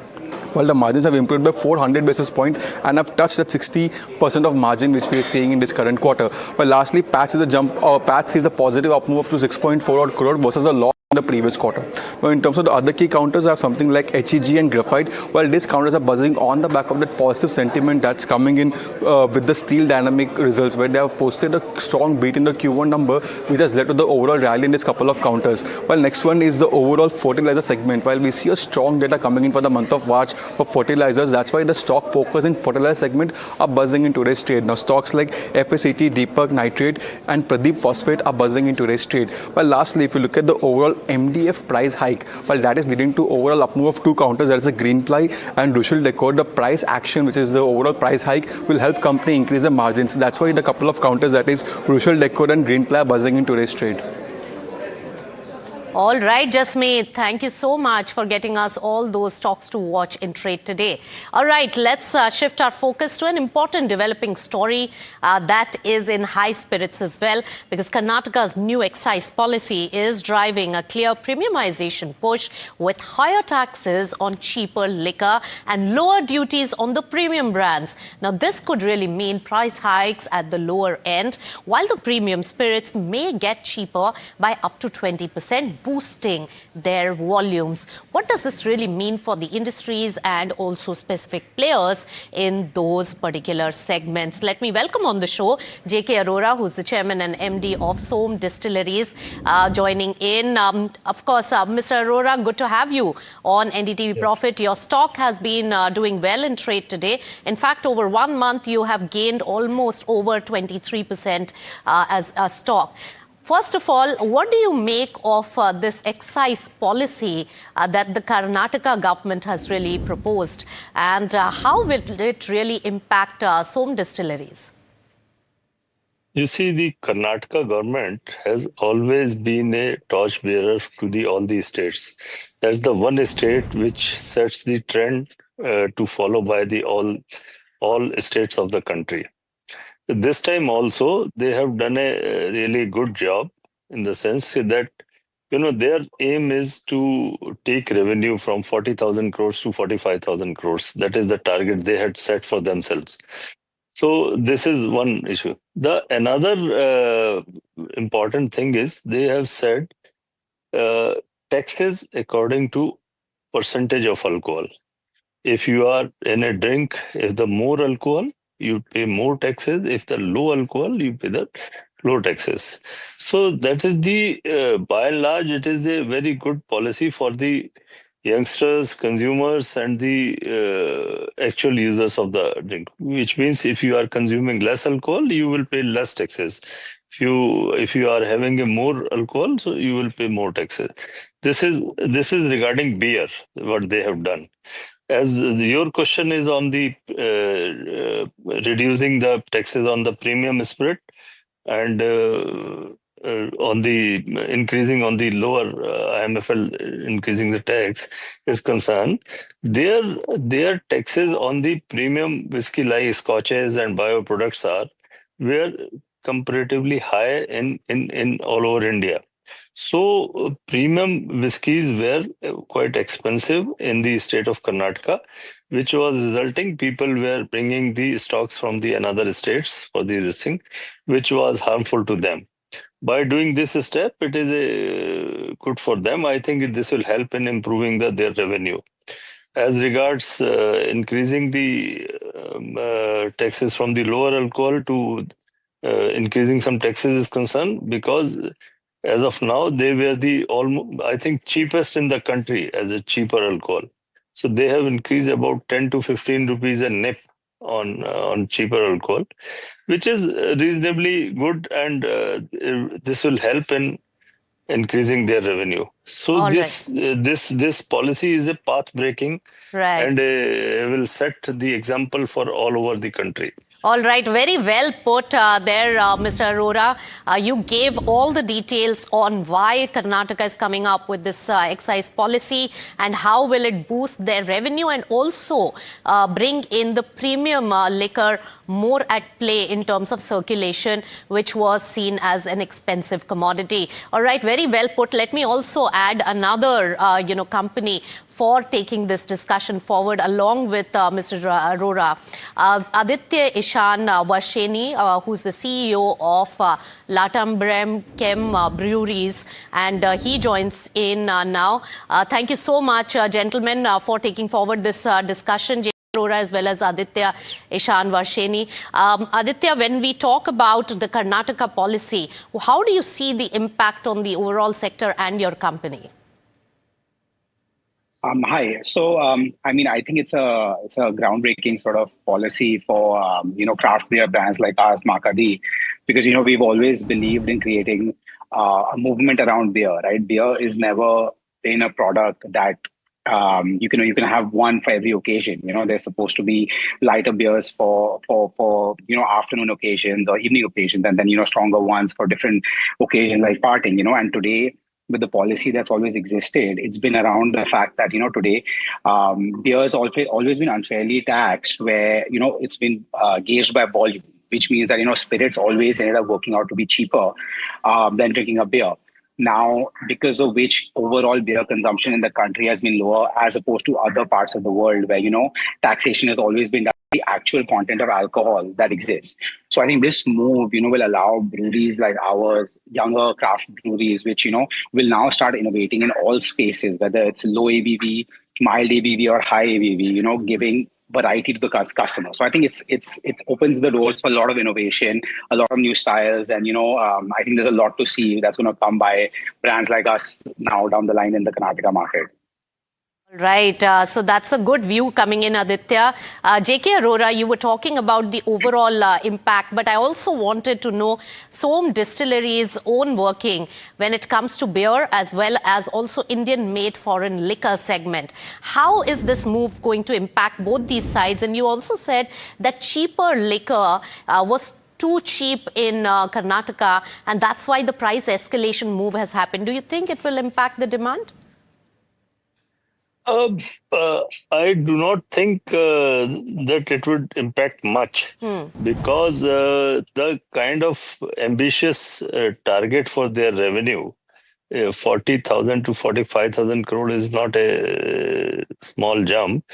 While the margins have improved by 400 basis points and have touched that 60% of margin which we are seeing in this current quarter. But lastly, PAT is a jump, PAT sees a positive up move to 6.4 crore versus a loss in the previous quarter. Now, in terms of the other key counters, I have something like HEG and Graphite. While these counters are buzzing on the back of that positive sentiment that's coming in with the Steel Dynamic results, where they have posted a strong beat in the Q1 number, which has led to the overall rally in this couple of counters. While next one is the overall fertilizer segment. While we see a strong data coming in for the month of March for fertilizers, that's why the stock focus in fertilizer segment are buzzing in today's trade. Now, stocks like FSCT, Deepak Nitrate and Pradeep Phosphate are buzzing in today's trade. Well, lastly, if you look at the overall MDF price hike, well, that is leading to overall up move of 2 counters. That is the Greenply and Rushil Decor. The price action, which is the overall price hike, will help company increase the margins. That's why the couple of counters, that is Rushil Decor and Greenply, are buzzing in today's trade. All right, Jasmeet, thank you so much for getting us all those stocks to watch in trade today. All right, let's shift our focus to an important developing story that is in high spirits as well, because Karnataka's new excise policy is driving a clear premiumization push with higher taxes on cheaper liquor and lower duties on the premium brands. Now, this could really mean price hikes at the lower end, while the premium spirits may get cheaper by up to 20%, boosting their volumes. What does this really mean for the industries and also specific players in those particular segments? Let me welcome on the show J.K. Arora, who's the chairman and MD of Som Distilleries, joining in. Of course, Mr. Arora, good to have you on NDTV Profit. Your stock has been doing well in trade today. In fact, over 1 month, you have gained almost over 23% as a stock. First of all, what do you make of this excise policy that the Karnataka government has really proposed, and how will it really impact Som Distilleries? You see, the Karnataka government has always been a torchbearer to all the states. That's the one state which sets the trend to follow by all states of the country. This time also, they have done a really good job in the sense that, their aim is to take revenue from 40,000 crores to 45,000 crores. That is the target they had set for themselves. So this is one issue. Another important thing is they have said taxes according to percentage of alcohol. If you are in a drink, if the more alcohol, you pay more taxes. If the low alcohol, you pay the low taxes. So that is by and large, it is a very good policy for the youngsters, consumers, and the actual users of the drink. Which means if you are consuming less alcohol, you will pay less taxes. If you are having a more alcohol, so you will pay more taxes. This is regarding beer, what they have done. As your question is on the reducing the taxes on the premium spirit and on the increasing on the lower IMFL increasing the tax is concerned, their taxes on the premium whiskey like scotches and bioproducts were comparatively high in all over India. So premium whiskies were quite expensive in the state of Karnataka, which was resulting people were bringing the stocks from the another states for this thing, which was harmful to them. By doing this step, it is good for them. I think this will help in improving their revenue. As regards increasing the taxes from the lower alcohol to increasing some taxes is concerned, because as of now, they were the almost, I think, cheapest in the country as a cheaper alcohol. So they have increased about 10 to 15 rupees a nip on cheaper alcohol, which is reasonably good, and this will help in increasing their revenue. So this policy is a path breaking, and will set the example for all over the country. All right, very well put there, Mr. Arora. You gave all the details on why Karnataka is coming up with this excise policy and how will it boost their revenue and also bring in the premium liquor more at play in terms of circulation, which was seen as an expensive commodity. All right, very well put. Let me also add another, company for taking this discussion forward along with Mr. Arora. Aditya Ishan Varsheni, who's the CEO of Latambrem Chem Breweries, and he joins in now. Thank you so much, gentlemen, for taking forward this discussion. Arora as well as Aditya Ishan Varsheni. Aditya, when we talk about the Karnataka policy, how do you see the impact on the overall sector and your company? Hi. So, I think it's a groundbreaking sort of policy for, craft beer brands like ours, Makadi, because, we've always believed in creating a movement around beer, right? Beer is never been a product that you can have one for every occasion. There's supposed to be lighter beers for afternoon occasions or evening occasions, and then, stronger ones for different occasions like partying, and today, with the policy that's always existed. It's been around the fact that, today beer has always been unfairly taxed, where, it's been gauged by volume, which means that, spirits always ended up working out to be cheaper than drinking a beer. Now, because of which overall beer consumption in the country has been lower as opposed to other parts of the world where, taxation has always been done the actual content of alcohol that exists. So I think this move, will allow breweries like ours, younger craft breweries, which, will now start innovating in all spaces, whether it's low ABV, mild ABV or high ABV, giving variety to the customer. So I think it opens the doors for a lot of innovation, a lot of new styles, and I think there's a lot to see that's going to come by brands like us now down the line in the Karnataka market. Right. So that's a good view coming in, Aditya. JK Arora, you were talking about the overall impact, but I also wanted to know Som Distillery's own working when it comes to beer as well as also Indian-made foreign liquor segment. How is this move going to impact both these sides? And you also said that cheaper liquor was too cheap in Karnataka, and that's why the price escalation move has happened. Do you think it will impact the demand? I do not think that it would impact much because the kind of ambitious target for their revenue, 40,000 to 45,000 crore is not a small jump.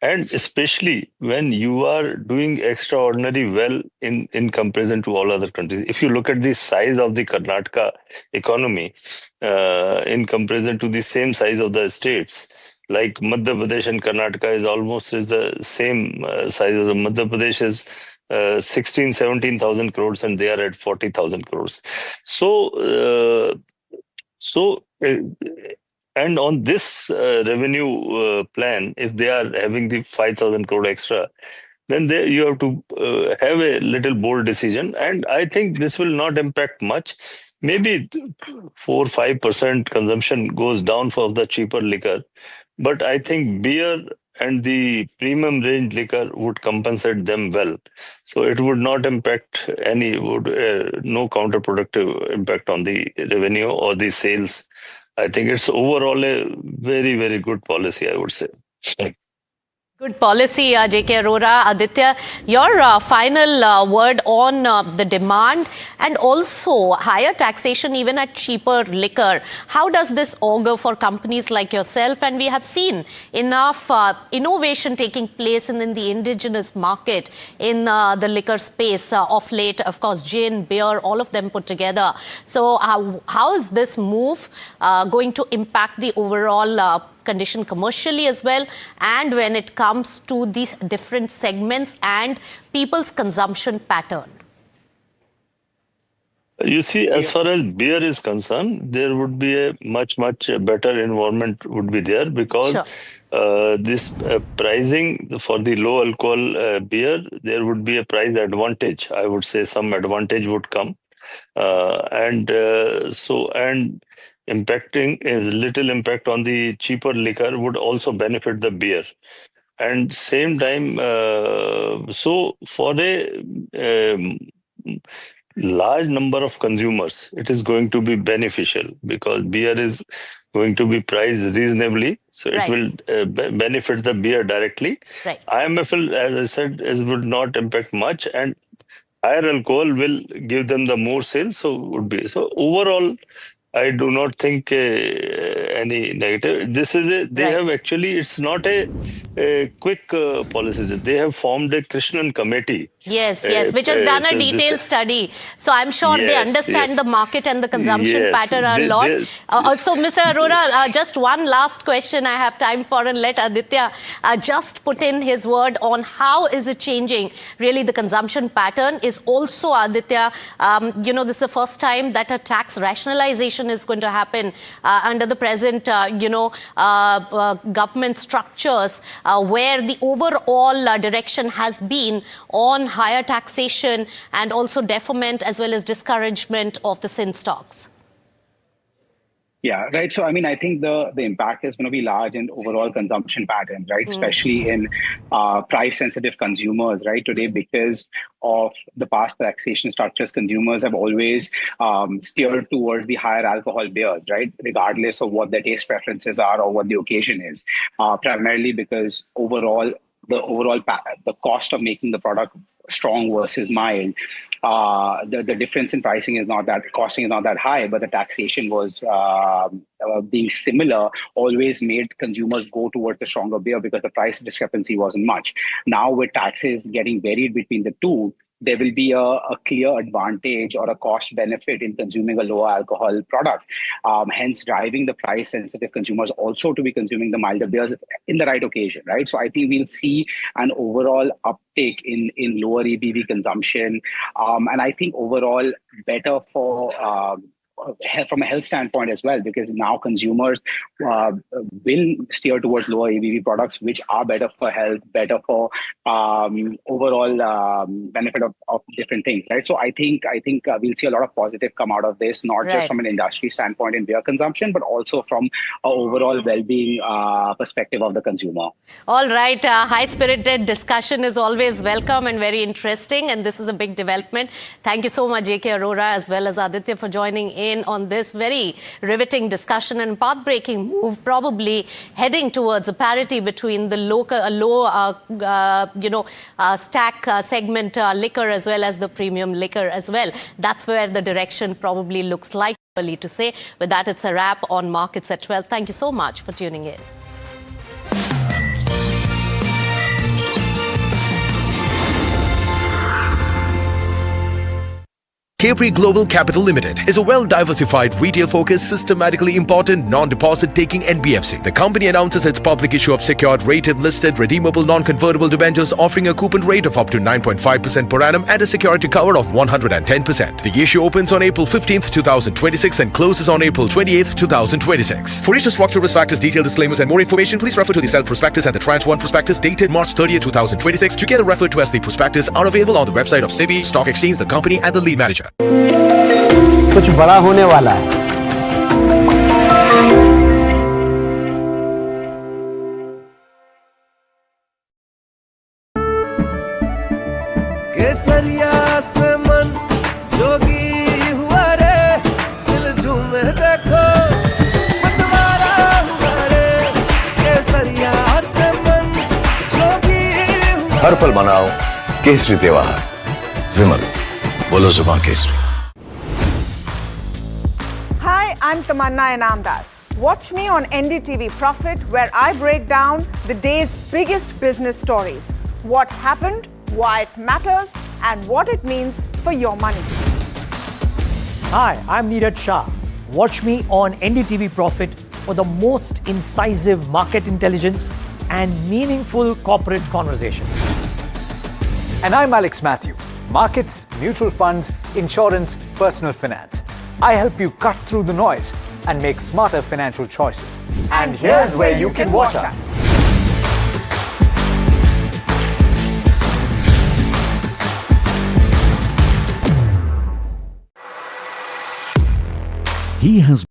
And especially when you are doing extraordinarily well in comparison to all other countries. If you look at the size of the Karnataka economy in comparison to the same size of the states, like Madhya Pradesh and Karnataka is the same size as Madhya Pradesh is 17,000 crores and they are at 40,000 crores. And on this revenue plan, if they are having the 5,000 crore extra, then you have to have a little bold decision. And I think this will not impact much. Maybe 4-5% consumption goes down for the cheaper liquor. But I think beer and the premium range liquor would compensate them well. So it would not impact no counterproductive impact on the revenue or the sales. I think it's overall a very, very good policy, I would say. Good policy, JK Arora. Aditya, your final word on the demand and also higher taxation even at cheaper liquor. How does this augur for companies like yourself? And we have seen enough innovation taking place in the indigenous market in the liquor space of late. Of course, gin, beer, all of them put together. So how is this move going to impact the overall condition commercially as well, and when it comes to these different segments and people's consumption pattern? You see, as far as beer is concerned, there would be a much better environment would be there because this pricing for the low alcohol beer, there would be a price advantage. I would say some advantage would come. Impacting is little impact on the cheaper liquor would also benefit the beer. And same time, so for a large number of consumers, it is going to be beneficial because beer is going to be priced reasonably. So it will benefit the beer directly. IMFL, as I said, would not impact much, and higher alcohol will give them the more sales. So would be overall. I do not think any negative. This is they have actually, it's not a quick policy. They have formed a Krishnan committee. Yes, which has done a detailed study. So I'm sure they understand the market and the consumption pattern a lot. Also, Mr. Arora, just one last question I have time for, and let Aditya just put in his word on how is it changing really the consumption pattern. Is also, Aditya, this is the first time that a tax rationalization is going to happen under the present, government structures where the overall direction has been on higher taxation and also deferment as well as discouragement of the sin stocks. Yeah, right. So, I mean, I think the impact is going to be large in overall consumption patterns, right? Especially in price-sensitive consumers, right? Today, because of the past taxation structures, consumers have always steered towards the higher alcohol beers, right? Regardless of what their taste preferences are or what the occasion is. Primarily because the cost of making the product strong versus mild, the difference in pricing is not that, costing is not that high, but the taxation was being similar, always made consumers go towards the stronger beer because the price discrepancy wasn't much. Now with taxes getting varied between the two, there will be a clear advantage or a cost benefit in consuming a lower alcohol product, hence driving the price sensitive consumers also to be consuming the milder beers in the right occasion, right? So I think we'll see an overall uptake in lower ABV consumption, and I think overall better for from a health standpoint as well, because now consumers will steer towards lower ABV products, which are better for health, better for overall benefit of different things, right? So I think we'll see a lot of positive come out of this, not just from an industry standpoint in beer consumption, but also from an overall well-being perspective of the consumer. All right, high-spirited discussion is always welcome and very interesting, and this is a big development. Thank you so much, J.K. Arora, as well as Aditya, for joining in on this very riveting discussion and path-breaking move, probably heading towards a parity between the low stack segment liquor as well as the premium liquor as well. That's where the direction probably looks like. Early to say. With that, it's a wrap on Markets at 12. Thank you so much for tuning in. Capri Global Capital Limited is a well-diversified, retail-focused, systematically important, non-deposit taking NBFC. The company announces its public issue of secured, rated, listed, redeemable, non-convertible debentures offering a coupon rate of up to 9.5% per annum and a security cover of 110%. The issue opens on April 15th, 2026 and closes on April 28th, 2026. For issue structure, risk factors, detailed disclaimers and more information, please refer to the Self Prospectus and the Tranche 1 Prospectus dated March 30th, 2026, together referred to as the Prospectus, are available on the website of SEBI, Stock Exchange, the company and the lead manager. कुछ बड़ा होने वाला है। केसरिया से मन जोगी हुआ रे, दिल झूमे देखो मतवारा हुआ रे, केसरिया से मन जोगी हुआ। हर पल मनाओ केसरी त्योहार, विमल बोलो जुबान Kesari. Hi, I'm Tamanna Inamdar. Watch me on NDTV Profit, where I break down the day's biggest business stories. What happened, why it matters, and what it means for your money. Hi, I'm Neeraj Shah. Watch me on NDTV Profit for the most incisive market intelligence and meaningful corporate conversation. And I'm Alex Matthew. Markets, mutual funds, insurance, personal finance. I help you cut through the noise and make smarter financial choices. And here's where you can watch us. He has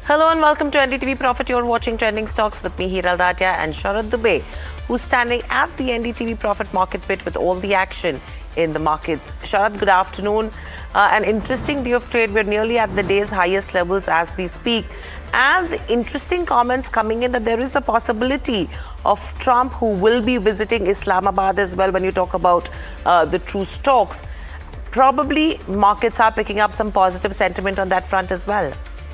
Hello and welcome to NDTV Profit. You're watching Trending Stocks with me, Hiral Datia, and Sharad Dubey, who's standing at the NDTV Profit Market Pit with all the action in the markets. Sharad, good afternoon. An interesting day of trade. We're nearly at the day's highest levels as we speak. And the interesting comments coming in that there is a possibility of Trump, who will be visiting Islamabad as well when you talk about the true stocks. Probably markets are picking up some positive sentiment on that front as well.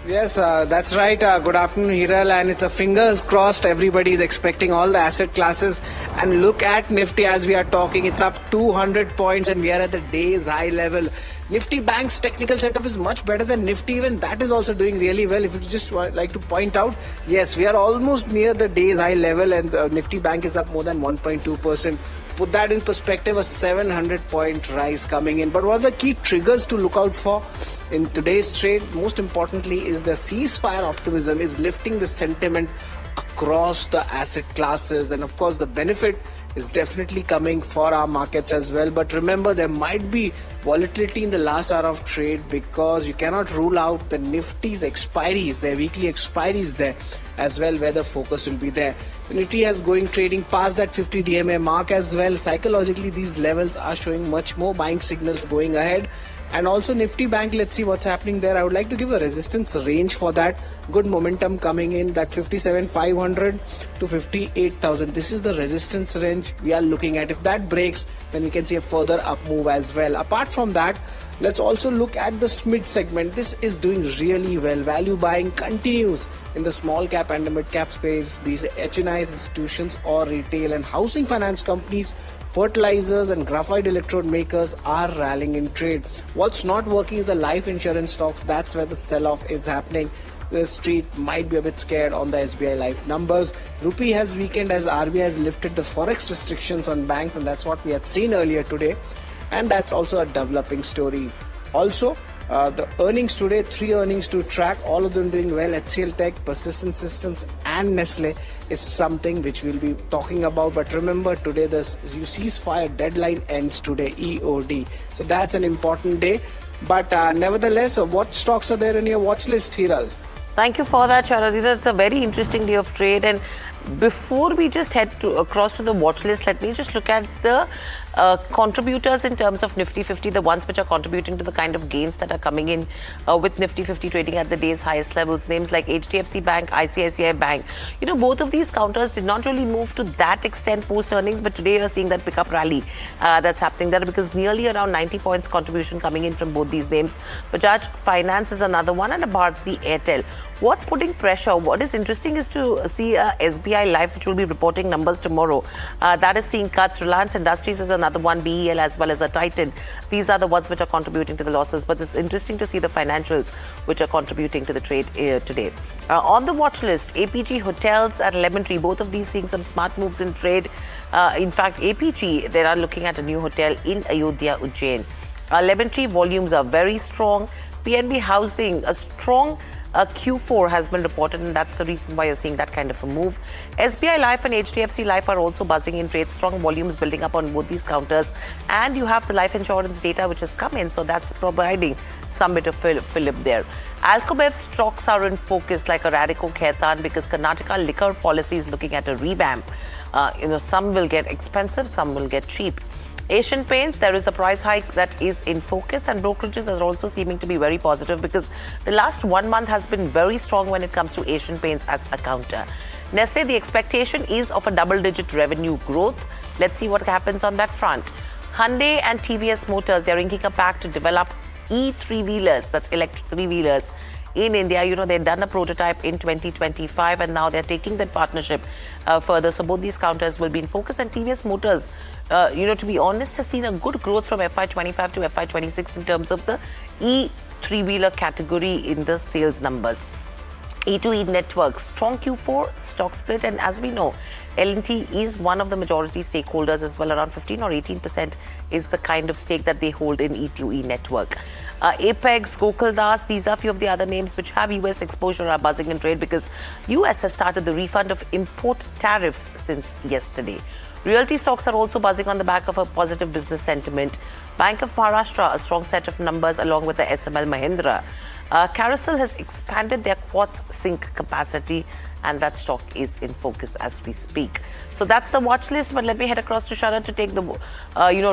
Yes, that's right. Good afternoon, Hiral. And it's a fingers crossed. Everybody is expecting all the asset classes. And look at Nifty as we are talking. It's up 200 points and we are at the day's high level. Nifty Bank's technical setup is much better than Nifty. Even that is also doing really well. If you just like to point out, yes, we are almost near the day's high level and Nifty Bank is up more than 1.2%. put that in perspective, a 700-point rise coming in. But one of the key triggers to look out for in today's trade, most importantly, is the ceasefire optimism is lifting the sentiment across the asset classes, and of course the benefit is definitely coming for our markets as well. But remember, there might be volatility in the last hour of trade because you cannot rule out the Nifty's expiries, their weekly expiries there as well, where the focus will be there. The Nifty has going trading past that 50 DMA mark as well. Psychologically, these levels are showing much more buying signals going ahead. And also Nifty Bank, let's see what's happening there. I would like to give a resistance range for that. Good momentum coming in, that 57,500 to 58,000. This is the resistance range we are looking at. If that breaks, then we can see a further up move as well. Apart from that, let's also look at the SMID segment. This is doing really well. Value buying continues in the small cap and the mid cap space, be it HNIs, institutions or retail, and housing finance companies, fertilizers and graphite electrode makers are rallying in trade. What's not working is the life insurance stocks. That's where the sell-off is happening. The street might be a bit scared on the SBI Life numbers. Rupee has weakened as RBI has lifted the forex restrictions on banks, and that's what we had seen earlier today. And that's also a developing story. Also, the earnings today, 3 earnings to track, all of them doing well. HCLTech, Persistent Systems and Nestle is something which we'll be talking about. But remember, today the ceasefire deadline ends today, EOD. So that's an important day. But nevertheless, what stocks are there in your watch list, Hiral? Thank you for that, Sharadita. It's a very interesting day of trade. And before we just head across to the watch list, let me just look at the contributors in terms of Nifty 50, the ones which are contributing to the kind of gains that are coming in with Nifty 50 trading at the day's highest levels. Names like HDFC Bank, ICICI Bank. You know, both of these counters did not really move to that extent post earnings, but today you're seeing that pickup rally that's happening there because nearly around 90 points contribution coming in from both these names. Bajaj Finance is another one, and Bharti Airtel. What's putting pressure? What is interesting is to see SBI Life, which will be reporting numbers tomorrow. That is seeing cuts. Reliance Industries is another one, BEL as well as a Titan. These are the ones which are contributing to the losses. But it's interesting to see the financials which are contributing to the trade today. On the watch list, APG Hotels at Lemon Tree. Both of these seeing some smart moves in trade. In fact, APG, they are looking at a new hotel in Ayodhya, Ujjain. Lemon Tree volumes are very strong. PNB Housing, a strong Q4 has been reported, and that's the reason why you're seeing that kind of a move. SBI Life and HDFC Life are also buzzing in trade. Strong volumes building up on both these counters. And you have the life insurance data which has come in, so that's providing some bit of fillip there. Alcobev stocks are in focus like a Radico Khaitan because Karnataka liquor policy is looking at a revamp. Some will get expensive, some will get cheap. Asian Paints, there is a price hike that is in focus, and brokerages are also seeming to be very positive because the last 1 month has been very strong when it comes to Asian Paints as a counter. Nestle, the expectation is of a double-digit revenue growth. Let's see what happens on that front. Hyundai and TVS Motors, they're inking a pact to develop e-3-wheelers, that's electric 3-wheelers, in India. They've done a prototype in 2025 and now they're taking that partnership further. So both these counters will be in focus, and TVS Motors, to be honest, has seen a good growth from FY25 to FY26 in terms of the e-3-wheeler category in the sales numbers. E2E Networks, strong Q4 stock split, and as we know, L&T is one of the majority stakeholders as well. Around 15 or 18% is the kind of stake that they hold in E2E Network. Apex, Gokuldas, these are a few of the other names which have US exposure are buzzing in trade because US has started the refund of import tariffs since yesterday. Realty stocks are also buzzing on the back of a positive business sentiment. Bank of Maharashtra, a strong set of numbers along with the SML Mahindra. Carousel has expanded their quartz zinc capacity, and that stock is in focus as we speak. So that's the watch list, but let me head across to Sharad to take the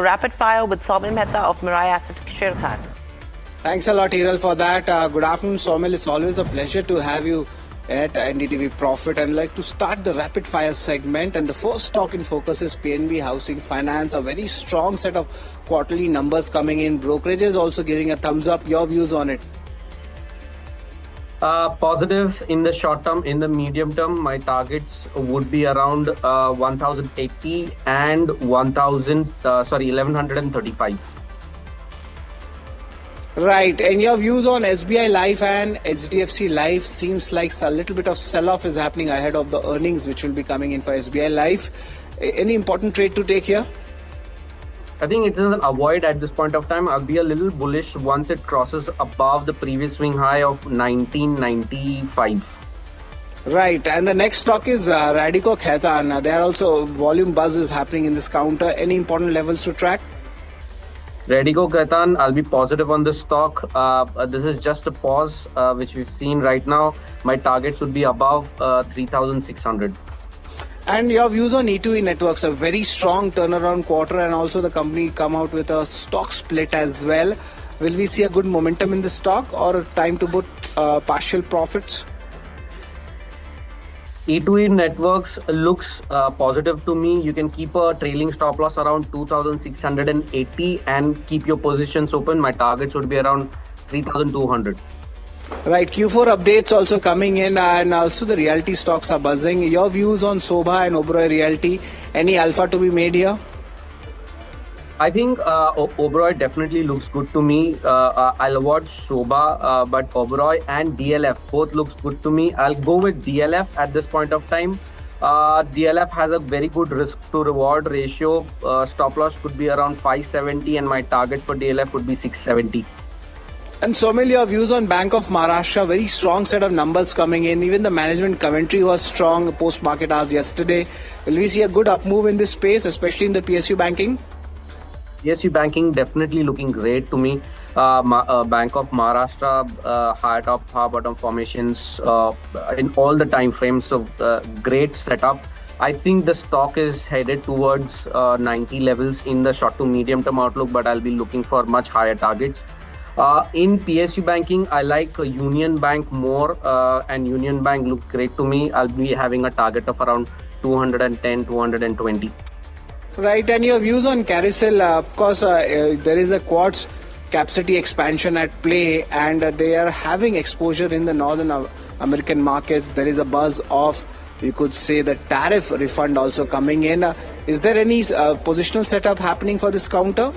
rapid fire with Saumil Mehta of Mirai Asset Sharekhan. Thanks a lot, Hiral, for that. Good afternoon, Saumil. It's always a pleasure to have you at NDTV Profit. I'd like to start the rapid fire segment, and the first stock in focus is PNB Housing Finance. A very strong set of quarterly numbers coming in. Brokerage is also giving a thumbs up. Your views on it? Positive in the short term. In the medium term, my targets would be around 1080 and 1135. Right, and your views on SBI Life and HDFC Life? Seems like a little bit of sell-off is happening ahead of the earnings which will be coming in for SBI Life. Any important trade to take here? I think it's an avoid at this point of time. I'll be a little bullish once it crosses above the previous swing high of 1995. Right, and the next stock is Radico Khaitan. There are also volume buzz is happening in this counter. Any important levels to track? Radico Khaitan, I'll be positive on this stock. This is just a pause, which we've seen right now. My targets would be above 3,600. And your views on E2E Networks, a very strong turnaround quarter, and also the company come out with a stock split as well. Will we see a good momentum in the stock or time to put partial profits? E2E Networks looks positive to me. You can keep a trailing stop loss around 2,680 and keep your positions open. My targets would be around 3,200. Right, Q4 updates also coming in, and also the realty stocks are buzzing. Your views on Sobha and Oberoi Realty, any alpha to be made here? I think Oberoi definitely looks good to me. I'll avoid Sobha, but Oberoi and DLF both looks good to me. I'll go with DLF at this point of time. DLF has a very good risk to reward ratio. Stop loss could be around 570 and my target for DLF would be 670. And Somil, your views on Bank of Maharashtra, very strong set of numbers coming in. Even the management commentary was strong post-market hours yesterday. Will we see a good up move in this space, especially in the PSU banking? PSU banking definitely looking great to me. Bank of Maharashtra, high top, high bottom formations in all the time frames of great setup. I think the stock is headed towards 90 levels in the short to medium term outlook, but I'll be looking for much higher targets. In PSU banking, I like Union Bank more, and Union Bank look great to me. I'll be having a target of around 210, 220. Right, and your views on Carousel, of course, there is a quartz capacity expansion at play, and they are having exposure in the Northern American markets. There is a buzz of, you could say, the tariff refund also coming in. Is there any positional setup happening for this counter?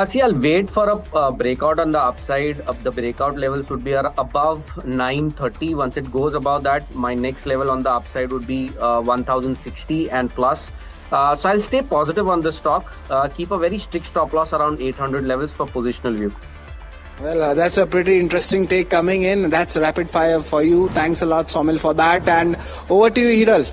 See, I'll wait for a breakout on the upside. The breakout levels would be above 930. Once it goes above that, my next level on the upside would be 1060 and plus. So I'll stay positive on the stock. Keep a very strict stop loss around 800 levels for positional view. Well, that's a pretty interesting take coming in. That's rapid fire for you. Thanks a lot, Somil, for that. And over to you, Hiral.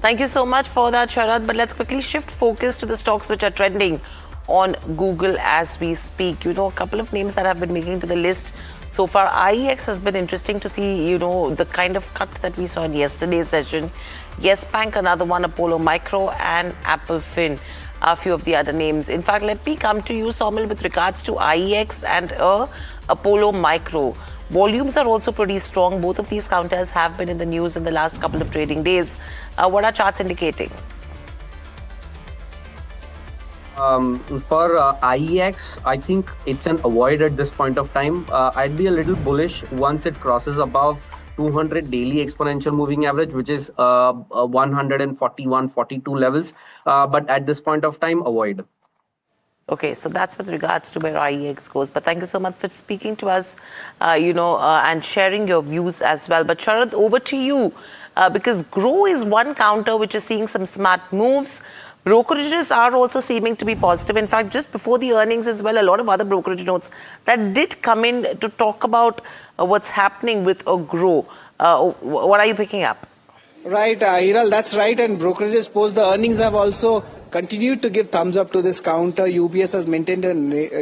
Thank you so much for that, Sharad. But let's quickly shift focus to the stocks which are trending on Google as we speak. You know, a couple of names that have been making to the list so far. IEX has been interesting to see, you know, the kind of cut that we saw in yesterday's session. Yes Bank, another one, Apollo Micro and Apple Fin, a few of the other names. In fact, let me come to you, Somil, with regards to IEX and Apollo Micro. Volumes are also pretty strong. Both of these counters have been in the news in the last couple of trading days. What are charts indicating? For IEX, I think it's an avoid at this point of time. I'd be a little bullish once it crosses above 200 daily exponential moving average, which is 141, 42 levels. But at this point of time, avoid. Okay, so that's with regards to where IEX goes. But thank you so much for speaking to us, and sharing your views as well. But Sharad, over to you, because Groww is one counter which is seeing some smart moves. Brokerages are also seeming to be positive. In fact, just before the earnings as well, a lot of other brokerage notes that did come in to talk about what's happening with Groww. What are you picking up? Right, Hiral, that's right. And brokerages post the earnings have also continued to give thumbs up to this counter. UBS has maintained a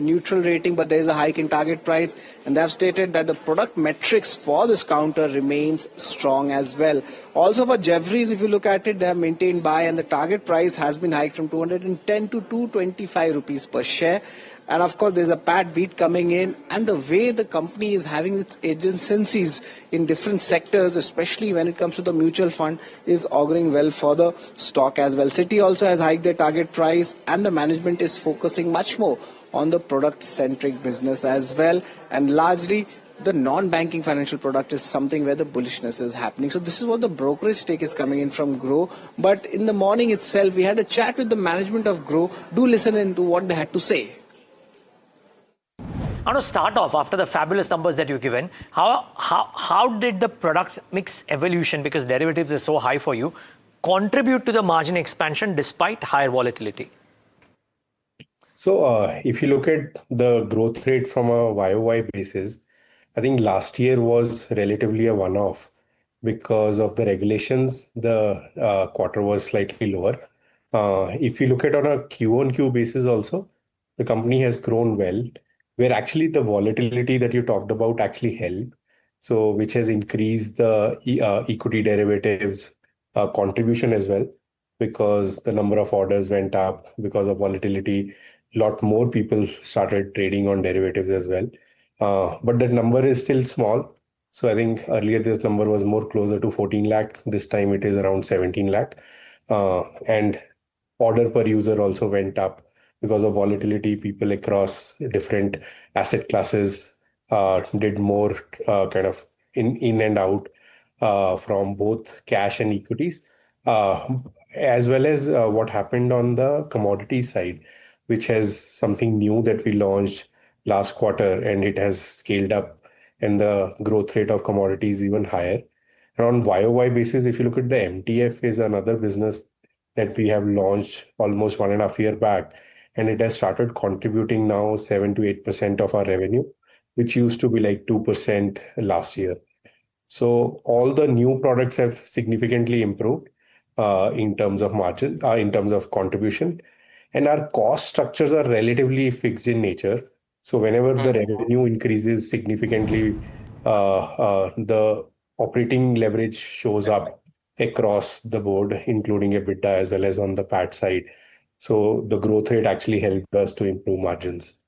neutral rating, but there is a hike in target price. And they have stated that the product metrics for this counter remains strong as well. Also for Jefferies, if you look at it, they have maintained buy, and the target price has been hiked from 210 to 225 rupees per share. And of course, there's a PAT beat coming in, and the way the company is having its agencies in different sectors, especially when it comes to the mutual fund, is auguring well for the stock as well. Citi also has hiked their target price, and the management is focusing much more on the product-centric business as well. And largely, the non-banking financial product is something where the bullishness is happening. So this is what the brokerage stake is coming in from Groww. But in the morning itself, we had a chat with the management of Groww. Do listen into what they had to say. I want to start off after the fabulous numbers that you've given. How did the product mix evolution, because derivatives is so high for you, contribute to the margin expansion despite higher volatility? So if you look at the growth rate from a YOY basis, I think last year was relatively a one-off because of the regulations. The quarter was slightly lower. If you look at on a Q-on-Q basis also, the company has grown well, where actually the volatility that you talked about actually helped. So which has increased the equity derivatives contribution as well, because the number of orders went up because of volatility. A lot more people started trading on derivatives as well. But that number is still small. So I think earlier this number was more closer to 14 lakh. This time it is around 17 lakh. And order per user also went up because of volatility. People across different asset classes did more kind of in and out from both cash and equities, as well as what happened on the commodity side, which has something new that we launched last quarter, and it has scaled up, and the growth rate of commodities even higher. And on YOY basis, if you look at the MTF is another business that we have launched almost 1.5 years back, and it has started contributing now 7 to 8% of our revenue, which used to be like 2% last year. So all the new products have significantly improved in terms of margin, in terms of contribution, and our cost structures are relatively fixed in nature. So whenever the revenue increases significantly, the operating leverage shows up across the board, including EBITDA as well as on the PAT side. So the growth rate actually helped us to improve margins.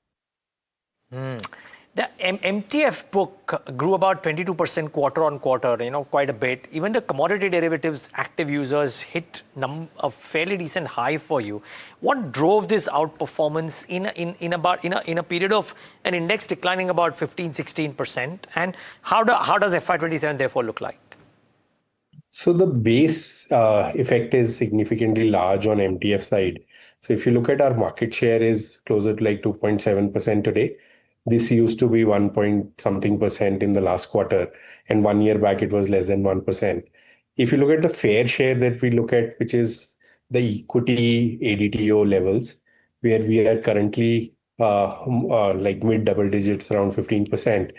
The MTF book grew about 22% quarter on quarter, quite a bit. Even the commodity derivatives active users hit a fairly decent high for you. What drove this outperformance in a period of an index declining about 15-16%? And how does FY27 therefore look like? So the base effect is significantly large on MTF side. So if you look at our market share is closer to like 2.7% today. This used to be 1-point-something% in the last quarter, and 1 year back it was less than 1%. If you look at the fair share that we look at, which is the equity ADTO levels, where we are currently like mid double digits, around 15%,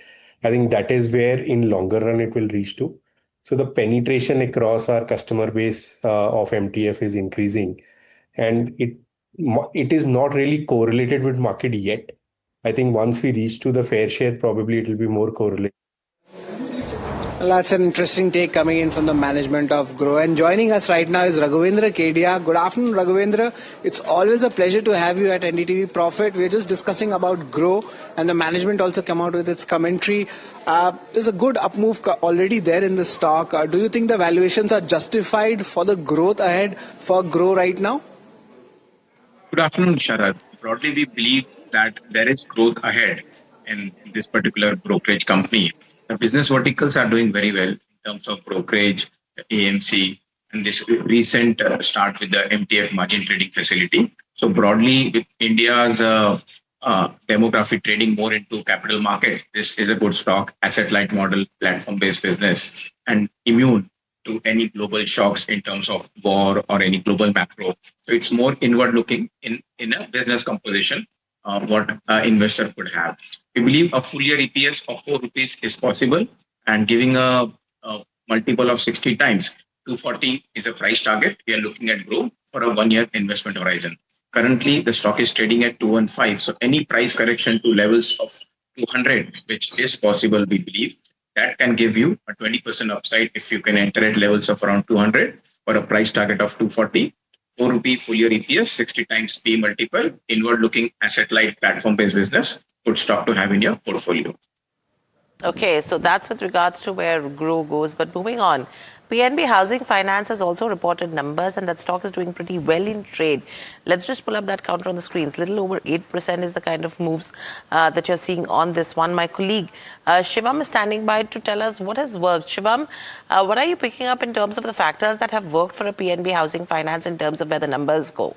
I think that is where in longer run it will reach to. So the penetration across our customer base of MTF is increasing, and it is not really correlated with market yet. I think once we reach to the fair share, probably it will be more correlated. Well, that's an interesting take coming in from the management of Groww. And joining us right now is Raghavendra Kedia. Good afternoon, Raghavendra. It's always a pleasure to have you at NDTV Profit. We're just discussing about Groww, and the management also come out with its commentary. There's a good up move already there in the stock. Do you think the valuations are justified for the growth ahead for Groww right now? Good afternoon, Sharad. Broadly, we believe that there is growth ahead in this particular brokerage company. The business verticals are doing very well in terms of brokerage, AMC, and this recent start with the MTF margin trading facility. So broadly, with India's demographic trading more into capital markets, this is a good stock, asset-light model, platform-based business, and immune to any global shocks in terms of war or any global macro. So it's more inward-looking in a business composition. What investor could have. We believe a full year EPS of 4 rupees is possible, and giving a multiple of 60 times, 240 is a price target. We are looking at Groww for a 1 year investment horizon. Currently, the stock is trading at 215. So any price correction to levels of 200, which is possible, we believe, that can give you a 20% upside if you can enter at levels of around 200 for a price target of 240. 4 rupee full year EPS, 60 times P multiple, inward-looking asset-light platform-based business, good stock to have in your portfolio. Okay, so that's with regards to where Groww goes. But moving on, PNB Housing Finance has also reported numbers, and that stock is doing pretty well in trade. Let's just pull up that counter on the screens. Little over 8% is the kind of moves that you're seeing on this one. My colleague Shivam is standing by to tell us what has worked. Shivam, what are you picking up in terms of the factors that have worked for a PNB Housing Finance in terms of where the numbers go?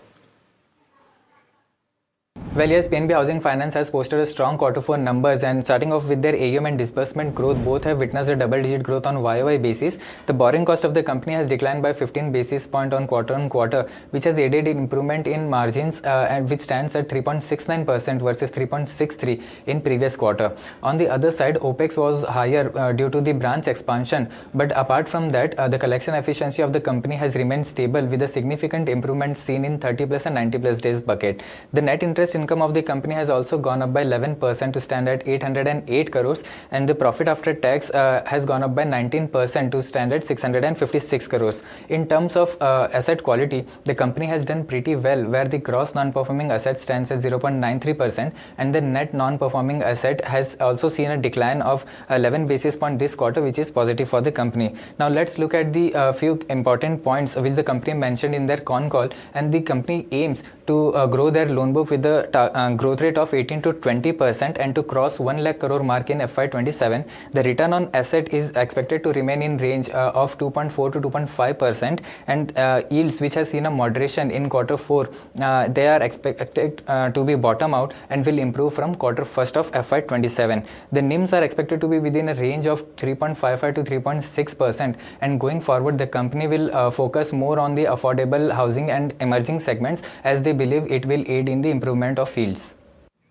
Well, yes, PNB Housing Finance has posted a strong Q4 numbers, and starting off with their AUM and disbursement growth, both have witnessed a double-digit growth on YOY basis. The borrowing cost of the company has declined by 15 basis point on quarter, which has aided in improvement in margins, and which stands at 3.69% versus 3.63% in previous quarter. On the other side, OPEX was higher due to the branch expansion, but apart from that, the collection efficiency of the company has remained stable with a significant improvement seen in 30 plus and 90 plus days bucket. The net interest income of the company has also gone up by 11% to stand at 808 crores, and the profit after tax has gone up by 19% to stand at 656 crores. In terms of asset quality, the company has done pretty well, where the gross non-performing asset stands at 0.93%, and the net non-performing asset has also seen a decline of 11 basis points this quarter, which is positive for the company. Now let's look at the few important points which the company mentioned in their con call, and the company aims to grow their loan book with the growth rate of 18 to 20% and to cross 1 lakh crore mark in FY27. The return on asset is expected to remain in range of 2.4 to 2.5%, and yields, which has seen a moderation in Q4, they are expected to be bottom out and will improve from Q1 of FY27. The NIMs are expected to be within a range of 3.55 to 3.6%, and going forward the company will focus more on the affordable housing and emerging segments, as they believe it will aid in the improvement of fields.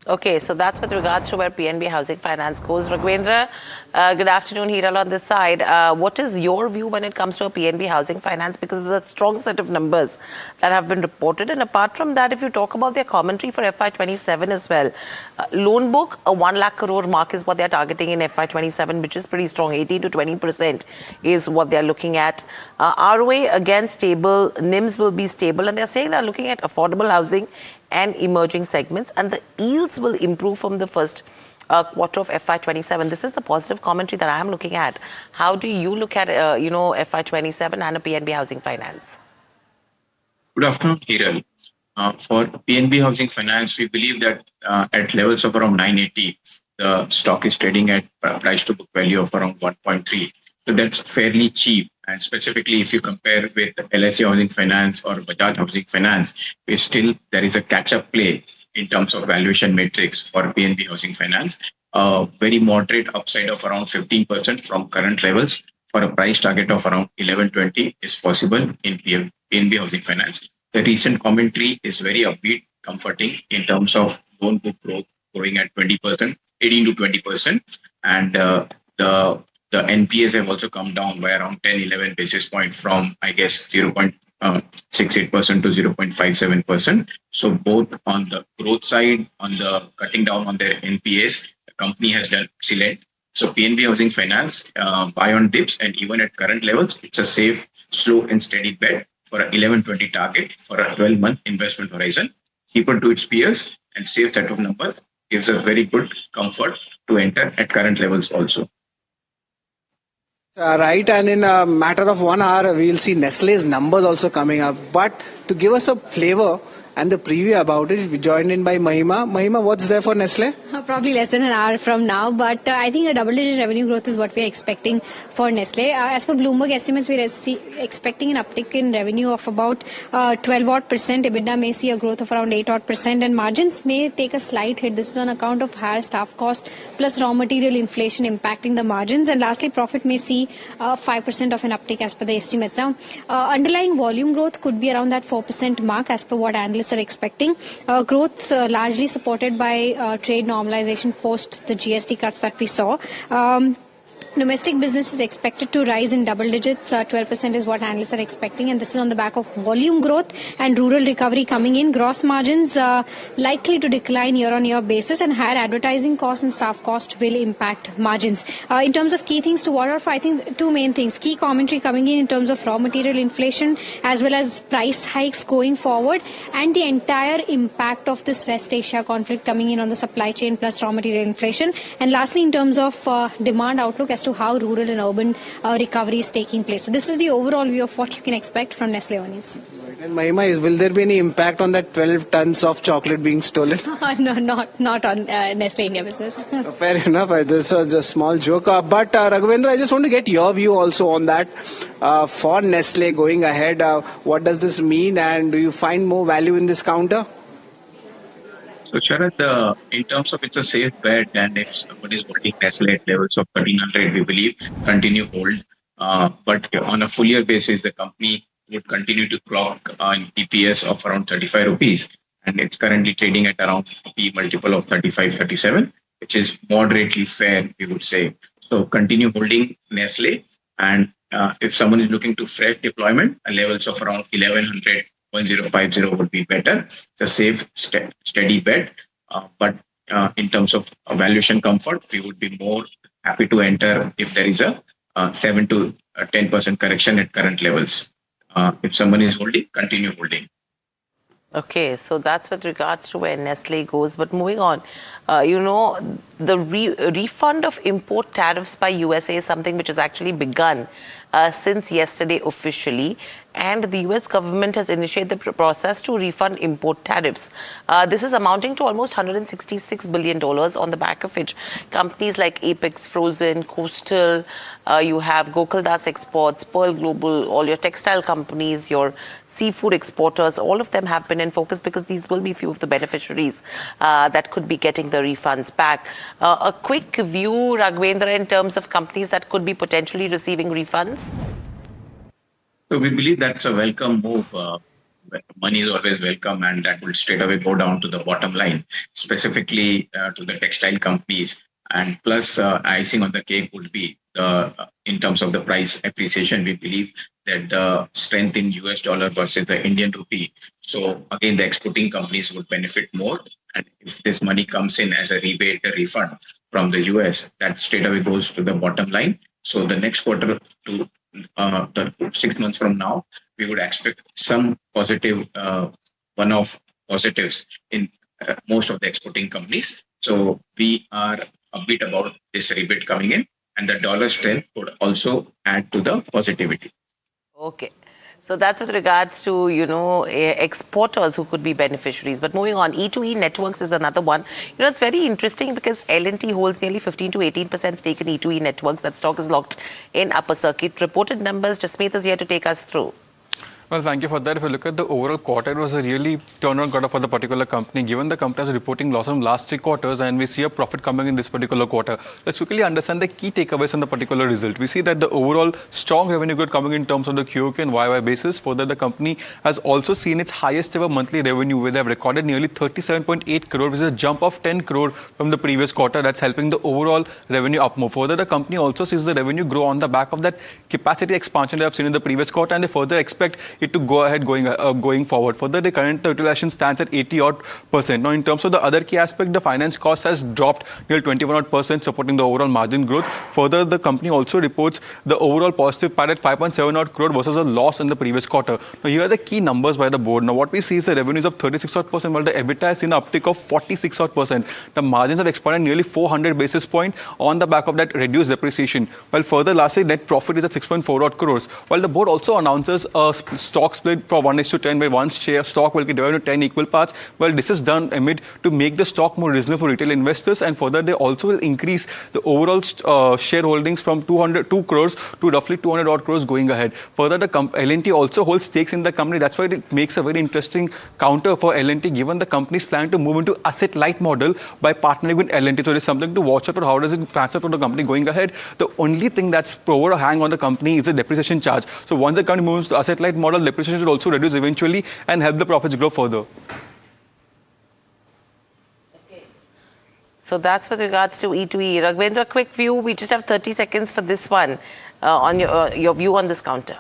Okay, so that's with regards to where PNB Housing Finance goes. Raghvendra, good afternoon, Hiral on this side. What is your view when it comes to a PNB Housing Finance? Because there's a strong set of numbers that have been reported. And apart from that, if you talk about their commentary for FY27 as well, loan book, a 1 lakh crore mark is what they're targeting in FY27, which is pretty strong. 18 to 20% is what they're looking at. ROA, again, stable. NIMs will be stable. And they're saying they're looking at affordable housing and emerging segments, and the yields will improve from the first quarter of FY27. This is the positive commentary that I am looking at. How do you look at, FY27 and a PNB Housing Finance? Good afternoon, Hiral. For PNB Housing Finance, we believe that at levels of around 980, the stock is trading at price to book value of around 1.3. So that's fairly cheap. And specifically, if you compare with LIC Housing Finance or Bajaj Housing Finance, there is a catch-up play in terms of valuation metrics for PNB Housing Finance. Very moderate upside of around 15% from current levels for a price target of around 1120 is possible in PNB Housing Finance. The recent commentary is very upbeat, comforting in terms of loan book growth growing at 20%, 18 to 20%, and the NPAs have also come down by around 10-11 basis points from, I guess, 0.68% to 0.57%. So both on the growth side, on the cutting down on their NPAs, the company has done excellent. So PNB Housing Finance, buy on dips, and even at current levels, it's a safe, slow and steady bet for an 1120 target for a 12-month investment horizon. Cheaper to its peers and safe set of numbers gives us very good comfort to enter at current levels also. Right, and in a matter of 1 hour, we'll see Nestlé's numbers also coming up. But to give us a flavor and the preview about it, we joined in by Mahima. Mahima, what's there for Nestlé? Probably less than an hour from now, but I think a double-digit revenue growth is what we are expecting for Nestlé. As per Bloomberg estimates, we are expecting an uptick in revenue of about 12-odd%. EBITDA may see a growth of around 8-odd%, and margins may take a slight hit. This is on account of higher staff cost plus raw material inflation impacting the margins. And lastly, profit may see 5% of an uptick as per the estimates. Now, underlying volume growth could be around that 4% mark as per what analysts are expecting. Growth largely supported by trade normalization post the GST cuts that we saw. Domestic business is expected to rise in double digits. 12% is what analysts are expecting, and this is on the back of volume growth and rural recovery coming in. Gross margins likely to decline year-on-year basis, and higher advertising costs and staff cost will impact margins. In terms of key things to watch out for, I think two main things. Key commentary coming in terms of raw material inflation as well as price hikes going forward, and the entire impact of this West Asia conflict coming in on the supply chain plus raw material inflation. And lastly, in terms of demand outlook as to how rural and urban recovery is taking place. So this is the overall view of what you can expect from Nestlé earnings. Right. And Mahima, will there be any impact on that 12 tons of chocolate being stolen? No, not on Nestlé India business. Fair enough. This was a small joke. But Raghvendra, I just want to get your view also on that. For Nestlé going ahead, what does this mean, and do you find more value in this counter? So Sharad, in terms of it's a safe bet, and if somebody is holding Nestle at levels of 1300, we believe continue hold. But on a full year basis, the company would continue to clock an EPS of around 35 rupees, and it's currently trading at around P multiple of 35, 37, which is moderately fair, we would say. So continue holding Nestle, and if someone is looking to fresh deployment, levels of around 1100, 1050 would be better. It's a safe, steady bet. But in terms of valuation comfort, we would be more happy to enter if there is a 7 to 10% correction at current levels. If someone is holding, continue holding. Okay, so that's with regards to where Nestle goes. But moving on, the refund of import tariffs by USA is something which has actually begun since yesterday officially. And the US government has initiated the process to refund import tariffs. This is amounting to almost $166 billion, on the back of which companies like Apex Frozen, Coastal, you have Gokuldas Exports, Pearl Global, all your textile companies, your seafood exporters, all of them have been in focus because these will be few of the beneficiaries that could be getting the refunds back. A quick view, Raghavendra, in terms of companies that could be potentially receiving refunds? So we believe that's a welcome move. Money is always welcome, and that will straight away go down to the bottom line, specifically to the textile companies. And plus, icing on the cake would be in terms of the price appreciation. We believe that the strength in US dollar versus the Indian rupee. So again, the exporting companies would benefit more. And if this money comes in as a rebate, a refund from the US, that straight away goes to the bottom line. So the next quarter to 6 months from now, we would expect some positive one-off positives in most of the exporting companies. So we are a bit about this rebate coming in, and the dollar strength would also add to the positivity. Okay. So that's with regards to, exporters who could be beneficiaries. But moving on, E2E Networks is another one. It's very interesting because L&T holds nearly 15 to 18% stake in E2E Networks. That stock is locked in upper circuit. Reported numbers, Jasmeet is here to take us through. Well, thank you for that. If you look at the overall quarter, it was a really turnaround quarter for the particular company, given the company was reporting loss from last 3 quarters and we see a profit coming in this particular quarter. Let's quickly understand the key takeaways on the particular result. We see that the overall strong revenue growth coming in terms of the QOQ and YY basis. Further, the company has also seen its highest ever monthly revenue, where they have recorded nearly 37.8 crore, which is a jump of 10 crore from the previous quarter. That's helping the overall revenue up more. Further, the company also sees the revenue grow on the back of that capacity expansion they have seen in the previous quarter, and they further expect it to go ahead going forward. Further, the current utilization stands at 80-odd%. Now, in terms of the other key aspect, the finance cost has dropped nearly 21-odd%, supporting the overall margin growth. Further, the company also reports the overall positive PAT at 5.7 crore versus a loss in the previous quarter. Now, here are the key numbers by the board. Now, what we see is the revenues of 36-odd%, while the EBITDA has seen an uptick of 46-odd%. The margins have expanded nearly 400 basis points on the back of that reduced depreciation. While further, lastly, net profit is at 6.4 crores. While the board also announces a stock split for 1:10, where one share stock will be divided into 10 equal parts. Well, this is done amid to make the stock more reasonable for retail investors, and further they also will increase the overall shareholdings from 202 crores to roughly 200 odd crores going ahead. Further, the L&T also holds stakes in the company. That's why it makes a very interesting counter for L&T, given the company's plan to move into asset light model by partnering with L&T. So there's something to watch out for. How does it transfer for the company going ahead? The only thing that's over a hang on the company is the depreciation charge. So once the company moves to asset light model, depreciation should also reduce eventually and help the profits grow further. Okay. So that's with regards to E2E. Raghavendra, quick view. We just have 30 seconds for this one on your view on this counter.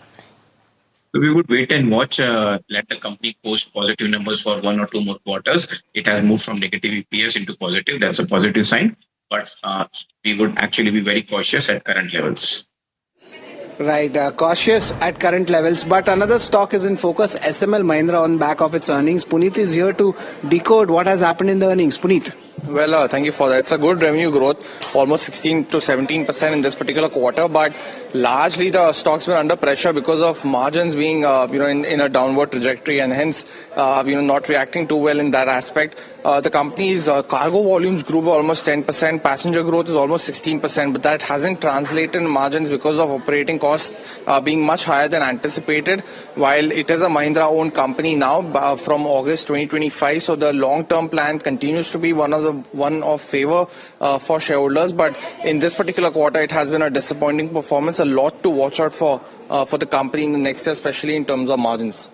So we would wait and watch, let the company post positive numbers for 1 or 2 more quarters. It has moved from negative EPS into positive. That's a positive sign. But we would actually be very cautious at current levels. Right, cautious at current levels, but another stock is in focus, SML Mahindra, on back of its earnings. Puneet is here to decode what has happened in the earnings. Puneet. Well, thank you for that. It's a good revenue growth, almost 16 to 17% in this particular quarter, but largely the stocks were under pressure because of margins being, in a downward trajectory, and hence, not reacting too well in that aspect. The company's cargo volumes grew by almost 10%, passenger growth is almost 16%, but that hasn't translated in margins because of operating costs being much higher than anticipated. While it is a Mahindra-owned company now from August 2025, so the long-term plan continues to be one of favor for shareholders. But in this particular quarter, it has been a disappointing performance. A lot to watch out for the company in the next year, especially in terms of margins.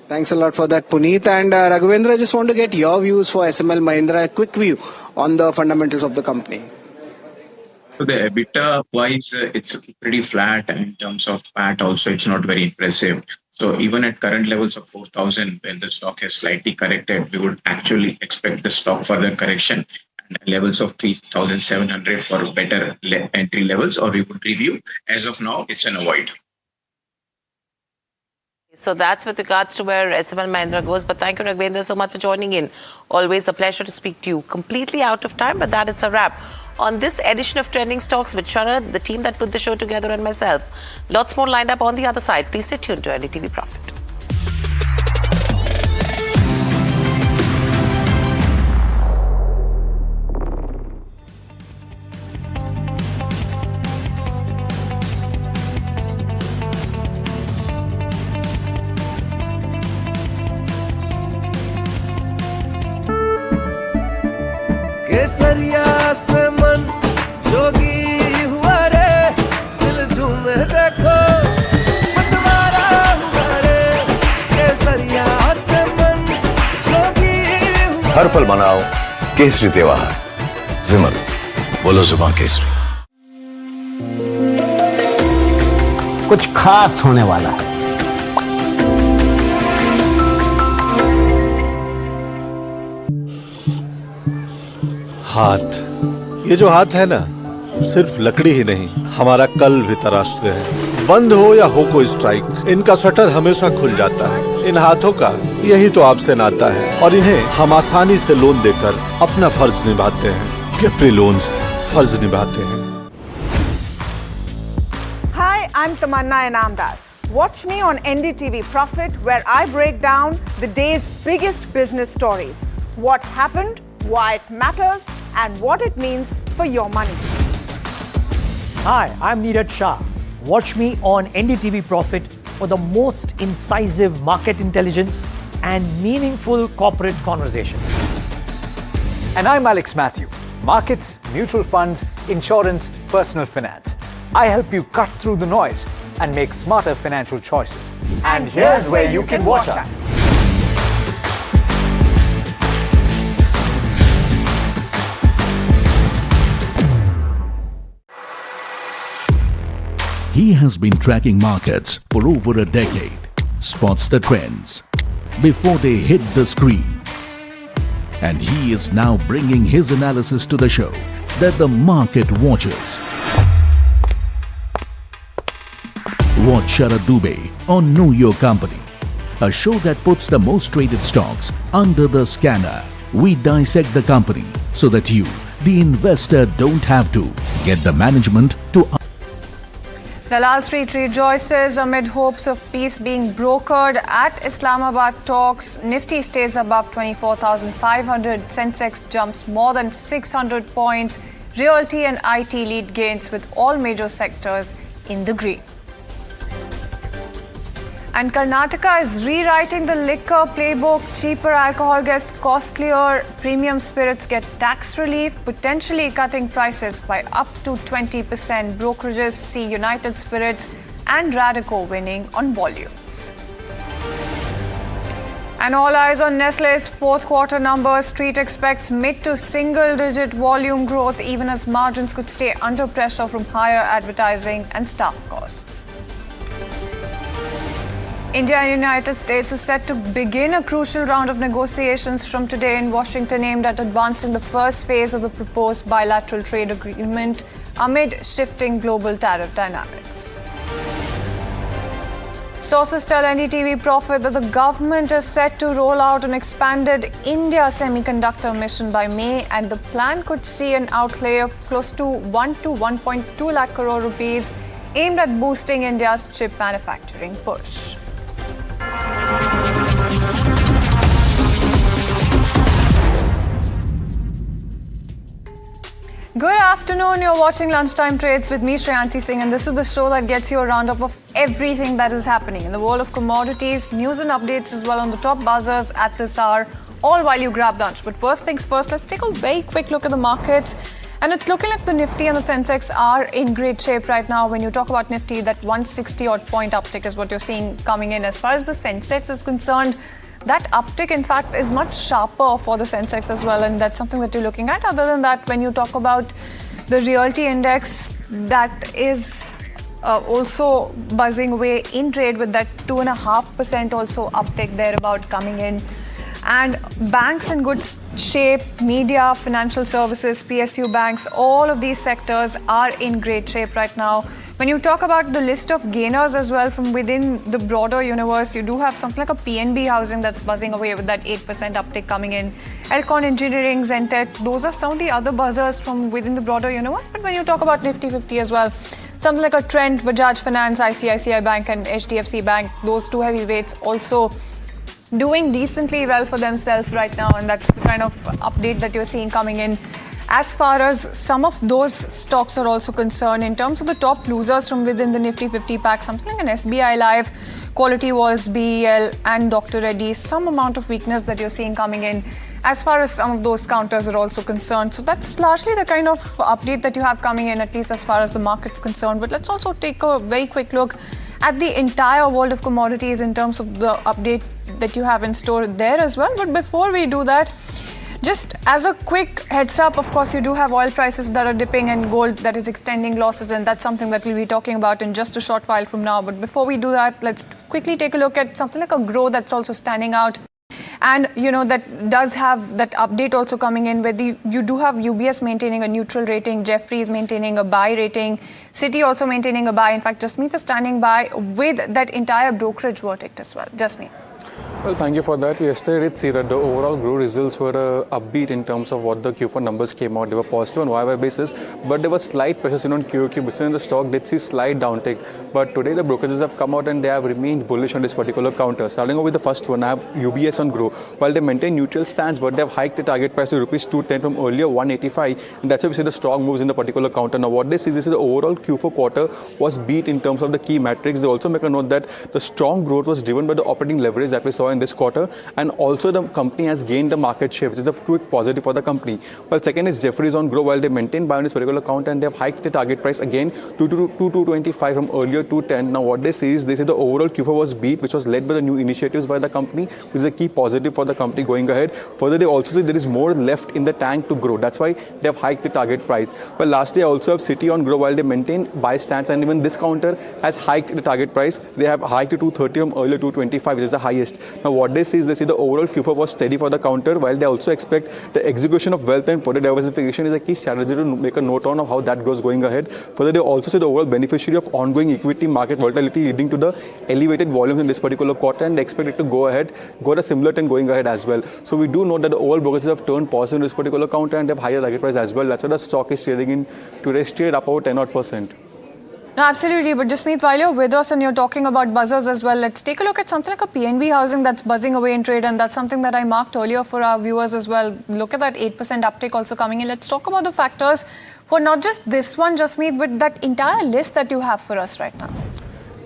Thanks a lot for that, Puneet. And Raghavendra, I just want to get your views for SML Mahindra, a quick view on the fundamentals of the company. So the EBITDA wise, it's pretty flat, and in terms of PAT also, it's not very impressive. So even at current levels of 4,000, when the stock has slightly corrected, we would actually expect the stock further correction and levels of 3,700 for better entry levels, or we would review. As of now, it's an avoid. So that's with regards to where SML Mahindra goes. But thank you, Raghavendra, so much for joining in. Always a pleasure to speak to you. Completely out of time, but that it's a wrap on this edition of Trending Stocks with Sharad, the team that put the show together, and myself. Lots more lined up on the other side. Please stay tuned to NDTV Profit. केसरिया से मन जोगी हुआ रे दिल झूमे देखो मतवारा हुआ रे केसरिया से मन जोगी हुआ हर पल मनाओ केसरी त्योहार विमल बोलो जुबान केसरी कुछ खास होने वाला है। हाथ, ये जो हाथ है ना, सिर्फ लकड़ी ही नहीं, हमारा कल भी तराशते हैं। बंद हो या हो कोई स्ट्राइक, इनका शटर हमेशा खुल जाता है। इन हाथों का यही तो आपसे नाता है, और इन्हें हम आसानी से लोन देकर अपना फर्ज निभाते हैं। कैप्री लोन्स फर्ज निभाते हैं। Hi, I'm Tamanna Inamdar. Watch me on NDTV Profit, where I break down the day's biggest business stories. What happened, why it matters, and what it means for your money. Hi, I'm Neeraj Shah. Watch me on NDTV Profit for the most incisive market intelligence and meaningful corporate conversations. And I'm Alex Matthew. Markets, mutual funds, insurance, personal finance. I help you cut through the noise and make smarter financial choices. And here's where you can watch us. He has been tracking markets for over a decade, spots the trends before they hit the screen. And he is now bringing his analysis to the show that the market watches. Watch Sharad Dubey on Know Your Company, a show that puts the most traded stocks under the scanner. We dissect the company so that you, the investor, don't have to get the management to. Dalal Street rejoices amid hopes of peace being brokered at Islamabad talks. Nifty stays above 24,500. Sensex jumps more than 600 points. Realty and IT lead gains with all major sectors in the green. And Karnataka is rewriting the liquor playbook. Cheaper alcohol gets costlier. Premium spirits get tax relief, potentially cutting prices by up to 20%. Brokerages see United Spirits and Radico winning on volumes. And all eyes on Nestlé's fourth quarter numbers. Street expects mid to single-digit volume growth, even as margins could stay under pressure from higher advertising and staff costs. India and United States is set to begin a crucial round of negotiations from today in Washington aimed at advancing the first phase of the proposed bilateral trade agreement amid shifting global tariff dynamics. Sources tell NDTV Profit that the government is set to roll out an expanded India Semiconductor mission by May, and the plan could see an outlay of close to 1 to 1.2 lakh crore rupees aimed at boosting India's chip manufacturing push. Good afternoon, you're watching Lunchtime Trades with me, Shreyansi Singh, and this is the show that gets you a roundup of everything that is happening in the world of commodities, news and updates as well on the top buzzers at this hour, all while you grab lunch. But first things first, let's take a very quick look at the markets. And it's looking like the Nifty and the Sensex are in great shape right now. When you talk about Nifty, that 160 odd point uptick is what you're seeing coming in. As far as the Sensex is concerned, that uptick, in fact, is much sharper for the Sensex as well, and that's something that you're looking at. Other than that, when you talk about the realty index, that is also buzzing away in trade with that 2.5% also uptick thereabout coming in. And banks in good shape, media, financial services, PSU banks, all of these sectors are in great shape right now. When you talk about the list of gainers as well from within the broader universe, you do have something like a PNB housing that's buzzing away with that 8% uptick coming in. Elcon Engineering, Zentek, those are some of the other buzzers from within the broader universe. But when you talk about Nifty 50 as well, something like a Trent, Bajaj Finance, ICICI Bank and HDFC Bank, those two heavyweights also doing decently well for themselves right now, and that's the kind of update that you're seeing coming in. As far as some of those stocks are also concerned, in terms of the top losers from within the Nifty 50 pack, something like an SBI Life, Quality Walls, BEL and Dr. Reddy's, some amount of weakness that you're seeing coming in as far as some of those counters are also concerned. So that's largely the kind of update that you have coming in, at least as far as the market's concerned. But let's also take a very quick look at the entire world of commodities in terms of the update that you have in store there as well. But before we do that, just as a quick heads up, of course, you do have oil prices that are dipping and gold that is extending losses, and that's something that we'll be talking about in just a short while from now. But before we do that, let's quickly take a look at something like a Groww that's also standing out. And, you know, that does have that update also coming in where you do have UBS maintaining a neutral rating, Jefferies maintaining a buy rating, Citi also maintaining a buy. In fact, Jasmeet is standing by with that entire brokerage verdict as well. Jasmeet. Well, thank you for that. We yesterday did see that the overall Groww results were upbeat in terms of what the Q4 numbers came out. They were positive on YY basis, but there was slight pressure on QOQ basis, and the stock did see slight downtick. But today the brokerages have come out and they have remained bullish on this particular counter. Starting off with the first one, I have UBS on Groww. While they maintain neutral stance, but they have hiked the target price to rupees 210 from earlier 185, and that's why we see the strong moves in the particular counter. Now, what they see is the overall Q4 quarter was beat in terms of the key metrics. They also make a note that the strong growth was driven by the operating leverage that we saw in this quarter, and also the company has gained the market share, which is a quick positive for the company. Well, second is Jefferies on Groww. While they maintain buy on this particular account and they have hiked the target price again to 225 from earlier 210. Now what they say is the overall Q4 was beat, which was led by the new initiatives by the company, which is a key positive for the company going ahead. Further, they also say there is more left in the tank to grow. That's why they have hiked the target price. Well, lastly, I also have Citi on Groww. While they maintain buy stance, and even this counter has hiked the target price. They have hiked to 230 from earlier 225, which is the highest. Now what they say is the overall Q4 was steady for the counter, while they also expect the execution of wealth and product diversification is a key strategy to make a note on of how that goes going ahead. Further, they also say the overall beneficiary of ongoing equity market volatility leading to the elevated volumes in this particular quarter, and they expect it to go at a similar trend going ahead as well. So we do know that the overall brokerages have turned positive in this particular counter and they have higher target price as well. That's why the stock is trading in today's trade up about 10%. No, absolutely. But Jasmeet, while you're with us and you're talking about buzzers as well, let's take a look at something like a PNB housing that's buzzing away in trade, and that's something that I marked earlier for our viewers as well. Look at that 8% uptick also coming in. Let's talk about the factors for not just this one, Jasmeet, but that entire list that you have for us right now.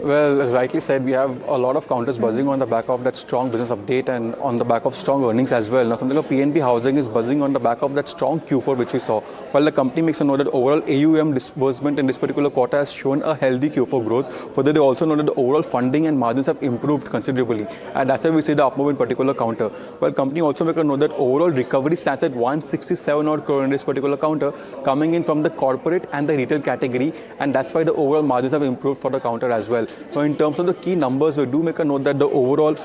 Well, as rightly said, we have a lot of counters buzzing on the back of that strong business update and on the back of strong earnings as well. Now, something like PNB Housing is buzzing on the back of that strong Q4 which we saw. While the company makes a note that overall AUM disbursement in this particular quarter has shown a healthy Q4 growth. Further, they also noted the overall funding and margins have improved considerably, and that's why we see the up move in particular counter. While company also make a note that overall recovery stands at 167 odd crore in this particular counter, coming in from the corporate and the retail category, and that's why the overall margins have improved for the counter as well. Now, in terms of the key numbers, we do make a note that the overall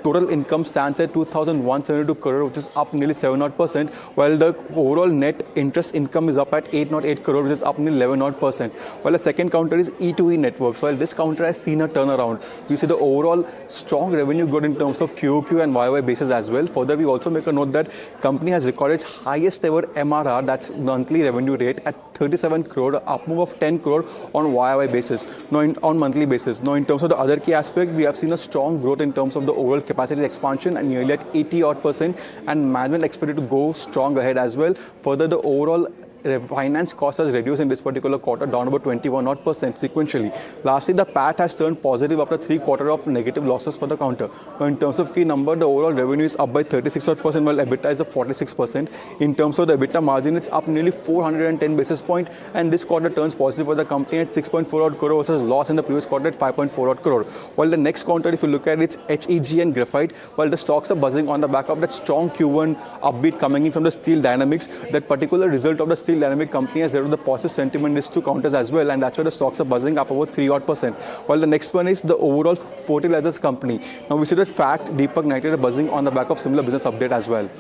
total income stands at 2,172 crore, which is up nearly 7%, while the overall net interest income is up at 808 crore, which is up nearly 11%. While the second counter is E2E networks. While this counter has seen a turnaround, you see the overall strong revenue growth in terms of QOQ and YOY basis as well. Further, we also make a note that company has recorded its highest ever MRR, that's monthly revenue rate, at 37 crore, up move of 10 crore on YOY basis, on monthly basis. Now, in terms of the other key aspect, we have seen a strong growth in terms of the overall capacity expansion and nearly at 80% and management expected to go strong ahead as well. Further, the overall finance cost has reduced in this particular quarter, down about 21% sequentially. Lastly, the PAT has turned positive after 3 quarters of negative losses for the counter. Now, in terms of key number, the overall revenue is up by 36%, while EBITDA is up 46%. In terms of the EBITDA margin, it's up nearly 410 basis points, and this quarter turns positive for the company at 6.4 crore versus loss in the previous quarter at 5.4 crore. While the next counter, if you look at it, it's HEG and Graphite, while the stocks are buzzing on the back of that strong Q1 upbeat coming in from the steel dynamics. That particular result of the steel dynamic company has led to the positive sentiment in these two counters as well, and that's why the stocks are buzzing up about 3%. While the next one is the overall fertilizers company. Now we see that Fact, Deepak Nitrite are buzzing on the back of similar business update as well.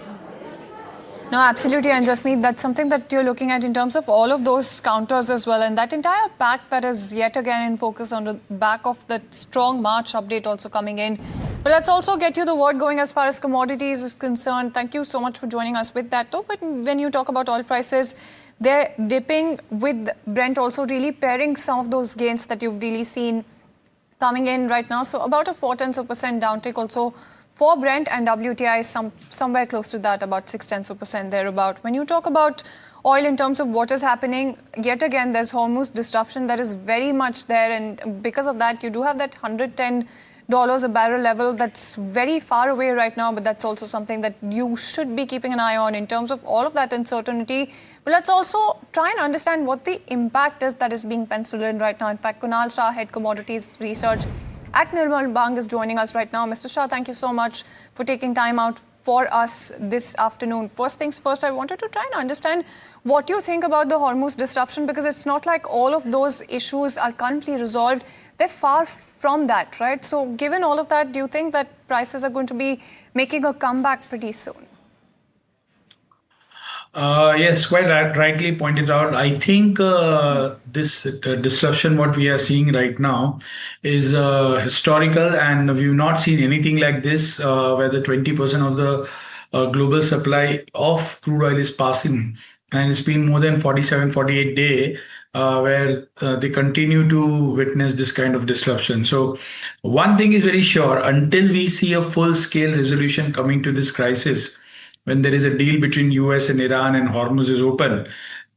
No, absolutely, and Jasmeet, that's something that you're looking at in terms of all of those counters as well, and that entire pack that is yet again in focus on the back of that strong March update also coming in. But let's also get you the word going as far as commodities is concerned. Thank you so much for joining us with that though. But when you talk about oil prices, they're dipping with Brent also really pairing some of those gains that you've really seen coming in right now. So about a 0.4% downtick also for Brent, and WTI is somewhere close to that, about 0.6% thereabout. When you talk about oil in terms of what is happening, yet again, there's Hormuz disruption that is very much there. And because of that, you do have that $110 a barrel level that's very far away right now, but that's also something that you should be keeping an eye on in terms of all of that uncertainty. But let's also try and understand what the impact is that is being penciled in right now. In fact, Kunal Shah, Head Commodities Research at Nirmal Bang, is joining us right now. Mr. Shah, thank you so much for taking time out for us this afternoon. First things first, I wanted to try and understand what you think about the Hormuz disruption, because it's not like all of those issues are currently resolved. They're far from that, right? So given all of that, do you think that prices are going to be making a comeback pretty soon? Yes, quite rightly pointed out. I think this disruption, what we are seeing right now, is historical, and we've not seen anything like this, where the 20% of the global supply of crude oil is passing. And it's been more than 47, 48 days where they continue to witness this kind of disruption. So one thing is very sure, until we see a full-scale resolution coming to this crisis, when there is a deal between US and Iran and Hormuz is open,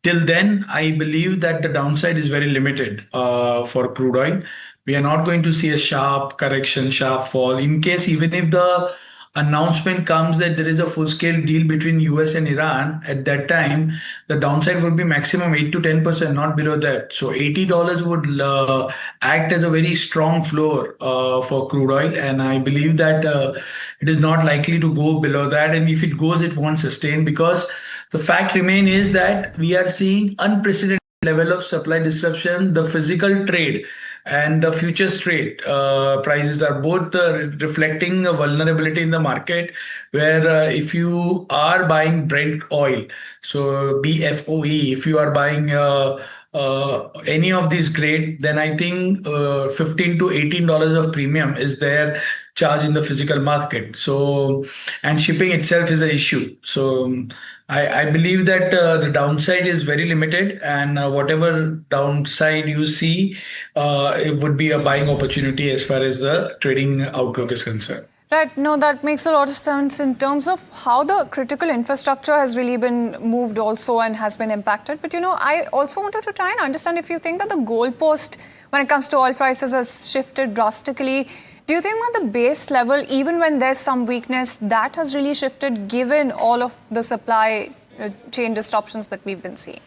till then, I believe that the downside is very limited for crude oil. We are not going to see a sharp correction, sharp fall. In case, even if the announcement comes that there is a full-scale deal between US and Iran, at that time, the downside would be maximum 8 to 10%, not below that. So $80 would act as a very strong floor for crude oil, and I believe that it is not likely to go below that. And if it goes, it won't sustain, because the fact remains is that we are seeing unprecedented level of supply disruption. The physical trade and the futures trade prices are both reflecting a vulnerability in the market, where if you are buying Brent oil, so BFOE, if you are buying any of these grade, then I think $15 to $18 of premium is there charge in the physical market. So, and shipping itself is an issue. So I believe that the downside is very limited, and whatever downside you see, it would be a buying opportunity as far as the trading outlook is concerned. Right. No, that makes a lot of sense in terms of how the critical infrastructure has really been moved also and has been impacted. But, I also wanted to try and understand if you think that the goalpost when it comes to oil prices has shifted drastically. Do you think that the base level, even when there's some weakness, that has really shifted given all of the supply chain disruptions that we've been seeing?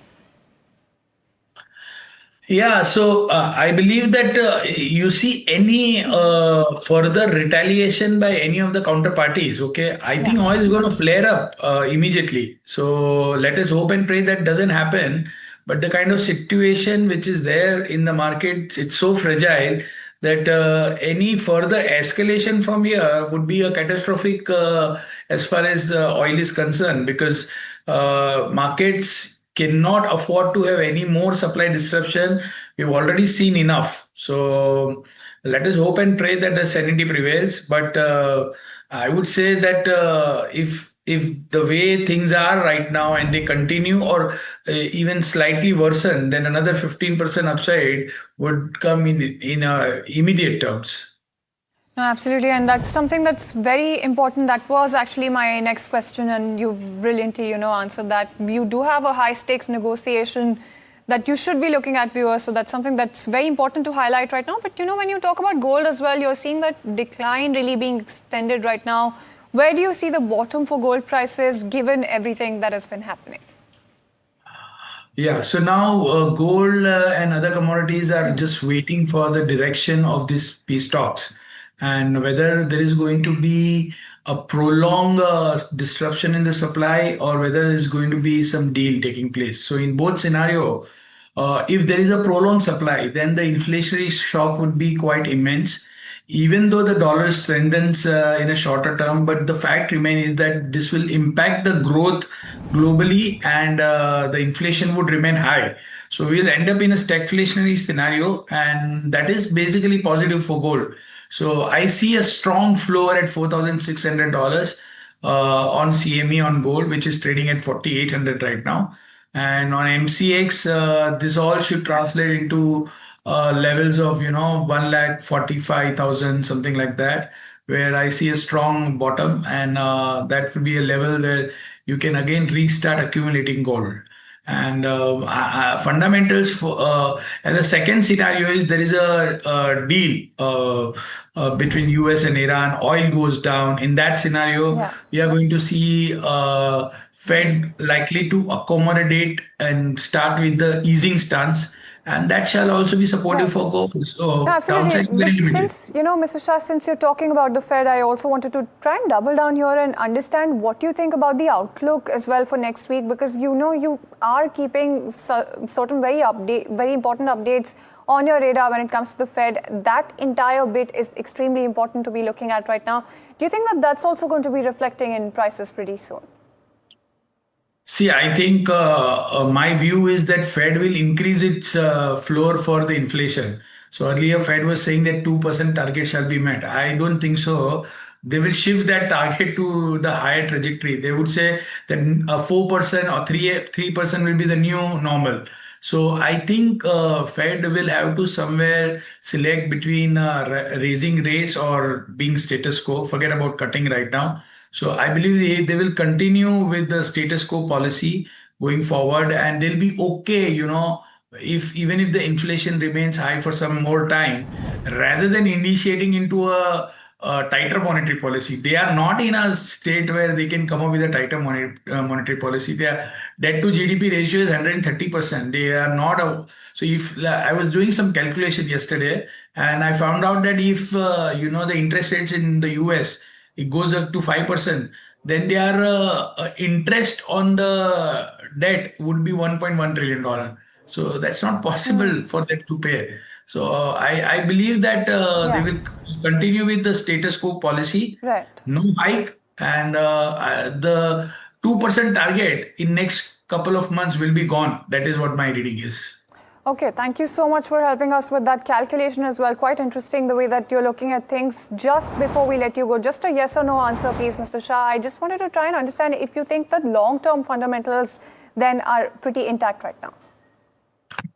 Yeah, so I believe that you see any further retaliation by any of the counterparties, okay? I think oil is going to flare up immediately. So let us hope and pray that doesn't happen. But the kind of situation which is there in the market, it's so fragile that any further escalation from here would be a catastrophic as far as oil is concerned, because markets cannot afford to have any more supply disruption. We've already seen enough. So let us hope and pray that the sanity prevails. But I would say that if the way things are right now and they continue or even slightly worsen, then another 15% upside would come in immediate terms. No, absolutely, and that's something that's very important. That was actually my next question, and you've brilliantly, answered that. You do have a high-stakes negotiation that you should be looking at, viewers. So that's something that's very important to highlight right now. But when you talk about gold as well, you're seeing that decline really being extended right now. Where do you see the bottom for gold prices, given everything that has been happening? Yeah, so now gold and other commodities are just waiting for the direction of these peace talks, and whether there is going to be a prolonged disruption in the supply or whether there is going to be some deal taking place. So in both scenario, if there is a prolonged supply, then the inflationary shock would be quite immense, even though the dollar strengthens in a shorter term. But the fact remains is that this will impact the growth globally, and the inflation would remain high. So we'll end up in a stagflationary scenario, and that is basically positive for gold. So I see a strong floor at $4,600 on CME on gold, which is trading at 4,800 right now. And on MCX, this all should translate into levels of 1,45,000, something like that, where I see a strong bottom, and that will be a level where you can again restart accumulating gold. And fundamentals for and the second scenario is there is a deal between US and Iran. Oil goes down. In that scenario, we are going to see Fed likely to accommodate and start with the easing stance, and that shall also be supportive for gold. So absolutely. But since, Mr. Shah, since you're talking about the Fed, I also wanted to try and double down here and understand what you think about the outlook as well for next week, because you are keeping certain very important updates on your radar when it comes to the Fed. That entire bit is extremely important to be looking at right now. Do you think that that's also going to be reflecting in prices pretty soon? See, I think my view is that Fed will increase its floor for the inflation. So earlier Fed was saying that 2% target shall be met. I don't think so. They will shift that target to the higher trajectory. They would say that 4% or 3% will be the new normal. So I think Fed will have to somewhere select between raising rates or being status quo. Forget about cutting right now. So I believe they will continue with the status quo policy going forward, and they'll be okay, even if the inflation remains high for some more time, rather than initiating into a tighter monetary policy. They are not in a state where they can come up with a tighter monetary policy. Their debt to GDP ratio is 130%. They are not so if I was doing some calculation yesterday, and I found out that if the interest rates in the US, it goes up to 5%, then their interest on the debt would be $1.1 trillion. So that's not possible for them to pay. So I believe that they will continue with the status quo policy, no hike, and the 2% target in next couple of months will be gone. That is what my reading is. Okay, thank you so much for helping us with that calculation as well. Quite interesting the way that you're looking at things. Just before we let you go, just a yes or no answer, please, Mr. Shah. I just wanted to try and understand if you think that long-term fundamentals then are pretty intact right now.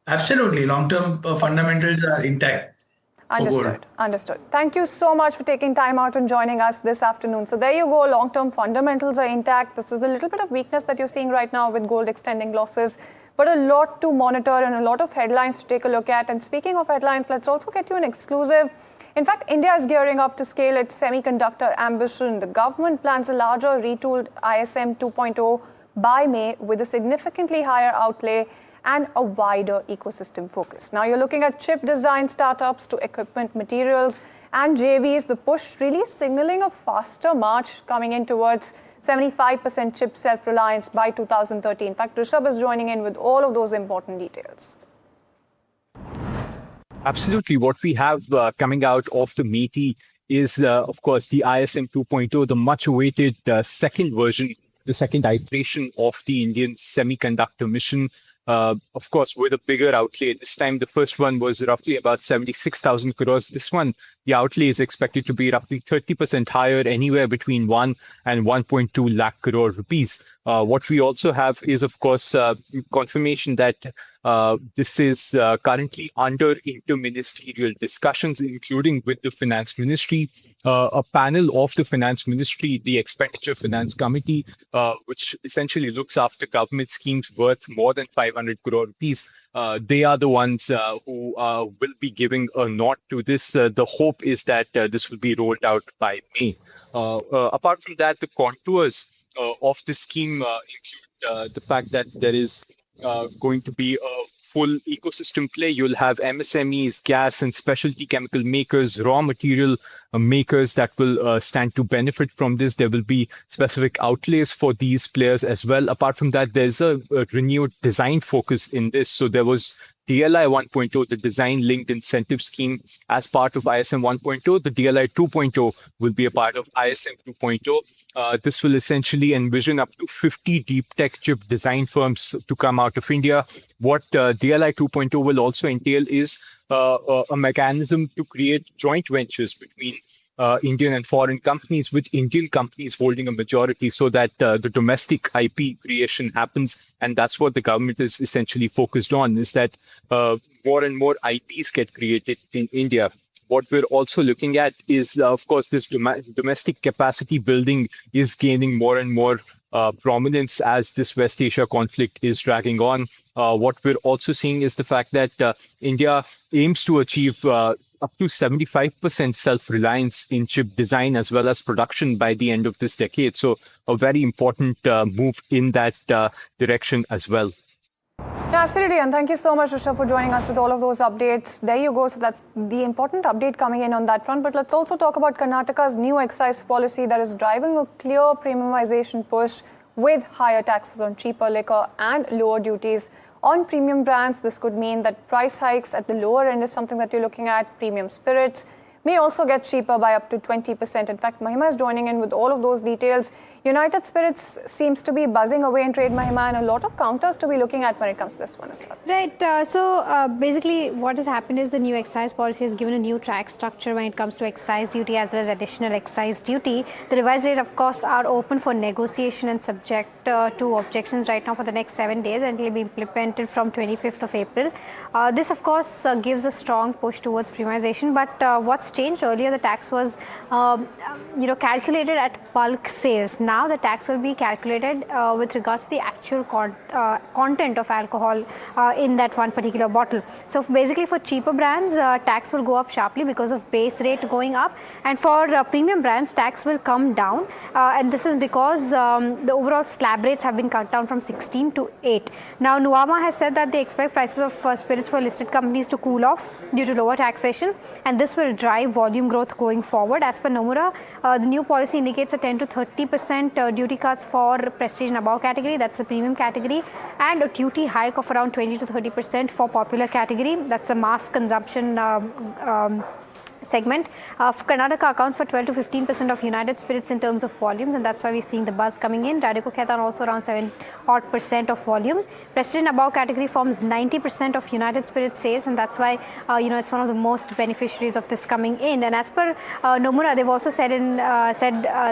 Absolutely. Long-term fundamentals are intact. Understood. Thank you so much for taking time out and joining us this afternoon. So there you go. Long-term fundamentals are intact. This is a little bit of weakness that you're seeing right now with gold extending losses, but a lot to monitor and a lot of headlines to take a look at. And speaking of headlines, let's also get you an exclusive. In fact, India is gearing up to scale its semiconductor ambition. The government plans a larger retooled ISM 2.0 by May with a significantly higher outlay and a wider ecosystem focus. Now you're looking at chip design startups to equipment materials and JVs, the push really signaling a faster march coming in towards 75% chip self-reliance by 2030. In fact, Rishabh is joining in with all of those important details. Absolutely. What we have coming out of the meeting is, of course, the ISM 2.0, the much awaited second version, the second iteration of the Indian semiconductor mission. Of course, with a bigger outlay. This time, the first one was roughly about 76,000 crores. This one, the outlay is expected to be roughly 30% higher, anywhere between 1 and 1.2 lakh crore rupees. What we also have is, of course, confirmation that this is currently under interministerial discussions, including with the Finance Ministry. A panel of the Finance Ministry, the Expenditure Finance Committee, which essentially looks after government schemes worth more than 500 crore rupees. They are the ones who will be giving a nod to this. The hope is that this will be rolled out by May. Apart from that, the contours of the scheme include the fact that there is going to be a full ecosystem play. You'll have MSMEs, gas and specialty chemical makers, raw material makers that will stand to benefit from this. There will be specific outlays for these players as well. Apart from that, there's a renewed design focus in this. So there was DLI 1.0, the design linked incentive scheme, as part of ISM 1.0. The DLI 2.0 will be a part of ISM 2.0. This will essentially envision up to 50 deep tech chip design firms to come out of India. What DLI 2.0 will also entail is a mechanism to create joint ventures between Indian and foreign companies, with Indian companies holding a majority, so that the domestic IP creation happens. And that's what the government is essentially focused on, is that more and more IPs get created in India. What we're also looking at is, of course, this domestic capacity building is gaining more and more prominence as this West Asia conflict is dragging on. What we're also seeing is the fact that India aims to achieve up to 75% self-reliance in chip design as well as production by the end of this decade. So a very important move in that direction as well. Yeah, absolutely, and thank you so much, Rishabh, for joining us with all of those updates. There you go. So that's the important update coming in on that front. But let's also talk about Karnataka's new excise policy that is driving a clear premiumization push with higher taxes on cheaper liquor and lower duties on premium brands. This could mean that price hikes at the lower end is something that you're looking at. Premium spirits may also get cheaper by up to 20%. In fact, Mahima is joining in with all of those details. United Spirits seems to be buzzing away in trade, Mahima, and a lot of counters to be looking at when it comes to this one as well. Right. So basically what has happened is the new excise policy has given a new track structure when it comes to excise duty as well as additional excise duty. The revised rates, of course, are open for negotiation and subject to objections right now for the next 7 days, and it will be implemented from 25th of April. This, of course, gives a strong push towards premiumization. But what's changed earlier, the tax was calculated at bulk sales. Now the tax will be calculated with regards to the actual content of alcohol in that one particular bottle. So basically for cheaper brands, tax will go up sharply because of base rate going up, and for premium brands, tax will come down. And this is because the overall slab rates have been cut down from 16 to 8. Now Nuvama has said that they expect prices of spirits for listed companies to cool off due to lower taxation, and this will drive volume growth going forward. As per Nomura, the new policy indicates a 10 to 30% duty cuts for prestige and above category, that's the premium category, and a duty hike of around 20 to 30% for popular category, that's the mass consumption segment. Karnataka accounts for 12 to 15% of United Spirits in terms of volumes, and that's why we're seeing the buzz coming in. Radico Khaitan also around 7% of volumes. Prestige and above category forms 90% of United Spirits sales, and that's why it's one of the most beneficiaries of this coming in. And as per Nomura, they've also said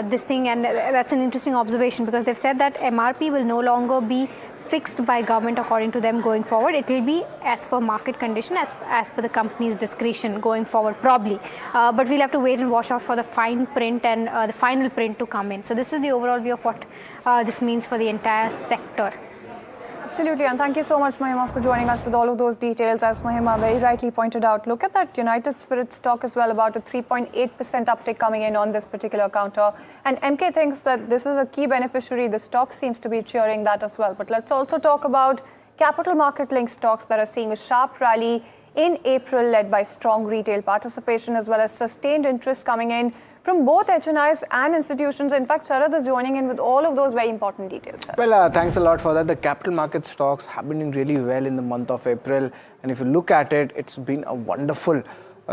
this thing, and that's an interesting observation, because they've said that MRP will no longer be fixed by government according to them going forward. It will be as per market condition, as per the company's discretion going forward probably. But we'll have to wait and watch out for the fine print and the final print to come in. So this is the overall view of what this means for the entire sector. Absolutely, and thank you so much, Mahima, for joining us with all of those details. As Mahima very rightly pointed out, look at that United Spirits stock as well, about a 3.8% uptick coming in on this particular counter. And MK thinks that this is a key beneficiary. The stock seems to be cheering that as well. But let's also talk about capital market linked stocks that are seeing a sharp rally in April, led by strong retail participation as well as sustained interest coming in from both HNIs and institutions. In fact, Sharad is joining in with all of those very important details. Sir. Well, thanks a lot for that. The capital market stocks have been doing really well in the month of April. And if you look at it, it's been a wonderful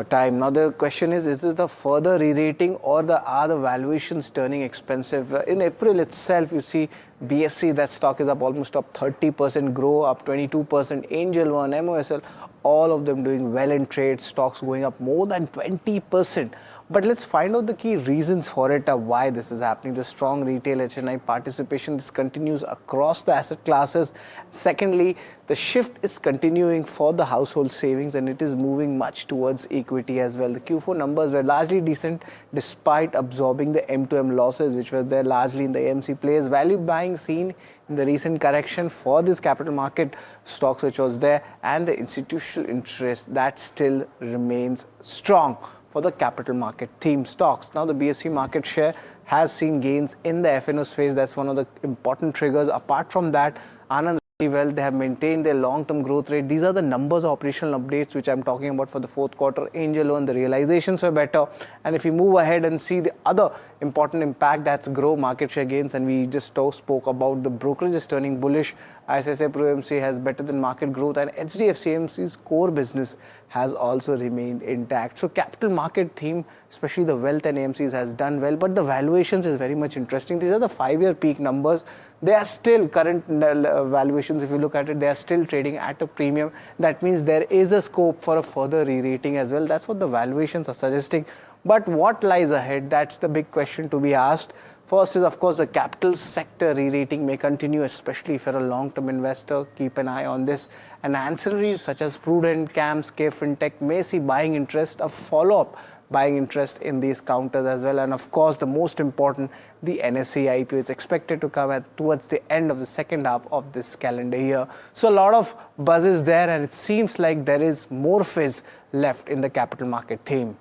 time. Now the question is this the further re-rating or are the valuations turning expensive? In April itself, you see BSE, that stock is up almost up 30%, Groww up 22%, Angel One, MOSL, all of them doing well in trade, stocks going up more than 20%. But let's find out the key reasons for it, why this is happening. The strong retail HNI participation, this continues across the asset classes. Secondly, the shift is continuing for the household savings and it is moving much towards equity as well. The Q4 numbers were largely decent despite absorbing the M2M losses which were there largely in the AMC players. Value buying seen in the recent correction for this capital market stocks which was there, and the institutional interest that still remains strong for the capital market theme stocks. Now the BSE market share has seen gains in the FNO space. That's one of the important triggers. Apart from that, Anand well, they have maintained their long-term growth rate. These are the numbers, operational updates which I'm talking about for the fourth quarter. Angel One, the realizations were better. And if we move ahead and see the other important impact, that's Groww market share gains. And we just spoke about the brokerage is turning bullish. ICICI Pro AMC has better than market growth, and HDFC AMC's core business has also remained intact. So capital market theme, especially the wealth and AMCs, has done well, but the valuations is very much interesting. These are the 5-year peak numbers. They are still current valuations. If you look at it, they are still trading at a premium. That means there is a scope for a further re-rating as well. That's what the valuations are suggesting. But what lies ahead? That's the big question to be asked. First is, of course, the capital sector re-rating may continue, especially if you're a long-term investor. Keep an eye on this. And ancillaries such as Prudent, CAMS, K-Fintech may see buying interest, a follow-up buying interest in these counters as well. And of course, the most important, the NSE IPO. It's expected to come towards the end of the second half of this calendar year. So a lot of buzz is there, and it seems like there is more fizz left in the capital market theme.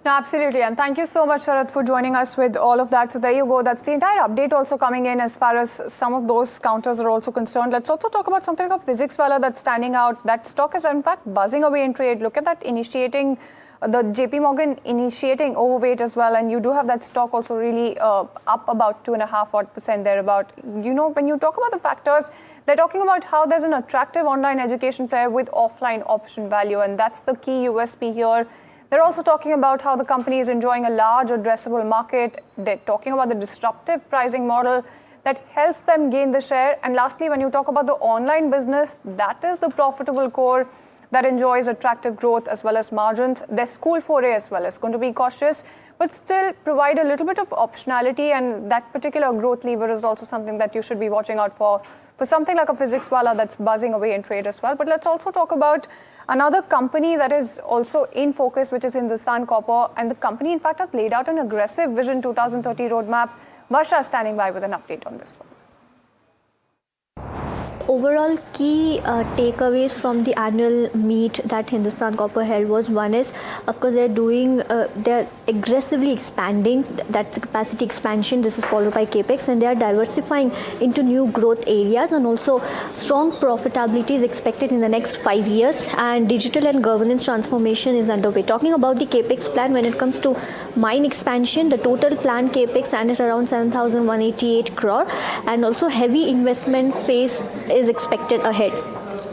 No, absolutely. And thank you so much, Sharad, for joining us with all of that. So there you go. That's the entire update also coming in as far as some of those counters are also concerned. Let's also talk about something like PhysicsWallah that's standing out. That stock is, in fact, buzzing away in trade. Look at that initiating, the JP Morgan initiating overweight as well. And you do have that stock also really up about 2.5% thereabout. You know, when you talk about the factors, they're talking about how there's an attractive online education player with offline option value. And that's the key USP here. They're also talking about how the company is enjoying a large addressable market. They're talking about the disruptive pricing model that helps them gain the share. And lastly, when you talk about the online business, that is the profitable core that enjoys attractive growth as well as margins. Their school foray as well is going to be cautious, but still provide a little bit of optionality. And that particular growth lever is also something that you should be watching out for something like a PhysicsWallah that's buzzing away in trade as well. But let's also talk about another company that is also in focus, which is Hindustan Copper. And the company, in fact, has laid out an aggressive Vision 2030 roadmap. Varsha standing by with an update on this one. Overall key takeaways from the annual meet that Hindustan Copper held was, one is, of course, they're aggressively expanding. That's the capacity expansion. This is followed by capex, and they are diversifying into new growth areas, and also strong profitability is expected in the next 5 years, and digital and governance transformation is underway. Talking about the capex plan, when it comes to mine expansion, the total planned capex stands at around 7,188 crore, and also heavy investment phase is expected ahead.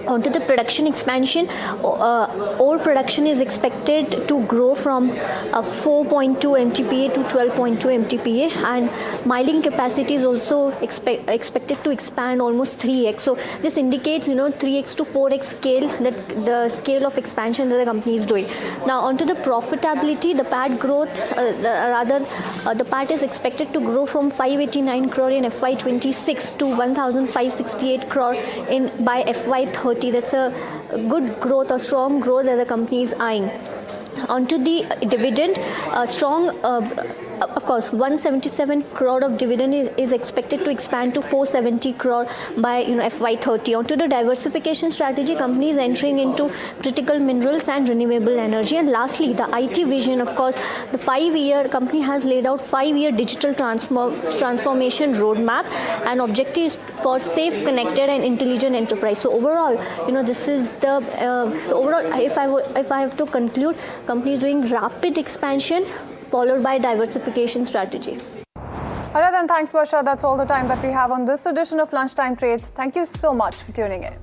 Onto the production expansion, ore production is expected to grow from 4.2 MTPA to 12.2 MTPA, and mining capacity is also expected to expand almost 3x. So this indicates, 3x to 4x scale, that the scale of expansion that the company is doing. Now onto the profitability, the PAT growth, the PAT is expected to grow from 589 crore in FY26 to 1,568 crore by FY30. That's a good growth, a strong growth that the company is eyeing. Onto the dividend, of course, 177 crore of dividend is expected to expand to 470 crore by FY30. Onto the diversification strategy, company is entering into critical minerals and renewable energy. And lastly, the IT vision, of course, the 5-year company has laid out 5-year digital transformation roadmap, and objective is for safe, connected, and intelligent enterprise. So overall, this is the overall. If I have to conclude, company is doing rapid expansion, followed by diversification strategy. All right, then, thanks, Varsha. That's all the time that we have on this edition of Lunchtime Trades. Thank you so much for tuning in.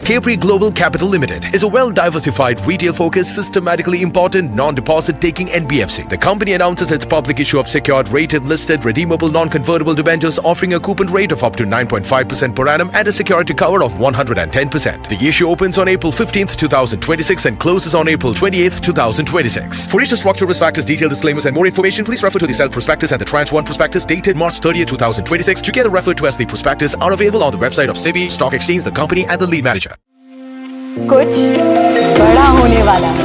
Capri Global Capital Limited is a well-diversified, retail-focused, systematically important, non-deposit-taking NBFC. The company announces its public issue of secured, rated, listed, redeemable, non-convertible debentures offering a coupon rate of up to 9.5% per annum and a security cover of 110%. The issue opens on April 15th, 2026 and closes on April 28th, 2026. For issue structure, risk factors, detailed disclaimers and more information, please refer to the Self Prospectus and the Tranche 1 Prospectus dated March 30th, 2026, together referred to as the Prospectus, are available on the website of SEBI, Stock Exchange, the company and the lead manager. कुछ बड़ा होने वाला है।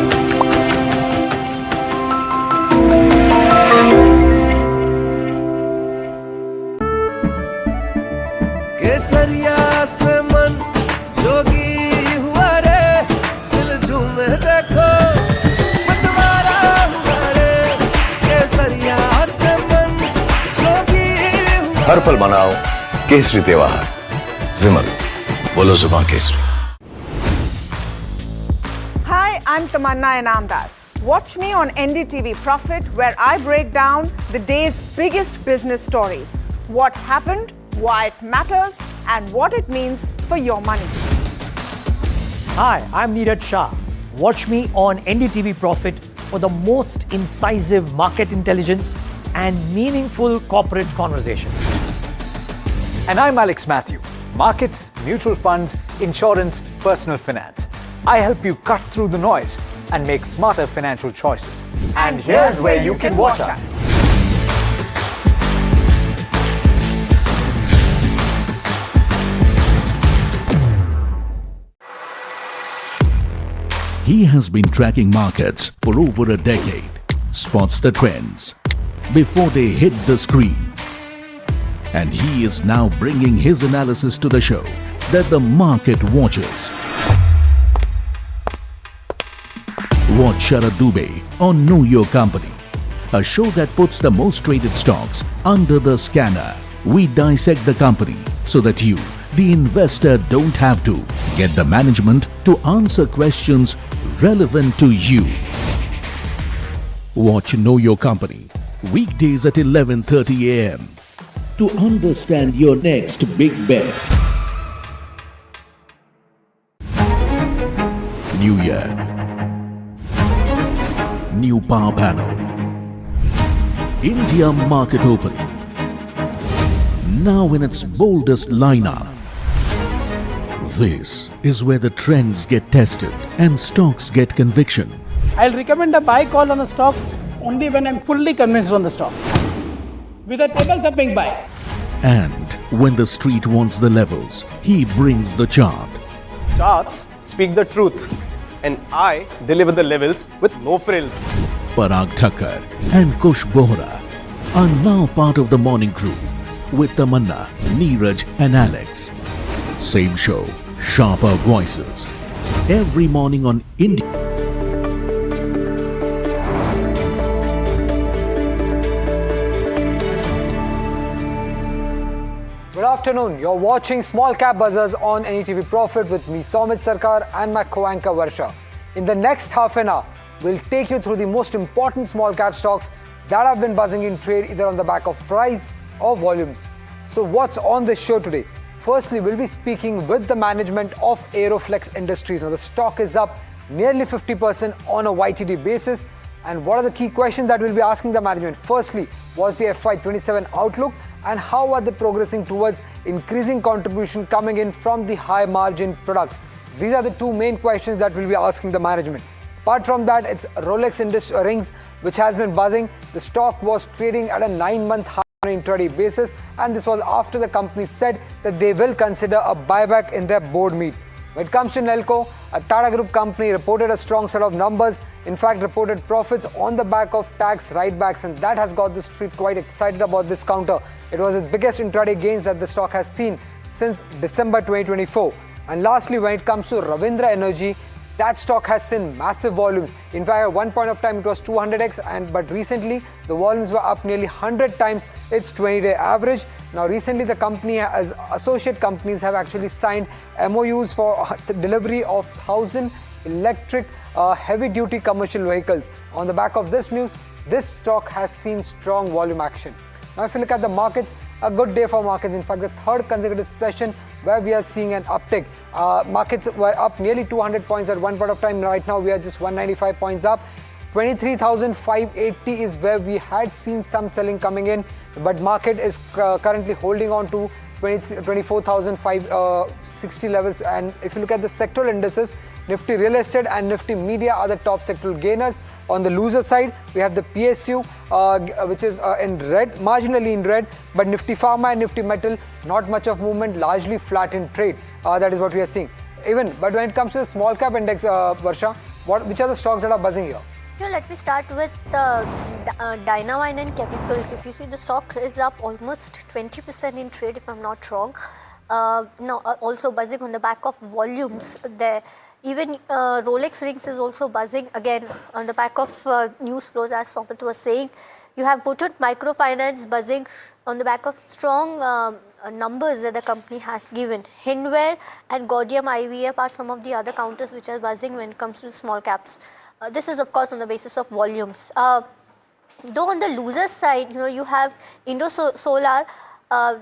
केसरिया से मन जोगी हुआ रे, दिल झूमे देखो मतवारा हुआ रे। केसरिया से मन जोगी हुआ। हर पल मनाओ केसरी त्योहार। विमल, बोलो जुबान Kesari. Hi, I'm Tamanna Inamdar. Watch me on NDTV Profit, where I break down the day's biggest business stories. What happened, why it matters, and what it means for your money. Hi, I'm Neeraj Shah. Watch me on NDTV Profit for the most incisive market intelligence and meaningful corporate conversations. And I'm Alex Matthew. Markets, mutual funds, insurance, personal finance. I help you cut through the noise and make smarter financial choices. And here's where you can watch us. He has been tracking markets for over a decade, spots the trends before they hit the screen. And he is now bringing his analysis to the show that the market watches. Watch Sharad Dubey on Know Your Company, a show that puts the most traded stocks under the scanner. We dissect the company so that you, the investor, don't have to get the management to answer questions relevant to you. Watch Know Your Company weekdays at 11:30 a.m. to understand your next big bet. New year. New power panel. India market open. Now in its boldest lineup. This is where the trends get tested and stocks get conviction. I'll recommend a buy call on a stock only when I'm fully convinced on the stock. With a table thumping buy. And when the street wants the levels, he brings the chart. Charts speak the truth, and I deliver the levels with no frills. Parag Thakkar and Kush Bohra are now part of the morning crew with Tamanna, Neeraj and Alex. Same show, sharper voices. Every morning on India. Good afternoon. You're watching Small Cap Buzzers on NDTV Profit with me, Soumit Sarkar, and my co-anchor Varsha. In the next half an hour, we'll take you through the most important small cap stocks that have been buzzing in trade either on the back of price or volumes. So what's on this show today? Firstly, we'll be speaking with the management of Aeroflex Industries. Now the stock is up nearly 50% on a YTD basis. And what are the key questions that we'll be asking the management? Firstly, what's the FY27 outlook and how are they progressing towards increasing contribution coming in from the high margin products? These are the two main questions that we'll be asking the management. Apart from that, it's Rolex rings which has been buzzing. The stock was trading at a 9-month high on an intraday basis, and this was after the company said that they will consider a buyback in their board meet. When it comes to Nelco, a Tata Group company reported a strong set of numbers, in fact reported profits on the back of tax write-backs, and that has got the street quite excited about this counter. It was its biggest intraday gains that the stock has seen since December 2024. And lastly, when it comes to Ravindra Energy, that stock has seen massive volumes. In fact, at one point of time it was 200x, but recently the volumes were up nearly 100 times its 20-day average. Now recently the company, as associate companies, have actually signed MOUs for delivery of 1,000 electric heavy-duty commercial vehicles. On the back of this news, this stock has seen strong volume action. Now if you look at the markets, a good day for markets. In fact, the third consecutive session where we are seeing an uptick. Markets were up nearly 200 points at one point of time. Right now we are just 195 points up. 23,580 is where we had seen some selling coming in, but market is currently holding on to 24,560 levels. And if you look at the sectoral indices, Nifty Real Estate and Nifty Media are the top sectoral gainers. On the loser side, we have the PSU, which is in red, marginally in red, but Nifty Pharma and Nifty Metal, not much of movement, largely flat in trade. That is what we are seeing. But when it comes to the small cap index, Varsha, which are the stocks that are buzzing here? Let me start with Dynavine and Chemicals. If you see, the stock is up almost 20% in trade, if I'm not wrong. Now, also buzzing on the back of volumes there. Even Rolex rings is also buzzing again on the back of news flows, as Sopat was saying. You have Muthoot Microfinance buzzing on the back of strong numbers that the company has given. Hindware and Gaudium IVF are some of the other counters which are buzzing when it comes to small caps. This is of course on the basis of volumes. Though on the loser side, you have Indo Solar.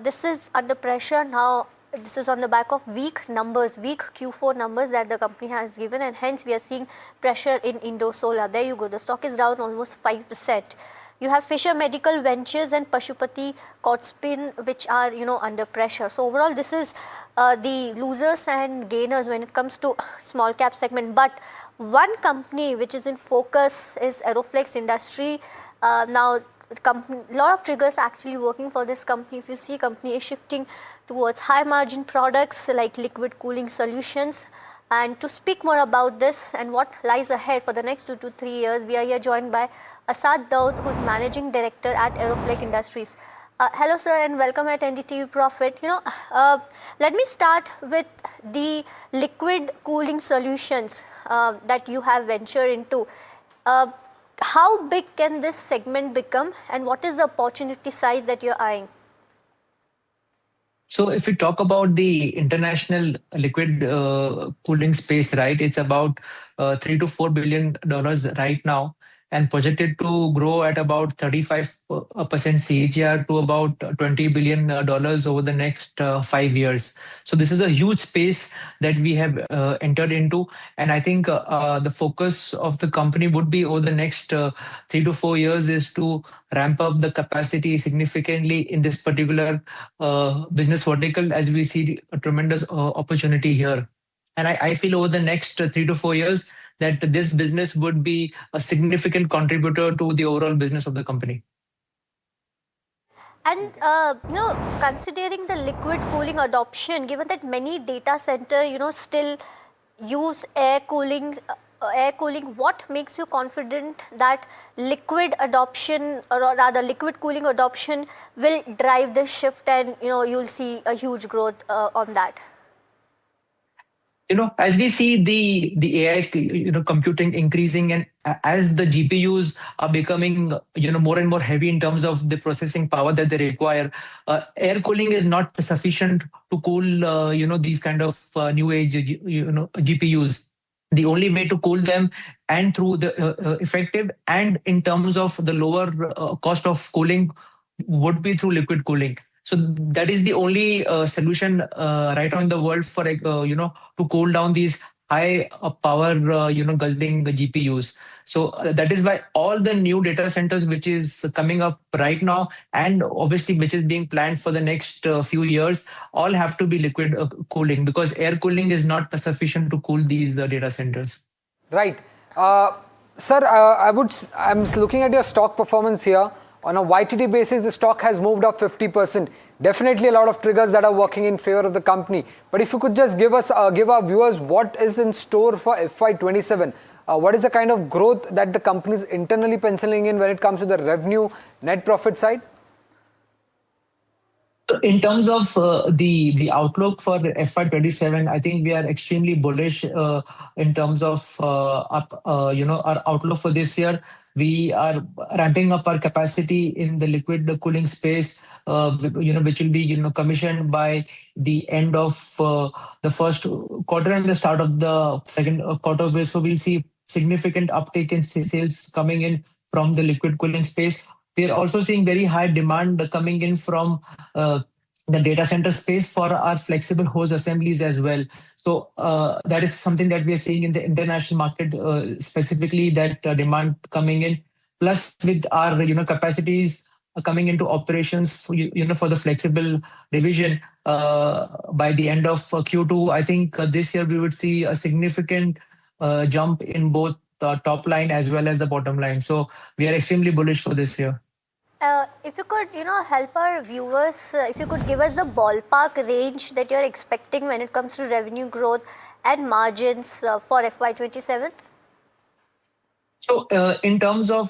This is under pressure now. This is on the back of weak numbers, weak Q4 numbers that the company has given, and hence we are seeing pressure in Indo Solar. There you go. The stock is down almost 5%. You have Fisher Medical Ventures and Pashupati Cotspin, which are under pressure. So overall, this is the losers and gainers when it comes to small cap segment. But one company which is in focus is Aeroflex Industry. Now, a lot of triggers actually working for this company. If you see, company is shifting towards high margin products like liquid cooling solutions. And to speak more about this and what lies ahead for the next 2 to 3 years, we are here joined by Asad Daud, who's Managing Director at Aeroflex Industries. Hello sir, and welcome at NDTV Profit. Let me start with the liquid cooling solutions that you have ventured into. How big can this segment become, and what is the opportunity size that you're eyeing? So if we talk about the international liquid cooling space, right, it's about $3 to $4 billion right now, and projected to grow at about 35% CAGR to about $20 billion over the next 5 years. So this is a huge space that we have entered into, and I think the focus of the company would be over the next 3 to 4 years is to ramp up the capacity significantly in this particular business vertical, as we see a tremendous opportunity here. And I feel over the next 3 to 4 years that this business would be a significant contributor to the overall business of the company. And considering the liquid cooling adoption, given that many data center still use air cooling, what makes you confident that liquid adoption, or rather liquid cooling adoption, will drive this shift, and you'll see a huge growth on that? As we see the AI, computing increasing, and as the GPUs are becoming, more and more heavy in terms of the processing power that they require, air cooling is not sufficient to cool, these kind of new age, GPUs. The only way to cool them, and through the effective and in terms of the lower cost of cooling, would be through liquid cooling. So that is the only solution right now in the world for to cool down these high power, guzzling GPUs. So that is why all the new data centers which is coming up right now, and obviously which is being planned for the next few years, all have to be liquid cooling, because air cooling is not sufficient to cool these data centers. Right. Sir, I'm looking at your stock performance here. On a YTD basis, the stock has moved up 50%. Definitely a lot of triggers that are working in favor of the company. But if you could just give our viewers what is in store for FY27. What is the kind of growth that the company is internally penciling in when it comes to the revenue, net profit side? In terms of the outlook for FY27, I think we are extremely bullish in terms of our outlook for this year. We are ramping up our capacity in the liquid cooling space, which will be commissioned by the end of the first quarter and the start of the second quarter. So we'll see significant uptake in sales coming in from the liquid cooling space. We are also seeing very high demand coming in from the data center space for our flexible hose assemblies as well. So that is something that we are seeing in the international market, specifically that demand coming in. Plus with our capacities coming into operations for, for the flexible division by the end of Q2, I think this year we would see a significant jump in both the top line as well as the bottom line. So we are extremely bullish for this year. If you could, help our viewers, if you could give us the ballpark range that you're expecting when it comes to revenue growth and margins for FY27. So in terms of,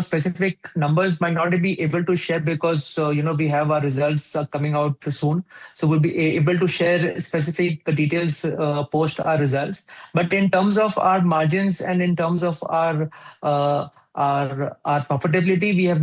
specific numbers, might not be able to share because, we have our results coming out soon. So we'll be able to share specific details post our results. But in terms of our margins and in terms of our profitability, we have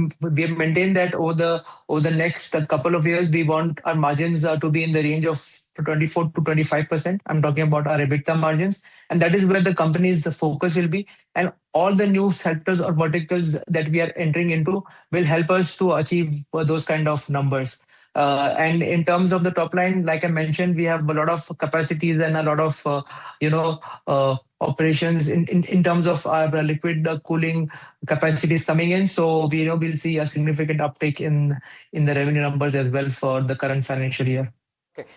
maintained that over the next couple of years, we want our margins to be in the range of 24 to 25%. I'm talking about our EBITDA margins, and that is where the company's focus will be. And all the new sectors or verticals that we are entering into will help us to achieve those kind of numbers. And in terms of the top line, like I mentioned, we have a lot of capacities and a lot of operations in terms of our liquid cooling capacities coming in. So we'll see a significant uptake in the revenue numbers as well for the current financial year. Okay.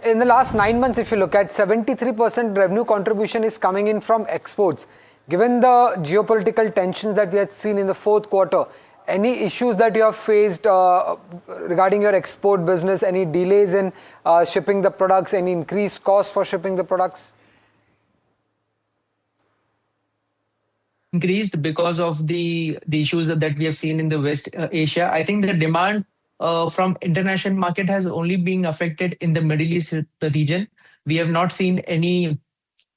In the last 9 months, if you look at 73% revenue contribution is coming in from exports. Given the geopolitical tensions that we had seen in the fourth quarter, any issues that you have faced regarding your export business, any delays in shipping the products, any increased cost for shipping the products? Increased because of the issues that we have seen in the West Asia. I think the demand from international market has only been affected in the Middle East region. We have not seen any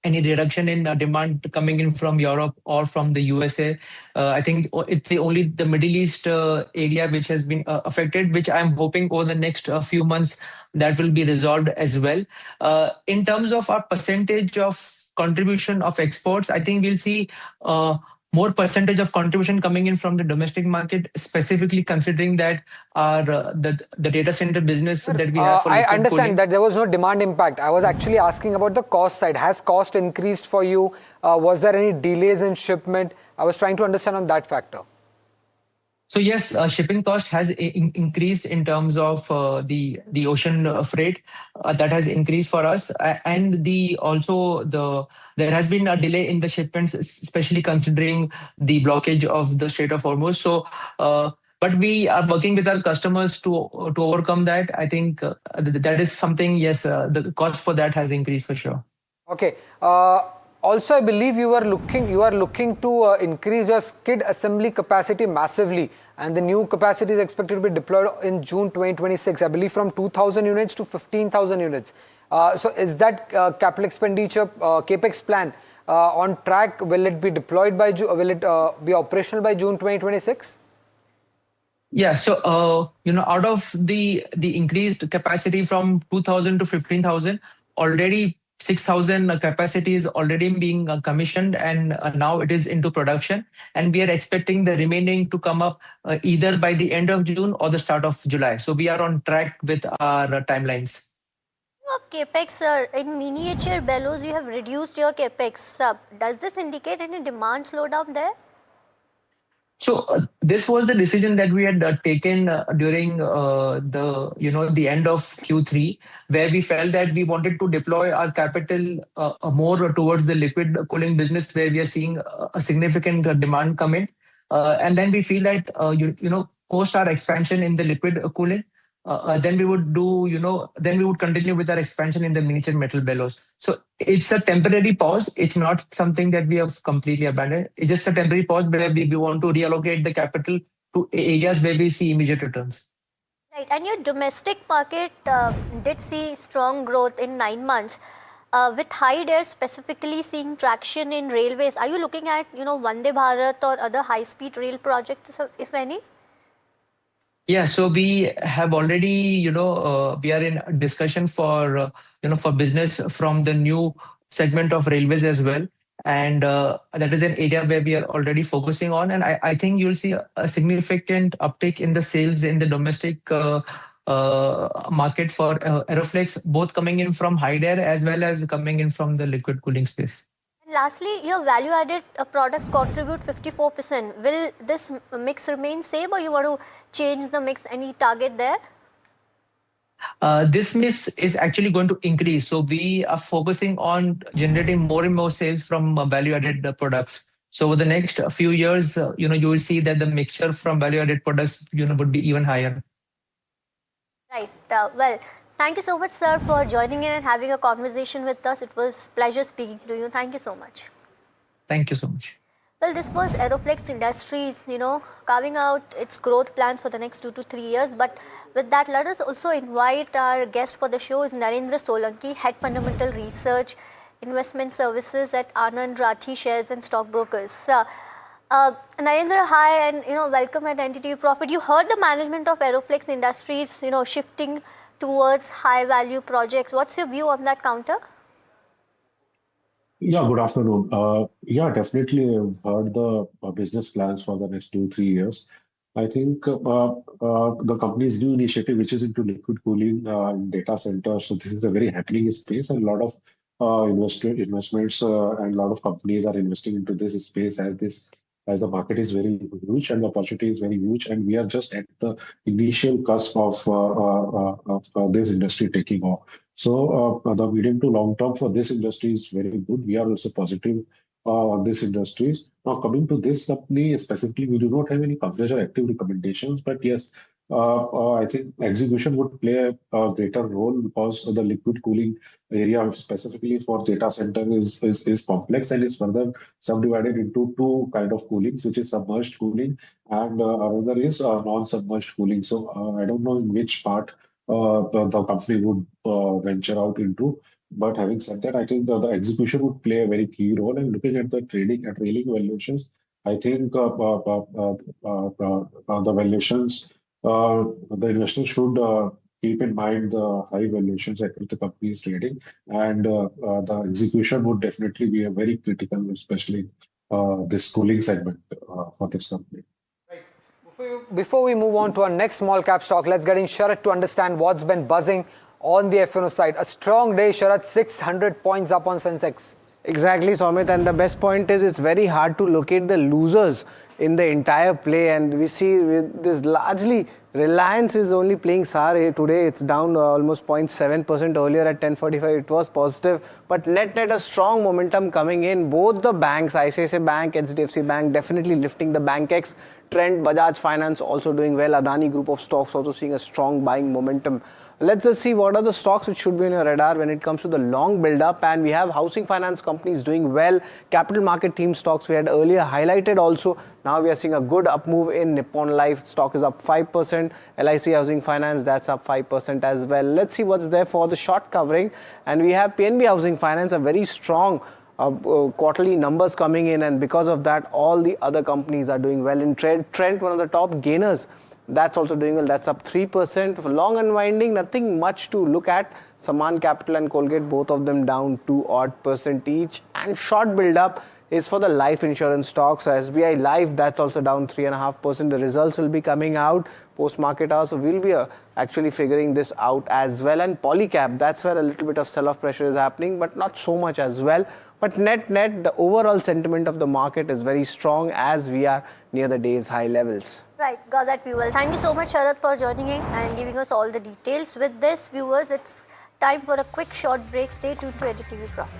reduction in demand coming in from Europe or from the USA. I think it's only the Middle East area which has been affected, which I'm hoping over the next few months that will be resolved as well. In terms of our percentage of contribution of exports, I think we'll see more percentage of contribution coming in from the domestic market, specifically considering that our the data center business that we have for I understand that there was no demand impact. I was actually asking about the cost side. Has cost increased for you? Was there any delays in shipment? I was trying to understand on that factor. So yes, shipping cost has increased in terms of the ocean freight that has increased for us, and there has been a delay in the shipments, especially considering the blockage of the Strait of Hormuz. So, but we are working with our customers to overcome that. I think that is something. Yes, the cost for that has increased for sure. Okay. Also, I believe you are looking to increase your skid assembly capacity massively, and the new capacity is expected to be deployed in June 2026. I believe from 2,000 units to 15,000 units. So, is that capital expenditure capex plan on track? Will it be deployed by will it be operational by June 2026? Yeah. So, out of the increased capacity from 2,000 to 15,000, already 6,000 capacity is already being commissioned, and now it is into production. And we are expecting the remaining to come up either by the end of June or the start of July. So we are on track with our timelines. Of capex, sir, in miniature bellows, you have reduced your capex. Does this indicate any demand slowdown there? So this was the decision that we had taken during the end of Q3, where we felt that we wanted to deploy our capital more towards the liquid cooling business, where we are seeing a significant demand come in, and then we feel that post our expansion in the liquid cooling, then we would then we would continue with our expansion in the miniature metal bellows. So it's a temporary pause. It's not something that we have completely abandoned. It's just a temporary pause where we want to reallocate the capital to areas where we see immediate returns. Right, and your domestic market did see strong growth in 9 months. With Hyder specifically seeing traction in railways, are you looking at Vande Bharat or other high-speed rail projects, if any? Yeah, so we have already, we are in discussion for business from the new segment of railways as well. And that is an area where we are already focusing on. And I think you'll see a significant uptick in the sales in the domestic market for Aeroflex, both coming in from Hyder as well as coming in from the liquid cooling space. And lastly, your value-added products contribute 54%. Will this mix remain same, or you want to change the mix? Any target there? This mix is actually going to increase. So we are focusing on generating more and more sales from value-added products. So over the next few years, you will see that the mixture from value-added products, would be even higher. Right. Well, thank you so much, sir, for joining in and having a conversation with us. It was a pleasure speaking to you. Thank you so much. Thank you so much. Well, this was Aeroflex Industries, carving out its growth plans for the next 2 to 3 years. But with that, let us also invite our guest for the show is Narendra Solanki, Head Fundamental Research, Investment Services at Anand Rathi Shares and Stockbrokers. Narendra, hi, and welcome at NDTV Profit. You heard the management of Aeroflex Industries, shifting towards high-value projects. What's your view on that counter? Yeah, good afternoon. Yeah, definitely I've heard the business plans for the next 2-3 years. I think the company's new initiative, which is into liquid cooling in data centers, so this is a very happening space, and a lot of investments and a lot of companies are investing into this space as the market is very huge and the opportunity is very huge, and we are just at the initial cusp of this industry taking off. So the medium to long term for this industry is very good. We are also positive on this industries. Now coming to this company specifically, we do not have any coverage or active recommendations, but yes, I think execution would play a greater role because the liquid cooling area specifically for data center is complex and is further subdivided into two kind of coolings, which is submerged cooling and another is non-submerged cooling. So I don't know in which part the company would venture out into. But having said that, I think the execution would play a very key role. And looking at the trailing valuations, I think the valuations, the investors should keep in mind the high valuations at which the company is trading, and the execution would definitely be a very critical, especially this cooling segment for this company. Before we move on to our next small cap stock, let's get in Sharath to understand what's been buzzing on the F&O side. A strong day, Sharath, 600 points up on Sensex. Exactly, Somit, and the best point is it's very hard to locate the losers in the entire play, and we see with this largely Reliance is only playing SAR today. It's down almost 0.7%. Earlier at 10:45 it was positive, but net a strong momentum coming in. Both the banks, ICICI Bank, HDFC Bank, definitely lifting the BankX trend. Bajaj Finance also doing well. Adani group of stocks also seeing a strong buying momentum. Let's just see what are the stocks which should be on your radar when it comes to the long build-up. And we have housing finance companies doing well. Capital market theme stocks we had earlier highlighted also. Now we are seeing a good up move in Nippon Life. Stock is up 5%. LIC Housing Finance, that's up 5% as well. Let's see what's there for the short covering. And we have PNB Housing Finance, a very strong quarterly numbers coming in. And because of that, all the other companies are doing well. In Trent, one of the top gainers, that's also doing well. That's up 3%. For long unwinding, nothing much to look at. Saman Capital and Colgate, both of them down 2% each. And short build up, is for the life insurance stocks. So SBI Life, that's also down 3.5%. The results will be coming out post-market hours, so we'll be actually figuring this out as well. And Polycab, that's where a little bit of sell-off pressure is happening, but not so much as well. But net, the overall sentiment of the market is very strong as we are near the day's high levels. Right, got that, viewers. Thank you so much, Sharad, for joining in and giving us all the details. With this, viewers, it's time for a quick short break. Stay tuned to NDTV Profit.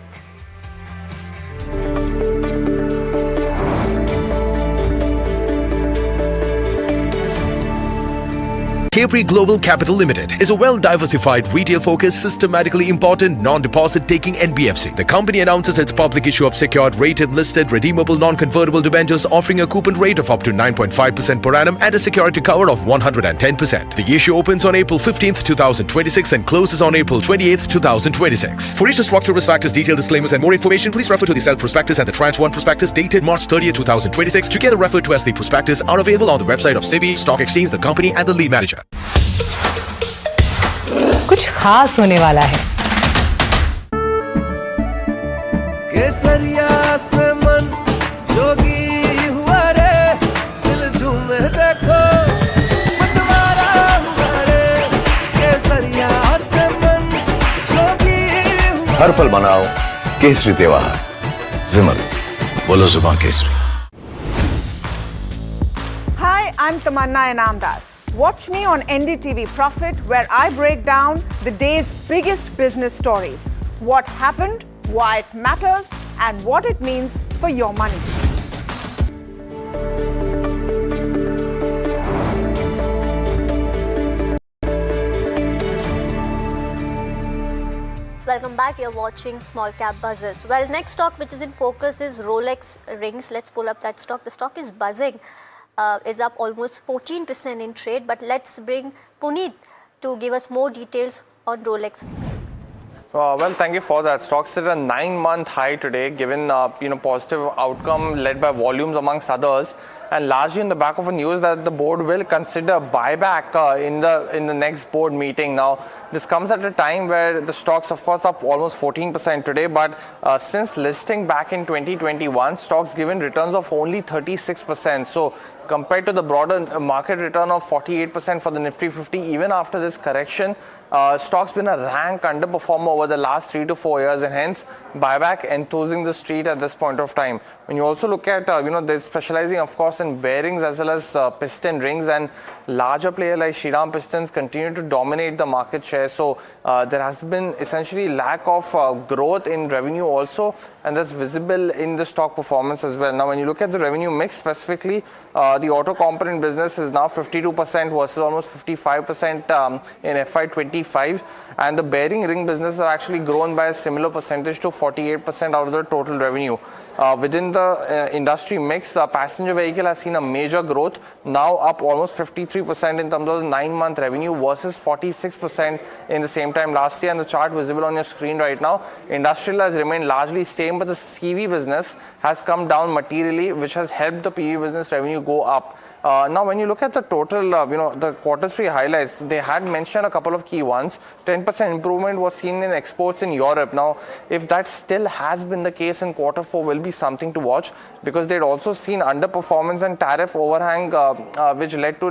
Capri Global Capital Limited is a well-diversified, retail-focused, systematically important, non-deposit-taking NBFC. The company announces its public issue of secured, rated, listed, redeemable, non-convertible debentures offering a coupon rate of up to 9.5% per annum and a security cover of 110%. The issue opens on April 15th, 2026 and closes on April 28th, 2026. For each structure, risk factors, detailed disclaimers and more information, please refer to the Self Prospectus and the Tranche 1 Prospectus dated March 30th, 2026, together referred to as the Prospectus, are available on the website of SEBI, Stock Exchange, the company and the lead manager. कुछ खास होने वाला है केसरिया से मन जोगी हुआ रे दिल झूमे देखो मतवारा हुआ रे केसरिया से मन जोगी हुआ हर पल मनाओ केसरी त्योहार विमल बोलो जुबान Kesari Hi, I'm Tamanna Inamdar. Watch me on NDTV Profit, where I break down the day's biggest business stories. What happened, why it matters, and what it means for your money. Welcome back. You're watching Small Cap Buzzers. Well, next stock which is in focus is Rolex Rings. Let's pull up that stock. The stock is buzzing. Is up almost 14% in trade, but let's bring Puneet to give us more details on Rolex Rings. Well, thank you for that. Stocks at a 9-month high today, given positive outcome led by volumes amongst others, and largely in the back of a news that the board will consider buyback in the next board meeting. Now, this comes at a time where the stocks, of course, up almost 14% today, but since listing back in 2021, stocks given returns of only 36%. So, compared to the broader market return of 48% for the Nifty 50, even after this correction, stock's been a rank underperformer over the last 3 to 4 years, and hence buyback enthusing the street at this point of time. When you also look at, they're specializing, of course, in bearings as well as piston rings, and larger player like Shriram Pistons continue to dominate the market share. So there has been essentially lack of growth in revenue also, and that's visible in the stock performance as well. Now, when you look at the revenue mix specifically, the auto component business is now 52% versus almost 55% in FY25, and the bearing ring business has actually grown by a similar percentage to 48% out of the total revenue. Within the industry mix, passenger vehicle has seen a major growth, now up almost 53% in terms of the 9-month revenue versus 46% in the same time last year. And the chart visible on your screen right now, industrial has remained largely same, but the CV business has come down materially, which has helped the PV business revenue go up. Now, when you look at the total, the Q3 highlights, they had mentioned a couple of key ones. 10% improvement was seen in exports in Europe. Now, if that still has been the case in Q4, will be something to watch, because they'd also seen underperformance and tariff overhang, which led to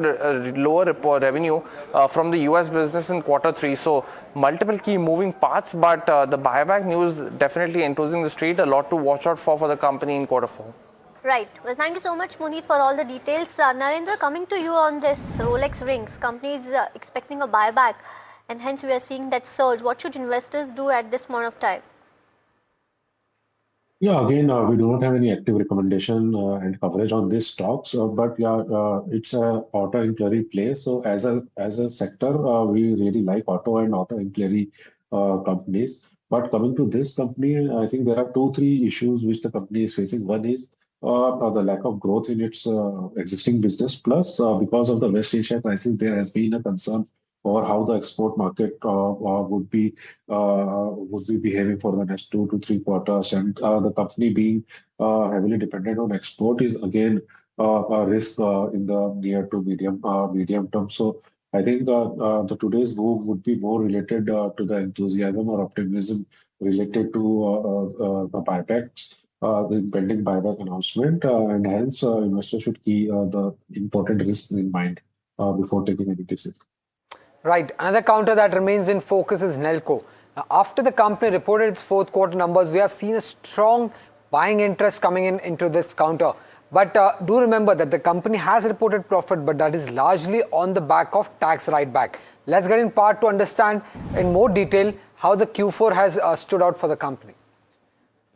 lower revenue from the US business in Q3. So, multiple key moving parts, but the buyback news definitely enthusing the street. A lot to watch out for the company in Q4. Right. Well, thank you so much, Puneet, for all the details. Narendra, coming to you on this Rolex Rings, company is expecting a buyback, and hence we are seeing that surge. What should investors do at this point of time? Yeah, again, we do not have any active recommendation and coverage on these stocks, but yeah, it's a auto ancillary play. So as a sector, we really like auto and auto ancillary companies. But coming to this company, I think there are 2-3 issues which the company is facing. One is the lack of growth in its existing business. Plus, because of the West Asia crisis, there has been a concern over how the export market would be behaving for the next 2 to 3 quarters. And the company being heavily dependent on export is again a risk in the near to medium term. So I think the today's move would be more related to the enthusiasm or optimism related to the buybacks. the impending buyback announcement, and hence investors should keep the important risks in mind before taking any decision. Right. Another counter that remains in focus is Nelco. Now, after the company reported its fourth quarter numbers, we have seen a strong buying interest coming into this counter. But do remember that the company has reported profit, but that is largely on the back of tax write-back. Let's get in part to understand in more detail how the Q4 has stood out for the company.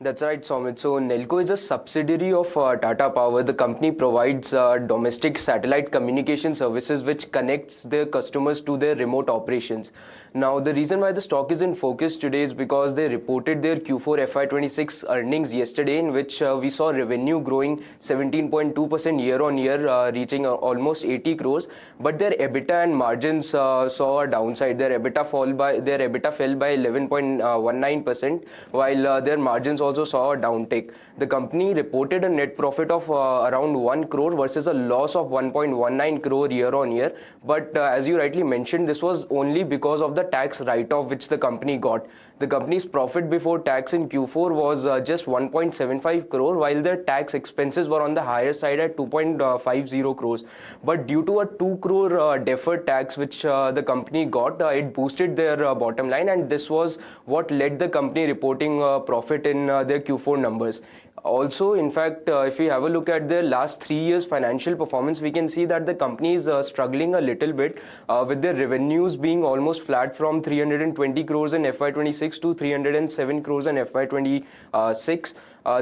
That's right, Somit. So Nelco is a subsidiary of Tata Power. The company provides domestic satellite communication services which connects their customers to their remote operations. Now, the reason why the stock is in focus today is because they reported their Q4 FY26 earnings yesterday, in which we saw revenue growing 17.2% year-on-year, reaching almost 80 crores. But their EBITDA and margins saw a downside. Their EBITDA fell by 11.19%, while their margins also saw a downtick. The company reported a net profit of around 1 crore versus a loss of 1.19 crore year-on-year. But as you rightly mentioned, this was only because of the tax write-off which the company got. The company's profit before tax in Q4 was just 1.75 crore, while their tax expenses were on the higher side at 2.50 crores. But due to a 2 crore deferred tax which the company got, it boosted their bottom line, and this was what led the company reporting profit in their Q4 numbers. Also, in fact, if we have a look at their last 3 years financial performance, we can see that the company is struggling a little bit with their revenues being almost flat from 320 crores in FY26 to 307 crores in FY26.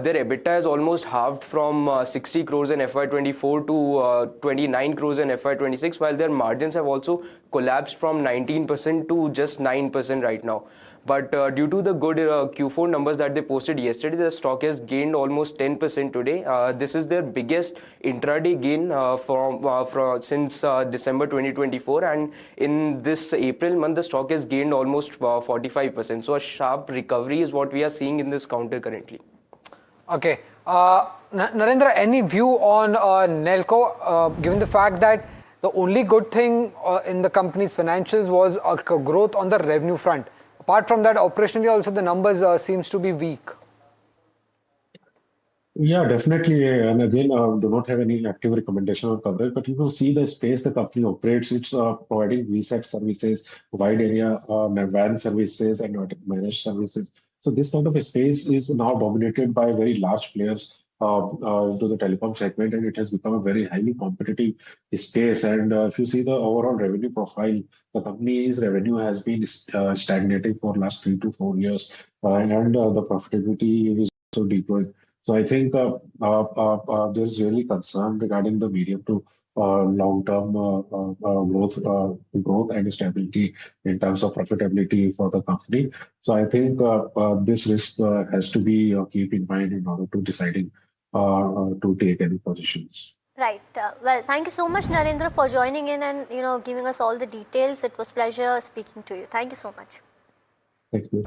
Their EBITDA has almost halved from 60 crores in FY24 to 29 crores in FY26, while their margins have also collapsed from 19% to just 9% right now. But due to the good Q4 numbers that they posted yesterday, the stock has gained almost 10% today. This is their biggest intraday gain since December 2024, and in this April month, the stock has gained almost 45%. So a sharp recovery is what we are seeing in this counter currently. Okay. Narendra, any view on Nelco, given the fact that the only good thing in the company's financials was growth on the revenue front? Apart from that, operationally also the numbers seems to be weak. Yeah, definitely. And again, do not have any active recommendation or coverage, but you will see the space the company operates. It's providing reset services, wide area van services, and managed services. So this kind of a space is now dominated by very large players into the telecom segment, and it has become a very highly competitive space. And if you see the overall revenue profile, the company's revenue has been stagnating for last 3 to 4 years, and the profitability is also decreased. So I think there's really concern regarding the medium to long-term growth and stability in terms of profitability for the company. So I think this risk has to be kept in mind in order to deciding to take any positions. Right. Well, thank you so much, Narendra, for joining in and giving us all the details. It was a pleasure speaking to you. Thank you so much. Thank you.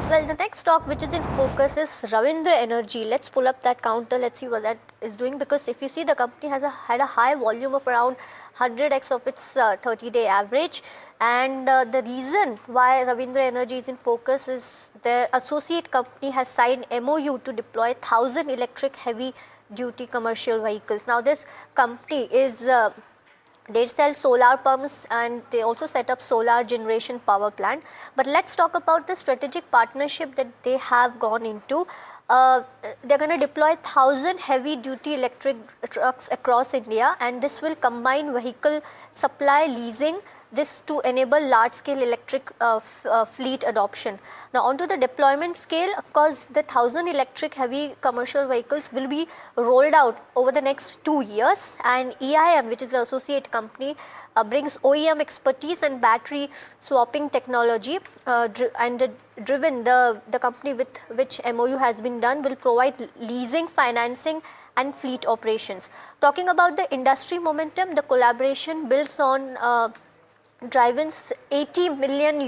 Well, the next stock which is in focus is Ravindra Energy. Let's pull up that counter. Let's see what that is doing, because if you see, the company has had a high volume of around 100x of its 30-day average. And the reason why Ravindra Energy is in focus is their associate company has signed MOU to deploy 1,000 electric heavy-duty commercial vehicles. Now, this company is they sell solar pumps and they also set up solar generation power plant. But let's talk about the strategic partnership that they have gone into. They're going to deploy 1,000 heavy duty electric trucks across India, and this will combine vehicle supply leasing, this to enable large scale electric fleet adoption. Now, onto the deployment scale, of course, the 1,000 electric heavy commercial vehicles will be rolled out over the next 2 years, and EIM, which is the associate company, brings OEM expertise and battery swapping technology, and the company with which MOU has been done will provide leasing, financing and fleet operations. Talking about the industry momentum, the collaboration builds on Driven's $80 million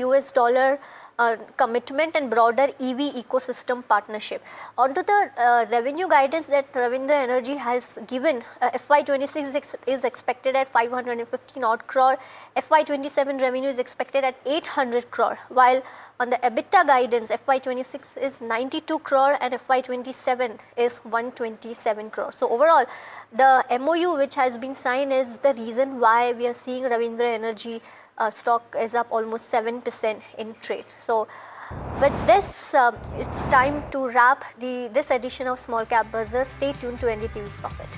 commitment and broader EV ecosystem partnership. Onto the revenue guidance that Ravindra Energy has given, FY26 is expected at 515 odd crore, FY27 revenue is expected at 800 crore, while on the EBITDA guidance, FY26 is 92 crore and FY27 is 127 crore. So overall, the MOU which has been signed is the reason why we are seeing Ravindra Energy stock is up almost 7% in trade. So with this, it's time to wrap this edition of Small Cap Buzzer. Stay tuned to NDTV Profit.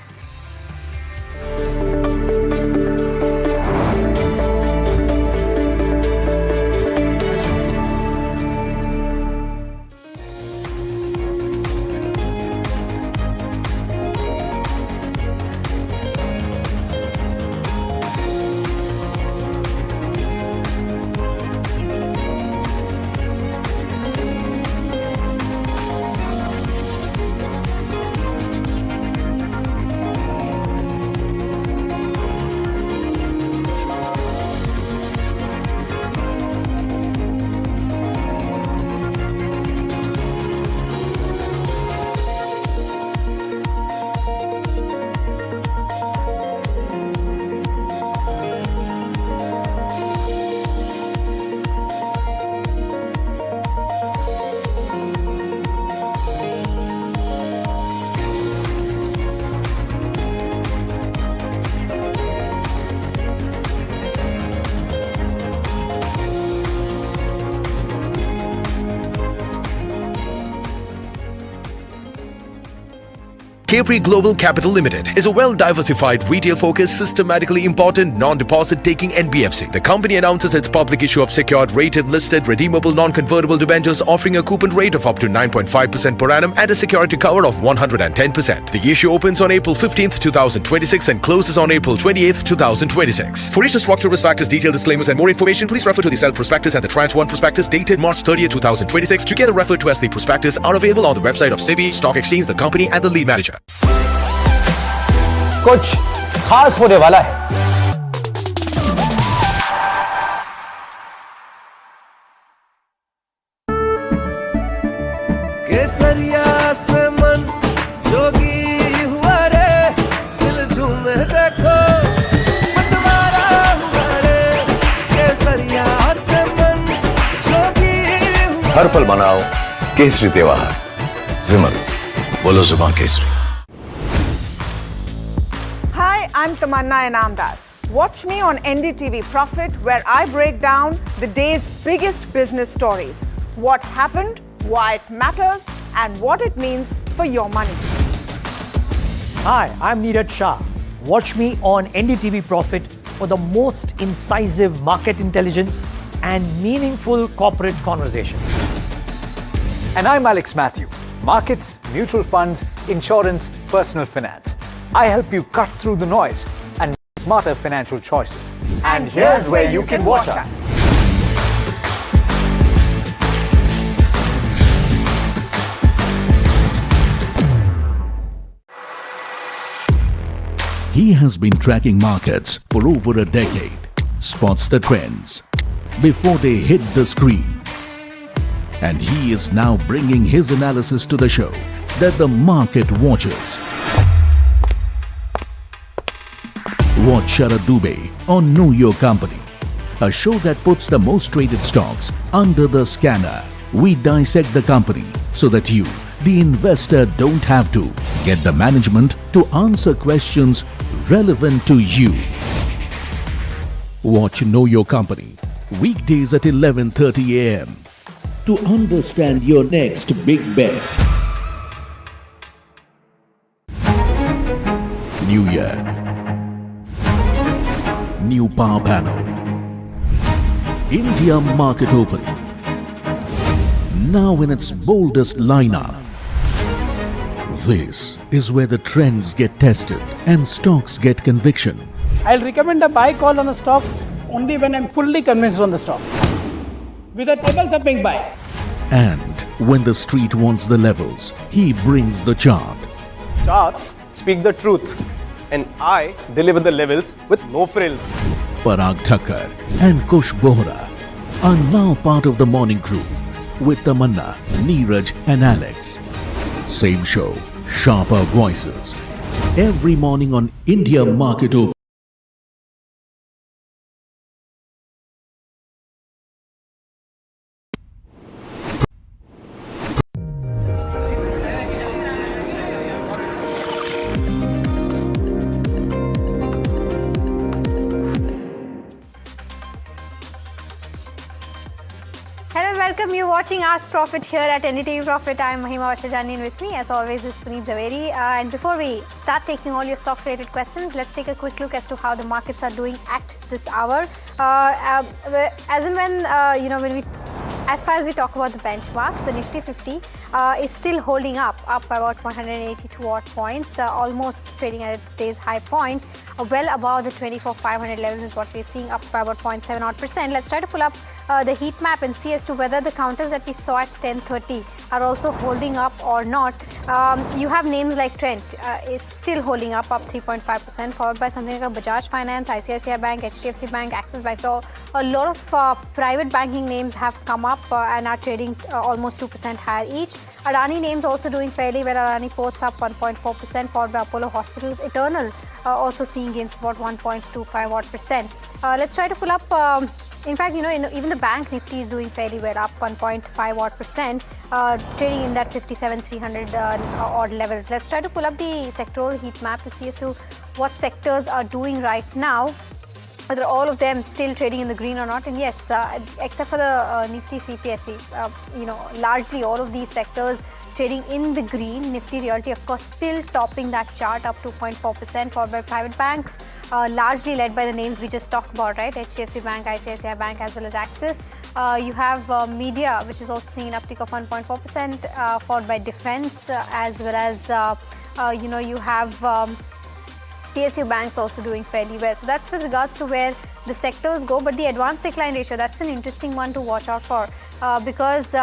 Capri Global Capital Limited is a well-diversified, retail-focused, systematically important, non-deposit-taking NBFC. The company announces its public issue of secured, rated, listed, redeemable, non-convertible debentures offering a coupon rate of up to 9.5% per annum and a security cover of 110%. The issue opens on April 15th, 2026 and closes on April 28th, 2026. For issue structure, risk factors, detailed disclaimers and more information, please refer to the Self Prospectus and the Tranche 1 Prospectus dated March 30th, 2026, together referred to as the Prospectus, are available on the website of SEBI, Stock Exchange, the company and the lead manager. कुछ खास होने वाला है। केसरिया से मन जोगी हुआ रे, दिल झूमे देखो मतवारा हुआ रे। केसरिया से मन जोगी हुआ। हर पल मनाओ केसरी त्योहार। विमल, बोलो जुबान Kesari. Hi, I'm Tamanna Inamdar. Watch me on NDTV Profit, where I break down the day's biggest business stories. What happened, why it matters, and what it means for your money. Hi, I'm Neeraj Shah. Watch me on NDTV Profit for the most incisive market intelligence and meaningful corporate conversations. And I'm Alex Matthew. Markets, mutual funds, insurance, personal finance. I help you cut through the noise and make smarter financial choices. And here's where you can watch us. He has been tracking markets for over a decade, spots the trends before they hit the screen. And he is now bringing his analysis to the show that the market watches. Watch Sharad Dubey on Know Your Company, a show that puts the most traded stocks under the scanner. We dissect the company so that you, the investor, don't have to get the management to answer questions relevant to you. Watch Know Your Company weekdays at 11:30 a.m. to understand your next big bet. New year, new power panel, India market open, now in its boldest lineup. This is where the trends get tested and stocks get conviction. I'll recommend a buy call on a stock only when I'm fully convinced on the stock. With a table thumping buy. And when the street wants the levels, he brings the chart. Charts speak the truth, and I deliver the levels with no frills. Parag Thakkar and Kush Bohra are now part of the morning crew with Tamanna, Neeraj and Alex. Same show, sharper voices. Every morning on India Market Open. Hello, welcome. You're watching Ask Profit here at NDTV Profit. I'm Mahima Vachajani, and with me, as always, is Puneet Zaveri. And before we start taking all your stock-related questions, let's take a quick look as to how the markets are doing at this hour. As and when, as far as we talk about the benchmarks, the Nifty 50 is still holding up by about 182 odd points, almost trading at its day's high point, well above the 24,500 levels is what we're seeing, up by about 0.7 odd percent. Let's try to pull up the heat map and see as to whether the counters that we saw at 10:30 are also holding up or not. You have names like Trent is still holding up 3.5%, followed by something like Bajaj Finance, ICICI Bank, HDFC Bank, Axis Bank. So a lot of private banking names have come up and are trading almost 2% higher each. Adani names also doing fairly well. Adani Ports up 1.4%, followed by Apollo Hospitals. Eternal also seeing gains about 1.25 odd percent. Let's try to pull up. In fact, even the bank Nifty is doing fairly well, up 1.5 odd percent, trading in that 57,300 odd levels. Let's try to pull up the sectoral heat map to see as to what sectors are doing right now, whether all of them still trading in the green or not. And yes, except for the Nifty CPSE, largely all of these sectors trading in the green. Nifty Realty, of course, still topping that chart, up 2.4%, followed by private banks, largely led by the names we just talked about, right? HDFC Bank, ICICI Bank, as well as Axis. You have media, which is also seeing an uptick of 1.4%, followed by defense, as well as, you have PSU banks also doing fairly well. So that's with regards to where the sectors go. But the advanced decline ratio, that's an interesting one to watch out for, because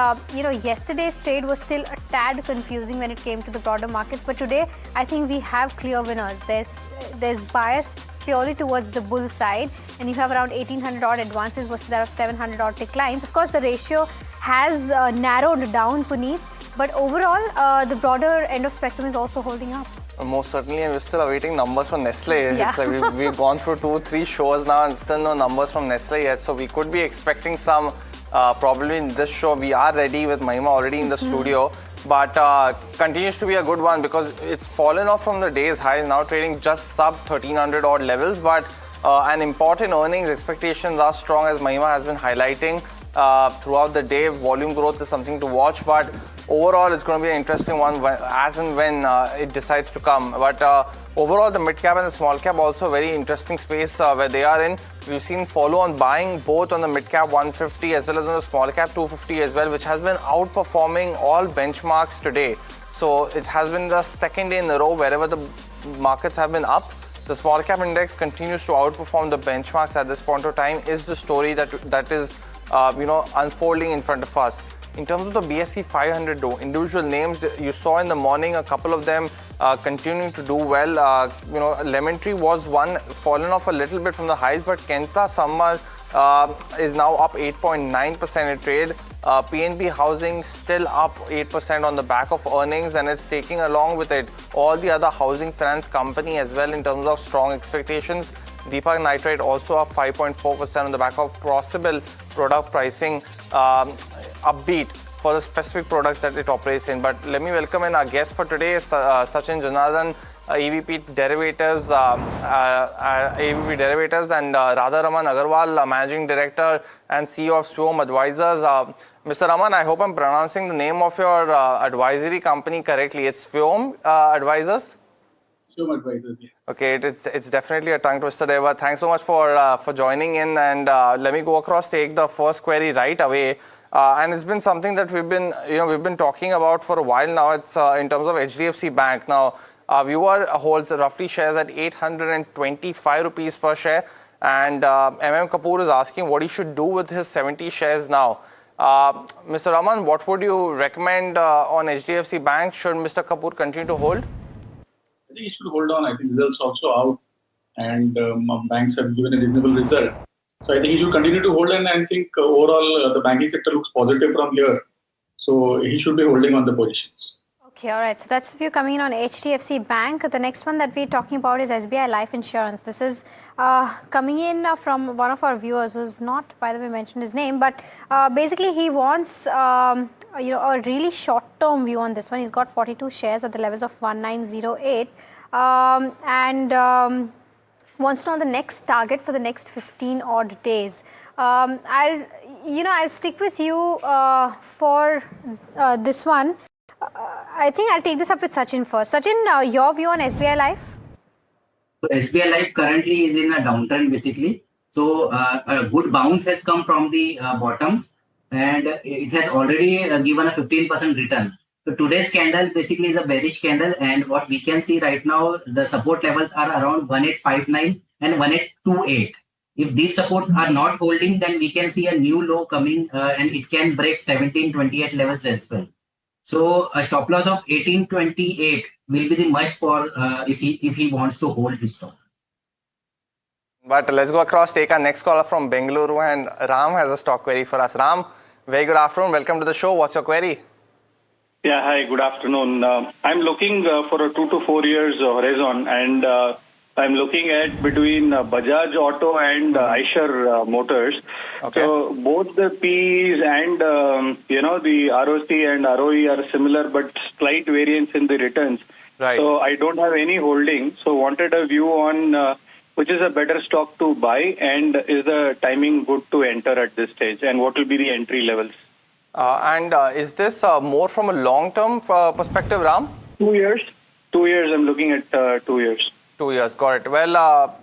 yesterday's trade was still a tad confusing when it came to the broader markets. But today, I think we have clear winners. There's bias purely towards the bull side, and you have around 1,800 odd advances versus that of 700 odd declines. Of course, the ratio has narrowed down, Puneet, but overall, the broader end of spectrum is also holding up. Most certainly, and we're still awaiting numbers from Nestle. Yeah. It's like we've gone through 2-3 shows now and still no numbers from Nestle yet. So we could be expecting some, probably in this show. We are ready with Mahima already in the studio, but continues to be a good one because it's fallen off from the day's high, now trading just sub 1,300 odd levels. But an important earnings expectations are strong, as Mahima has been highlighting throughout the day. Volume growth is something to watch, but overall it's going to be an interesting one as and when it decides to come. But overall, the mid cap and the small cap also very interesting space where they are in. We've seen follow-on buying both on the mid cap 150 as well as on the small cap 250 as well, which has been outperforming all benchmarks today. So it has been the second day in a row wherever the markets have been up. The small cap index continues to outperform the benchmarks at this point of time. Is the story that is unfolding in front of us. In terms of the BSE 500 though, individual names, you saw in the morning a couple of them continuing to do well. Lemon Tree was one, fallen off a little bit from the highs, but Kenta Summer is now up 8.9% in trade. PNB Housing still up 8% on the back of earnings, and it's taking along with it all the other housing finance company as well in terms of strong expectations. Deepak Nitrite also up 5.4% on the back of possible product pricing upbeat for the specific products that it operates in. But let me welcome in our guest for today, Sachin Janardhan, EVP Derivatives, and Radha Raman Agarwal, Managing Director and CEO of Swom Advisors. Mr. Raman, I hope I'm pronouncing the name of your advisory company correctly. It's Swom Advisors? Swom Advisors, yes. Okay, it's definitely a tongue twister there, but thanks so much for joining in. And let me go across, take the first query right away. And it's been something that we've been talking about for a while now. It's in terms of HDFC Bank. Now, our viewer holds roughly shares at 825 rupees per share, and MM Kapoor is asking what he should do with his 70 shares now. Mr. Raman, what would you recommend on HDFC Bank? Should Mr. Kapoor continue to hold? I think he should hold on. I think results also out, and banks have given a reasonable result. So I think he should continue to hold, and I think overall the banking sector looks positive from here. So he should be holding on the positions. Okay, all right. So that's the view coming in on HDFC Bank. The next one that we're talking about is SBI Life Insurance. This is coming in from one of our viewers who's not, by the way, mentioned his name, but basically he wants a really short-term view on this one. He's got 42 shares at the levels of 1908 and wants to know the next target for the next 15 odd days. I'll stick with you for this one. I think I'll take this up with Sachin first. Sachin, your view on SBI Life? So SBI Life currently is in a downtrend basically. So a good bounce has come from the bottom, and it has already given a 15% return. So today's candle basically is a bearish candle, and what we can see right now, the support levels are around 1859 and 1828. If these supports are not holding, then we can see a new low coming and it can break 1728 levels as well. So a stop loss of 1828 will be the must for if he wants to hold his stock. But let's go across, take our next caller from Bengaluru, and Ram has a stock query for us. Ram, very good afternoon. Welcome to the show. What's your query? Yeah, hi, good afternoon. I'm looking for a 2 to 4 years horizon, and I'm looking at between Bajaj Auto and Eicher Motors. Okay. So both the P's and the ROC and ROE are similar, but slight variance in the returns. Right. So I don't have any holding. So wanted a view on which is a better stock to buy, and is the timing good to enter at this stage, and what will be the entry levels? Is this more from a long-term perspective, Ram? 2 years. 2 years. I'm looking at 2 years. 2 years, got it. Well,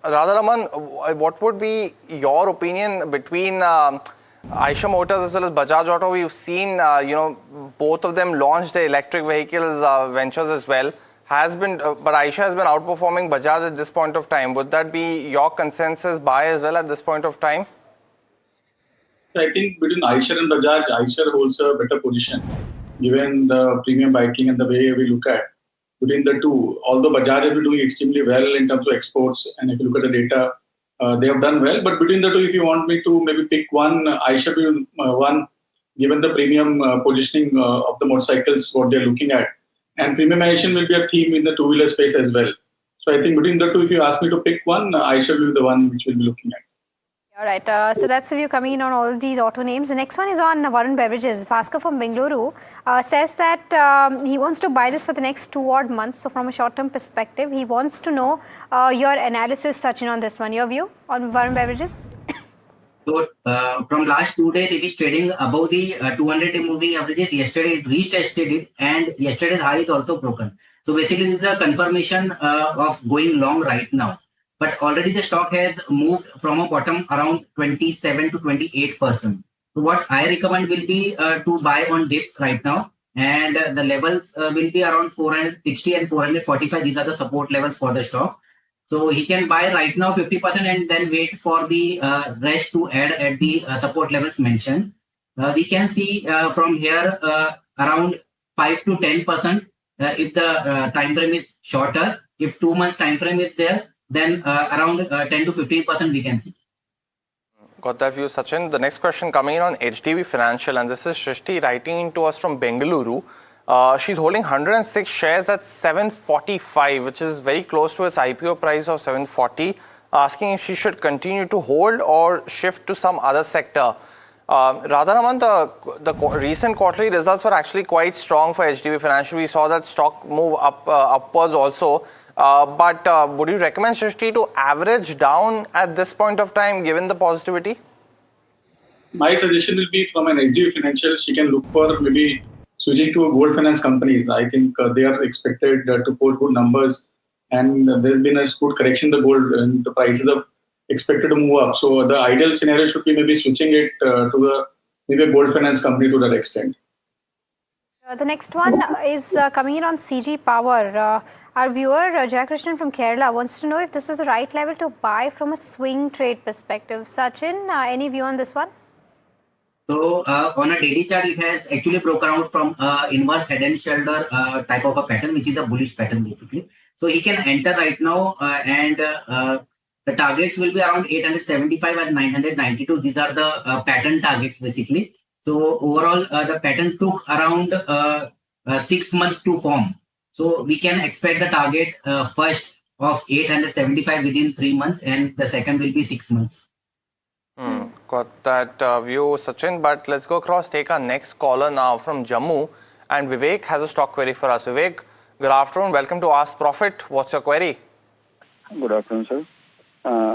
Radharaman, what would be your opinion between Eicher Motors as well as Bajaj Auto? We've seen, both of them launch the electric vehicles ventures as well. But Eicher has been outperforming Bajaj at this point of time. Would that be your consensus buy as well at this point of time? So I think between Eicher and Bajaj, Eicher holds a better position, given the premium biking and the way we look at. Between the two, although Bajaj has been doing extremely well in terms of exports, and if you look at the data, they have done well. But between the two, if you want me to maybe pick one, Eicher will be one, given the premium positioning of the motorcycles, what they're looking at. And premiumization will be a theme in the two-wheeler space as well. So I think between the two, if you ask me to pick one, Eicher will be the one which we'll be looking at. All right, so that's the view coming in on all these auto names. The next one is on Varun Beverages. Bhaskar from Bengaluru says that he wants to buy this for the next 2 odd months. So from a short-term perspective, he wants to know your analysis, Sachin, on this one. Your view on Varun Beverages? So from last 2 days, it is trading above the 200-day moving averages. Yesterday, it retested it, and yesterday's high is also broken. So basically, this is a confirmation of going long right now. But already the stock has moved from a bottom around 27 to 28%. So what I recommend will be to buy on dip right now. And the levels will be around 460 and 445. These are the support levels for the stock. So he can buy right now 50% and then wait for the rest to add at the support levels mentioned. We can see from here around 5 to 10% if the time frame is shorter. If 2 months time frame is there, then around 10 to 15% we can see. Got that view, Sachin. The next question coming in on HDB Financial, and this is Shrishti writing to us from Bengaluru. She's holding 106 shares at 745, which is very close to its IPO price of 740, asking if she should continue to hold or shift to some other sector. Radharaman, the recent quarterly results were actually quite strong for HDB Financial. We saw that stock move upwards also. But would you recommend Shrishti to average down at this point of time, given the positivity? My suggestion will be from an HDB Financial, she can look for maybe switching to gold finance companies. I think they are expected to post good numbers, and there's been a good correction in the gold, and the prices are expected to move up. So the ideal scenario should be maybe switching it to maybe a gold finance company to that extent. The next one is coming in on CG Power. Our viewer, Jayakrishnan from Kerala, wants to know if this is the right level to buy from a swing trade perspective. Sachin, any view on this one? So on a daily chart, it has actually broken out from inverse head and shoulder type of a pattern, which is a bullish pattern basically. So he can enter right now and The targets will be around 875 and 992. These are the patent targets basically. So overall, the patent took around 6 months to form. So we can expect the target first of 875 within 3 months, and the second will be 6 months. Got that view, Sachin. But let's go across, take our next caller now from Jammu. And Vivek has a stock query for us. Vivek, good afternoon. Welcome to Ask Profit. What's your query? Good afternoon, sir.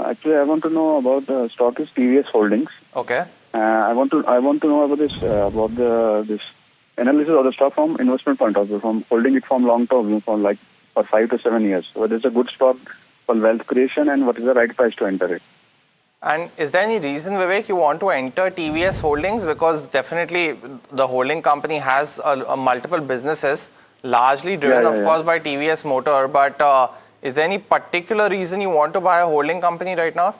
Actually, I want to know about the stock is TVS Holdings. Okay. I want to know about this this analysis of the stock from investment point of view, from holding it from long term, for 5 to 7 years. Whether it's a good stock for wealth creation, and what is the right price to enter it. And is there any reason, Vivek, you want to enter TVS Holdings? Because definitely the holding company has multiple businesses, largely driven, of course, by TVS Motor. But is there any particular reason you want to buy a holding company right now?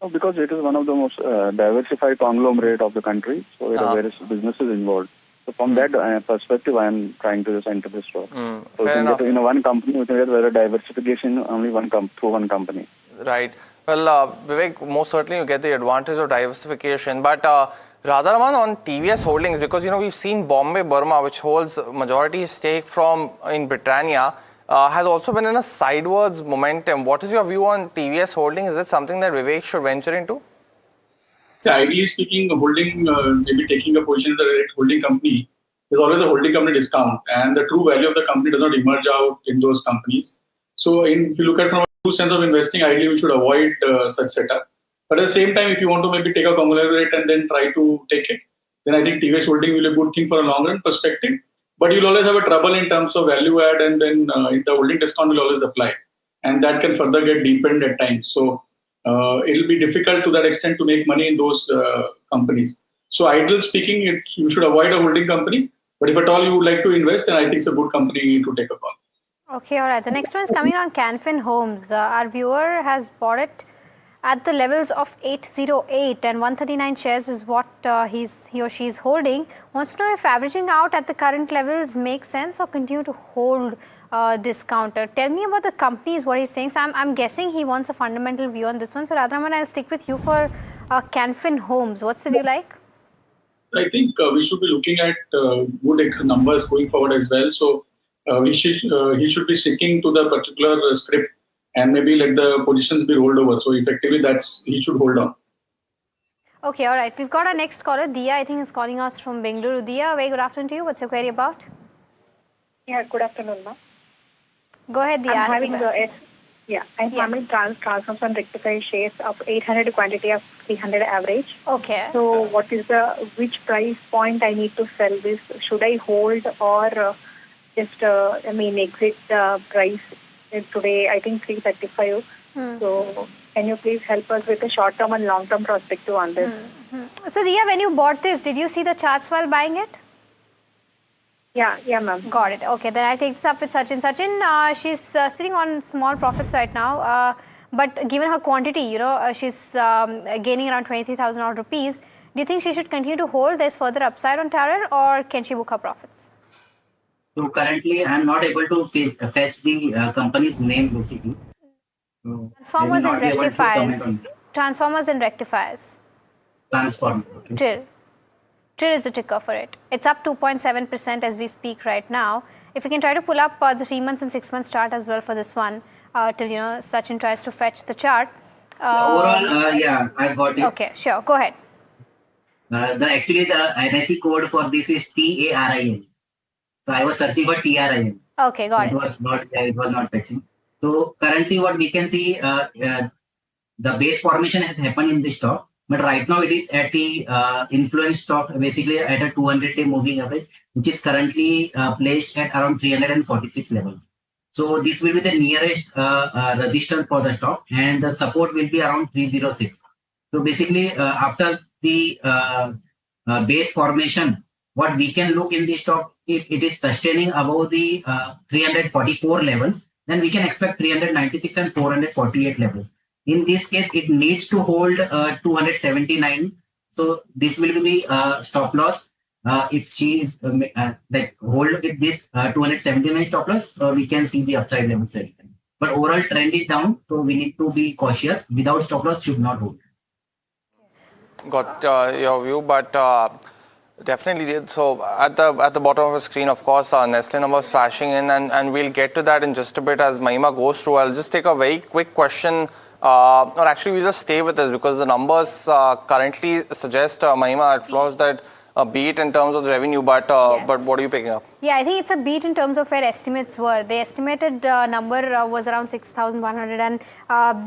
No, because it is one of the most diversified conglomerate of the country. So there are various businesses involved. So from that perspective, I am trying to just enter the stock. So Fair enough. in one company, we can get very diversification only through one company. Right. Well, Vivek, most certainly you get the advantage of diversification. But Radharaman, on TVS Holdings, because we've seen Bombay Burma, which holds majority stake in Britannia, has also been in a sidewards momentum. What is your view on TVS Holdings? Is it something that Vivek should venture into? So ideally speaking, maybe taking a position in the holding company, there's always a holding company discount, and the true value of the company does not emerge out in those companies. So if you look at from a true sense of investing, ideally we should avoid such setup. But at the same time, if you want to maybe take a conglomerate and then try to take it, then I think TVS Holding will be a good thing for a long run perspective. But you'll always have a trouble in terms of value add, and then the holding discount will always apply, and that can further get deepened at times. So it'll be difficult to that extent to make money in those companies. So ideally speaking, you should avoid a holding company. But if at all you would like to invest, then I think it's a good company to take a call. Okay, all right. The next one is coming on Canfin Homes. Our viewer has bought it at the levels of 808, and 139 shares is what he or she is holding. Wants to know if averaging out at the current levels makes sense or continue to hold this counter. Tell me about the companies, what he's saying. So I'm guessing he wants a fundamental view on this one. So Radharaman, I'll stick with you for Canfin Homes. What's the view like? I think we should be looking at good numbers going forward as well. So he should be sticking to the particular script and maybe let the positions be rolled over. So effectively, he should hold on. Okay, all right. We've got our next caller, Diya, I think is calling us from Bengaluru. Diya, very good afternoon to you. What's your query about? Yeah, good afternoon, ma'am. Go ahead, Diya. I'm having transforms and rectifier shares of 800 quantity of 300 average. Okay. So which price point I need to sell this? Should I hold or just, exit the price today? I think 335. So can you please help us with a short-term and long-term perspective on this? So Diya, when you bought this, did you see the charts while buying it? Yeah, ma'am. Got it. Okay, then I'll take this up with Sachin. Sachin, she's sitting on small profits right now, but given her quantity, she's gaining around 23,000 odd rupees. Do you think she should continue to hold? There's further upside on Taran, or can she book her profits? So currently, I'm not able to fetch the company's name basically. So Transformers and rectifiers. Transformers and rectifiers. Transform. Okay. TRIL is the ticker for it. It's up 2.7% as we speak right now. If you can try to pull up the 3 months and 6 months chart as well for this one, till Sachin tries to fetch the chart. Overall, I got it. Okay, sure. Go ahead. Actually, the NSE code for this is TARIN. So I was searching for TRIN. Okay, got it. It was not fetching. So currently, what we can see, the base formation has happened in this stock. But right now it is at the influence stock, basically at a 200-day moving average, which is currently placed at around 346 level. So this will be the nearest resistance for the stock, and the support will be around 306. So basically, after the base formation, what we can look in this stock, if it is sustaining above the 344 levels, then we can expect 396 and 448 levels. In this case, it needs to hold 279. So this will be stop loss. If she is hold with this 279 stop loss, we can see the upside level. but overall trend is down, so we need to be cautious. Without stop loss, should not hold. Got your view, but definitely did. So at the bottom of the screen, of course, Nestle numbers flashing in, and we'll get to that in just a bit as Mahima goes through. I'll just take a very quick question, or actually we'll just stay with this because the numbers currently suggest, Mahima, at floors that a beat in terms of the revenue, but what are you picking up? Yeah, I think it's a beat in terms of where estimates were. The estimated number was around 6,100 and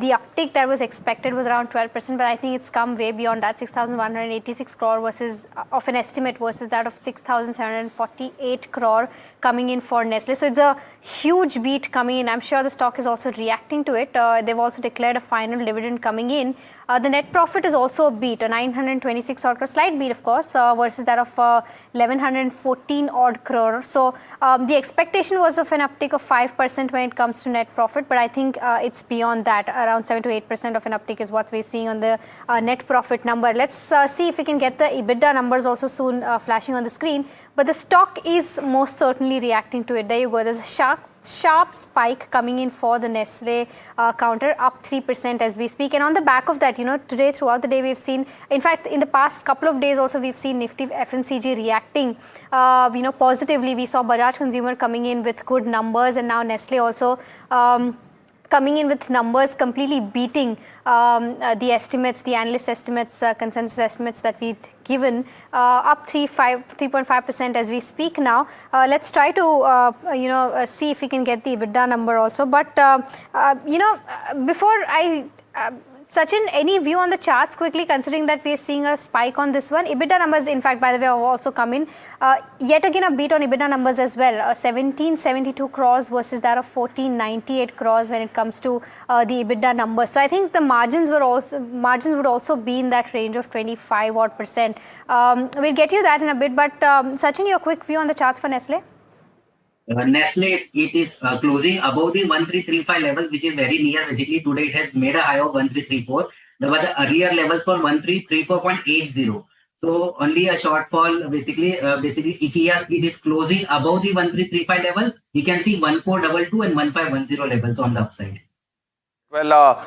the uptick that was expected was around 12%, but I think it's come way beyond that, 6,186 crore versus of an estimate versus that of 6,748 crore coming in for Nestle. So it's a huge beat coming in. I'm sure the stock is also reacting to it. They've also declared a final dividend coming in. The net profit is also a beat, a 926 odd crore, slight beat of course, versus that of 1114 odd crore. So the expectation was of an uptick of 5% when it comes to net profit, but I think it's beyond that. Around 7 to 8% of an uptick is what we're seeing on the net profit number. Let's see if we can get the EBITDA numbers also soon flashing on the screen. But the stock is most certainly reacting to it. There you go. There's a sharp spike coming in for the Nestle counter, up 3% as we speak. And on the back of that, today throughout the day we've seen, in fact, in the past couple of days also we've seen Nifty FMCG reacting, positively. We saw Bajaj Consumer coming in with good numbers, and now Nestle also coming in with numbers completely beating the estimates, the analyst estimates, consensus estimates that we'd given, up 3.5% as we speak now. Let's try to see if we can get the EBITDA number also. But before I Sachin, any view on the charts quickly, considering that we are seeing a spike on this one? EBITDA numbers, in fact, by the way, have also come in. Yet again, a beat on EBITDA numbers as well. 1772 crores versus that of 1498 crores when it comes to the EBITDA numbers. So I think the margins would also be in that range of 25 odd %. We'll get you that in a bit. But Sachin, your quick view on the charts for Nestle? Nestle, it is closing above the 1335 level, which is very near. Basically, today it has made a high of 1334. There were the earlier levels for 1334.80. So only a shortfall. Basically, if it is closing above the 1335 level, we can see 1422 and 1510 levels on the upside. Well,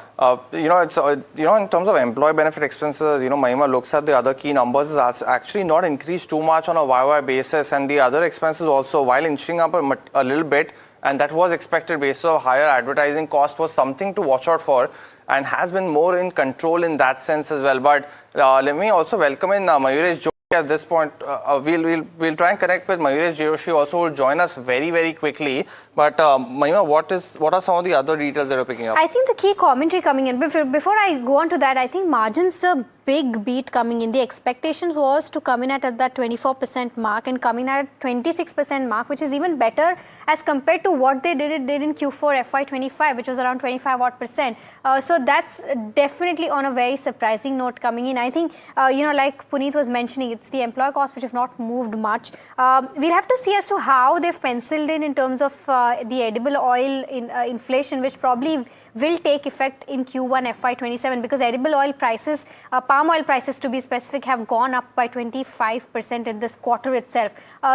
it's in terms of employee benefit expenses, Mahima looks at the other key numbers, that's actually not increased too much on a YY basis, and the other expenses also, while inching up a little bit, and that was expected based on higher advertising cost, was something to watch out for, and has been more in control in that sense as well. But let me also welcome in Mayuresh Joshi at this point. We'll try and connect with Mayuresh Joshi also, who will join us very, very quickly. But Mahima, what are some of the other details that are picking up? I think the key commentary coming in, before I go on to that, I think margins, the big beat coming in. The expectations was to come in at that 24% mark and coming at 26% mark, which is even better as compared to what they did in Q4 FY25, which was around 25 odd %. So that's definitely on a very surprising note coming in. I think, like Puneet was mentioning, it's the employee costs which have not moved much. We'll have to see as to how they've penciled in terms of the edible oil inflation, which probably will take effect in Q1 FY27, because edible oil prices, palm oil prices to be specific, have gone up by 25% in this quarter itself.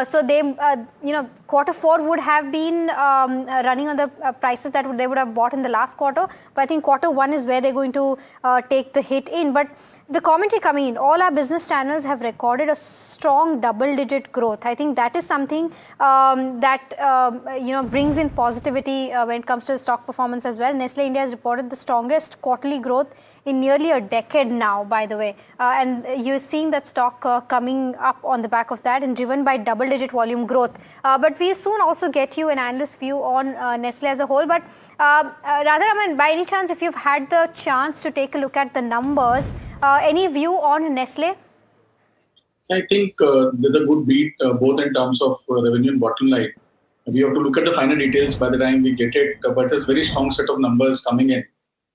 So they, Q4 would have been running on the prices that they would have bought in the last quarter. But I think Q1 is where they're going to take the hit in. But the commentary coming in, all our business channels have recorded a strong double-digit growth. I think that is something that brings in positivity when it comes to the stock performance as well. Nestle India has reported the strongest quarterly growth in nearly a decade now, by the way. And you're seeing that stock coming up on the back of that and driven by double-digit volume growth. But we'll soon also get you an analyst view on Nestle as a whole. But Radharaman, by any chance, if you've had the chance to take a look at the numbers, any view on Nestle? So I think there's a good beat both in terms of revenue and bottom line. We have to look at the final details by the time we get it, but there's a very strong set of numbers coming in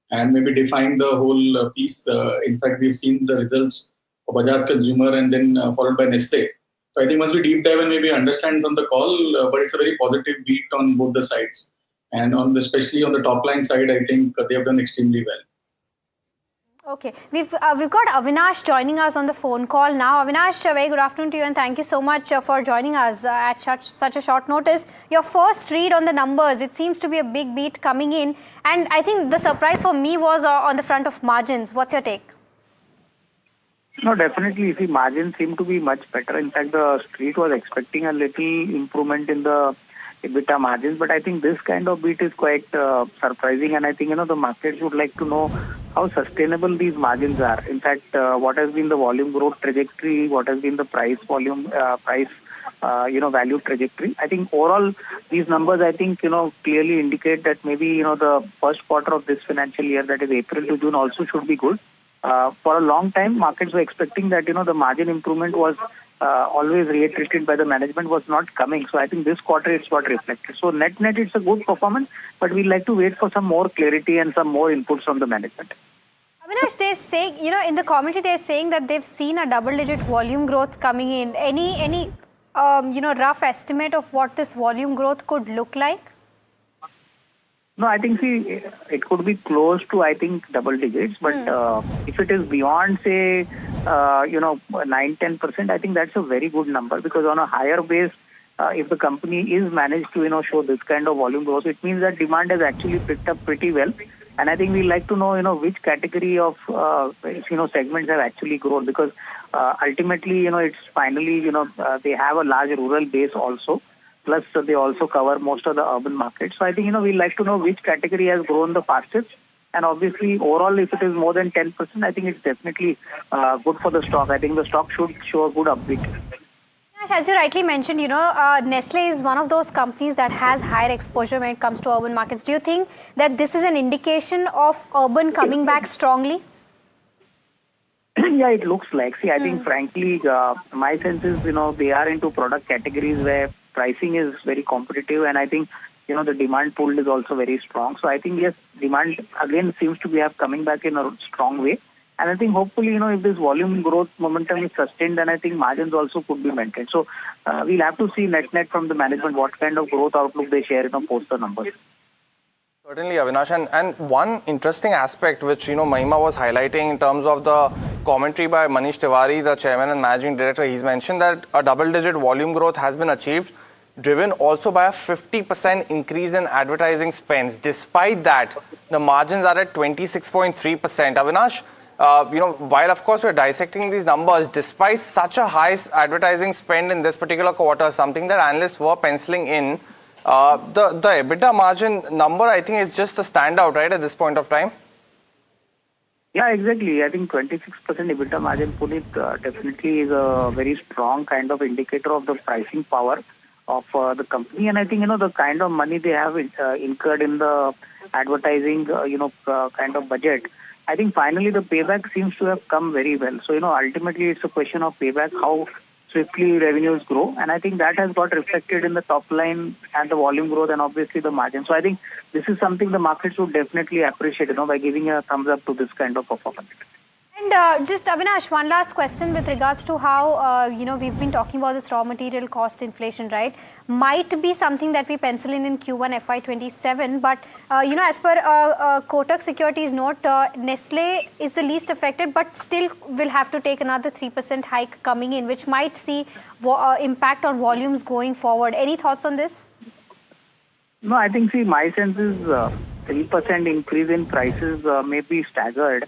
and maybe define the whole piece. In fact, we've seen the results of Bajaj Consumer and then followed by Nestle. So I think once we deep dive and maybe understand on the call, but it's a very positive beat on both the sides. And especially on the top line side, I think they have done extremely well. Okay, we've got Avinash joining us on the phone call now. Avinash, a very good afternoon to you, and thank you so much for joining us at such a short notice. Your first read on the numbers, it seems to be a big beat coming in, and I think the surprise for me was on the front of margins. What's your take? No, definitely. See, margins seem to be much better. In fact, the street was expecting a little improvement in the EBITDA margins, but I think this kind of beat is quite surprising, and I think the markets would like to know how sustainable these margins are. In fact, what has been the volume growth trajectory, what has been the price value trajectory. I think overall these numbers clearly indicate that maybe the first quarter of this financial year, that is April to June, also should be good. For a long time, markets were expecting that the margin improvement was always reiterated by the management was not coming. So I think this quarter it's got reflected. So net it's a good performance, but we'd like to wait for some more clarity and some more inputs from the management. Avinash, they're saying, in the commentary they're saying that they've seen a double-digit volume growth coming in. Any rough estimate of what this volume growth could look like? No, I think, it could be close to, double digits. But if it is beyond, say, 9-10%, I think that's a very good number, because on a higher base, if the company is managed to, show this kind of volume growth, it means that demand has actually picked up pretty well. And I think we like to know, which category of, segments have actually grown, because ultimately, it's finally, they have a large rural base also. Plus, they also cover most of the urban markets. So I think, we like to know which category has grown the fastest. And obviously, overall, if it is more than 10%, I think it's definitely good for the stock. I think the stock should show a good upbeat. As you rightly mentioned, Nestle is one of those companies that has higher exposure when it comes to urban markets. Do you think that this is an indication of urban coming back strongly? Yeah, it looks like. See, I think, frankly, my sense is, they are into product categories where pricing is very competitive, and I think, the demand pool is also very strong. So I think, yes, demand again seems to be coming back in a strong way. And I think hopefully, if this volume growth momentum is sustained, then I think margins also could be maintained. So we'll have to see net from the management what kind of growth outlook they share, post the numbers. Certainly, Avinash. And one interesting aspect which, Mahima was highlighting in terms of the commentary by Manish Tiwari, the chairman and managing director, he's mentioned that a double-digit volume growth has been achieved, driven also by a 50% increase in advertising spends. Despite that, the margins are at 26.3%. Avinash, while of course we're dissecting these numbers, despite such a high advertising spend in this particular quarter, something that analysts were penciling in, the EBITDA margin number, I think, is just a standout, right, at this point of time? Yeah, exactly. I think 26% EBITDA margin, Puneet, definitely is a very strong kind of indicator of the pricing power of the company. And I think, the kind of money they have incurred in the advertising, kind of budget, I think finally the payback seems to have come very well. So, ultimately it's a question of payback, how swiftly revenues grow. And I think that has got reflected in the top line and the volume growth and obviously the margin. So I think this is something the markets would definitely appreciate, by giving a thumbs up to this kind of performance. And just Avinash, one last question with regards to how, we've been talking about this raw material cost inflation, right? Might be something that we pencil in Q1 FY27, but, as per Kotak Securities note, Nestle is the least affected, but still will have to take another 3% hike coming in, which might see impact on volumes going forward. Any thoughts on this? No, I think, my sense is 3% increase in prices may be staggered.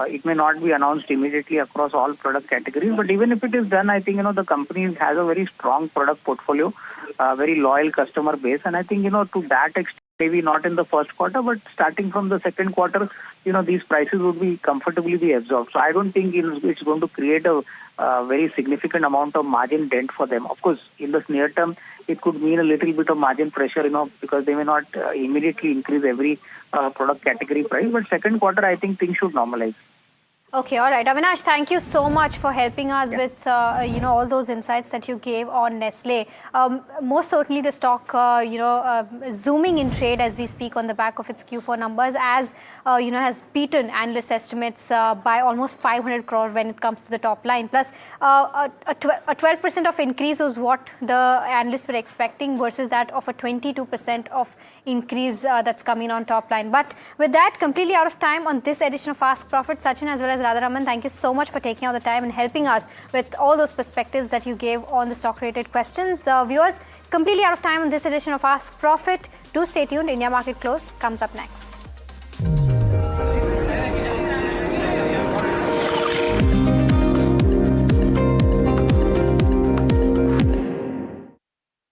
It may not be announced immediately across all product categories, but even if it is done, I think, the company has a very strong product portfolio, very loyal customer base. And I think, to that extent, maybe not in the first quarter, but starting from the second quarter, these prices would be comfortably be absorbed. So I don't think it's going to create a very significant amount of margin dent for them. Of course, in the near term, it could mean a little bit of margin pressure, because they may not immediately increase every product category price. But second quarter, I think things should normalize. Okay, all right. Avinash, thank you so much for helping us with all those insights that you gave on Nestle. Most certainly the stock, zooming in trade as we speak on the back of its Q4 numbers, as has beaten analyst estimates by almost 500 crore when it comes to the top line. Plus, a 12% of increase was what the analysts were expecting versus that of a 22% of increase that's coming on top line. But with that, completely out of time on this edition of Ask Profit. Sachin as well as Radharaman, thank you so much for taking out the time and helping us with all those perspectives that you gave on the stock-related questions. Viewers, completely out of time on this edition of Ask Profit. Do stay tuned. India Market Close comes up next.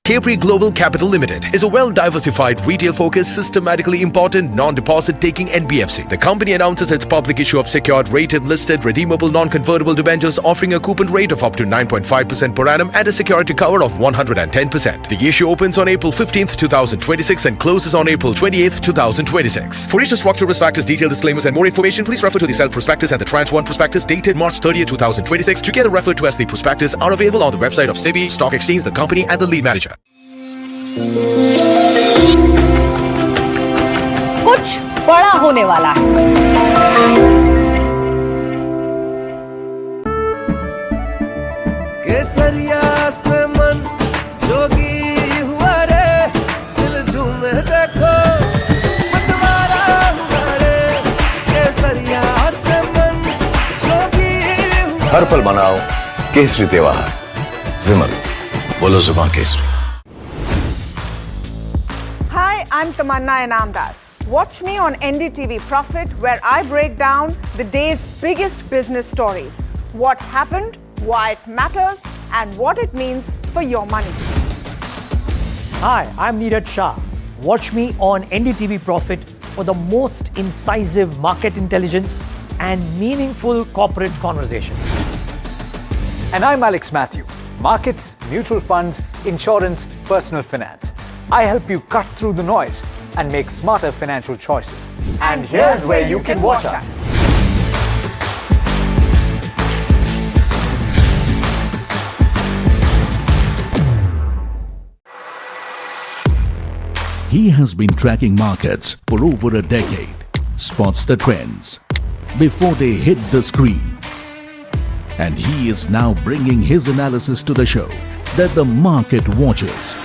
Capri Global Capital Limited is a well-diversified, retail-focused, systematically important, non-deposit-taking NBFC. The company announces its public issue of secured, rated, listed, redeemable, non-convertible debentures offering a coupon rate of up to 9.5% per annum and a security cover of 110%. The issue opens on April 15th, 2026 and closes on April 28th, 2026. For each structure, risk factors, detailed disclaimers and more information, please refer to the Self Prospectus and the Tranche 1 Prospectus dated March 30th, 2026, together referred to as the Prospectus, are available on the website of SEBI, Stock Exchange, the company and the lead manager. कुछ बड़ा होने वाला है। केसरिया से मन जोगी हुआ रे, दिल झूमे देखो मतवारा हुआ रे। केसरिया से मन जोगी हुआ। हर पल मनाओ केसरी त्योहार। विमल, बोलो जुबान Kesari. Hi, I'm Tamanna Inamdar. Watch me on NDTV Profit, where I break down the day's biggest business stories. What happened, why it matters, and what it means for your money. Hi, I'm Neeraj Shah. Watch me on NDTV Profit for the most incisive market intelligence and meaningful corporate conversations. And I'm Alex Matthew. Markets, mutual funds, insurance, personal finance. I help you cut through the noise and make smarter financial choices. And here's where you can watch us. He has been tracking markets for over a decade, spots the trends before they hit the screen. And he is now bringing his analysis to the show that the market watches.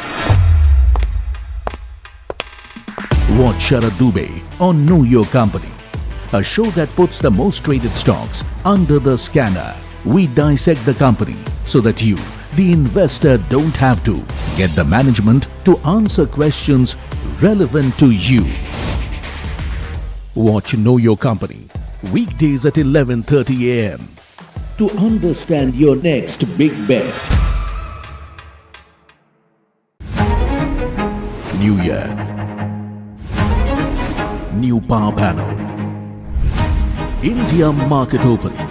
Watch Sharad Dubey on Know Your Company, a show that puts the most traded stocks under the scanner. We dissect the company so that you, the investor, don't have to get the management to answer questions relevant to you. Watch Know Your Company weekdays at 11:30 a.m. to understand your next big bet. New year. New power panel. India market opening.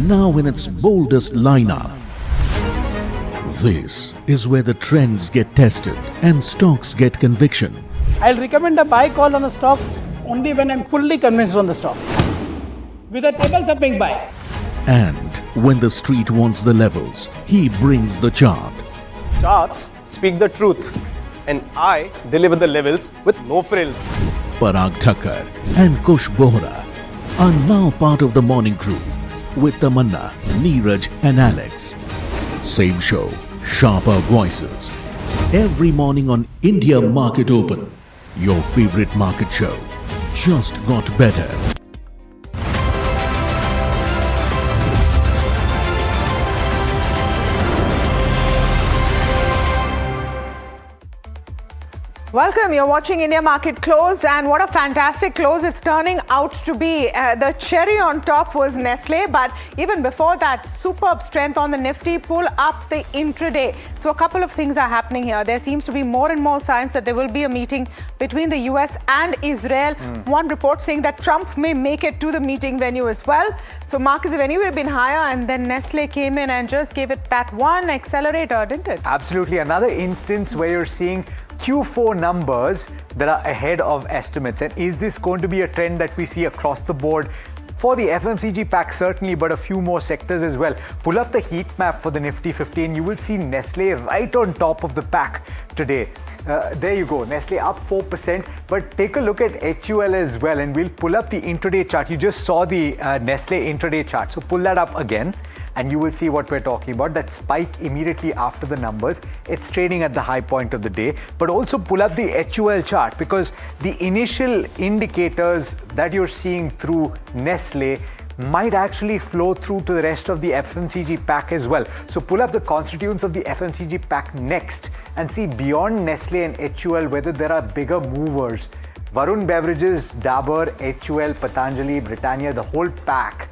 Now in its boldest lineup. This is where the trends get tested and stocks get conviction. I'll recommend a buy call on a stock only when I'm fully convinced on the stock. With a table thumping buy. And when the street wants the levels, he brings the chart. Charts speak the truth, and I deliver the levels with no frills. Parag Thakkar and Kush Bohra are now part of the morning crew with Tamanna, Neeraj and Alex. Same show, sharper voices. Every morning on India Market Open, your favorite market show just got better. Welcome, you're watching India Market Close, and what a fantastic close it's turning out to be. The cherry on top was Nestle, but even before that, superb strength on the Nifty, pull up the intraday. So a couple of things are happening here. There seems to be more and more signs that there will be a meeting between the US and Israel. One report saying that Trump may make it to the meeting venue as well. So markets have anyway been higher, and then Nestle came in and just gave it that one accelerator, didn't it? Absolutely. Another instance where you're seeing Q4 numbers that are ahead of estimates. And is this going to be a trend that we see across the board For the FMCG pack, certainly, but a few more sectors as well. Pull up the heat map for the Nifty 50 and you will see Nestle right on top of the pack today. There you go, Nestle up 4%, but take a look at HUL as well, and we'll pull up the intraday chart. You just saw the Nestle intraday chart, so pull that up again and you will see what we're talking about. That spike immediately after the numbers, it's trading at the high point of the day. But also pull up the HUL chart, because the initial indicators that you're seeing through Nestle might actually flow through to the rest of the FMCG pack as well. So pull up the constituents of the FMCG pack next and see beyond Nestle and HUL whether there are bigger movers. Varun Beverages, Dabur, HUL, Patanjali, Britannia, the whole pack,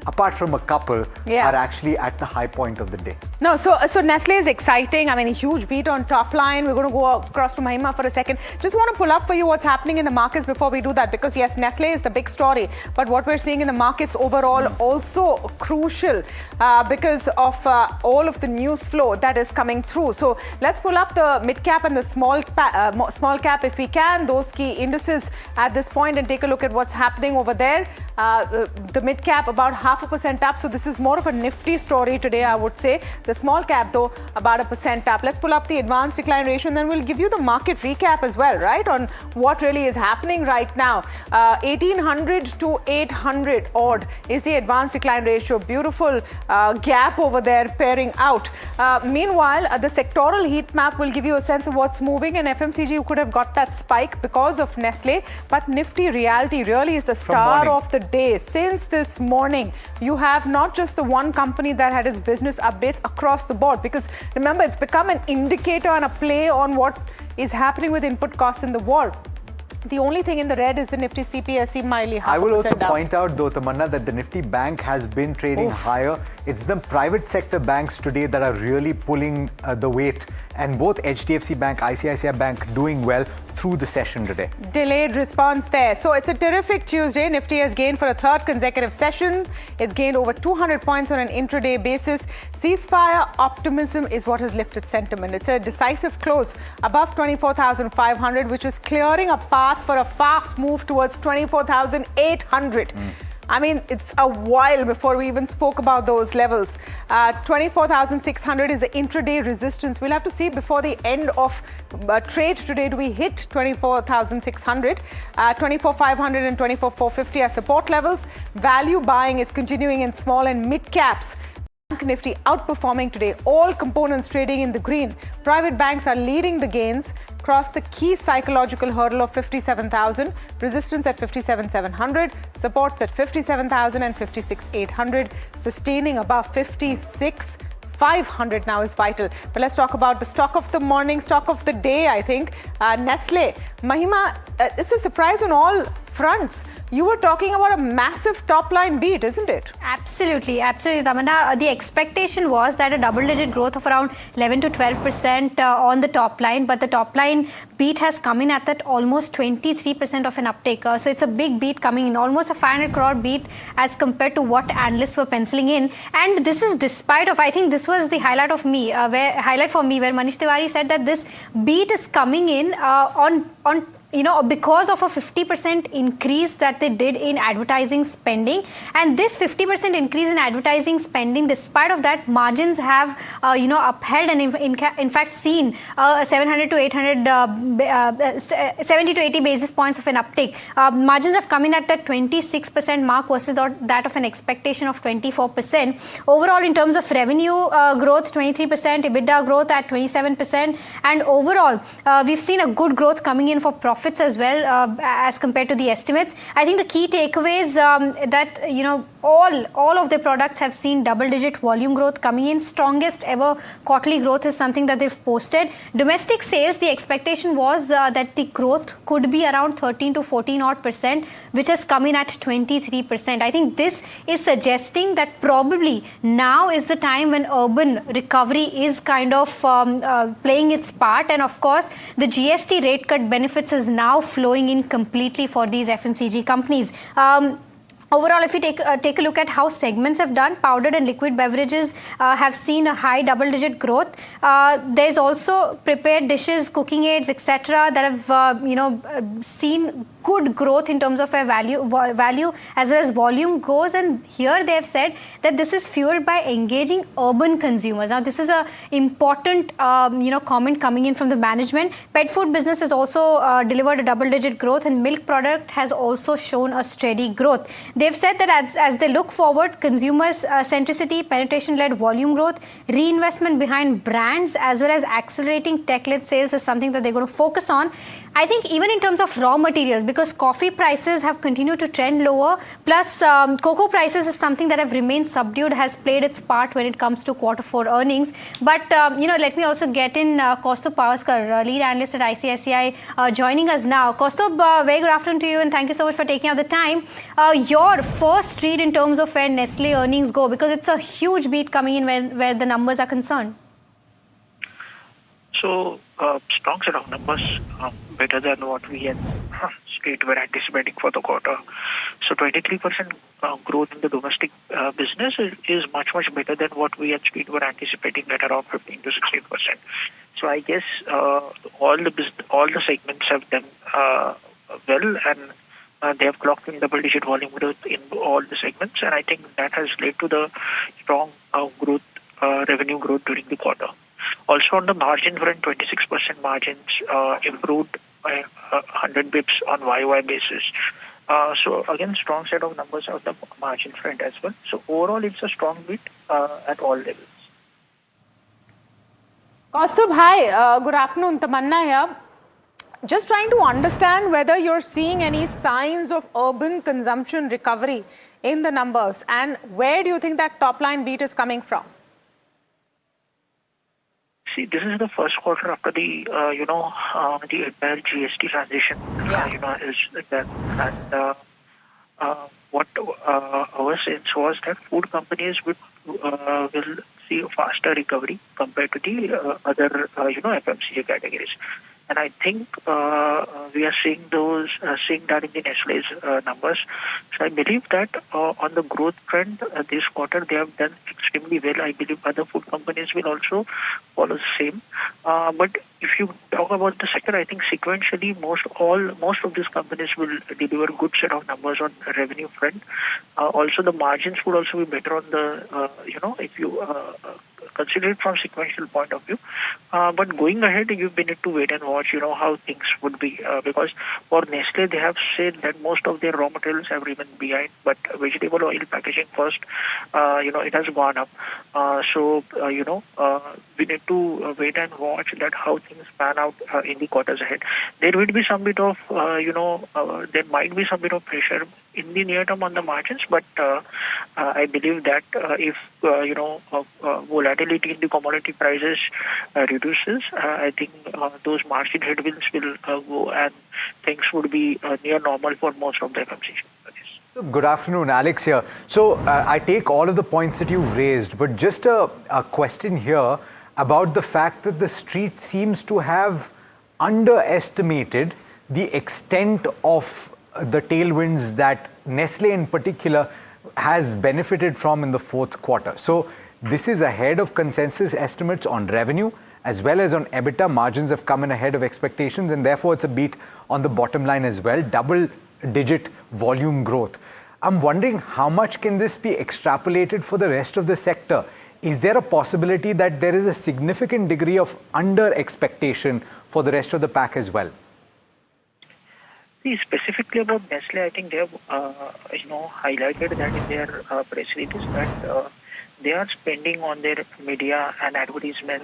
apart from a couple, are actually at the high point of the day. No, so Nestle is exciting. I mean, a huge beat on top line. We're going to go across to Mahima for a second. Just want to pull up for you what's happening in the markets before we do that, because yes, Nestle is the big story, but what we're seeing in the markets overall also crucial because of all of the news flow that is coming through. So let's pull up the mid cap and the small cap if we can, those key indices at this point, and take a look at what's happening over there. The mid cap about 0.5% up, so this is more of a Nifty story today, I would say. The small cap though about 1% up. Let's pull up the advanced decline ratio and then we'll give you the market recap as well, right, on what really is happening right now. 1800 to 800 odd is the advanced decline ratio. Beautiful gap over there pairing out. Meanwhile, the sectoral heat map will give you a sense of what's moving, and FMCG you could have got that spike because of Nestle, but Nifty reality really is the star of the day. Since this morning, you have not just the one company that had its business updates across the board, because remember, it's become an indicator and a play on what is happening with input costs in the war. The only thing in the red is the Nifty CPSE mildly 0.5% I will also down. point out though, Tamanna, that the Nifty Bank has been trading higher. It's the private sector banks today that are really pulling the weight, and both HDFC Bank, ICICI Bank doing well through the session today. Delayed response there. So it's a terrific Tuesday. Nifty has gained for a third consecutive session. It's gained over 200 points on an intraday basis. Ceasefire optimism is what has lifted sentiment. It's a decisive close above 24,500, which is clearing a path for a fast move towards 24,800. I mean, it's a while before we even spoke about those levels. 24,600 is the intraday resistance. We'll have to see before the end of trade today, do we hit 24,600? 24,500 and 24,450 are support levels. Value buying is continuing in small and mid caps. Bank Nifty outperforming today, all components trading in the green. Private banks are leading the gains, crossed the key psychological hurdle of 57,000, resistance at 57,700, supports at 57,000 and 56,800, sustaining above 56,500 now is vital. But let's talk about the stock of the morning, stock of the day, I think. Nestle. Mahima, it's a surprise on all fronts. You were talking about a massive top line beat, isn't it? Absolutely, absolutely, Tamanna. The expectation was that a double-digit growth of around 11 to 12% on the top line, but the top line beat has come in at that almost 23% of an uptake. So it's a big beat coming in, almost a 500 crore beat as compared to what analysts were penciling in. And this is despite of, I think this was the highlight for me, where Manish Tiwari said that this beat is coming in on because of a 50% increase that they did in advertising spending. And this 50% increase in advertising spending, despite of that, margins have, upheld and in fact seen 700 to 800, 70 to 80 basis points of an uptake. Margins have come in at that 26% mark versus that of an expectation of 24%. Overall, in terms of revenue growth, 23%, EBITDA growth at 27%. And overall, we've seen a good growth coming in for profits as well as compared to the estimates. I think the key takeaways that all of their products have seen double-digit volume growth coming in. Strongest ever quarterly growth is something that they've posted. Domestic sales, the expectation was that the growth could be around 13 to 14 odd %, which has come in at 23%. I think this is suggesting that probably now is the time when urban recovery is kind of playing its part, and of course the GST rate cut benefits is now flowing in completely for these FMCG companies. Overall, if you take a look at how segments have done, powdered and liquid beverages have seen a high double-digit growth. There's also prepared dishes, cooking aids, etc. that have seen good growth in terms of a value as well as volume goes. And here they have said that this is fueled by engaging urban consumers. Now, this is a important comment coming in from the management. Pet food business has also delivered a double-digit growth, and milk product has also shown a steady growth. They've said that as they look forward, consumers centricity, penetration-led volume growth, reinvestment behind brands, as well as accelerating tech-led sales is something that they're going to focus on. I think even in terms of raw materials, because coffee prices have continued to trend lower, plus cocoa prices is something that have remained subdued, has played its part when it comes to Q4 earnings. But, let me also get in Kaustubh Pavaskar, lead analyst at ICICI, joining us now. Kaustubh, very good afternoon to you, and thank you so much for taking out the time. Your first read in terms of where Nestle earnings go, because it's a huge beat coming in where the numbers are concerned. So, strong set of numbers, better than what we had Street were anticipating for the quarter. So, 23% growth in the domestic business is much, much better than what we at Street were anticipating at around 15 to 16%. So, I guess all the segments have done well, and they have clocked in double-digit volume growth in all the segments, and I think that has led to the strong revenue growth during the quarter. Also on the margin front, 26% margins improved by 100 bips on YY basis. So again, strong set of numbers on the margin front as well. So overall, it's a strong beat at all levels. Kaustubh, hi. Good afternoon. Tamanna here. Just trying to understand whether you're seeing any signs of urban consumption recovery in the numbers, and where do you think that top line beat is coming from? See, this is the first quarter after the the entire GST transition. Is that, and what our sense was that food companies will see a faster recovery compared to the other FMCG categories. And I think we are seeing that in the Nestlé's numbers. So I believe that on the growth trend this quarter, they have done extremely well. I believe other food companies will also follow the same. But if you talk about the sector, I think sequentially most of these companies will deliver good set of numbers on revenue front. Also, the margins would also be better on the if you consider it from sequential point of view. But going ahead, you need to wait and watch, how things would be. Because for Nestle, they have said that most of their raw materials have remained behind, but vegetable oil packaging first, it has gone up. So, we need to wait and watch that how things pan out in the quarters ahead. There will be some bit of, there might be some bit of pressure in the near term on the margins, but I believe that if, volatility in the commodity prices reduces, I think those margin headwinds will go, and things would be near normal for most of the FMCG companies. Good afternoon, Alex here. So I take all of the points that you've raised, but just a question here about the fact that the street seems to have underestimated the extent of the tailwinds that Nestle in particular has benefited from in the fourth quarter. So this is ahead of consensus estimates on revenue as well as on EBITDA. Margins have come in ahead of expectations, and therefore it's a beat on the bottom line as well, double-digit volume growth. I'm wondering how much can this be extrapolated for the rest of the sector? Is there a possibility that there is a significant degree of under-expectation for the rest of the pack as well? See, specifically about Nestle, I think they have, highlighted that in their press release that they are spending on their media and advertisement,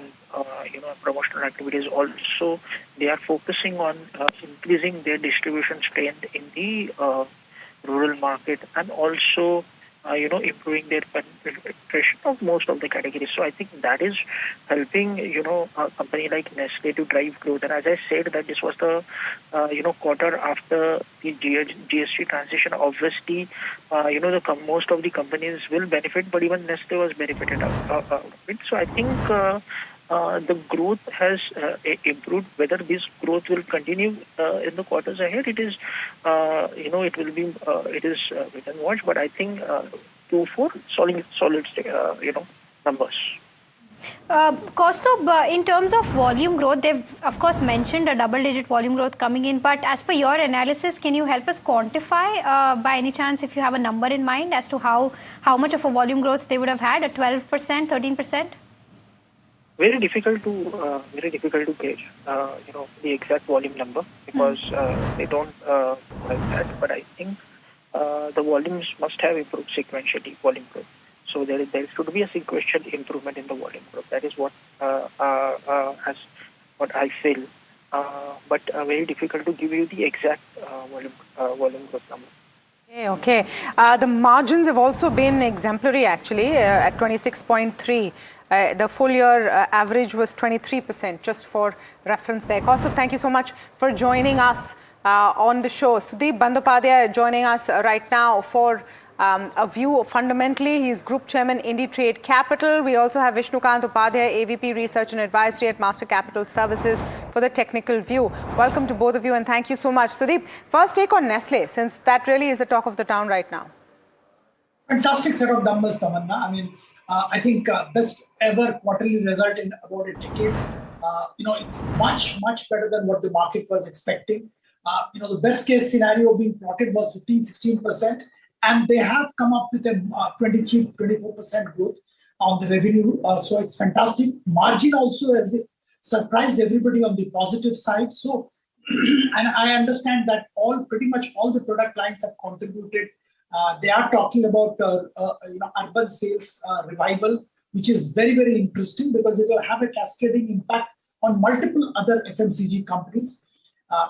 promotional activities. Also, they are focusing on increasing their distribution strength in the rural market, and also, improving their penetration of most of the categories. So I think that is helping, a company like Nestle to drive growth. And as I said, that this was the, quarter after the GST transition. Obviously, most of the companies will benefit, but even Nestle was benefited out of it. So I think the growth has improved. Whether this growth will continue in the quarters ahead, it is, it will be, it is we can watch. But I think Q4 solid, numbers. Kaustubh, in terms of volume growth, they've of course mentioned a double-digit volume growth coming in, but as per your analysis, can you help us quantify by any chance if you have a number in mind as to how much of a volume growth they would have had, a 12%, 13%? Very difficult to gauge, the exact volume number because they don't like that. But I think the volumes must have improved sequentially, volume growth. So there should be a sequential improvement in the volume growth. That is what I feel. But very difficult to give you the exact volume growth number. Okay. The margins have also been exemplary actually at 26.3. The full year average was 23%, just for reference there. Kaustubh, thank you so much for joining us on the show. Sudeep Bandyopadhyay joining us right now for a view. Fundamentally, he's Group Chairman, IndiTrade Capital. We also have Vishnukant Upadhyay, AVP Research and Advisory at Master Capital Services for the technical view. Welcome to both of you and thank you so much. Sudeep, first take on Nestle, since that really is the talk of the town right now. Fantastic set of numbers, Tamanna. I mean, I think best ever quarterly result in about a decade. It's much better than what the market was expecting. The best case scenario being plotted was 15-16%. And they have come up with a 23-24% growth on the revenue. So it's fantastic. Margin also has surprised everybody on the positive side. So, and I understand that pretty much all the product lines have contributed. They are talking about urban sales revival, which is very, very interesting because it will have a cascading impact on multiple other FMCG companies.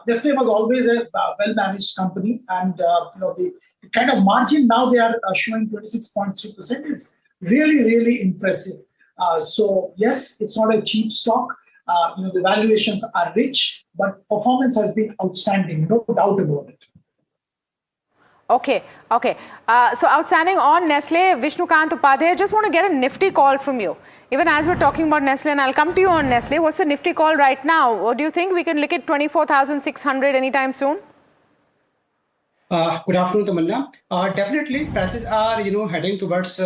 Nestle was always a well-managed company, and the kind of margin now they are showing 26.3% is really, really impressive. So yes, it's not a cheap stock. The valuations are rich, but performance has been outstanding, no doubt about it. Okay. So outstanding on Nestle, Vishnukant Upadhyay, just want to get a Nifty call from you. Even as we're talking about Nestle, and I'll come to you on Nestle, what's the Nifty call right now? Or do you think we can look at 24,600 anytime soon? Good afternoon, Tamanna. Definitely, prices are heading towards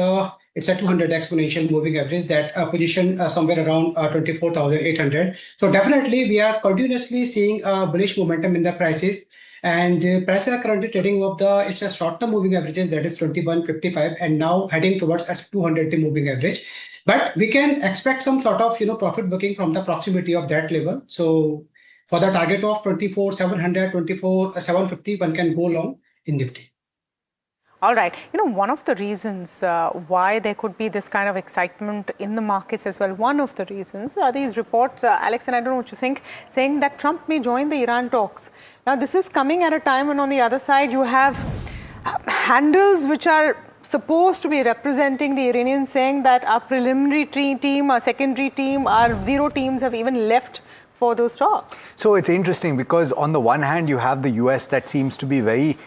it's a 200 exponential moving average that position somewhere around 24,800. So definitely, we are continuously seeing bullish momentum in the prices. And prices are currently trading up it's a short-term moving averages that is 21.55 and now heading towards a 200-day moving average. But we can expect some sort of profit booking from the proximity of that level. So for the target of 24,700, 24,750, one can go long in Nifty. All right. One of the reasons why there could be this kind of excitement in the markets as well, one of the reasons are these reports, Alex, and I don't know what you think, saying that Trump may join the Iran talks. Now, this is coming at a time when on the other side you have handles which are supposed to be representing the Iranians saying that our preliminary team, our secondary team, our zero teams have even left for those talks. So it's interesting because on the one hand, you have the US that seems to be very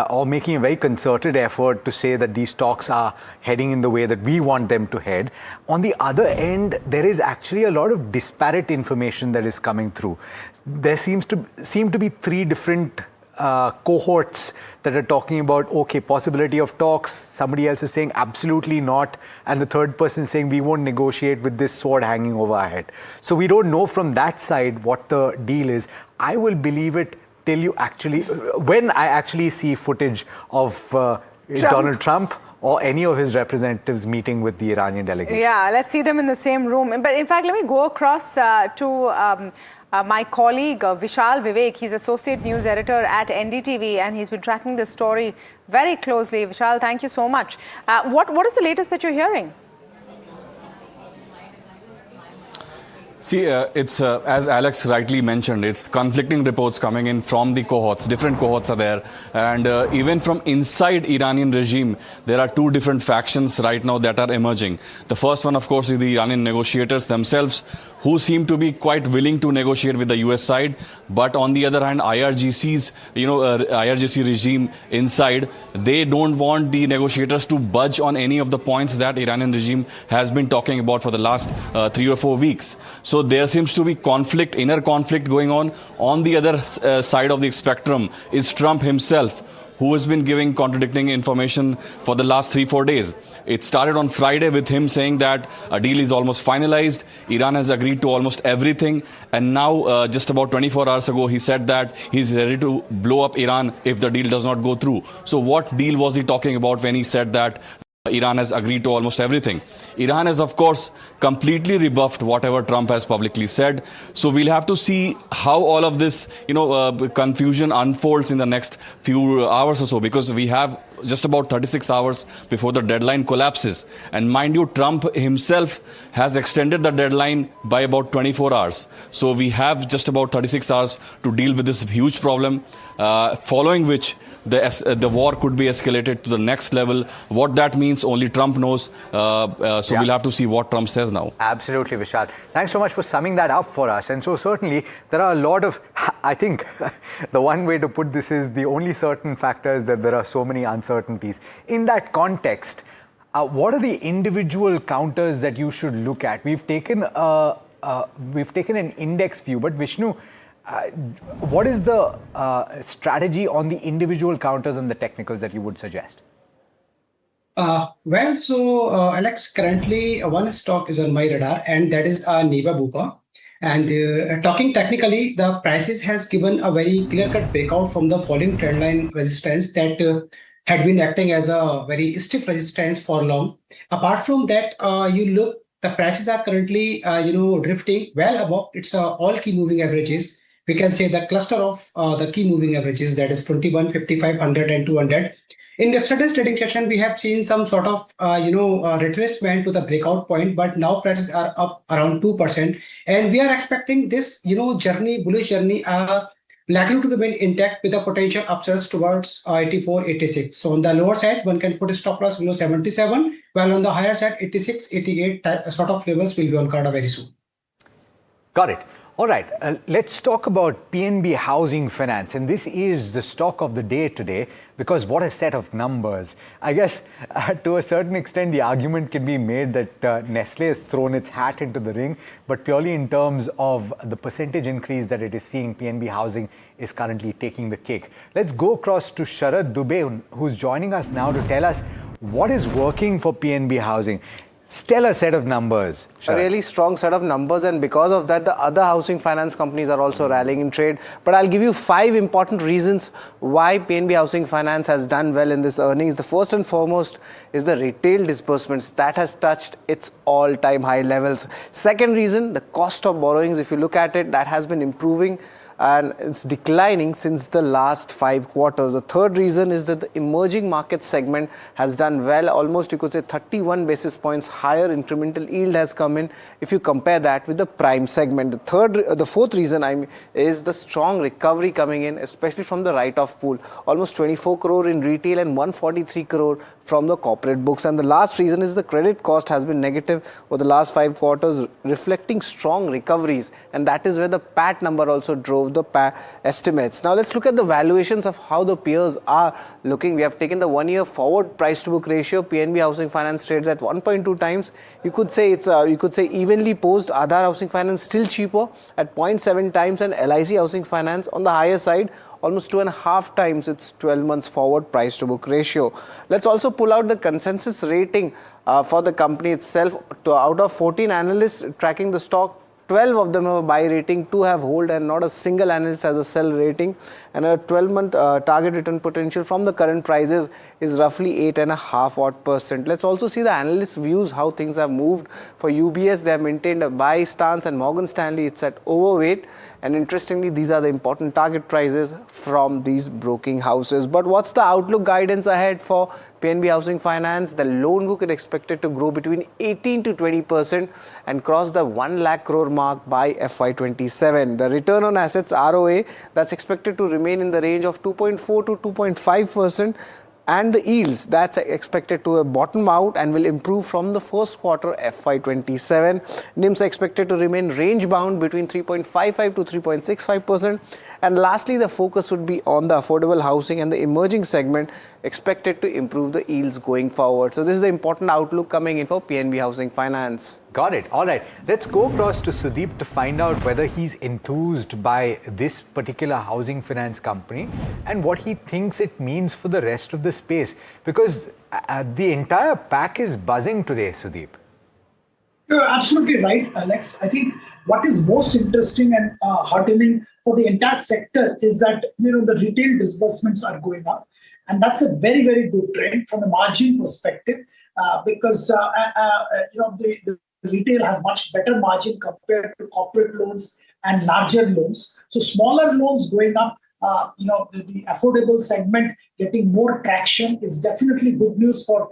or making a very concerted effort to say that these talks are heading in the way that we want them to head. On the other end, there is actually a lot of disparate information that is coming through. There seem to be three different cohorts that are talking about, okay, possibility of talks. Somebody else is saying absolutely not. And the third person is saying we won't negotiate with this sword hanging over our head. So we don't know from that side what the deal is. I will believe it till when I actually see footage of Donald Trump or any of his representatives meeting with the Iranian delegation. Yeah, let's see them in the same room. But in fact, let me go across to my colleague Vishal Vivek. He's Associate News Editor at NDTV and he's been tracking this story very closely. Vishal, thank you so much. What is the latest that you're hearing? See, it's as Alex rightly mentioned, it's conflicting reports coming in from the cohorts. Different cohorts are there. And even from inside Iranian regime, there are two different factions right now that are emerging. The first one, of course, is the Iranian negotiators themselves, who seem to be quite willing to negotiate with the US side. But on the other hand, IRGC's, IRGC regime inside, they don't want the negotiators to budge on any of the points that Iranian regime has been talking about for the last 3 or 4 weeks. So there seems to be inner conflict going on. On the other side of the spectrum is Trump himself, who has been giving contradicting information for the last 3-4 days. It started on Friday with him saying that a deal is almost finalized. Iran has agreed to almost everything. And now, just about 24 hours ago, he said that he's ready to blow up Iran if the deal does not go through. So what deal was he talking about when he said that Iran has agreed to almost everything? Iran has, of course, completely rebuffed whatever Trump has publicly said. So we'll have to see how all of this, confusion unfolds in the next few hours or so, because we have just about 36 hours before the deadline collapses. And mind you, Trump himself has extended the deadline by about 24 hours. So we have just about 36 hours to deal with this huge problem, following which the war could be escalated to the next level. What that means, only Trump knows. So we'll have to see what Trump says now. Absolutely, Vishal. Thanks so much for summing that up for us. And so certainly there are a lot of, I think the one way to put this is the only certain factor is that there are so many uncertainties. In that context, what are the individual counters that you should look at? We've taken an index view, but Vishnu, what is the strategy on the individual counters and the technicals that you would suggest? Alex, currently one stock is on my radar, and that is Niva Bupa. And talking technically, the prices has given a very clear-cut breakout from the falling trendline resistance that had been acting as a very stiff resistance for long. Apart from that, the prices are currently drifting well above its all key moving averages. We can say the cluster of the key moving averages, that is 21, 55, 100 and 200. In yesterday's trading session, we have seen some sort of retracement to the breakout point, but now prices are up around 2%. And we are expecting this bullish journey likely to remain intact with a potential upsurge towards 84, 86. So on the lower side, one can put a stop loss below 77, while on the higher side, 86, 88 sort of levels will be on card very soon. Got it. All right, let's talk about PNB Housing Finance. And this is the stock of the day today, because what a set of numbers. I guess to a certain extent, the argument can be made that Nestle has thrown its hat into the ring, but purely in terms of the percentage increase that it is seeing, PNB Housing is currently taking the cake. Let's go across to Sharad Dubey, who's joining us now to tell us what is working for PNB Housing. Stellar set of numbers. A really strong set of numbers, and because of that, the other housing finance companies are also rallying in trade. But I'll give you 5 important reasons why PNB Housing Finance has done well in this earnings. The first and foremost is the retail disbursements that has touched its all-time high levels. Second reason, the cost of borrowings, if you look at it, that has been improving and it's declining since the last 5 quarters. The third reason is that the emerging market segment has done well. Almost, you could say, 31 basis points higher incremental yield has come in if you compare that with the prime segment. The fourth reason is the strong recovery coming in, especially from the write-off pool. Almost 24 crore in retail and 143 crore from the corporate books. And the last reason is the credit cost has been negative for the last 5 quarters, reflecting strong recoveries. And that is where the PAT number also drove the PAT estimates. Now let's look at the valuations of how the peers are looking. We have taken the 1-year forward price to book ratio. PNB Housing Finance trades at 1.2 times. You could say it's evenly posed. Aadhar Housing Finance still cheaper at 0.7 times, and LIC Housing Finance on the higher side, almost 2.5 times its 12 months forward price to book ratio. Let's also pull out the consensus rating for the company itself. Out of 14 analysts tracking the stock, 12 of them have a buy rating, 2 have hold, and not a single analyst has a sell rating. And a 12-month target return potential from the current prices is roughly 8.5%. Let's also see the analyst views, how things have moved. For UBS, they have maintained a buy stance, and Morgan Stanley, it's at overweight. And interestingly, these are the important target prices from these broking houses. But what's the outlook guidance ahead for PNB Housing Finance? The loan book is expected to grow between 18 to 20% and cross the 1 lakh crore mark by FY27. The return on assets ROA, that's expected to remain in the range of 2.4 to 2.5%. And the yields, that's expected to bottom out and will improve from the first quarter FY27. NIMs are expected to remain range bound between 3.55 to 3.65%. And lastly, the focus would be on the affordable housing and the emerging segment, expected to improve the yields going forward. So this is the important outlook coming in for PNB Housing Finance. Got it. All right. Let's go across to Sudeep to find out whether he's enthused by this particular housing finance company and what he thinks it means for the rest of the space. Because the entire pack is buzzing today, Sudeep. You're absolutely right, Alex. I think what is most interesting and heartening for the entire sector is that the retail disbursements are going up, and that's a very, very good trend from a margin perspective because the retail has much better margin compared to corporate loans and larger loans. So smaller loans going up, the affordable segment getting more traction is definitely good news for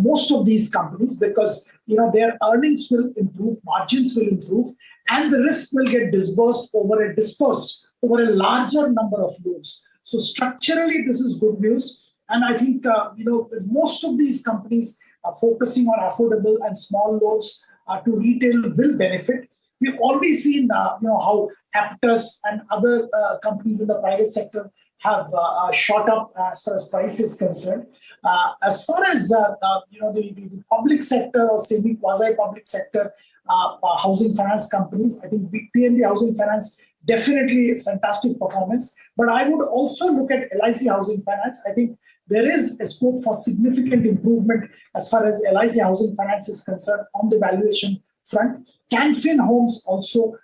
most of these companies because their earnings will improve, margins will improve, and the risk will get dispersed over a larger number of loans. So structurally, this is good news, and I think most of these companies are focusing on affordable and small loans to retail will benefit. We've already seen how Aptus and other companies in the private sector have shot up as far as price is concerned. As far as the public sector or semi-quasi-public sector housing finance companies, I think PNB Housing Finance definitely is fantastic performance. But I would also look at LIC Housing Finance. I think there is a scope for significant improvement as far as LIC Housing Finance is concerned on the valuation front. Canfin Homes also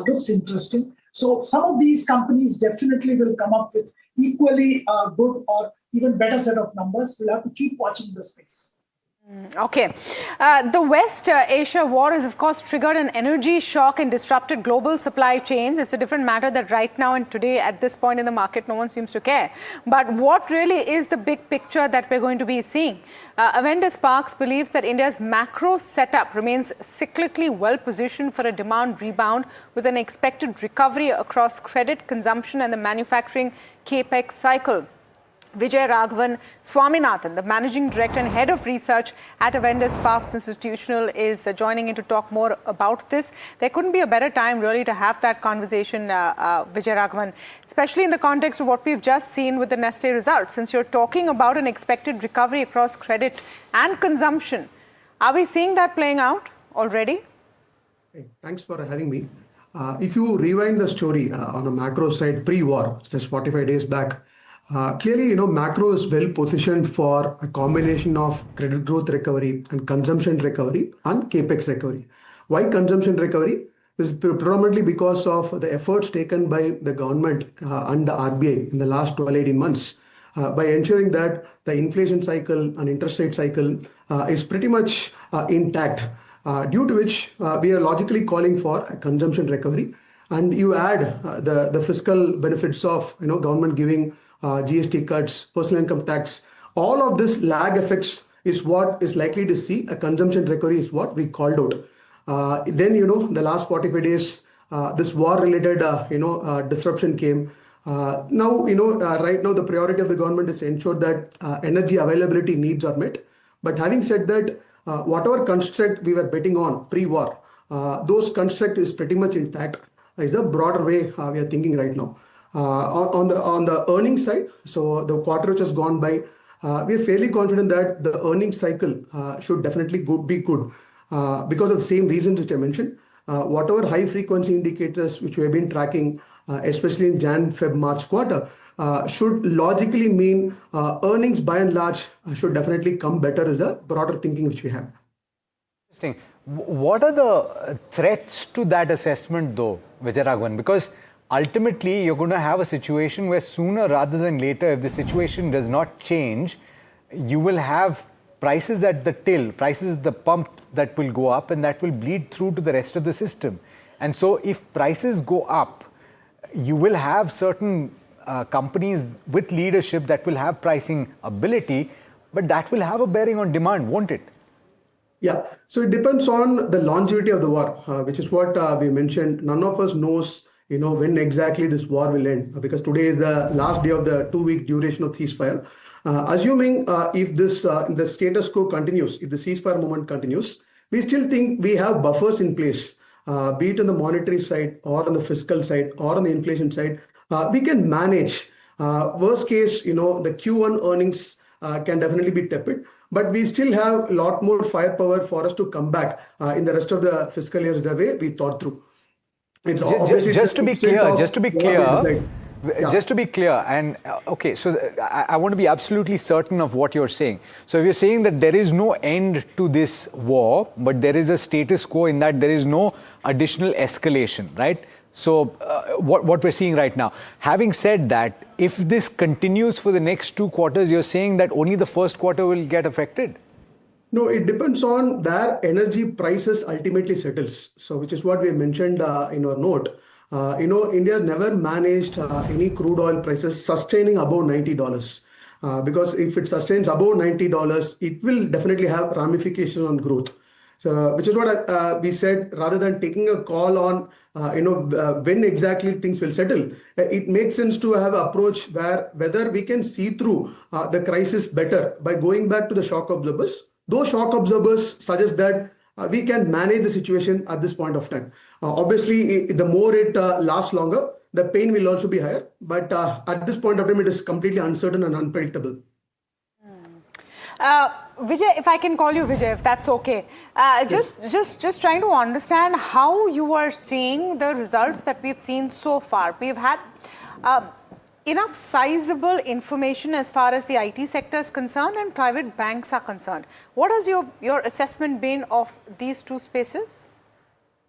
looks interesting. So some of these companies definitely will come up with equally good or even better set of numbers. We'll have to keep watching the space. Okay. The West Asia war has, of course, triggered an energy shock and disrupted global supply chains. It's a different matter that right now and today, at this point in the market, no one seems to care. But what really is the big picture that we're going to be seeing? Avendus Sparks believes that India's macro setup remains cyclically well positioned for a demand rebound with an expected recovery across credit, consumption, and the manufacturing capex cycle. Vijay Raghavan Swaminathan, the Managing Director and Head of Research at Avendus Sparks Institutional, is joining in to talk more about this. There couldn't be a better time really to have that conversation, Vijay Raghavan, especially in the context of what we've just seen with the Nestle results. Since you're talking about an expected recovery across credit and consumption, are we seeing that playing out already? Hey, thanks for having me. If you rewind the story on a macro side pre-war, just 45 days back, clearly, macro is well positioned for a combination of credit growth recovery and consumption recovery and capex recovery. Why consumption recovery? This is predominantly because of the efforts taken by the government and the RBI in the last 12-18 months by ensuring that the inflation cycle and interest rate cycle is pretty much intact, due to which we are logically calling for a consumption recovery. And you add the fiscal benefits of government giving GST cuts, personal income tax, all of this lag effects is what is likely to see a consumption recovery is what we called out. Then, the last 45 days, this war-related, disruption came. Now, right now the priority of the government is to ensure that energy availability needs are met. But having said that, whatever construct we were betting on pre-war, those construct is pretty much intact. Is the broader way we are thinking right now. On the earnings side, so the quarter which has gone by, we are fairly confident that the earnings cycle should definitely be good because of the same reasons which I mentioned. Whatever high frequency indicators which we have been tracking, especially in Jan, Feb, March quarter, should logically mean earnings by and large should definitely come better as a broader thinking which we have. Interesting. What are the threats to that assessment though, Vijay Raghavan? Because ultimately, you're going to have a situation where sooner rather than later, if the situation does not change, you will have prices at the till, prices at the pump that will go up, and that will bleed through to the rest of the system. And so if prices go up, you will have certain companies with leadership that will have pricing ability, but that will have a bearing on demand, won't it? Yeah, so it depends on the longevity of the war, which is what we mentioned. None of us knows when exactly this war will end, because today is the last day of the 2-week duration of ceasefire. Assuming if this the status quo continues, if the ceasefire movement continues, we still think we have buffers in place, be it on the monetary side or on the fiscal side or on the inflation side. We can manage. Worst case, the Q1 earnings can definitely be tepid. but we still have a lot more firepower for us to come back in the rest of the fiscal years the way we thought through. It's Just to be clear, Yeah. just to be clear, and okay, so I want to be absolutely certain of what you're saying. So if you're saying that there is no end to this war, but there is a status quo in that there is no additional escalation, right? So what we're seeing right now. Having said that, if this continues for the next 2 quarters, you're saying that only the first quarter will get affected? No, it depends on where energy prices ultimately settles. So, which is what we mentioned in our note. India never managed any crude oil prices sustaining above $90. Because if it sustains above $90, it will definitely have ramifications on growth. So, which is what we said, rather than taking a call on, when exactly things will settle, it makes sense to have an approach whether we can see through the crisis better by going back to the shock absorbers. Those shock absorbers suggest that we can manage the situation at this point of time. Obviously, the more it lasts longer, the pain will also be higher. But at this point of time, it is completely uncertain and unpredictable. Vijay, if I can call you Vijay, if that's okay. Just trying to understand how you are seeing the results that we've seen so far. We've had enough sizable information as far as the IT sector is concerned and private banks are concerned. What has your assessment been of these two spaces?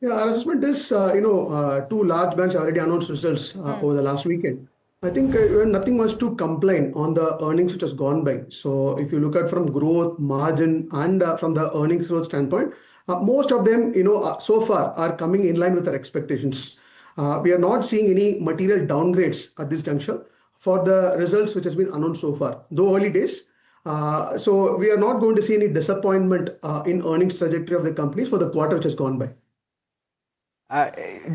Yeah, our assessment is, 2 large banks already announced results over the last weekend. I think nothing much to complain on the earnings which has gone by. So if you look at from growth, margin, and from the earnings growth standpoint, most of them, so far are coming in line with our expectations. We are not seeing any material downgrades at this juncture for the results which has been announced so far, though early days. So we are not going to see any disappointment in earnings trajectory of the companies for the quarter which has gone by.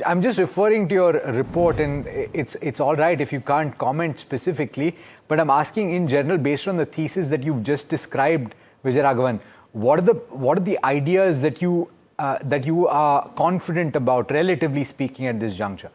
I'm just referring to your report, and it's all right if you can't comment specifically, but I'm asking in general, based on the thesis that you've just described, Vijay Raghavan, what are the ideas that you are confident about, relatively speaking, at this juncture?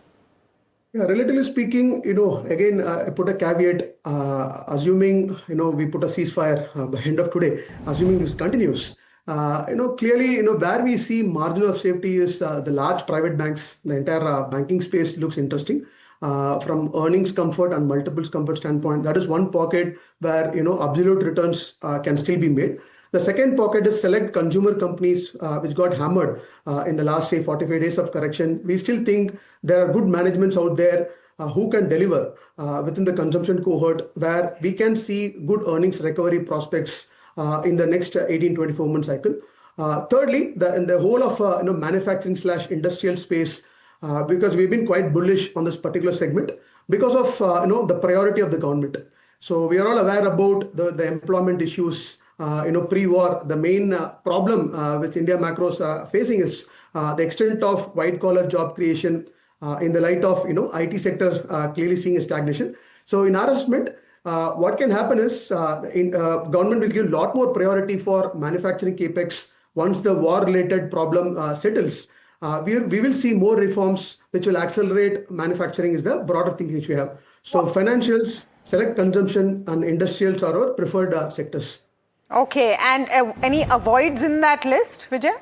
Yeah, relatively speaking, again, I put a caveat, assuming, we put a ceasefire by end of today, assuming this continues. Clearly, where we see margin of safety is the large private banks. The entire banking space looks interesting from earnings comfort and multiples comfort standpoint. That is one pocket where, absolute returns can still be made. The second pocket is select consumer companies which got hammered in the last, say, 45 days of correction. We still think there are good managements out there who can deliver within the consumption cohort, where we can see good earnings recovery prospects in the next 18-24 month cycle. Thirdly, in the whole of manufacturing/industrial space, because we've been quite bullish on this particular segment because of the priority of the government. So we are all aware about the employment issues. Pre-war, the main problem which India macros are facing is the extent of white-collar job creation in the light of IT sector clearly seeing a stagnation. So in our assessment, what can happen is government will give a lot more priority for manufacturing capex once the war-related problem settles. We will see more reforms which will accelerate manufacturing is the broader thing which we have. So financials, select consumption, and industrials are our preferred sectors. Okay, and any avoids in that list, Vijay?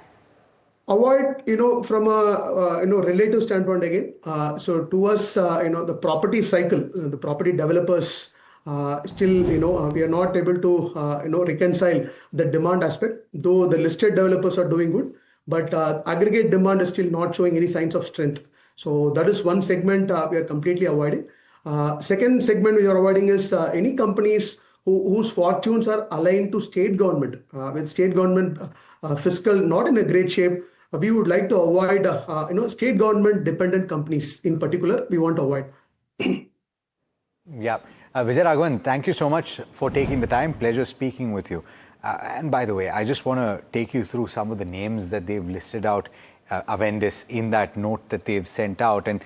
Avoid, from a relative standpoint again. So to us, the property cycle, the property developers still, we are not able to, reconcile the demand aspect. Though the listed developers are doing good, but aggregate demand is still not showing any signs of strength. So that is one segment we are completely avoiding. Second segment we are avoiding is any companies whose fortunes are aligned to state government, with state government fiscal not in a great shape. We would like to avoid, state government dependent companies in particular. We want to avoid. Yeah, Vijay Raghavan, thank you so much for taking the time. Pleasure speaking with you. And by the way, I just want to take you through some of the names that they've listed out, Avendis, in that note that they've sent out. And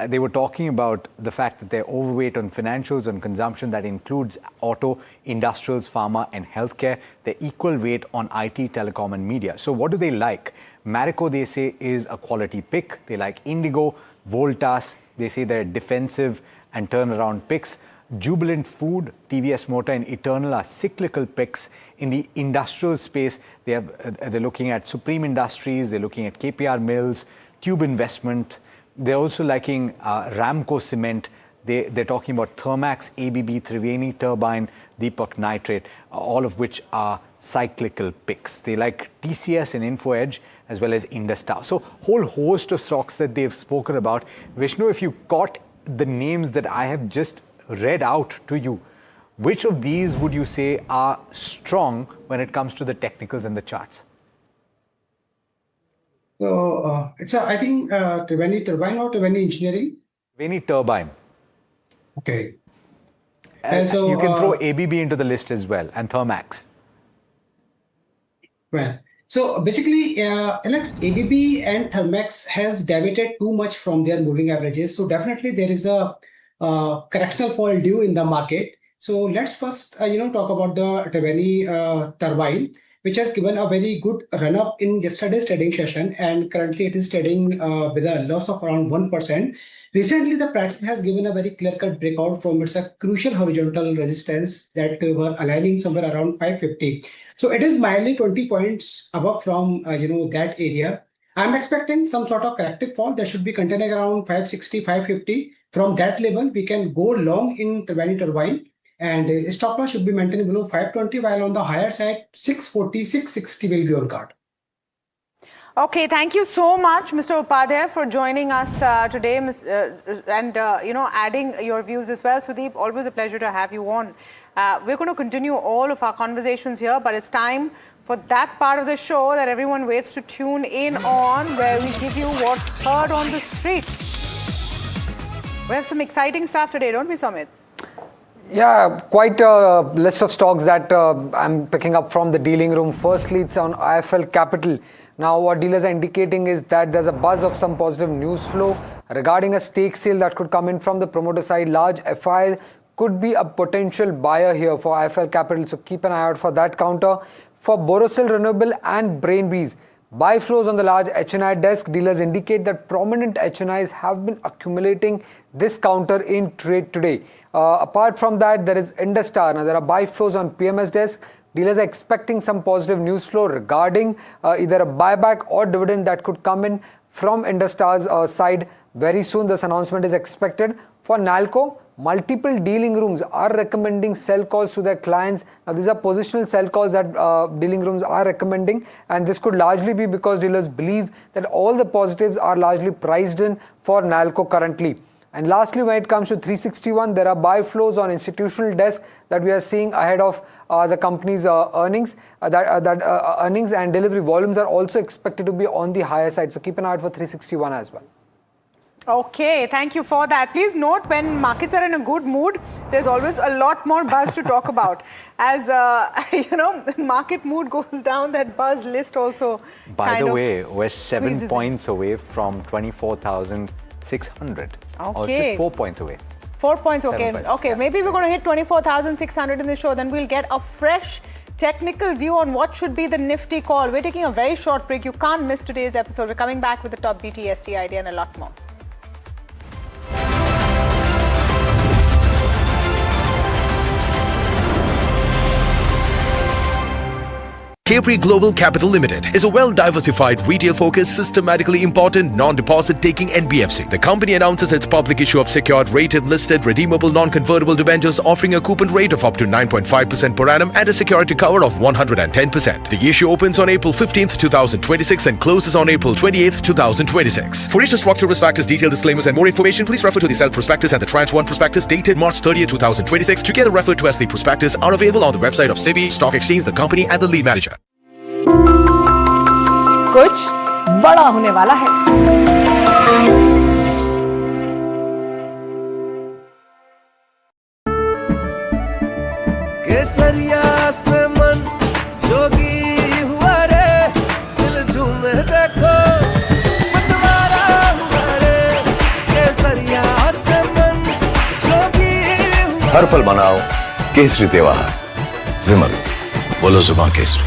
they were talking about the fact that they're overweight on financials and consumption. That includes auto, industrials, pharma, and healthcare. They're equal weight on IT, telecom, and media. So what do they like? Marico, they say, is a quality pick. They like Indigo, Voltas. They say they're defensive and turnaround picks. Jubilant Food, TVS Motor and Eternal are cyclical picks. In the industrial space, they're looking at Supreme Industries, they're looking at KPR Mills, Tube Investment. They're also liking Ramco Cement. They're talking about Thermax, ABB, Triveni Turbine, Deepak Nitrate, all of which are cyclical picks. They like TCS and InfoEdge as well as Industar. So whole host of stocks that they've spoken about. Vishnu, if you caught the names that I have just read out to you, which of these would you say are strong when it comes to the technicals and the charts? So it's I think Triveni Turbine or Triveni Engineering? Triveni Turbine. Okay. And so you can throw ABB into the list as well, and Thermax. Well, so basically, Alex, ABB and Thermax has deviated too much from their moving averages. So definitely there is a correctional fall due in the market. So let's first, talk about the Triveni Turbine, which has given a very good run up in yesterday's trading session, and currently it is trading with a loss of around 1%. Recently, the price has given a very clear-cut breakout from its crucial horizontal resistance that were aligning somewhere around 550. So it is mildly 20 points above from that area. I'm expecting some sort of corrective fall that should be containing around 560, 550. From that level, we can go long in Triveni Turbine, and stop loss should be maintained below 520, while on the higher side, 640, 660 will be on guard. Okay, thank you so much, Mr. Upadhyay, for joining us today and adding your views as well. Sudeep, always a pleasure to have you on. We're going to continue all of our conversations here, but it's time for that part of the show that everyone waits to tune in on, where we give you what's heard on the street. We have some exciting stuff today, don't we, Samit? Yeah, quite a list of stocks that I'm picking up from the dealing room. Firstly, it's on IIFL Capital. Now, what dealers are indicating is that there's a buzz of some positive news flow regarding a stake sale that could come in from the promoter side. Large FI could be a potential buyer here for IIFL Capital, so keep an eye out for that counter. For Borosil Renewable and Brainbees, buy flows on the large HNI desk. Dealers indicate that prominent HNIs have been accumulating this counter in trade today. Apart from that, there is Industar. Now, there are buy flows on PMS desk. Dealers are expecting some positive news flow regarding either a buyback or dividend that could come in from Industar's side very soon. This announcement is expected. For Nalco, multiple dealing rooms are recommending sell calls to their clients. Now, these are positional sell calls that dealing rooms are recommending, and this could largely be because dealers believe that all the positives are largely priced in for Nalco currently. And lastly, when it comes to 361, there are buy flows on institutional desk that we are seeing ahead of the company's earnings. Earnings and delivery volumes are also expected to be on the higher side. So keep an eye out for 361 as well. Okay, thank you for that. Please note, when markets are in a good mood, there's always a lot more buzz to talk about. As the market mood goes down, that buzz list also. By the way, we're 7 points away from 24,600. Okay. Or just 4 points away. 4 points, okay. 7 points. Okay, yeah. Maybe we're going to hit 24,600 in the show. Then we'll get a fresh technical view on what should be the Nifty call. We're taking a very short break. You can't miss today's episode. We're coming back with the top BTST idea and a lot more. Capri Global Capital Limited is a well-diversified, retail-focused, systematically important, non-deposit-taking NBFC. The company announces its public issue of secured, rated, listed, redeemable, non-convertible debentures offering a coupon rate of up to 9.5% per annum and a security cover of 110%. The issue opens on April 15th, 2026 and closes on April 28th, 2026. For issue structure, risk factors, detailed disclaimers and more information, please refer to the self-prospectus and the tranche 1 prospectus dated March 30th, 2026, together referred to as the prospectus, are available on the website of SEBI, Stock Exchange, the company and the lead manager. कुछ बड़ा होने वाला है। केसरिया से मन जोगी हुआ रे, दिल झूमे देखो मतवारा हुआ रे। केसरिया से मन जोगी हुआ। हर पल मनाओ केसरी त्योहार। विमल, बोलो जुबान Kesari.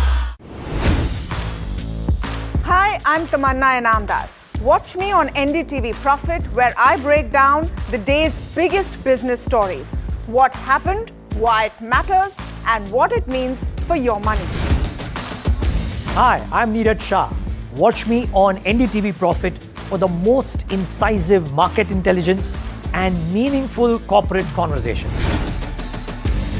Hi, I'm Tamanna Inamdar. Watch me on NDTV Profit, where I break down the day's biggest business stories. what happened, why it matters, and what it means for your money. Hi, I'm Neeraj Shah. Watch me on NDTV Profit for the most incisive market intelligence and meaningful corporate conversations.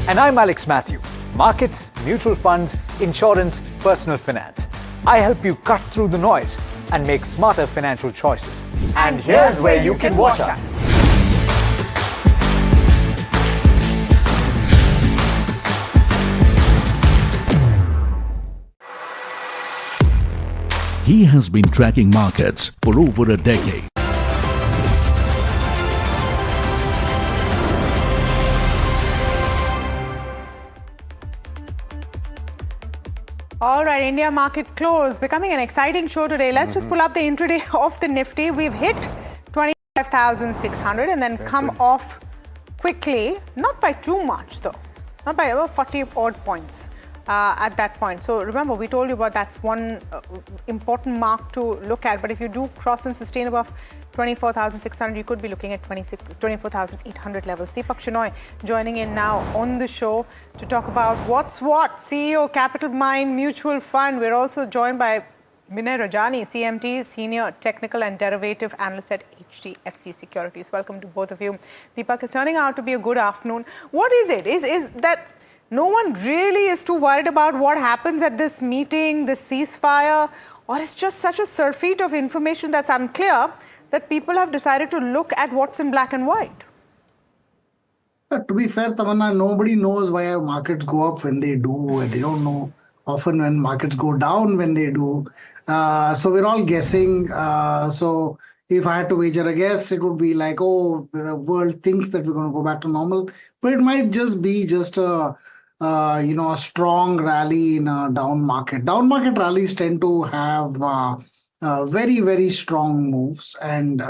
And I'm Alex Matthew. Markets, mutual funds, insurance, personal finance. I help you cut through the noise and make smarter financial choices. And here's where you can watch us. He has been tracking markets for over a decade. All right, India market close, becoming an exciting show today. Let's just pull up the intraday of the Nifty. We've hit 25,600 and then come off quickly, not by too much though, not by about 40 odd points at that point. So remember, we told you about that's one important mark to look at. But if you do cross and sustain above 24,600, you could be looking at 24,800 levels. Deepak Shenoy joining in now on the show to talk about what's what. CEO, Capital Mind Mutual Fund. We're also joined by Vinay Rajani, CMT, Senior Technical and Derivative Analyst at HCLTech Securities. Welcome to both of you. Deepak, is turning out to be a good afternoon. What is it? Is that no one really is too worried about what happens at this meeting, this ceasefire, or it's just such a surfeit of information that's unclear that people have decided to look at what's in black and white? But to be fair, Tamanna, nobody knows why markets go up when they do. They don't know often when markets go down when they do. So we're all guessing. So if I had to wager a guess, it would be like, oh, the world thinks that we're going to go back to normal. But it might just be a strong rally in a down market. Down market rallies tend to have very, very strong moves, and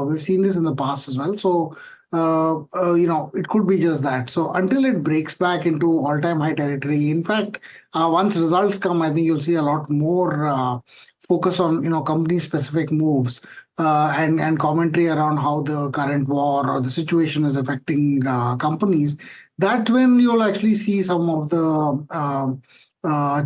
we've seen this in the past as well. So, it could be just that. So until it breaks back into all-time high territory, in fact, once results come, I think you'll see a lot more focus on, company-specific moves and commentary around how the current war or the situation is affecting companies. That's when you'll actually see some of the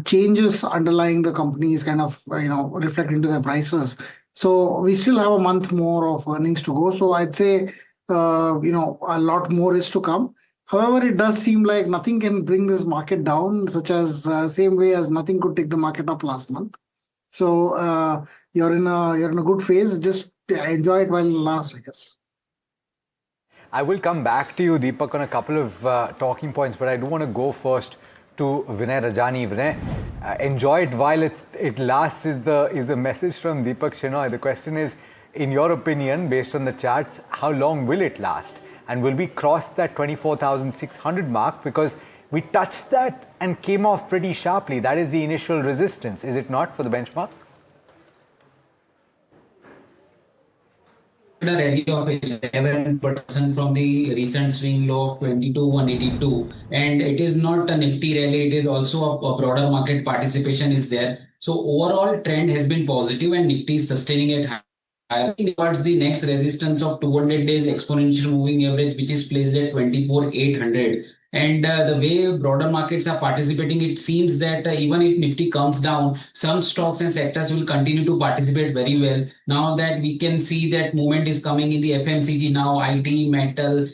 changes underlying the companies kind of, reflect into their prices. So we still have a month more of earnings to go. So I'd say, a lot more is to come. However, it does seem like nothing can bring this market down, such as same way as nothing could take the market up last month. So you're in a good phase. Just enjoy it while it lasts, I guess. I will come back to you, Deepak, on a couple of talking points, but I do want to go first to Vinay Rajani. Vinay, enjoy it while it lasts is the message from Deepak Shenoy. The question is, in your opinion, based on the charts, how long will it last? And will we cross that 24,600 mark? Because we touched that and came off pretty sharply. That is the initial resistance, is it not, for the benchmark? A rally of 11% from the recent swing low of 22,182, and it is not a Nifty rally, it is also a broader market participation is there. So overall trend has been positive and Nifty is sustaining it high towards the next resistance of 200 days exponential moving average, which is placed at 24,800. And the way broader markets are participating, it seems that even if Nifty comes down, some stocks and sectors will continue to participate very well. Now that we can see that movement is coming in the FMCG now, IT, metal,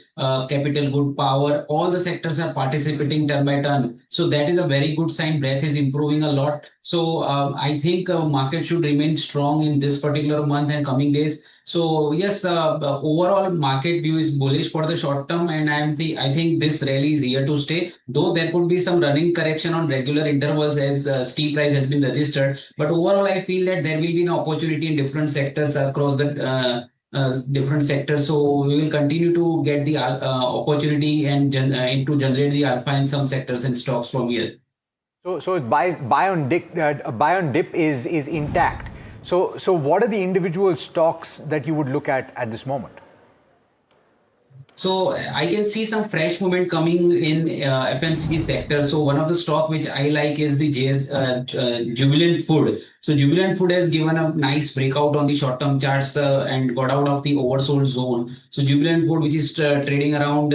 capital good, power, all the sectors are participating turn by turn. So that is a very good sign. Breadth is improving a lot. So I think market should remain strong in this particular month and coming days. So yes, overall market view is bullish for the short term, and I think this rally is here to stay. Though there could be some running correction on regular intervals as steep rise has been registered, but overall I feel that there will be an opportunity in different sectors across the different sectors. So we will continue to get the opportunity and to generate the alpha in some sectors and stocks from here. So buy on dip is intact. So what are the individual stocks that you would look at this moment? So I can see some fresh movement coming in FMCG sector. So one of the stock which I like is the Jubilant Food. So Jubilant Food has given a nice breakout on the short-term charts and got out of the oversold zone. So Jubilant Food, which is trading around,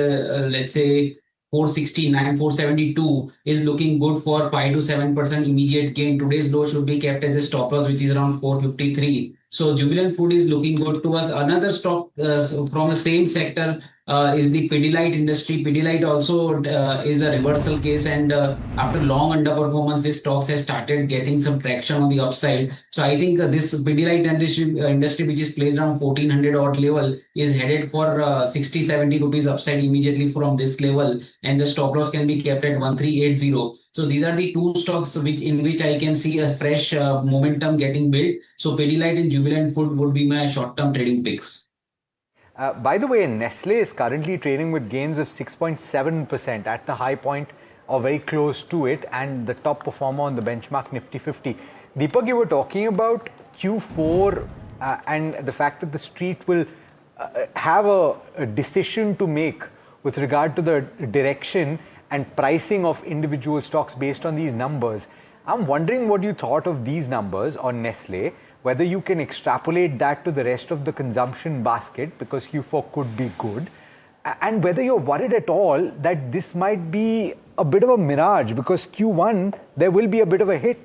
let's say, 469, 472 is looking good for 5 to 7% immediate gain. Today's low should be kept as a stop loss, which is around 453. So Jubilant Food is looking good to us. Another stock from the same sector is the Pidilite industry. Pidilite also is a reversal case, and after long underperformance, this stocks has started getting some traction on the upside. So I think this Pidilite industry, which is placed around 1400 odd level, is headed for 60-70 rupees upside immediately from this level, and the stop loss can be kept at 1380. So these are the two stocks in which I can see a fresh momentum getting built. So Pidilite and Jubilant Food would be my short-term trading picks. By the way, Nestle is currently trading with gains of 6.7% at the high point or very close to it, and the top performer on the benchmark Nifty 50. Deepak, you were talking about Q4 and the fact that the street will have a decision to make with regard to the direction and pricing of individual stocks based on these numbers. I'm wondering what you thought of these numbers on Nestle, whether you can extrapolate that to the rest of the consumption basket, because Q4 could be good, and whether you're worried at all that this might be a bit of a mirage, because Q1 there will be a bit of a hit.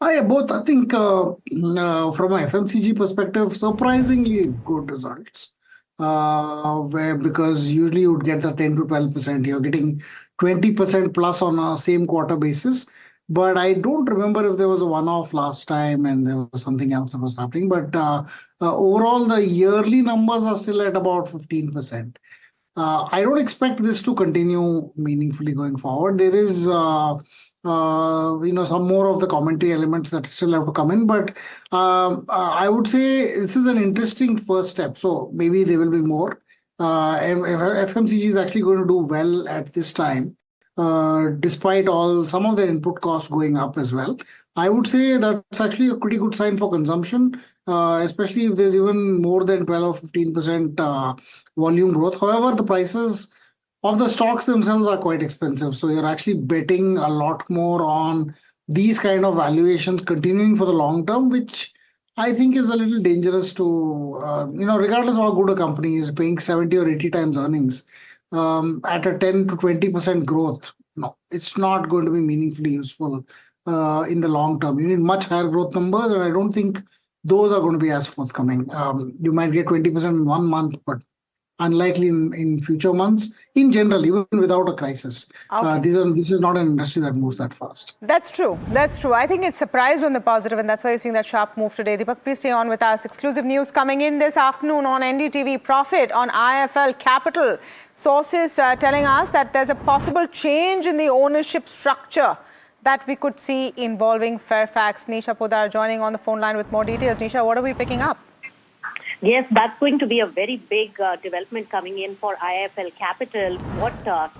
I think from a FMCG perspective, surprisingly good results. Because usually you would get the 10 to 12%, you're getting 20% plus on a same quarter basis. But I don't remember if there was a one-off last time and there was something else that was happening. But overall, the yearly numbers are still at about 15%. I don't expect this to continue meaningfully going forward. There is some more of the commentary elements that still have to come in, but I would say this is an interesting first step. So maybe there will be more. FMCG is actually going to do well at this time, despite some of their input costs going up as well. I would say that's actually a pretty good sign for consumption, especially if there's even more than 12 or 15% volume growth. However, the prices of the stocks themselves are quite expensive. So you're actually betting a lot more on these kind of valuations continuing for the long term, which I think is a little dangerous to, regardless of how good a company is, paying 70 or 80 times earnings at a 10 to 20% growth. No, it's not going to be meaningfully useful in the long term. You need much higher growth numbers, and I don't think those are going to be as forthcoming. You might get 20% in 1 month, but unlikely in future months, in general, even without a crisis. Okay. This is not an industry that moves that fast. That's true. That's true. I think it's surprised on the positive, and that's why you're seeing that sharp move today. Deepak, please stay on with us. Exclusive news coming in this afternoon on NDTV Profit on IIFL Capital. Sources telling us that there's a possible change in the ownership structure that we could see involving Fairfax. Nisha Podar joining on the phone line with more details. Nisha, what are we picking up? Yes, that's going to be a very big development coming in for IIFL Capital. What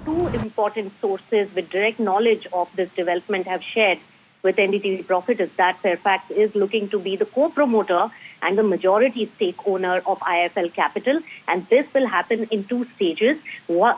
two important sources with direct knowledge of this development have shared with NDTV Profit is that Fairfax is looking to be the co-promoter and the majority stake owner of IIFL Capital, and this will happen in two stages.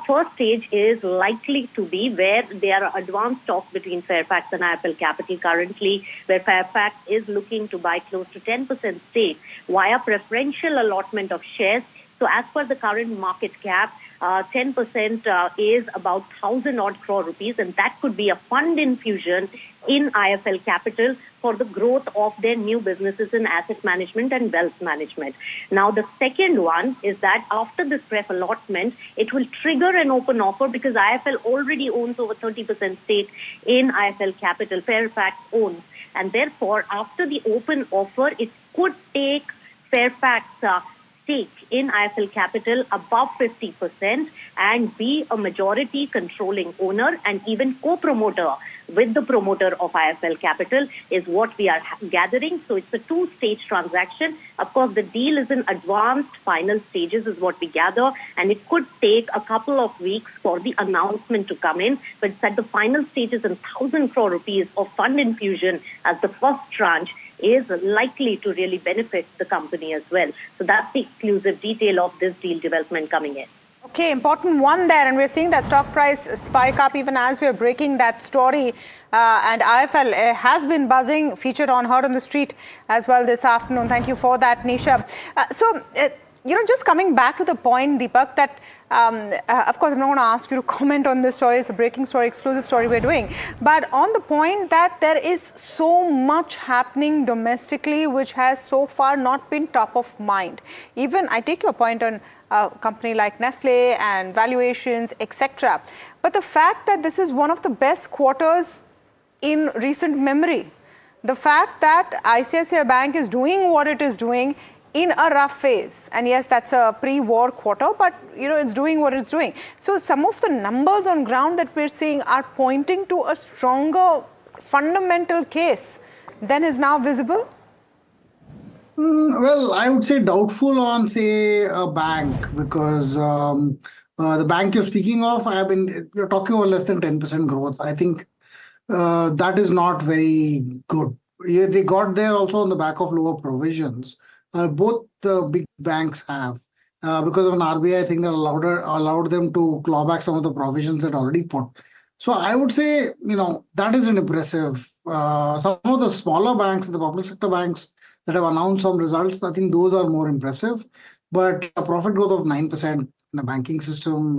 First stage is likely to be where there are advanced talks between Fairfax and IIFL Capital currently, where Fairfax is looking to buy close to 10% stake via preferential allotment of shares. So as per the current market cap, 10% is about 1,000 odd crore rupees, and that could be a fund infusion in IIFL Capital for the growth of their new businesses in asset management and wealth management. Now, the second one is that after this pref allotment, it will trigger an open offer because IIFL already owns over 30% stake in IIFL Capital. Fairfax owns. And therefore, after the open offer, it could take Fairfax stake in IIFL Capital above 50% and be a majority controlling owner and even co-promoter with the promoter of IIFL Capital is what we are gathering. So it's a two-stage transaction. Of course, the deal is in advanced final stages is what we gather, and it could take a couple of weeks for the announcement to come in. But it's at the final stages and 1,000 crore rupees of fund infusion as the first tranche is likely to really benefit the company as well. So that's the exclusive detail of this deal development coming in. Okay, important one there, and we're seeing that stock price spike up even as we're breaking that story. And IFL has been buzzing, featured on Heard on the Street as well this afternoon. Thank you for that, Nisha. Just coming back to the point, Deepak, that of course I'm not going to ask you to comment on this story. It's a breaking story, exclusive story we're doing. But on the point that there is so much happening domestically which has so far not been top of mind. Even I take your point on a company like Nestle and valuations, etc. But the fact that this is one of the best quarters in recent memory, the fact that ICICI Bank is doing what it is doing in a rough phase, and yes, that's a pre-war quarter, but it's doing what it's doing. So some of the numbers on ground that we're seeing are pointing to a stronger fundamental case than is now visible. Well, I would say doubtful on, say, a bank, because the bank you're speaking of, you're talking about less than 10% growth. I think that is not very good. Yeah, they got there also on the back of lower provisions. Both the big banks have. Because of an RBI, I think that allowed them to claw back some of the provisions that already put. So I would say, that isn't impressive. Some of the smaller banks, the public sector banks, that have announced some results, I think those are more impressive. But a profit growth of 9% in a banking system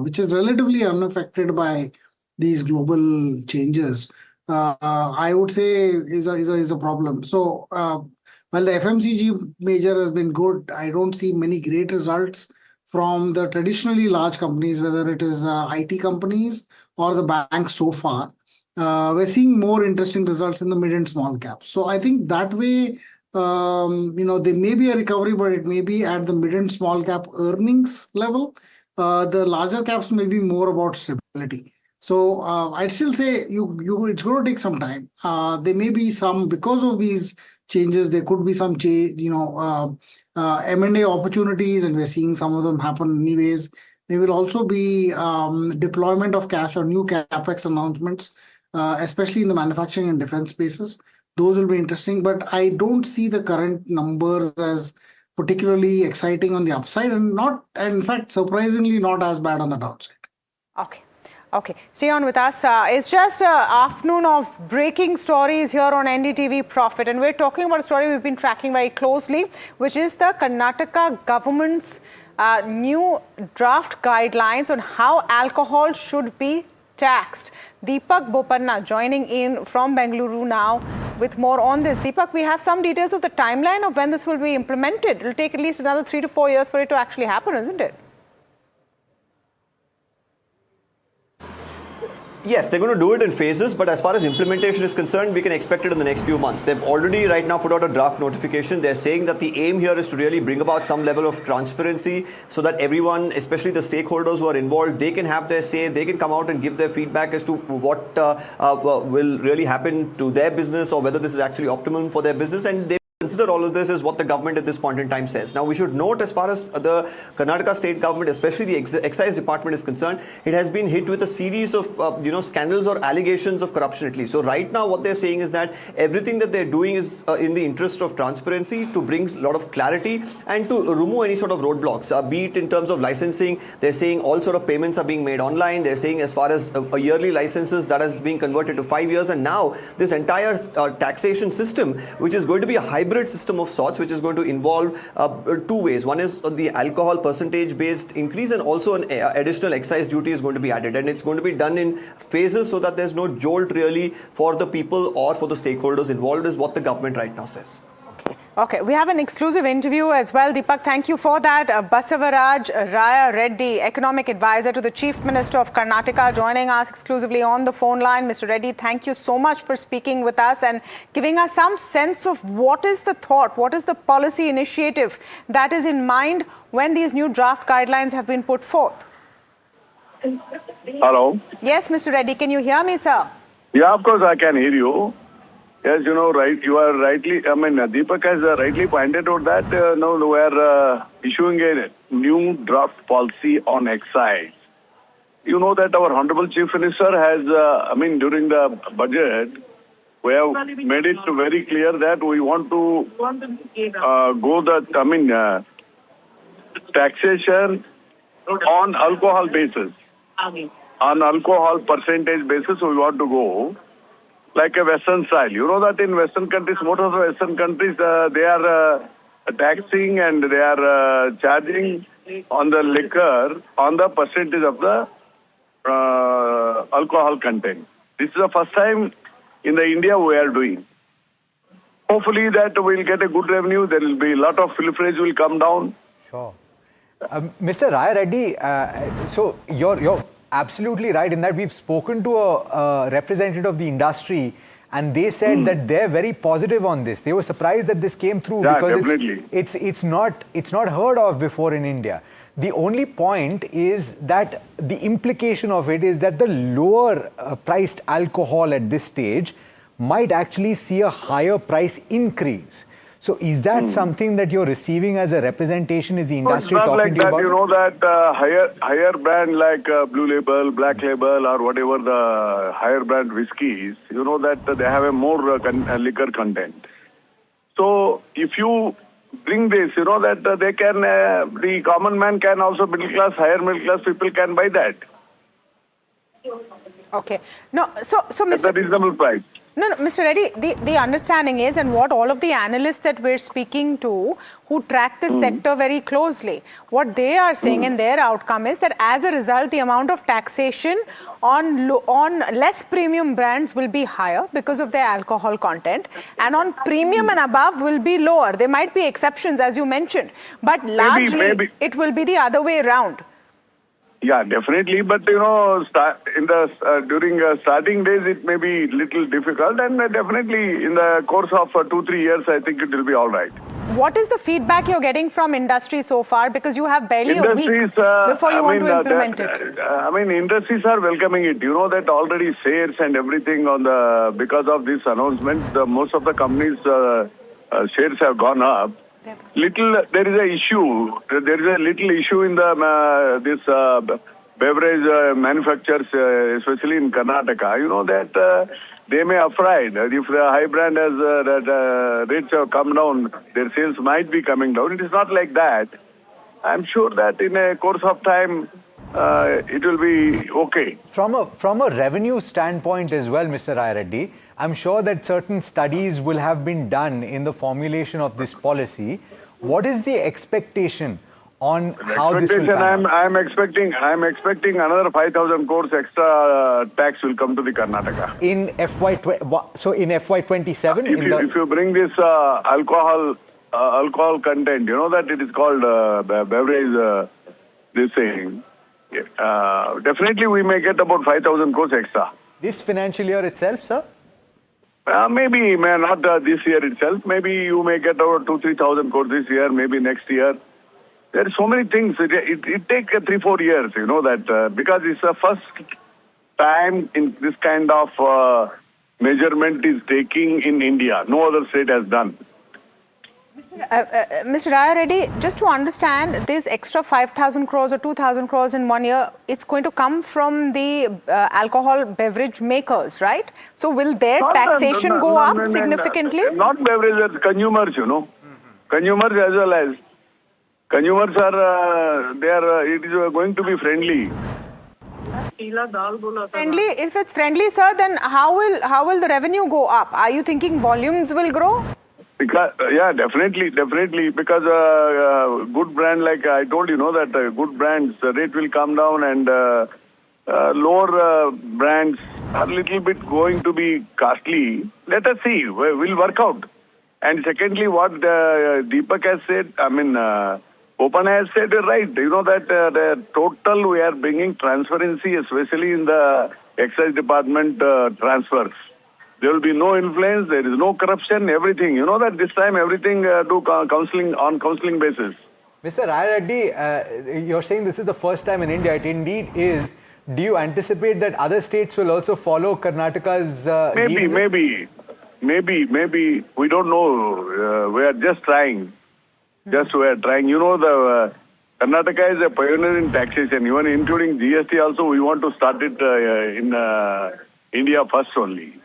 which is relatively unaffected by these global changes, I would say is a problem. So while the FMCG major has been good, I don't see many great results from the traditionally large companies, whether it is IT companies or the banks so far. We're seeing more interesting results in the mid and small caps. So I think that way, there may be a recovery, but it may be at the mid and small cap earnings level. The larger caps may be more about stability. So I'd still say it's going to take some time. There may be some, because of these changes, there could be some M&A opportunities, and we're seeing some of them happen anyways. There will also be deployment of cash or new capex announcements, especially in the manufacturing and defense spaces. Those will be interesting, but I don't see the current numbers as particularly exciting on the upside, and in fact, surprisingly, not as bad on the downside. Okay, stay on with us. It's just an afternoon of breaking stories here on NDTV Profit, and we're talking about a story we've been tracking very closely, which is the Karnataka government's new draft guidelines on how alcohol should be taxed. Deepak Bopanna joining in from Bengaluru now with more on this. Deepak, we have some details of the timeline of when this will be implemented. It'll take at least another 3 to 4 years for it to actually happen, isn't it? Yes, they're going to do it in phases, but as far as implementation is concerned, we can expect it in the next few months. They've already right now put out a draft notification. They're saying that the aim here is to really bring about some level of transparency so that everyone, especially the stakeholders who are involved, they can have their say, they can come out and give their feedback as to what will really happen to their business or whether this is actually optimum for their business, and they consider all of this is what the government at this point in time says. Now, we should note, as far as the Karnataka state government, especially the excise department is concerned, it has been hit with a series of scandals or allegations of corruption at least. So right now what they're saying is that everything that they're doing is in the interest of transparency, to bring a lot of clarity and to remove any sort of roadblocks, be it in terms of licensing. They're saying all sort of payments are being made online. They're saying as far as a yearly licenses, that is being converted to 5 years, and now this entire taxation system, which is going to be a hybrid system of sorts, which is going to involve two ways. One is the alcohol percentage based increase, and also an additional excise duty is going to be added, and it's going to be done in phases so that there's no jolt really for the people or for the stakeholders involved, is what the government right now says. Okay, we have an exclusive interview as well. Deepak, thank you for that. Basavaraj Raya Reddy, Economic Advisor to the Chief Minister of Karnataka, joining us exclusively on the phone line. Mr. Reddy, thank you so much for speaking with us and giving us some sense of what is the thought, what is the policy initiative that is in mind when these new draft guidelines have been put forth. Hello? Yes, Mr. Reddy, can you hear me, sir? Yeah, of course I can hear you. Yes, right. You are rightly, Deepak has rightly pointed out that now we are issuing a new draft policy on excise. You know that our Honorable Chief Minister has, during the budget, We have made it very clear that we want to taxation on alcohol basis. On alcohol percentage basis, we want to go like a Western style. You know that in Western countries, most of the Western countries, they are taxing and they are charging on the liquor on the percentage of the alcohol content. This is the first time in the India we are doing. Hopefully that we'll get a good revenue. There will be a lot of pilferage will come down. Sure. Mr. Rai Reddy, so you're absolutely right in that we've spoken to a representative of the industry and they said that they're very positive on this. They were surprised that this came through because it's not heard of before in India. The only point is that the implication of it is that the lower priced alcohol at this stage might actually see a higher price increase. So is that something that you're receiving as a representation? Is the industry talking like to you that, about? You know that higher brand like Blue Label, Black Label or whatever the higher brand whiskeys, you know that they have a more liquor content. So if you bring this, you know that they can, the common man can also, higher middle class people can buy that. Okay. No, so Mr. At a reasonable price. No, Mr. Reddy, the understanding is, and what all of the analysts that we're speaking to who track this sector very closely, what they are saying in their outcome is that as a result, the amount of taxation on less premium brands will be higher because of their alcohol content, and on premium and above will be lower. There might be exceptions, as you mentioned, but largely it will be the other way around. Yeah, definitely. But you know, during starting days, it may be little difficult, and definitely in the course of 2-3 years, I think it will be all right. What is the feedback you're getting from industry so far? Because you have barely a week before you want to implement it. Industries are welcoming it. You know that already shares and everything because of this announcement, most of the companies' shares have gone up. There is a issue. There is a little issue in this beverage manufacturers, especially in Karnataka. You know that they may have afraid that if the high brand has rates have come down, their sales might be coming down. It is not like that. I'm sure that in a course of time, it will be okay. From a revenue standpoint as well, Mr. Rai Reddy, I'm sure that certain studies will have been done in the formulation of this policy. What is the expectation on how this will pan out? I'm expecting another 5,000 crores extra tax will come to the Karnataka. In FY27? If you bring this alcohol content, you know that it is called beverage, this thing. Definitely we may get about 5,000 crores extra. This financial year itself, sir? Maybe not this year itself. Maybe you may get over 2,000-3,000 crores this year, maybe next year. There are so many things. It takes 3-4 years, you know that, because it's the first time in this kind of measurement is taking in India. No other state has done. Mr. Rai Reddy, just to understand, this extra 5,000 crores or 2,000 crores in 1 year, it's going to come from the alcohol beverage makers, right? So will their taxation go up significantly? Not beverages, consumers, you know. Consumers as well as. Consumers are, it is going to be friendly. Friendly? If it's friendly, sir, then how will the revenue go up? Are you thinking volumes will grow? Because, yeah, definitely. Because good brand, like I told you, know that good brands, the rate will come down, and lower brands are a little bit going to be costly. Let us see. We'll work out. And secondly, what Deepak has said, Open has said right. You know that the total we are bringing transparency, especially in the excise department transfers. There will be no influence, there is no corruption, everything. You know that this time everything do counseling on counseling basis. Mr. Rai Reddy, you're saying this is the first time in India. It indeed is. Do you anticipate that other states will also follow Karnataka's Maybe. We don't know. We are just trying. We are trying. You know, the Karnataka is a pioneer in taxation. Even including GST also, we want to start it in India first only.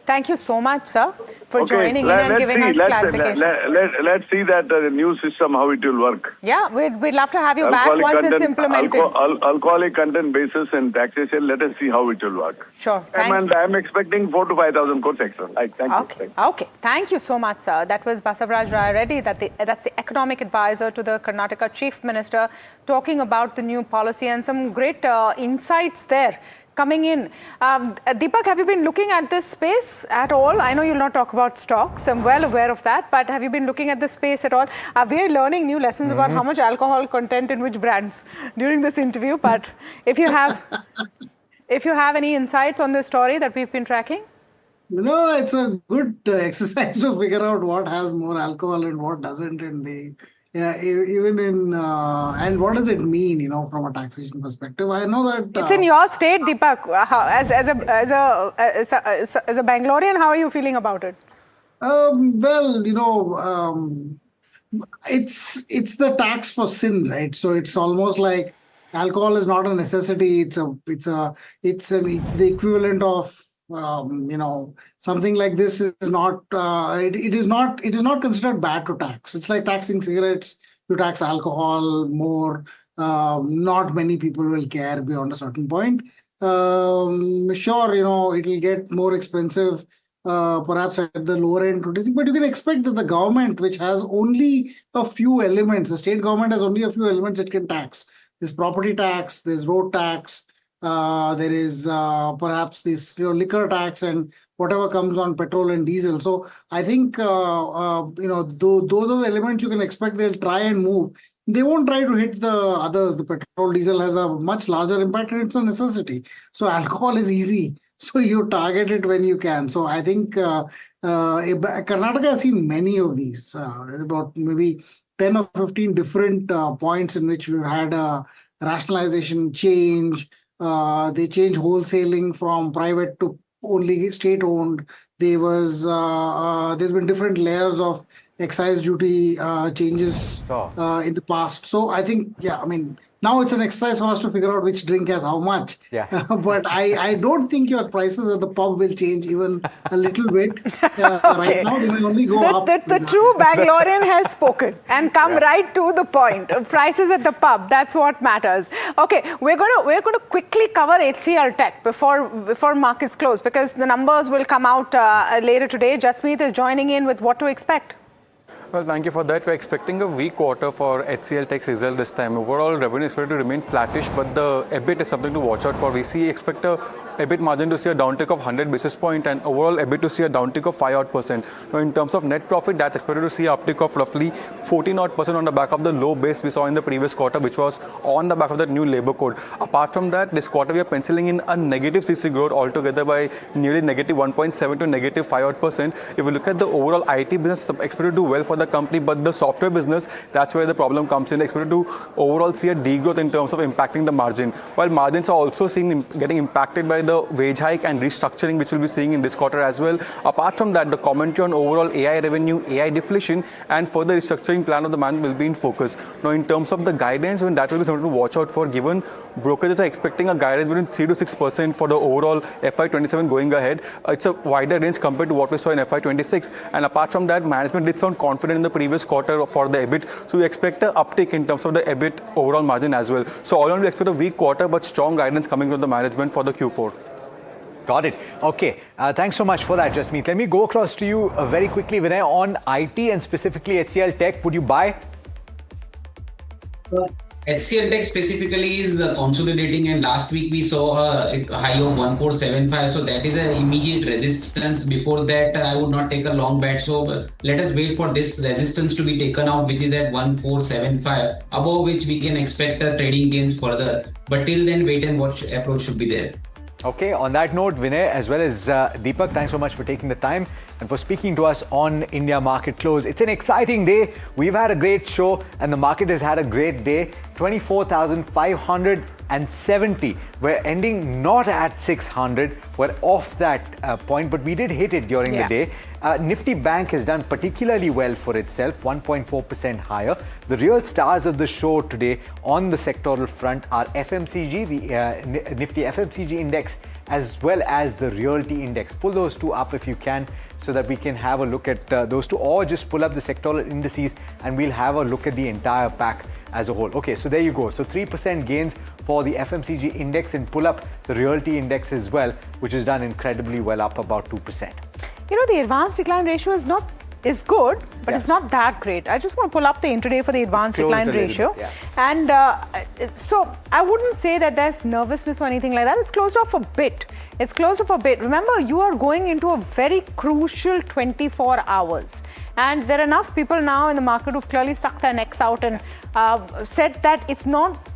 Thank you so much, sir, for joining in and giving us clarification. Let's see that the new system, how it will work. Yeah, we'd love to have you back once it's implemented. Alcoholic content basis and taxation, let us see how it will work. Sure. I'm expecting 4,000 to 5,000 crores extra. Thank you. Okay. Thank you so much, sir. That was Basavaraj Rai Reddy, that's the economic advisor to the Karnataka Chief Minister, talking about the new policy and some great insights there coming in. Deepak, have you been looking at this space at all? I know you'll not talk about stocks. I'm well aware of that. But have you been looking at this space at all? We are learning new lessons about how much alcohol content in which brands during this interview. But if you have any insights on this story that we've been tracking? No, it's a good exercise to figure out what has more alcohol and what doesn't in the... Yeah, even in and what does it mean, from a taxation perspective? I know that it's in your state, Deepak. As a Bangalorean, how are you feeling about it? It's the tax for sin, right? So it's almost like alcohol is not a necessity. It's the equivalent of something like this is not, it is not considered bad to tax. It's like taxing cigarettes, you tax alcohol more, not many people will care beyond a certain point. Sure, it will get more expensive, perhaps at the lower end, but you can expect that the government, which has only a few elements, the state government has only a few elements it can tax. There's property tax, there's road tax, there is perhaps this liquor tax and whatever comes on petrol and diesel. So I think those are the elements you can expect they'll try and move. They won't try to hit the others. The petrol, diesel has a much larger impact and it's a necessity. So alcohol is easy. So you target it when you can. So I think Karnataka has seen many of these, about maybe 10 or 15 different points in which we've had a rationalization change. They changed wholesaling from private to only state-owned. There's been different layers of excise duty changes in the past. So I think, now it's an exercise for us to figure out which drink has how much. Yeah. But I don't think your prices at the pub will change even a little bit. Right now, they will only go up. The true Bangalorean has spoken and come right to the point. Prices at the pub, that's what matters. Okay, we're going to quickly cover HCLTech before markets close because the numbers will come out later today. Jasmeet is joining in with what to expect. Well, thank you for that. We're expecting a weak quarter for HCLTech's result this time. Overall revenue is expected to remain flattish, but the EBIT is something to watch out for. We expect a EBIT margin to see a downtick of 100 basis points and overall EBIT to see a downtick of 5%. Now, in terms of net profit, that's expected to see an uptick of roughly 14% on the back of the low base we saw in the previous quarter, which was on the back of that new labor code. Apart from that, this quarter we are penciling in a negative CC growth altogether by nearly negative 1.7 to negative 5%. If you look at the overall IT business, it's expected to do well for the company, but the software business, that's where the problem comes in. Expected to overall see a degrowth in terms of impacting the margin. While margins are also getting impacted by the wage hike and restructuring, which we'll be seeing in this quarter as well. Apart from that, the commentary on overall AI revenue, AI deflation, and further restructuring plan of the management will be in focus. Now, in terms of the guidance, that will be something to watch out for, given brokerages are expecting a guidance between 3 to 6% for the overall FY27 going ahead. It's a wider range compared to what we saw in FY26. And apart from that, management did sound confident in the previous quarter for the EBIT. So we expect an uptick in terms of the EBIT overall margin as well. So all in all, we expect a weak quarter, but strong guidance coming from the management for the Q4. Got it. Okay. Thanks so much for that, Jasmeet. Let me go across to you very quickly, Vinay, on IT and specifically HCLTech. Would you buy? HCLTech specifically is consolidating, and last week we saw a high of 1475, so that is an immediate resistance. Before that, I would not take a long bet, so let us wait for this resistance to be taken out, which is at 1475, above which we can expect trading gains further. But till then, wait and watch approach should be there. Okay, on that note, Vinay, as well as Deepak, thanks so much for taking the time and for speaking to us on India Market Close. It's an exciting day. We've had a great show and the market has had a great day. 24,570. We're ending not at 600. We're off that point, but we did hit it during the day. Nifty Bank has done particularly well for itself, 1.4% higher. The real stars of the show today on the sectoral front are FMCG. The Nifty FMCG index as well as the realty index. Pull those two up if you can, so that we can have a look at those two, or just pull up the sectoral indices and we'll have a look at the entire pack as a whole. Okay, so there you go. So 3% gains for the FMCG index, and pull up the realty index as well, which is done incredibly well, up about 2%. You know, the advanced decline ratio is good, but it's not that great. I just want to pull up the intraday for the advanced decline ratio. Bit, And so I wouldn't say that there's nervousness or anything like that. It's closed off a bit. It's closed off a bit. Remember, you are going into a very crucial 24 hours. And there are enough people now in the market who've clearly stuck their necks out and said that it's not,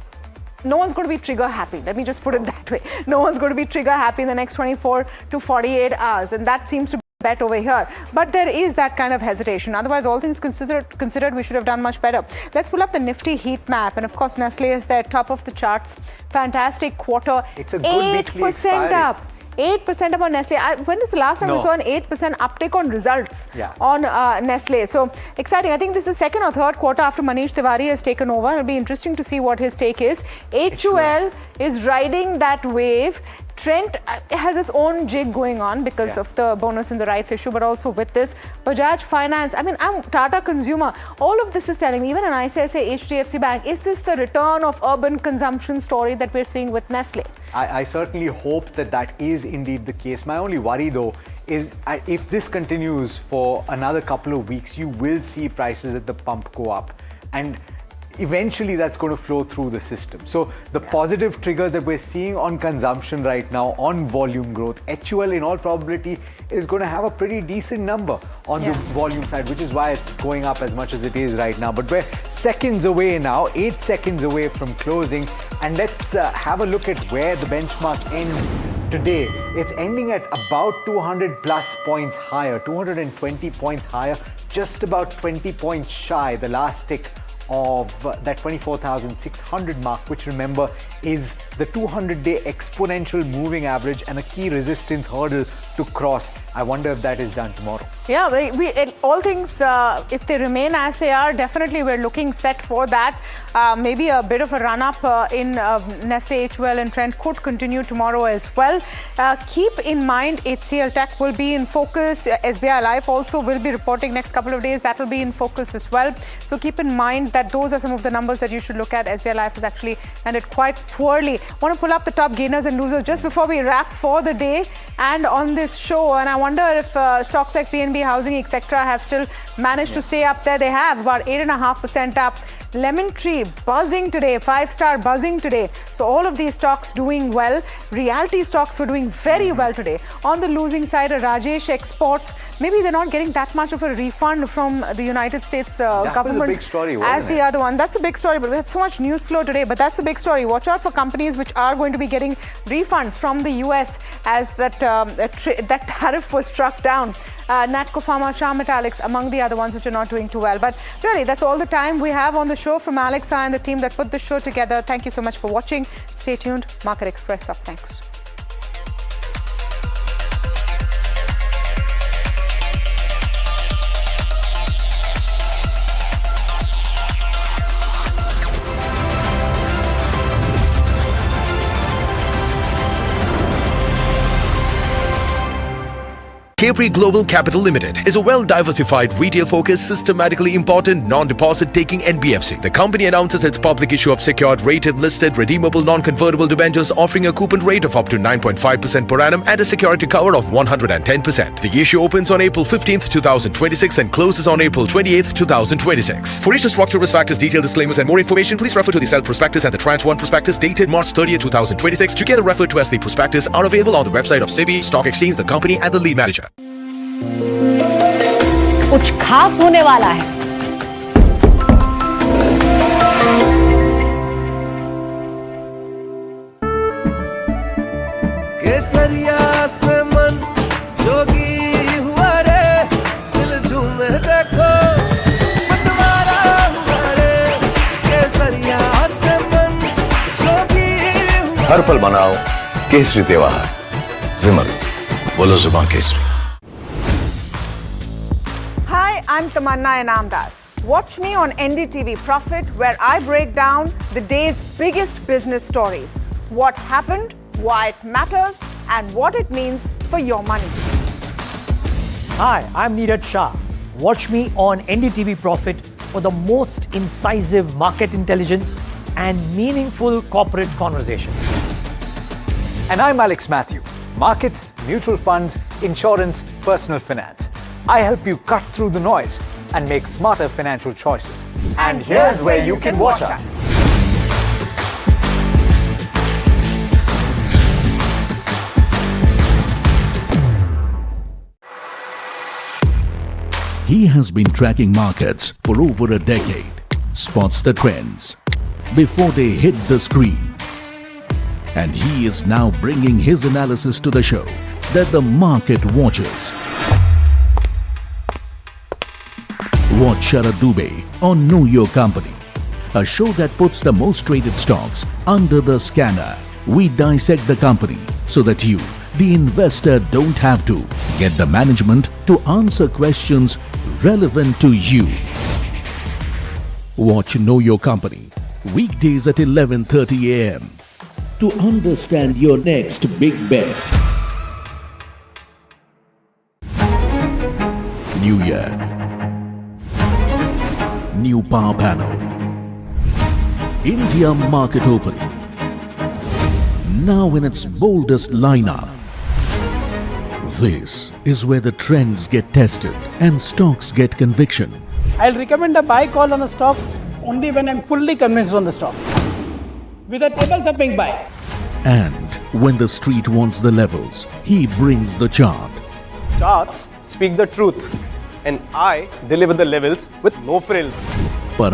no one's going to be trigger happy. Let me just put it that way. No one's going to be trigger happy in the next 24 to 48 hours. And that seems to be bet over here, but there is that kind of hesitation. Otherwise, all things considered, we should have done much better. Let's pull up the Nifty heat map, and of course, Nestle is there, top of the charts. Fantastic quarter. It's a good 8% up. 8% up on Nestle. When is the last time we saw an 8% uptick on results on Nestle? So exciting. I think this is the second or third quarter after Manish Tiwari has taken over. It'll be interesting to see what his take is. HUL is riding that wave. Trent has its own jig going on because of the bonus and the rights issue, but also with this. Bajaj Finance, I mean, I'm Tata Consumer. All of this is telling me, even an ICICI, HDFC Bank, is this the return of urban consumption story that we're seeing with Nestle? I certainly hope that that is indeed the case. My only worry, though, is if this continues for another couple of weeks, you will see prices at the pump go up. And eventually that's going to flow through the system. So the positive triggers that we're seeing on consumption right now, on volume growth, HUL in all probability is going to have a pretty decent number on the volume side, which is why it's going up as much as it is right now. But we're seconds away now, 8 seconds away from closing. And let's have a look at where the benchmark ends today. It's ending at about 200 plus points higher, 220 points higher, just about 20 points shy, the last tick of that 24,600 mark, which remember is the 200-day exponential moving average and a key resistance hurdle to cross. I wonder if that is done tomorrow. Yeah, all things, if they remain as they are, definitely we're looking set for that. Maybe a bit of a run-up in Nestle, HUL and Trent could continue tomorrow as well. Keep in mind, HCLTech will be in focus. SBI Life also will be reporting next couple of days. That will be in focus as well. So keep in mind that those are some of the numbers that you should look at. SBI Life has actually ended quite poorly. Want to pull up the top gainers and losers just before we wrap for the day and on this show. And I wonder if stocks like PNB, Housing, etc. have still managed to stay up there. They have about 8.5% up. Lemon Tree buzzing today, 5-star buzzing today. So all of these stocks doing well. Realty stocks were doing very well today. On the losing side, Rajesh Exports, maybe they're not getting that much of a refund from the United States government. That was a big story, as the other one. That's a big story, but we had so much news flow today, but that's a big story. Watch out for companies which are going to be getting refunds from the US as that tariff was struck down. Natco Pharma, Shah Metallics, among the other ones which are not doing too well. But really, that's all the time we have on the show from Alexa and the team that put the show together. Thank you so much for watching. Stay tuned. Market Express up next. Capri Global Capital Limited is a well-diversified, retail-focused, systematically important, non-deposit-taking NBFC. The company announces its public issue of secured, rated, listed, redeemable, non-convertible debentures offering a coupon rate of up to 9.5% per annum and a security cover of 110%. The issue opens on April 15th, 2026 and closes on April 28th, 2026. For issue structure, risk factors, detailed disclaimers and more information, please refer to the Self Prospectus and the Tranche 1 Prospectus dated March 30th, 2026, together referred to as the Prospectus, are available on the website of SEBI, Stock Exchange, the company and the lead manager. कुछ खास होने वाला है। केसरिया से मन जोगी हुआ रे, दिल झूमे देखो मतवारा हुआ रे, केसरिया से मन जोगी हुआ। हर पल मनाओ केसरी त्योहार, विमल बोलो जुबान Kesari. Hi, I'm Tamanna Inamdar. Watch me on NDTV Profit, where I break down the day's biggest business stories. What happened, why it matters, and what it means for your money. Hi, I'm Neeraj Shah. Watch me on NDTV Profit for the most incisive market intelligence and meaningful corporate conversations. And I'm Alex Matthew. Markets, mutual funds, insurance, personal finance. I help you cut through the noise and make smarter financial choices. And here's where you can watch us. He has been tracking markets for over a decade, spots the trends before they hit the screen. And he is now bringing his analysis to the show that the market watches. Watch Sharad Dubey on Know Your Company, a show that puts the most traded stocks under the scanner. We dissect the company so that you, the investor, don't have to get the management to answer questions relevant to you. Watch Know Your Company weekdays at 11:30 a.m. to understand your next big bet. New year, new power panel, India market opening, now in its boldest lineup. This is where the trends get tested and stocks get conviction. I'll recommend a buy call on a stock only when I'm fully convinced on the stock. With a table thumping buy. And when the street wants the levels, he brings the chart. Charts speak the truth, and I deliver the levels with no frills. Parag